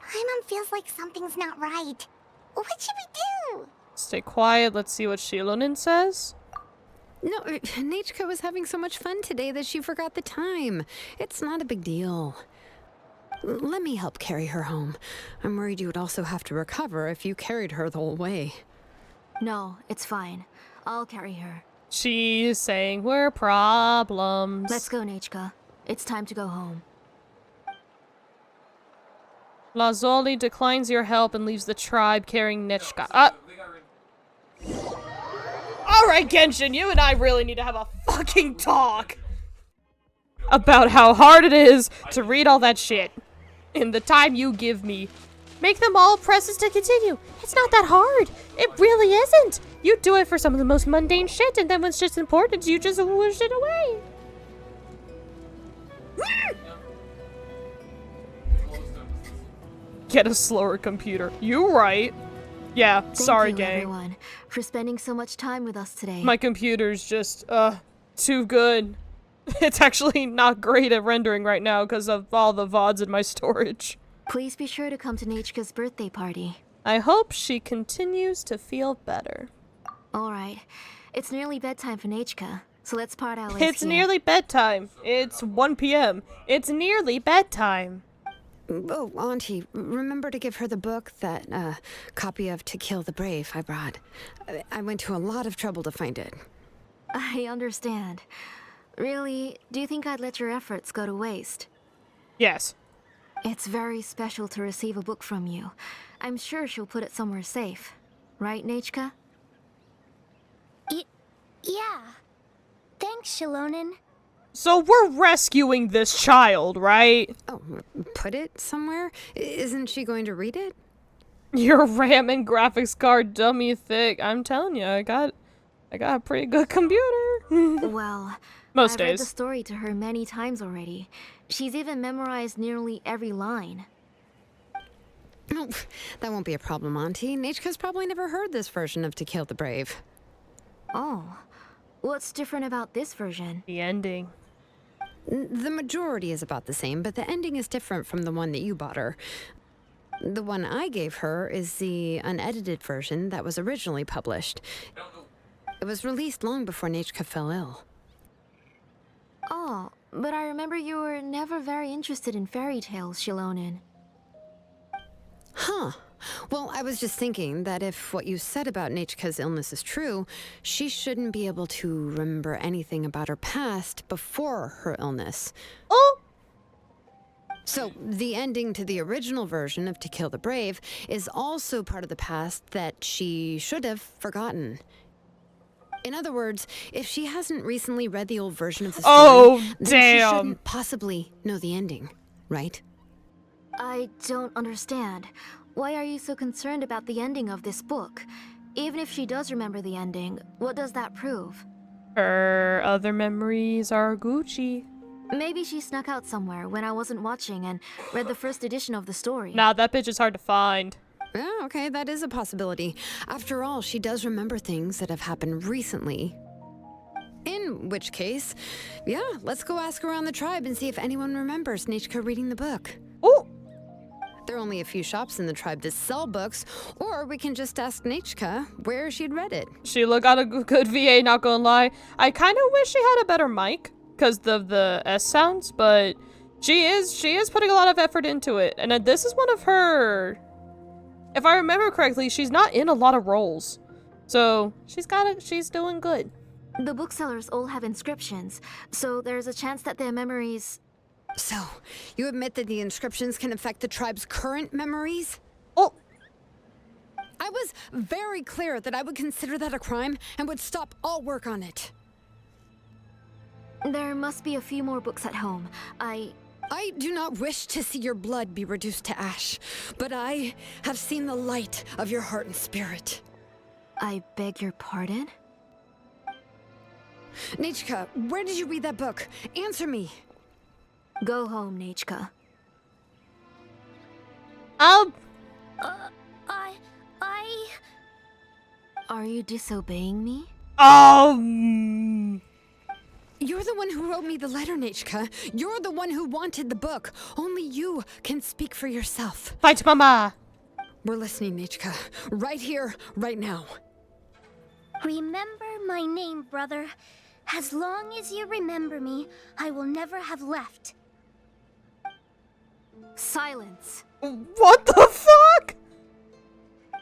Paimon feels like something's not right. What should we do? Stay quiet. Let's see what Shilonen says. No, Nechka was having so much fun today that she forgot the time. It's not a big deal. Let me help carry her home. I'm worried you would also have to recover if you carried her the whole way. No, it's fine. I'll carry her. She's saying we're problems. Let's go, Nechka. It's time to go home. Lazuli declines your help and leaves the tribe carrying Nechka. Alright, Genshin, you and I really need to have a fucking talk about how hard it is to read all that shit in the time you give me. Make them all presses to continue. It's not that hard. It really isn't. You do it for some of the most mundane shit, and then when it's just important, you just whoosh it away. Get a slower computer. You right. Yeah, sorry, Thank you, gang. everyone, for spending so much time with us today. My computer's just, too good. It's actually not great at rendering right now because of all the VODs in my storage. Please be sure to come to Nechka's birthday party. I hope she continues to feel better. Alright. It's nearly bedtime for Nechka, so let's part our ways It's here. nearly bedtime. It's 1 p.m. It's nearly bedtime. Oh, Auntie, remember to give her the book, that copy of To Kill the Brave I brought. I went to a lot of trouble to find it. I understand. Really, do you think I'd let your efforts go to waste? Yes. It's very special to receive a book from you. I'm sure she'll put it somewhere safe. Right, Nechka? Yeah. Thanks, Shilonen. So we're rescuing this child, right? Oh, put it somewhere? Isn't she going to read it? Your RAM and graphics card dummy thick. I'm telling you, I got a pretty good computer. Well, Most I've days. read the story to her many times already. She's even memorized nearly every line. Oh, that won't be a problem, Auntie. Nechka's probably never heard this version of To Kill the Brave. Oh. What's different about this version? The ending. The majority is about the same, but the ending is different from the one that you bought her. The one I gave her is the unedited version that was originally published. It was released long before Nechka fell ill. Oh, but I remember you were never very interested in fairy tales, Shilonen. Huh. Well, I was just thinking that if what you said about Nechka's illness is true, she shouldn't be able to remember anything about her past before her illness. Oh! So, the ending to the original version of To Kill the Brave is also part of the past that she should have forgotten. In other words, if she hasn't recently read the old version of the story, then she shouldn't possibly know the ending, right? I don't understand. Why are you so concerned about the ending of this book? Even if she does remember the ending, what does that prove? Her other memories are Gucci. Maybe she snuck out somewhere when I wasn't watching and read the first edition of the story. Nah, that bitch is hard to find. Yeah, okay, that is a possibility. After all, she does remember things that have happened recently. In which case, yeah, let's go ask around the tribe and see if anyone remembers Nechka reading the book. Oh! There are only a few shops in the tribe that sell books, or we can just ask Nechka where she'd read it. She got a good VA, not gonna lie. I kind of wish she had a better mic, because of the S sounds, but she is putting a lot of effort into it. And this is one of her... If I remember correctly, she's not in a lot of roles. So, she's doing good. The booksellers all have inscriptions, so there's a chance that their memories... So, you admit that the inscriptions can affect the tribe's current memories? Oh! I was very clear that I would consider that a crime and would stop all work on it. There must be a few more books at home. I do not wish to see your blood be reduced to ash, but I have seen the light of your heart and spirit. I beg your pardon? Nechka, where did you read that book? Answer me. Go home, Nechka. Are you disobeying me? You're the one who wrote me the letter, Nechka. You're the one who wanted the book. Only you can speak for yourself. Fight, Mama! We're listening, Nechka. Right here, right now. Remember my name, brother. As long as you remember me, I will never have left. Silence. What the fuck?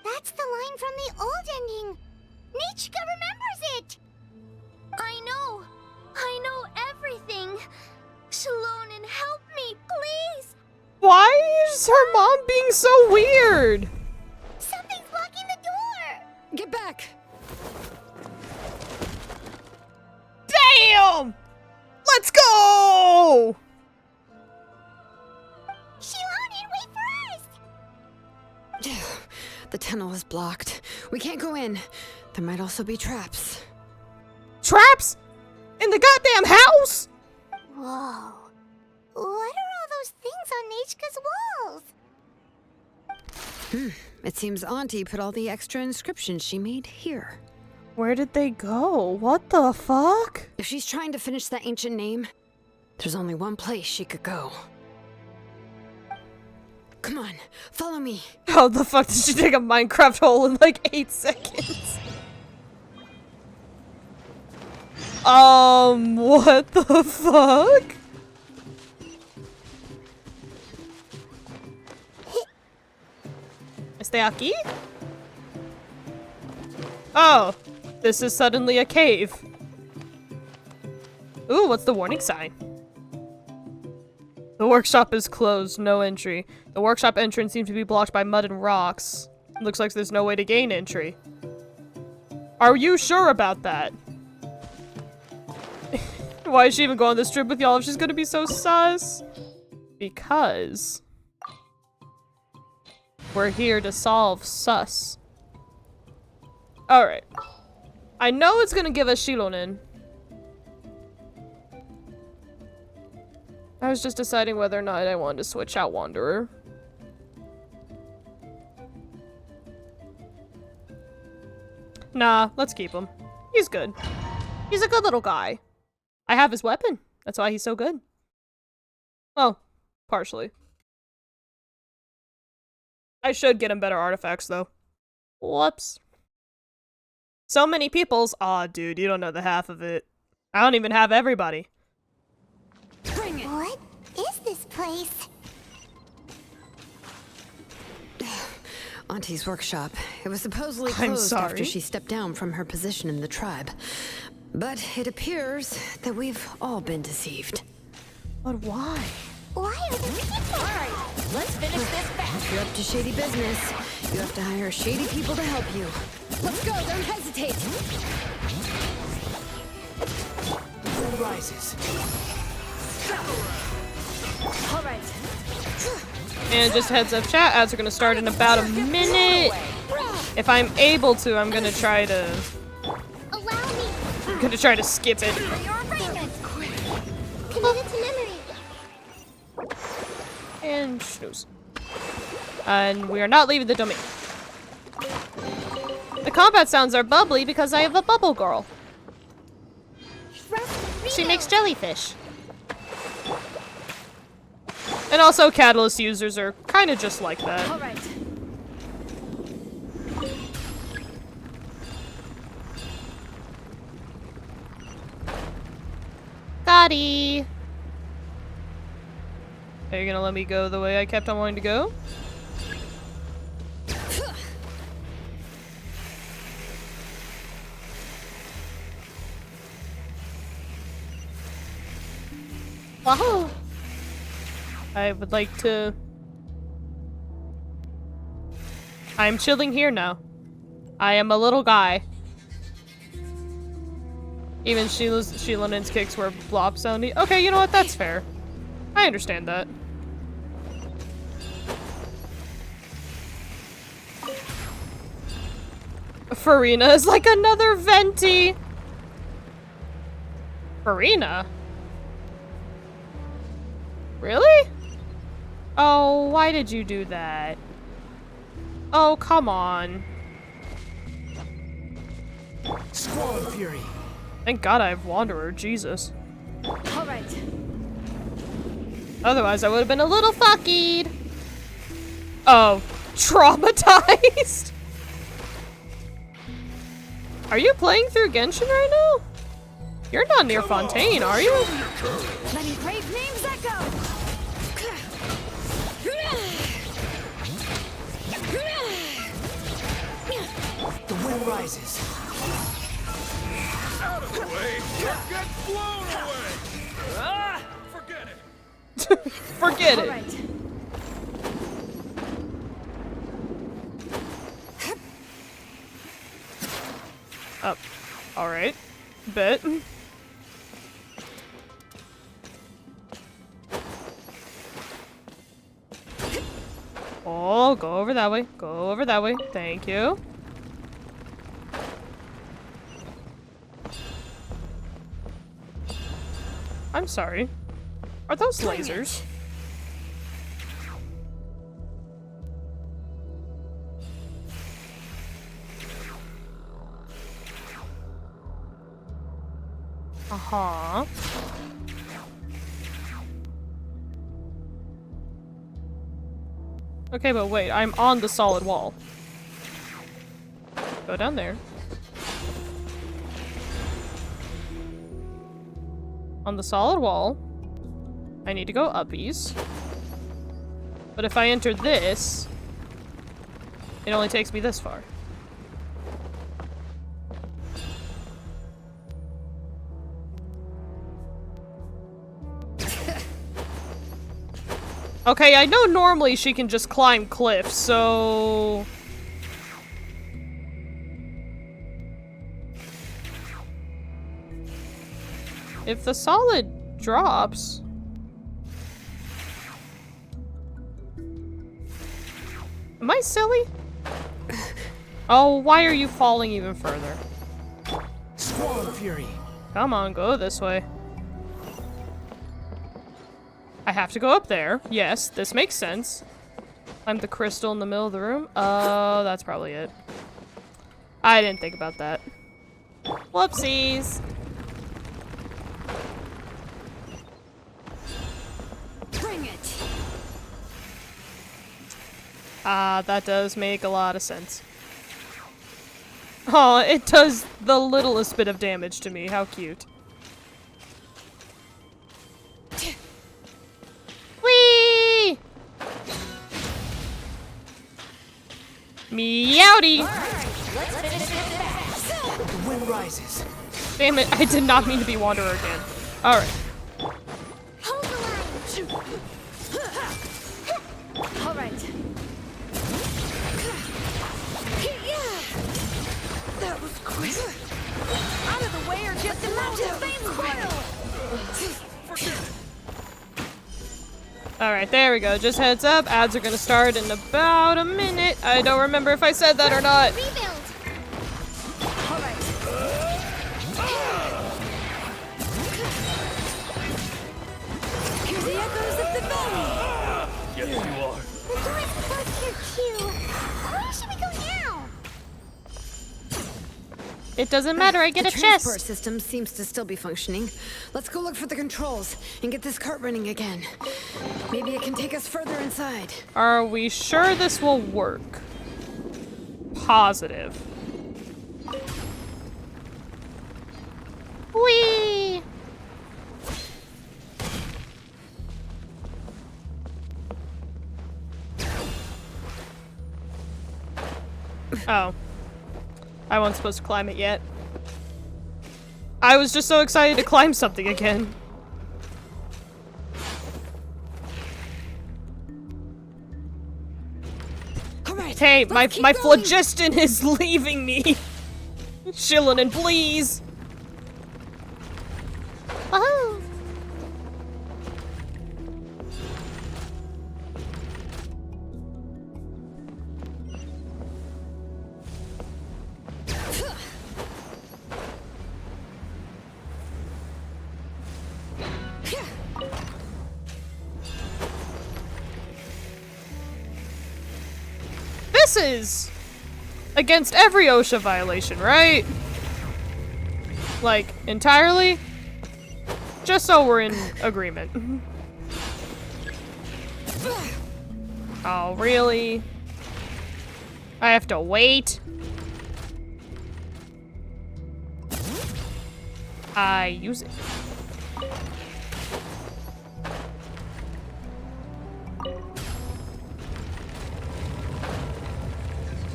That's the line from the old ending. Nechka remembers it. I know everything. Shalonen, help me, please. Why is her mom being so weird? Something's blocking the door. Get back. Damn! Let's go! Shalonen, wait for us! The tunnel is blocked. We can't go in. There might also be traps. Traps? In the goddamn house? Whoa. What are all those things on Nechka's walls? It seems Auntie put all the extra inscriptions she made here. Where did they go? What the fuck? If she's trying to finish that ancient name, there's only one place she could go. Come on, follow me. How the fuck did she take a Minecraft hole in like 8 seconds? What the fuck? Stay aquí? Oh, this is suddenly a cave. Ooh, what's the warning sign? The workshop is closed, no entry. The workshop entrance seems to be blocked by mud and rocks. Looks like there's no way to gain entry. Are you sure about that? Why is she even going on this trip with y'all if she's gonna be so sus? Because we're here to solve sus. Alright. I know it's gonna give us Shalonen. I was just deciding whether or not I wanted to switch out Wanderer. Nah, let's keep him. He's good. He's a good little guy. I have his weapon. That's why he's so good. Well, partially. I should get him better artifacts, though. Whoops. So many people's. Aw, dude, you don't know the half of it. I don't even have everybody. What is this place? Auntie's workshop. It was supposedly closed after she stepped down from her position in the tribe. But it appears that we've all been deceived. But why? Why are there people? Alright, let's finish this fast. If you're up to shady business, you have to hire shady people to help you. Let's go, don't hesitate! Sun rises. Alright. And just heads up, chat, ads are gonna start in about a minute. If I'm able to, I'm gonna try to... I'm gonna try to skip it. Committed to memory. And snooze. And we are not leaving the domain. The combat sounds are bubbly because I have a bubble girl. she makes jellyfish. And also, catalyst users are kind of just like that. All right. Gotti! Are you gonna let me go the way I kept on wanting to go? Wahoo! I would like to... I'm chilling here now. I am a little guy. Even Sheilanin's kicks were blop soundy. Okay, you know what? That's fair. I understand that. Farina is like another venti. Farina? Really? Oh, why did you do that? Oh, come on. Squall and Fury. Thank God I have Wanderer, Jesus. All right. Otherwise, I would have been a little fuckied. Oh, traumatized? Are you playing through Genshin right now? You're not near Fontaine, are you? Letting brave names echo. The wind rises. Out of the way! Get blown away! Ah! Forget it! Forget it. All right. Up. Alright. Bet. Oh, go over that way. Go over that way. Thank you. I'm sorry. Are those lasers? Uh-huh. Okay, but wait, I'm on the solid wall. Go down there. On the solid wall, I need to go uppies. But if I enter this, it only takes me this far. Okay, I know normally she can just climb cliffs, so... If the solid drops... Am I silly? Oh, why are you falling even further? Squall and Fury. Come on, go this way. I have to go up there. Yes, this makes sense. I'm the crystal in the middle of the room. Oh, that's probably it. I didn't think about that. Whoopsies. Bring it. Ah, that does make a lot of sense. Oh, it does the littlest bit of damage to me. How cute. Whee! Meowdy! The wind rises. Damn it, I did not mean to be Wanderer again. Alright. All right. That was quick. Out of the way or just the mountain flame coil. Alright, there we go. Just heads up, ads are gonna start in about a minute. I don't remember if I said that or not. All right. Hear the echoes of the valley. Yes, you are. The door's closed here too. Where should we go now? It doesn't matter, I get a the transport chest. system seems to still be functioning. Let's go look for the controls and get this cart running again. Maybe it can take us further inside. Are we sure this will work? Positive. Whee! Oh. I wasn't supposed to climb it yet. I was just so excited to climb something again. Hey, my phlogiston is leaving me. Shillin' and please. Oh. This is against every OSHA violation, right? Like, entirely? Just so we're in agreement. Oh, really? I have to wait? I use it.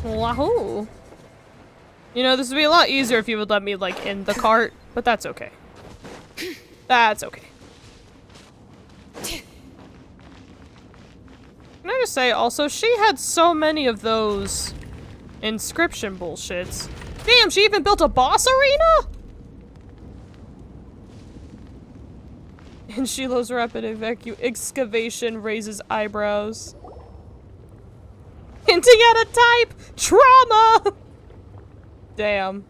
Wahoo! You know, this would be a lot easier if you would let me, like, in the cart, but that's okay. That's okay. Can I just say, also, she had so many of those inscription bullshits. Damn, she even built a boss arena?! And Shiloh's rapid excavation raises eyebrows. Hinting at a type! Trauma! Damn.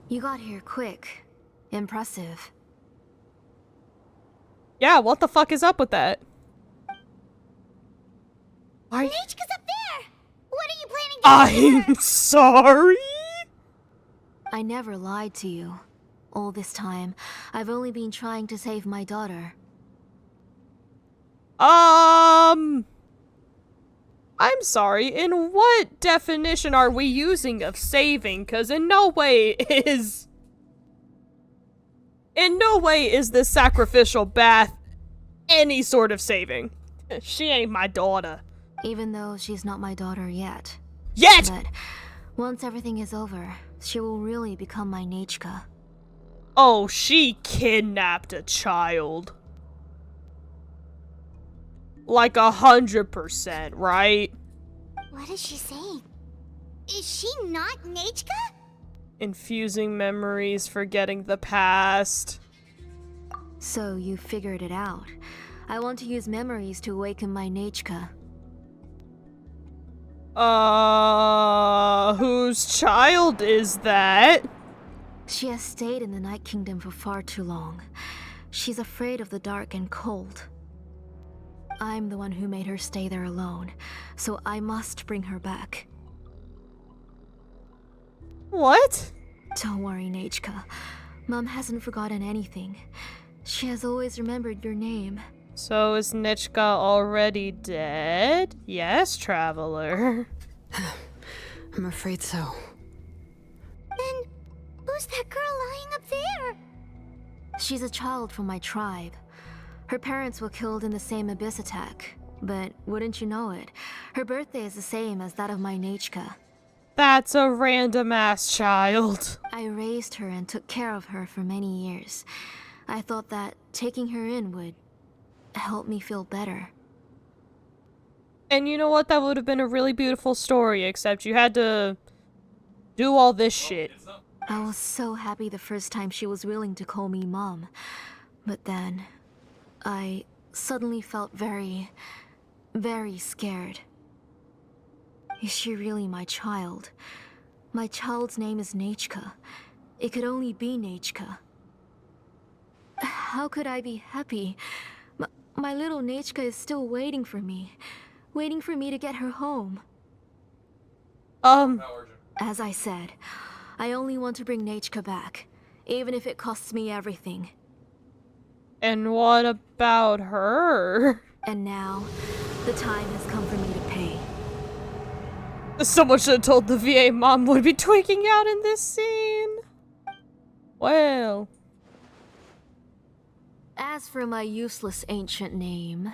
You got here quick. Impressive. Yeah, what the fuck is up with that? Nechka's up there! What are you planning to do? I'm sorry? I never lied to you. All this time, I've only been trying to save my daughter. I'm sorry, in what definition are we using of saving? Cause in no way is this sacrificial bath any sort of saving. She ain't my daughter. Even though she's not my daughter yet. Yet! But once everything is over, she will really become my Nechka. Oh, she kidnapped a child. Like 100%, right? What is she saying? Is she not Nechka? Infusing memories, forgetting the past. So you figured it out. I want to use memories to awaken my Nechka. Whose child is that? She has stayed in the Night Kingdom for far too long. She's afraid of the dark and cold. I'm the one who made her stay there alone, so I must bring her back. What? Don't worry, Nechka. Mom hasn't forgotten anything. She has always remembered your name. So is Nechka already dead? Yes, traveler. I'm afraid so. Then, who's that girl lying up there? She's a child from my tribe. Her parents were killed in the same abyss attack. But wouldn't you know it, her birthday is the same as that of my Nechka. That's a random-ass child. I raised her and took care of her for many years. I thought that taking her in would help me feel better. And you know what? That would have been a really beautiful story, except you had to do all this shit. I was so happy the first time she was willing to call me Mom. But then, I suddenly felt very scared. Is she really my child? My child's name is Nechka. It could only be Nechka. How could I be happy? My little Nechka is still waiting for me to get her home. As I said, I only want to bring Nachka back, even if it costs me everything. And what about her? And now, the time has come for me to pay. Someone should have told the VA mom would be tweaking out in this scene. Well. As for my useless ancient name,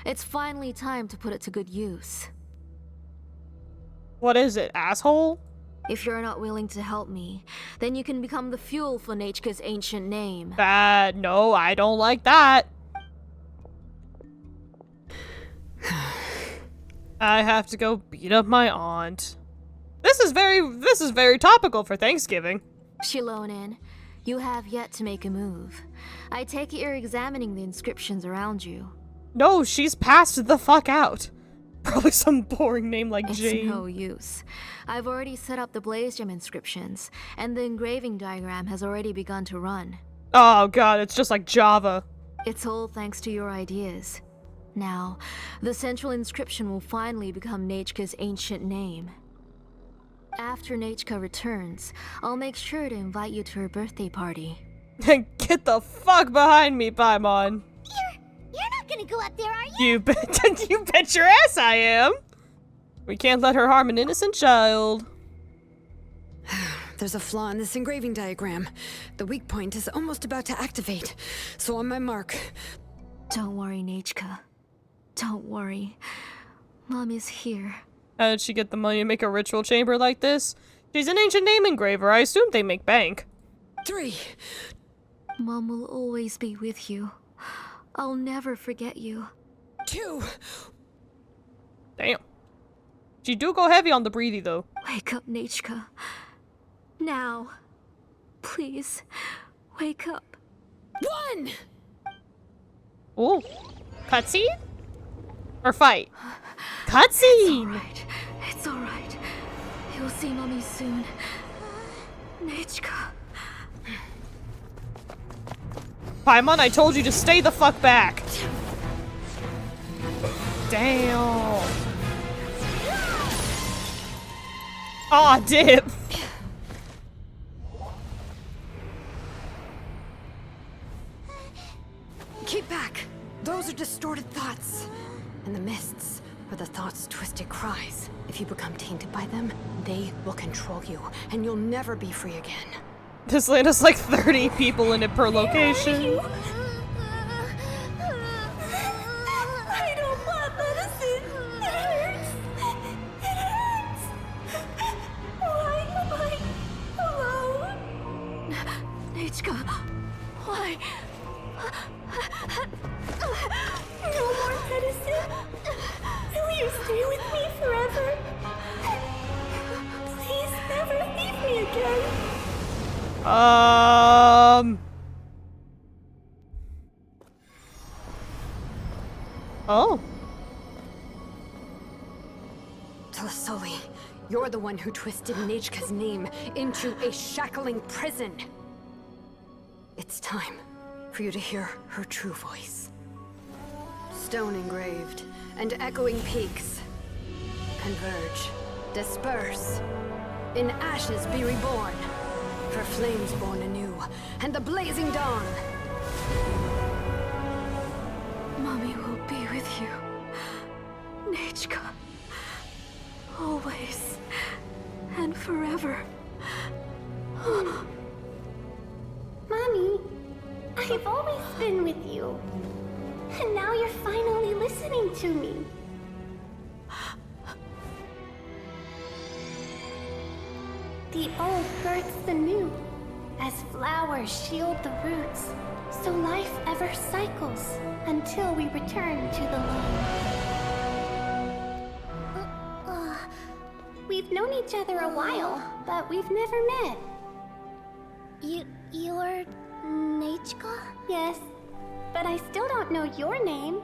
it's finally time to put it to good use. What is it, asshole? If you're not willing to help me, then you can become the fuel for Nachka's ancient name. No, I don't like that. I have to go beat up my aunt. This is very topical for Thanksgiving. Shilonin, you have yet to make a move. I take it you're examining the inscriptions around you. No, she's passed the fuck out. Probably some boring name like Jane. It's no use. I've already set up the Blaze Gem inscriptions, and the engraving diagram has already begun to run. Oh god, it's just like Java. It's all thanks to your ideas. Now, the central inscription will finally become Nachka's ancient name. After Nachka returns, I'll make sure to invite you to her birthday party. Get the fuck behind me, Paimon. You're not gonna go up there, are you? You bet your ass I am. We can't let her harm an innocent child. There's a flaw in this engraving diagram. The weak point is almost about to activate. So on my mark. Don't worry, Nachka. Don't worry. Mom is here. How did she get the money to make a ritual chamber like this? She's an ancient name engraver. I assume they make bank. 3. Mom will always be with you. I'll never forget you. 2. Damn. She do go heavy on the breathy, though. Wake up, Nachka. Now. Please, wake up. 1! Ooh. Cutscene? Or fight? Cutscene! It's alright. You'll see Mommy soon. Nachka. Paimon, I told you to stay the fuck back. Damn. Aw, dip. Keep back. Those are distorted thoughts. And the mists are the thoughts' twisted cries. If you become tainted by them, they will control you, and you'll never be free again. This land has like 30 people in it per location. I don't want medicine. It hurts. It hurts. Why am I alone? Nachka, why? No more medicine. Will you stay with me forever? Please never leave me again. Oh. Telasoli, you're the one who twisted Nachka's name into a shackling prison. It's time for you to hear her true voice. Stone engraved and echoing peaks. Converge, disperse. In ashes be reborn. For flames born anew, and the blazing dawn. Mommy will be with you. Nachka. Always. And forever. Mommy, I've always been with you. And now you're finally listening to me. The old births the new, as flowers shield the roots, so life ever cycles until we return to the loam. We've known each other a while, but we've never met. You're Nachka? Yes, but I still don't know your name.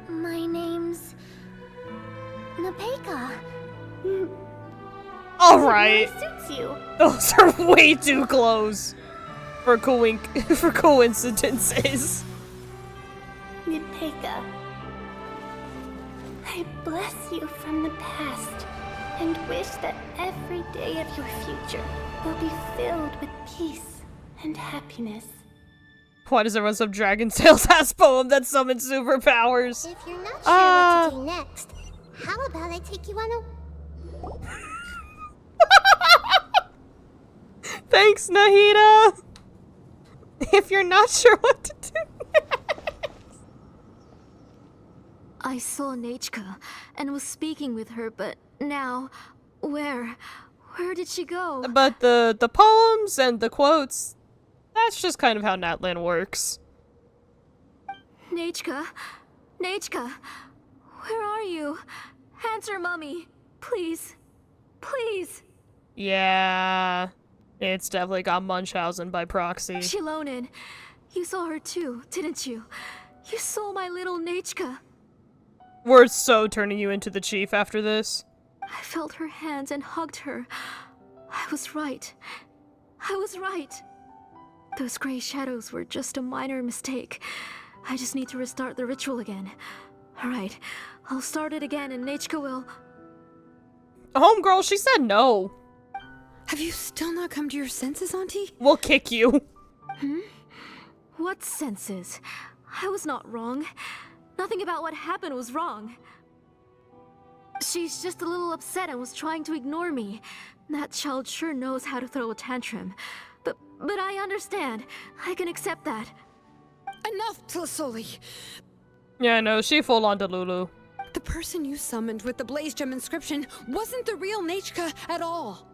My name's Napeka. Alright. It really suits you. Those are way too close for coincidences. Napeka. I bless you from the past and wish that every day of your future will be filled with peace and happiness. Why does everyone some Dragon Tales ass poem that summons superpowers? If you're not sure what to do next, how about I take you on a... Thanks, Nahida! If you're not sure what to do next. I saw Nechka and was speaking with her, but now, where did she go? But the poems and the quotes, that's just kind of how Natlan works. Nechka? Nechka? Where are you? Answer, Mummy. Please. Please. Yeah, it's definitely got Munchausen by proxy. Shilonen, you saw her too, didn't you? You saw my little Nechka. We're so turning you into the chief after this. I felt her hands and hugged her. I was right. I was right. Those gray shadows were just a minor mistake. I just need to restart the ritual again. Alright, I'll start it again and Nechka will... Homegirl, she said no. Have you still not come to your senses, Auntie? We'll kick you. What senses? I was not wrong. Nothing about what happened was wrong. She's just a little upset and was trying to ignore me. That child sure knows how to throw a tantrum. But I understand. I can accept that. Enough, Tlisoli! Yeah, no, she full on to Lulu. The person you summoned with the Blaze Gem inscription wasn't the real Nechka at all.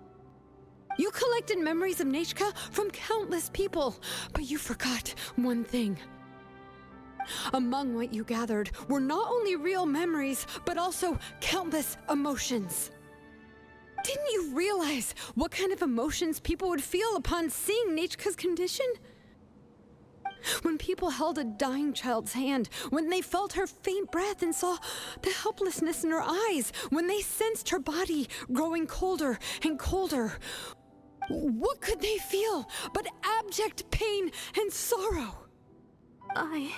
You collected memories of Nechka from countless people, but you forgot one thing. Among what you gathered were not only real memories, but also countless emotions. Didn't you realize what kind of emotions people would feel upon seeing Nechka's condition? When people held a dying child's hand, when they felt her faint breath and saw the helplessness in her eyes, when they sensed her body growing colder and colder, what could they feel but abject pain and sorrow? I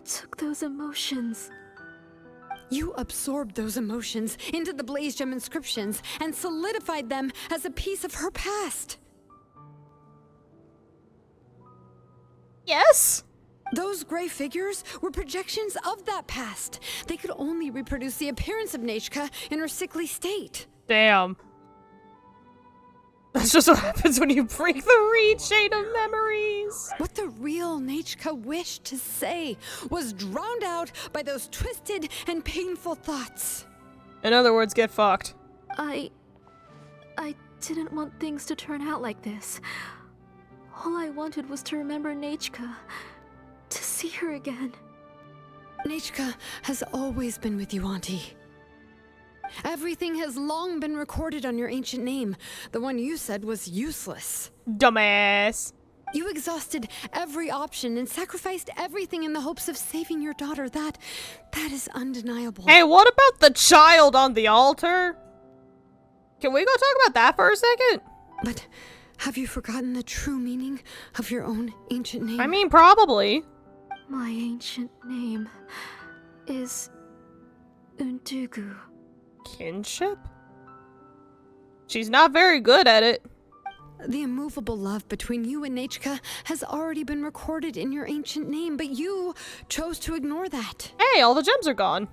took those emotions. You absorbed those emotions into the Blaze Gem inscriptions and solidified them as a piece of her past. Yes? Those gray figures were projections of that past. They could only reproduce the appearance of Nechka in her sickly state. Damn. That's just what happens when you break the reed chain of memories. What the real Nechka wished to say was drowned out by those twisted and painful thoughts. In other words, get fucked. I didn't want things to turn out like this. All I wanted was to remember Nechka, to see her again. Nechka has always been with you, Auntie. Everything has long been recorded on your ancient name. The one you said was useless. Dumbass. You exhausted every option and sacrificed everything in the hopes of saving your daughter. That is undeniable. Hey, what about the child on the altar? Can we go talk about that for a second? But have you forgotten the true meaning of your own ancient name? I mean, probably. My ancient name is Undugu. Kinship? She's not very good at it. The immovable love between you and Nechka has already been recorded in your ancient name, but you chose to ignore that. Hey, all the gems are gone.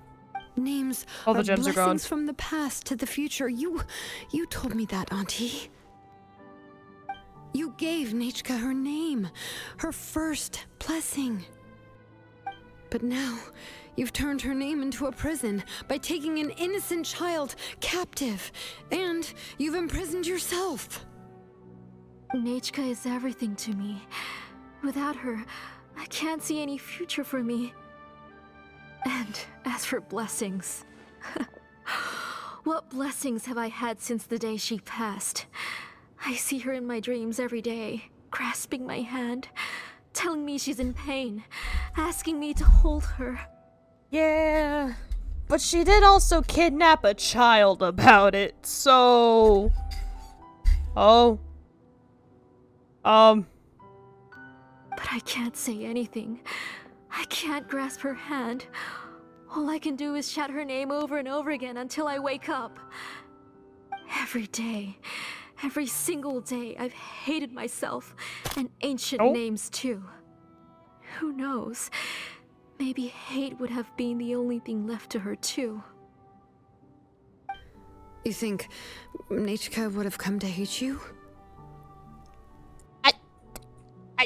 Names all the are gems are gone. Blessings from the past to the future. You told me that, Auntie. You gave Nechka her name, her first blessing. But now, you've turned her name into a prison by taking an innocent child captive, and you've imprisoned yourself. Nechka is everything to me. Without her, I can't see any future for me. And as for blessings, what blessings have I had since the day she passed? I see her in my dreams every day, grasping my hand, telling me she's in pain, asking me to hold her. Yeah, but she did also kidnap a child about it, so... But I can't say anything. I can't grasp her hand. All I can do is shout her name over and over again until I wake up. Every day, every single day, I've hated myself, and ancient names too. Who knows? Maybe hate would have been the only thing left to her too. You think Nechka would have come to hate you?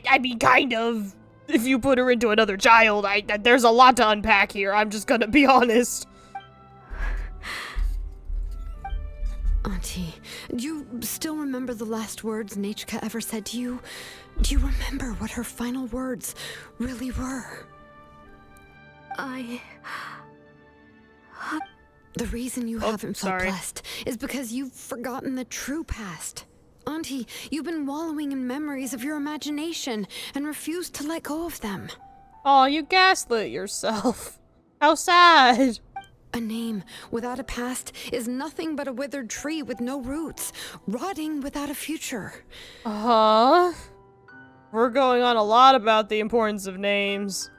I mean, kind of. If you put her into another child, there's a lot to unpack here. I'm just gonna be honest. Auntie, do you still remember the last words Nechka ever said to you? Do you remember what her final words really were? The reason you haven't felt blessed is because you've forgotten the true past. Auntie, you've been wallowing in memories of your imagination and refused to let go of them. Oh, you gaslit yourself. How sad. A name without a past is nothing but a withered tree with no roots, rotting without a future. Uh-huh. We're going on a lot about the importance of names.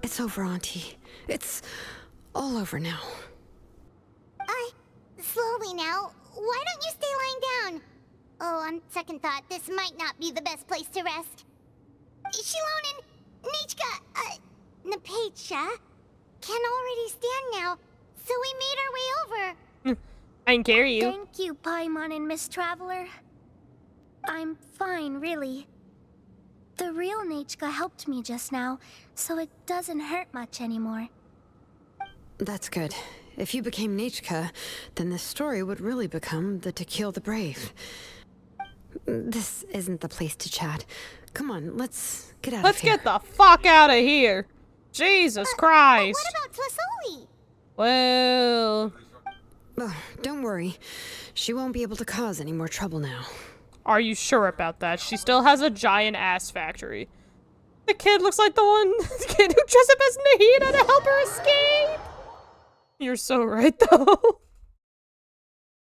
It's over, Auntie. It's all over now. Slowly now. Why don't you stay lying down? Oh, on second thought, this might not be the best place to rest. Shilonen, Nechka, Napecha can already stand now, so we made our way over. I can carry you. Thank you, Paimon and Miss Traveler. I'm fine, really. The real Nechka helped me just now, so it doesn't hurt much anymore. That's good. If you became Nechka, then this story would really become the To Kill the Brave. This isn't the place to chat. Come on, let's get out of here. Let's get the fuck out of here. Jesus Christ. What about Tlasoli? Well... Oh, don't worry. She won't be able to cause any more trouble now. Are you sure about that? She still has a giant ass factory. The kid looks like the kid who dressed up as Nahida to help her escape. You're so right, though.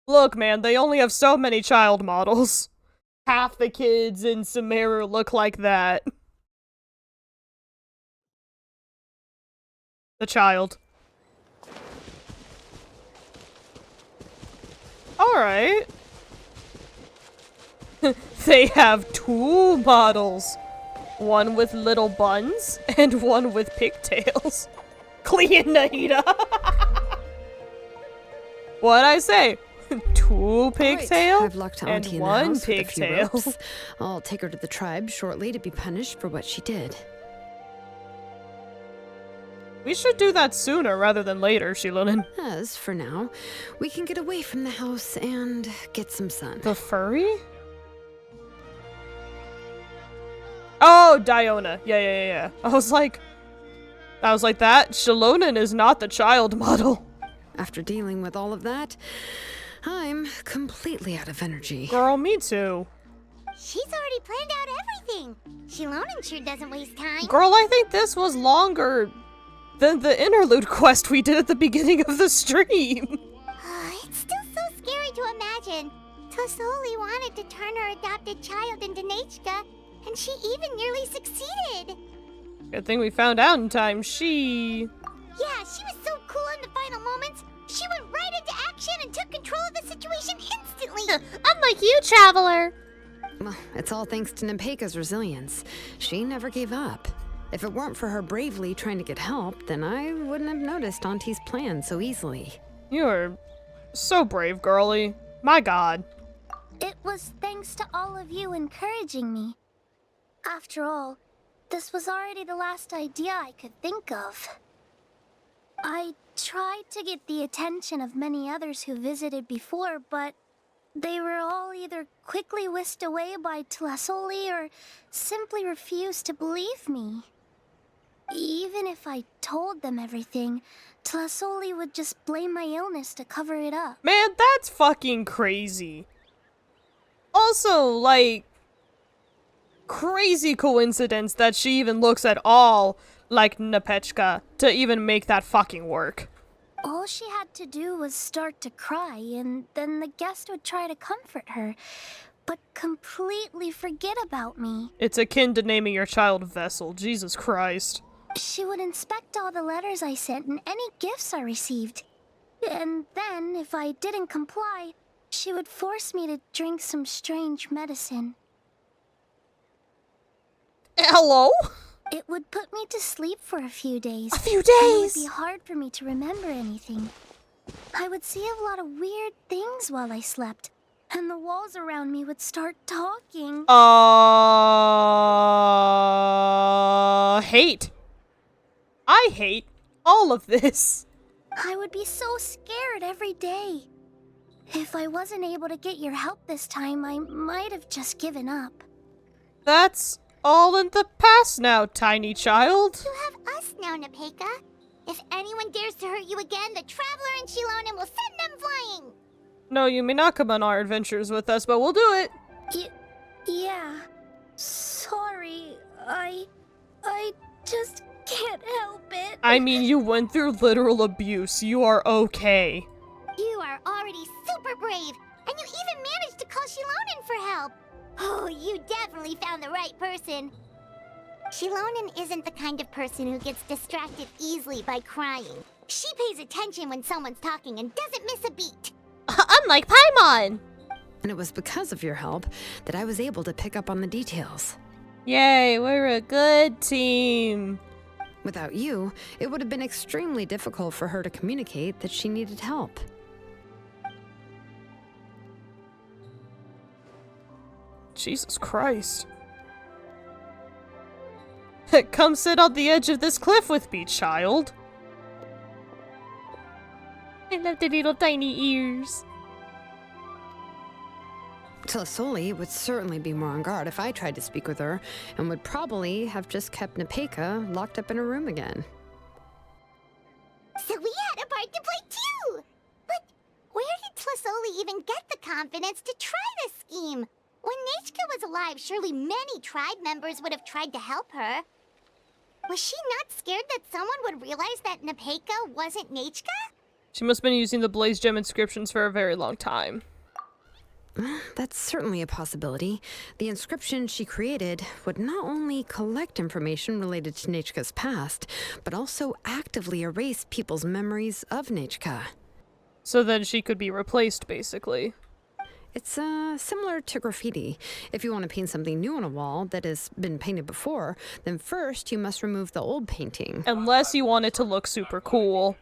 Look, man, they only have so many child models. Half the kids in Sumeru look like that. The child. Alright. They have two models. One with little buns, and one with pigtails. Clean Nahida. What'd I say? Two pigtails I've locked and Auntie in the one house with a few pigtail. ropes. I'll take her to the tribe shortly to be punished for what she did. We should do that sooner rather than later, Shilonen. As for now, we can get away from the house and get some sun. The furry? Oh, Diona. Yeah. I was like, that Shilonen is not the child model. After dealing with all of that, I'm completely out of energy. Girl, me too. She's already planned out everything. Shilonen sure doesn't waste time. Girl, I think this was longer than the interlude quest we did at the beginning of the stream. It's still so scary to imagine. Tlasoli wanted to turn her adopted child into Nechka, and she even nearly succeeded. Good thing we found out in time. She was so cool in the final moments. She went right into action and took control of the situation instantly. Unlike you, Traveler. Well, it's all thanks to Nepeka's resilience. She never gave up. If it weren't for her bravely trying to get help, then I wouldn't have noticed Auntie's plan so easily. You're so brave, girlie. My god. It was thanks to all of you encouraging me. After all, this was already the last idea I could think of. I tried to get the attention of many others who visited before, but they were all either quickly whisked away by Tlasoli or simply refused to believe me. Even if I told them everything, Tlasoli would just blame my illness to cover it up. Man, that's fucking crazy. Also, like, crazy coincidence that she even looks at all like Napechka to even make that fucking work. All she had to do was start to cry, and then the guest would try to comfort her, but completely forget about me. It's akin to naming your child Vessel. Jesus Christ. She would inspect all the letters I sent and any gifts I received. And then, if I didn't comply, she would force me to drink some strange medicine. Hello? It would put me to sleep for a few days. A few And it would days? be hard for me to remember anything. I would see a lot of weird things while I slept, and the walls around me would start talking. Hate. I hate all of this. I would be so scared every day. If I wasn't able to get your help this time, I might have just given up. That's all in the past now, tiny child. You have us now, Nepeka. If anyone dares to hurt you again, the Traveler and Shilonen will send them flying. No, you may not come on our adventures with us, but we'll do it. Yeah. Sorry. I just can't help it. I mean, you went through literal abuse. You are okay. You are already super brave, and you even managed to call Shilonen for help. Oh, you definitely found the right person. Shilonen isn't the kind of person who gets distracted easily by crying. She pays attention when someone's talking and doesn't miss a beat. Unlike Paimon! And it was because of your help that I was able to pick up on the details. Yay, we're a good team. Without you, it would have been extremely difficult for her to communicate that she needed help. Jesus Christ. Come sit on the edge of this cliff with me, child. I love the little tiny ears. Tlisoli would certainly be more on guard if I tried to speak with her, and would probably have just kept Nepeka locked up in a room again. So we had a part to play too! But where did Tlisoli even get the confidence to try this scheme? When Nechka was alive, surely many tribe members would have tried to help her. Was she not scared that someone would realize that Nepeka wasn't Nechka? She must have been using the Blaze Gem inscriptions for a very long time. That's certainly a possibility. The inscription she created would not only collect information related to Nechka's past, but also actively erase people's memories of Nechka. So then she could be replaced, basically. It's similar to graffiti. If you want to paint something new on a wall that has been painted before, then first you must remove the old painting. Unless you want it to look super cool.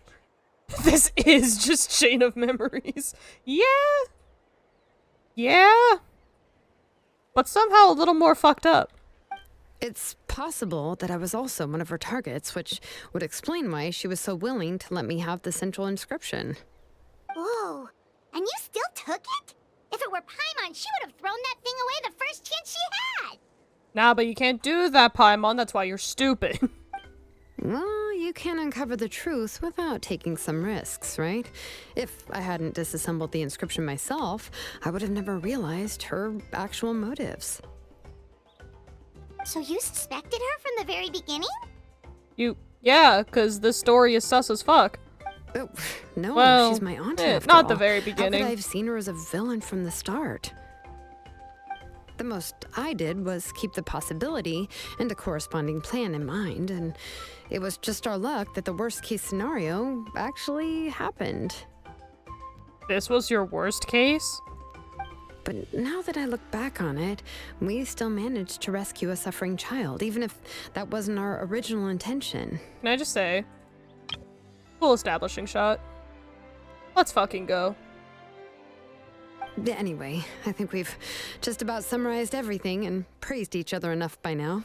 This is just Chain of Memories. Yeah. Yeah. But somehow a little more fucked up. It's possible that I was also one of her targets, which would explain why she was so willing to let me have the central inscription. Whoa. And you still took it? If it were Paimon, she would have thrown that thing away the first chance she had. Nah, but you can't do that, Paimon. That's why you're stupid. Well, you can uncover the truth without taking some risks, right? If I hadn't disassembled the inscription myself, I would have never realized her actual motives. So you suspected her from the very beginning? Yeah, because the story is sus as fuck. Oh, no, well, she's my aunt after not all. the very beginning. How could I have seen her as a villain from the start? The most I did was keep the possibility and a corresponding plan in mind, and it was just our luck that the worst case scenario actually happened. This was your worst case? But now that I look back on it, we still managed to rescue a suffering child, even if that wasn't our original intention. Can I just say, cool establishing shot. Let's fucking go. Anyway, I think we've just about summarized everything and praised each other enough by now.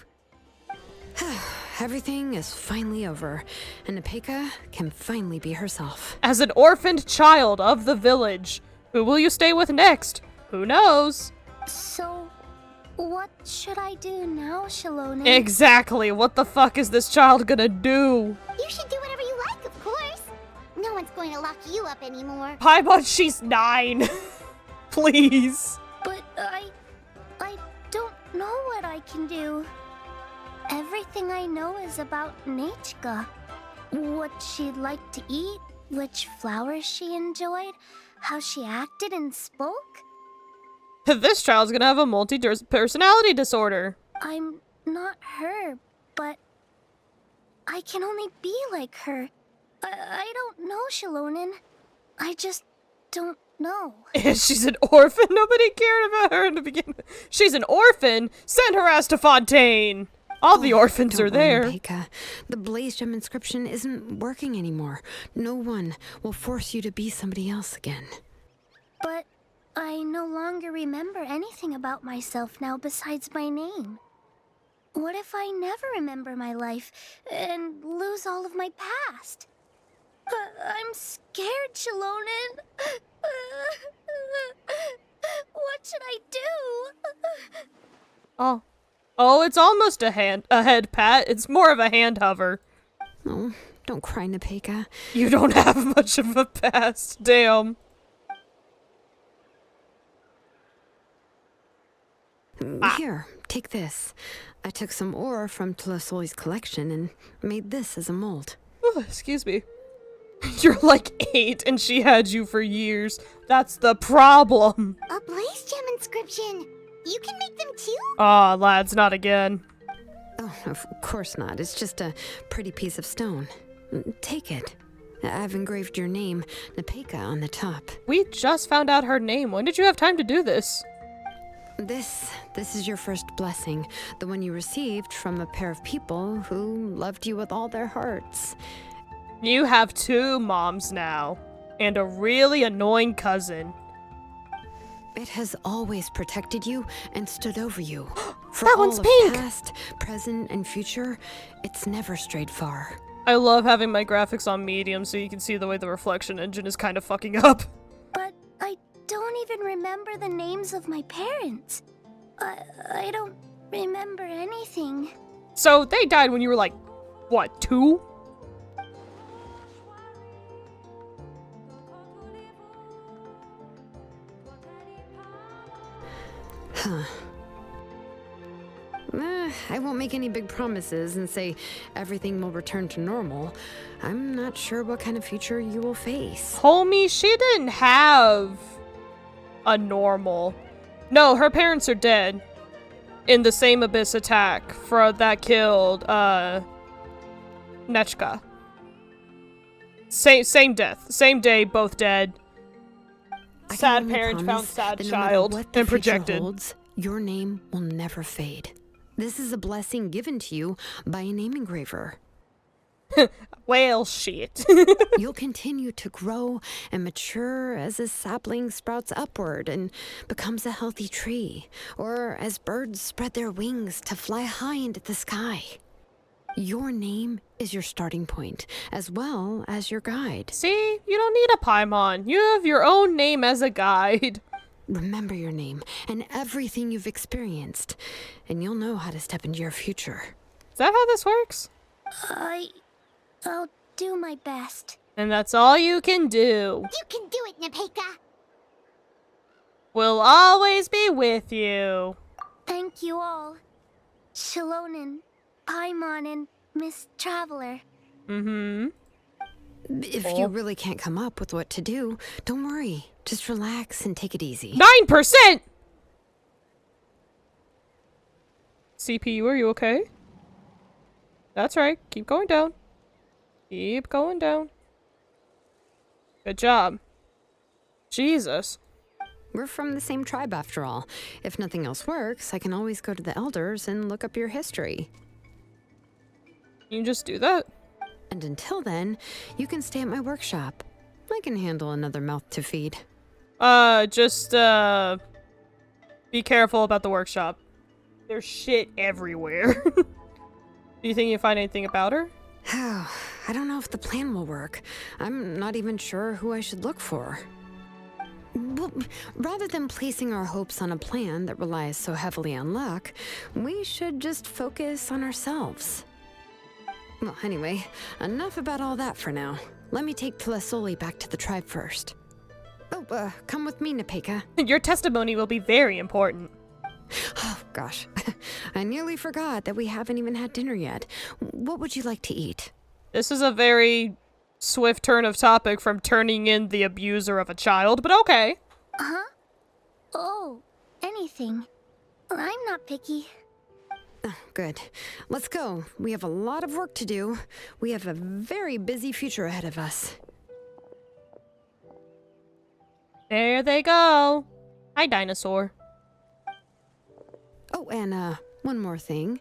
Everything is finally over, and Nepeka can finally be herself. As an orphaned child of the village, who will you stay with next? Who knows? So, what should I do now, Shilonen? Exactly. What the fuck is this child gonna do? You should do whatever you like, of course. No one's going to lock you up anymore. Paimon, she's 9. Please. But I don't know what I can do. Everything I know is about Nechka. What she'd like to eat, which flowers she enjoyed, how she acted and spoke. This child's gonna have a multi-personality disorder. I'm not her, but I can only be like her. I don't know, Shalonen. I just don't know. She's an orphan? Nobody cared about her in the beginning. She's an orphan? Send her ass to Fontaine! All the orphans are there. Pekka. The Blaze Gem inscription isn't working anymore. No one will force you to be somebody else again. But I no longer remember anything about myself now besides my name. What if I never remember my life and lose all of my past? I'm scared, Shalonen. What should I do? Oh, it's almost a head pat. It's more of a hand hover. Oh, don't cry, Nepeka. You don't have much of a past. Damn. Here, take this. I took some ore from Tlasoli's collection and made this as a mold. Oh, excuse me. You're like 8 and she had you for years. That's the problem. A Blaze Gem inscription. You can make them too? Aw, lads, not again. Oh, of course not. It's just a pretty piece of stone. Take it. I've engraved your name, Nepeka, on the top. We just found out her name. When did you have time to do this? This is your first blessing, the one you received from a pair of people who loved you with all their hearts. You have 2 moms now, and a really annoying cousin. It has always protected you and stood over you. For That all one's of pink! Past, present, and future, it's never strayed far. I love having my graphics on medium so you can see the way the reflection engine is kind of fucking up. But I don't even remember the names of my parents. I don't remember anything. So they died when you were like, what, 2? Huh. I won't make any big promises and say everything will return to normal. I'm not sure what kind of future you will face. Homie, she didn't have a normal. No, her parents are dead. In the same Abyss attack that killed, Nechka. Same death. Same day, both dead. Sad parent found sad child and projected. Holds, your name will never fade. This is a blessing given to you by a name engraver. Well, shit. You'll continue to grow and mature as a sapling sprouts upward and becomes a healthy tree, or as birds spread their wings to fly high into the sky. Your name is your starting point, as well as your guide. See, you don't need a Paimon. You have your own name as a guide. Remember your name and everything you've experienced, and you'll know how to step into your future. Is that how this works? I'll do my best. And that's all you can do. You can do it, Nepeka. We'll always be with you. Thank you all. Shalonen, Paimon, and Miss Traveler. Mm-hmm. If you really can't come up with what to do, don't worry. Just relax and take it easy. 9%! CPU, are you okay? That's right. Keep going down. Keep going down. Good job. Jesus. We're from the same tribe after all. If nothing else works, I can always go to the elders and look up your history. You can just do that. And until then, you can stay at my workshop. I can handle another mouth to feed. Be careful about the workshop. There's shit everywhere. Do you think you find anything about her? I don't know if the plan will work. I'm not even sure who I should look for. Well, rather than placing our hopes on a plan that relies so heavily on luck, we should just focus on ourselves. Well, anyway, enough about all that for now. Let me take Tlasoli back to the tribe first. Oh, come with me, Nepeka. Your testimony will be very important. Oh, gosh. I nearly forgot that we haven't even had dinner yet. What would you like to eat? This is a very swift turn of topic from turning in the abuser of a child, but okay. Huh? Oh, anything. I'm not picky. Good. Let's go. We have a lot of work to do. We have a very busy future ahead of us. There they go. Hi, dinosaur. Oh, and one more thing.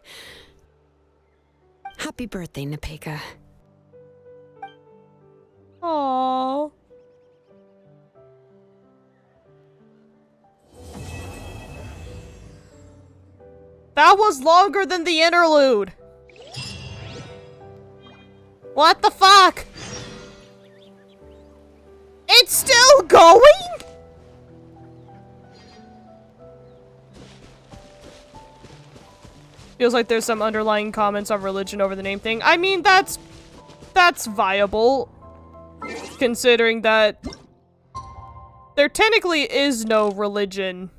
Happy birthday, Nepeka. Aww. That was longer than the interlude. What the fuck? It's still going? Feels like there's some underlying comments on religion over the name thing. I mean, that's viable. Considering that there technically is no religion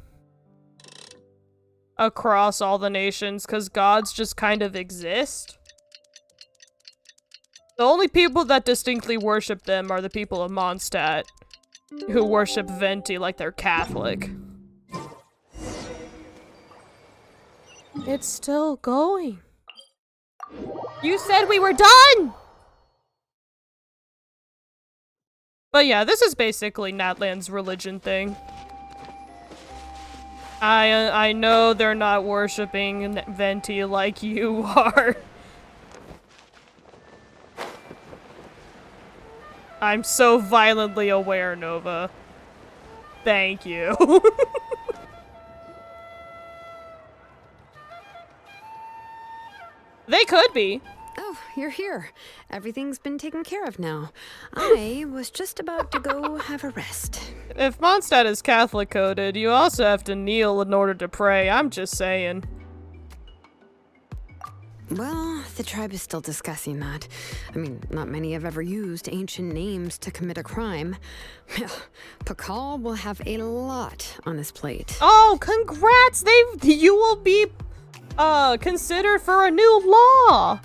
across all the nations, because gods just kind of exist. The only people that distinctly worship them are the people of Mondstadt, who worship Venti like they're Catholic. It's still going. You said we were done! But yeah, this is basically Natlan's religion thing. I know they're not worshipping Venti like you are. I'm so violently aware, Nova. Thank you. They could be. Oh, you're here. Everything's been taken care of now. I was just about to go have a rest. If Mondstadt is Catholic coded, you also have to kneel in order to pray. I'm just saying. Well, the tribe is still discussing that. I mean, not many have ever used ancient names to commit a crime. Pakal will have a lot on his plate. Oh, congrats! You will be considered for a new law!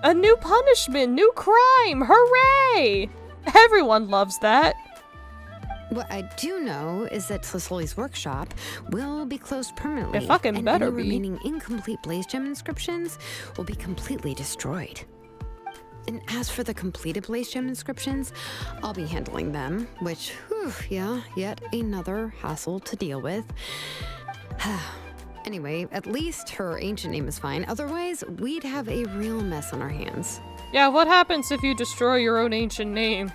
A new punishment, new crime! Hooray! Everyone loves that. What I do know is that Tlisoli's workshop will be closed permanently. It fucking better any be. remaining incomplete Blaze Gem inscriptions will be completely destroyed. And as for the completed Blaze Gem inscriptions, I'll be handling them, which, whew, yeah, yet another hassle to deal with. Anyway, at least her ancient name is fine. Otherwise, we'd have a real mess on our hands. Yeah, what happens if you destroy your own ancient name?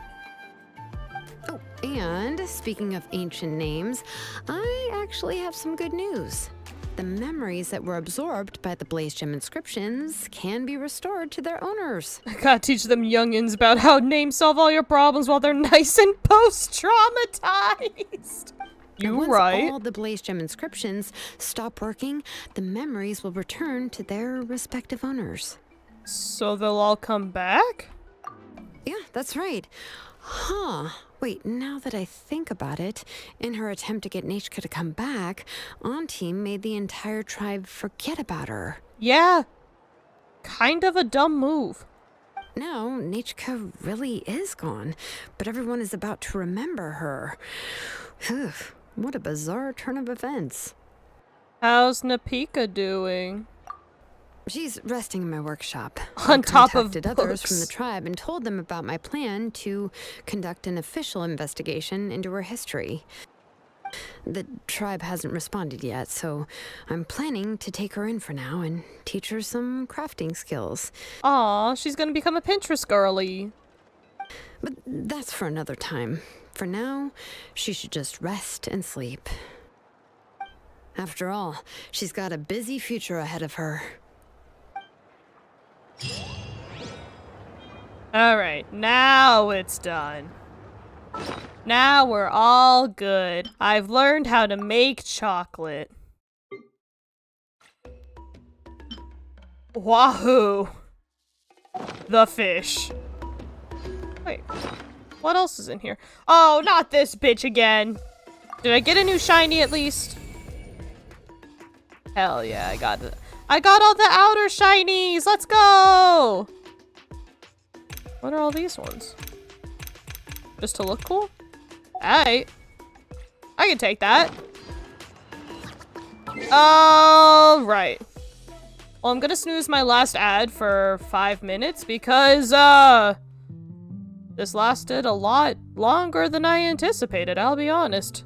Oh, and speaking of ancient names, I actually have some good news. The memories that were absorbed by the Blaze Gem inscriptions can be restored to their owners. I gotta teach them youngins about how names solve all your problems while they're nice and post-traumatized. You Once right. all the Blaze Gem inscriptions stop working, the memories will return to their respective owners. So they'll all come back? Yeah, that's right. Huh. Wait, now that I think about it, in her attempt to get Nechka to come back, Auntie made the entire tribe forget about her. Yeah. Kind of a dumb move. Now, Nechka really is gone, but everyone is about to remember her. Phew, what a bizarre turn of events. How's Nepeka doing? She's resting in my workshop. On top of contacted others from the books. tribe and told them about my plan to conduct an official investigation into her history. The tribe hasn't responded yet, so I'm planning to take her in for now and teach her some crafting skills. Aw, she's gonna become a Pinterest girly. But that's for another time. For now, she should just rest and sleep. After all, she's got a busy future ahead of her. Alright, now it's done. Now we're all good. I've learned how to make chocolate. Wahoo! The fish. Wait, what else is in here? Oh, not this bitch again. Did I get a new shiny at least? Hell yeah, I got it. I got all the outer shinies! Let's go! What are all these ones? Just to look cool? Alright. I can take that. Alright. Well, I'm gonna snooze my last ad for 5 minutes because, this lasted a lot longer than I anticipated, I'll be honest.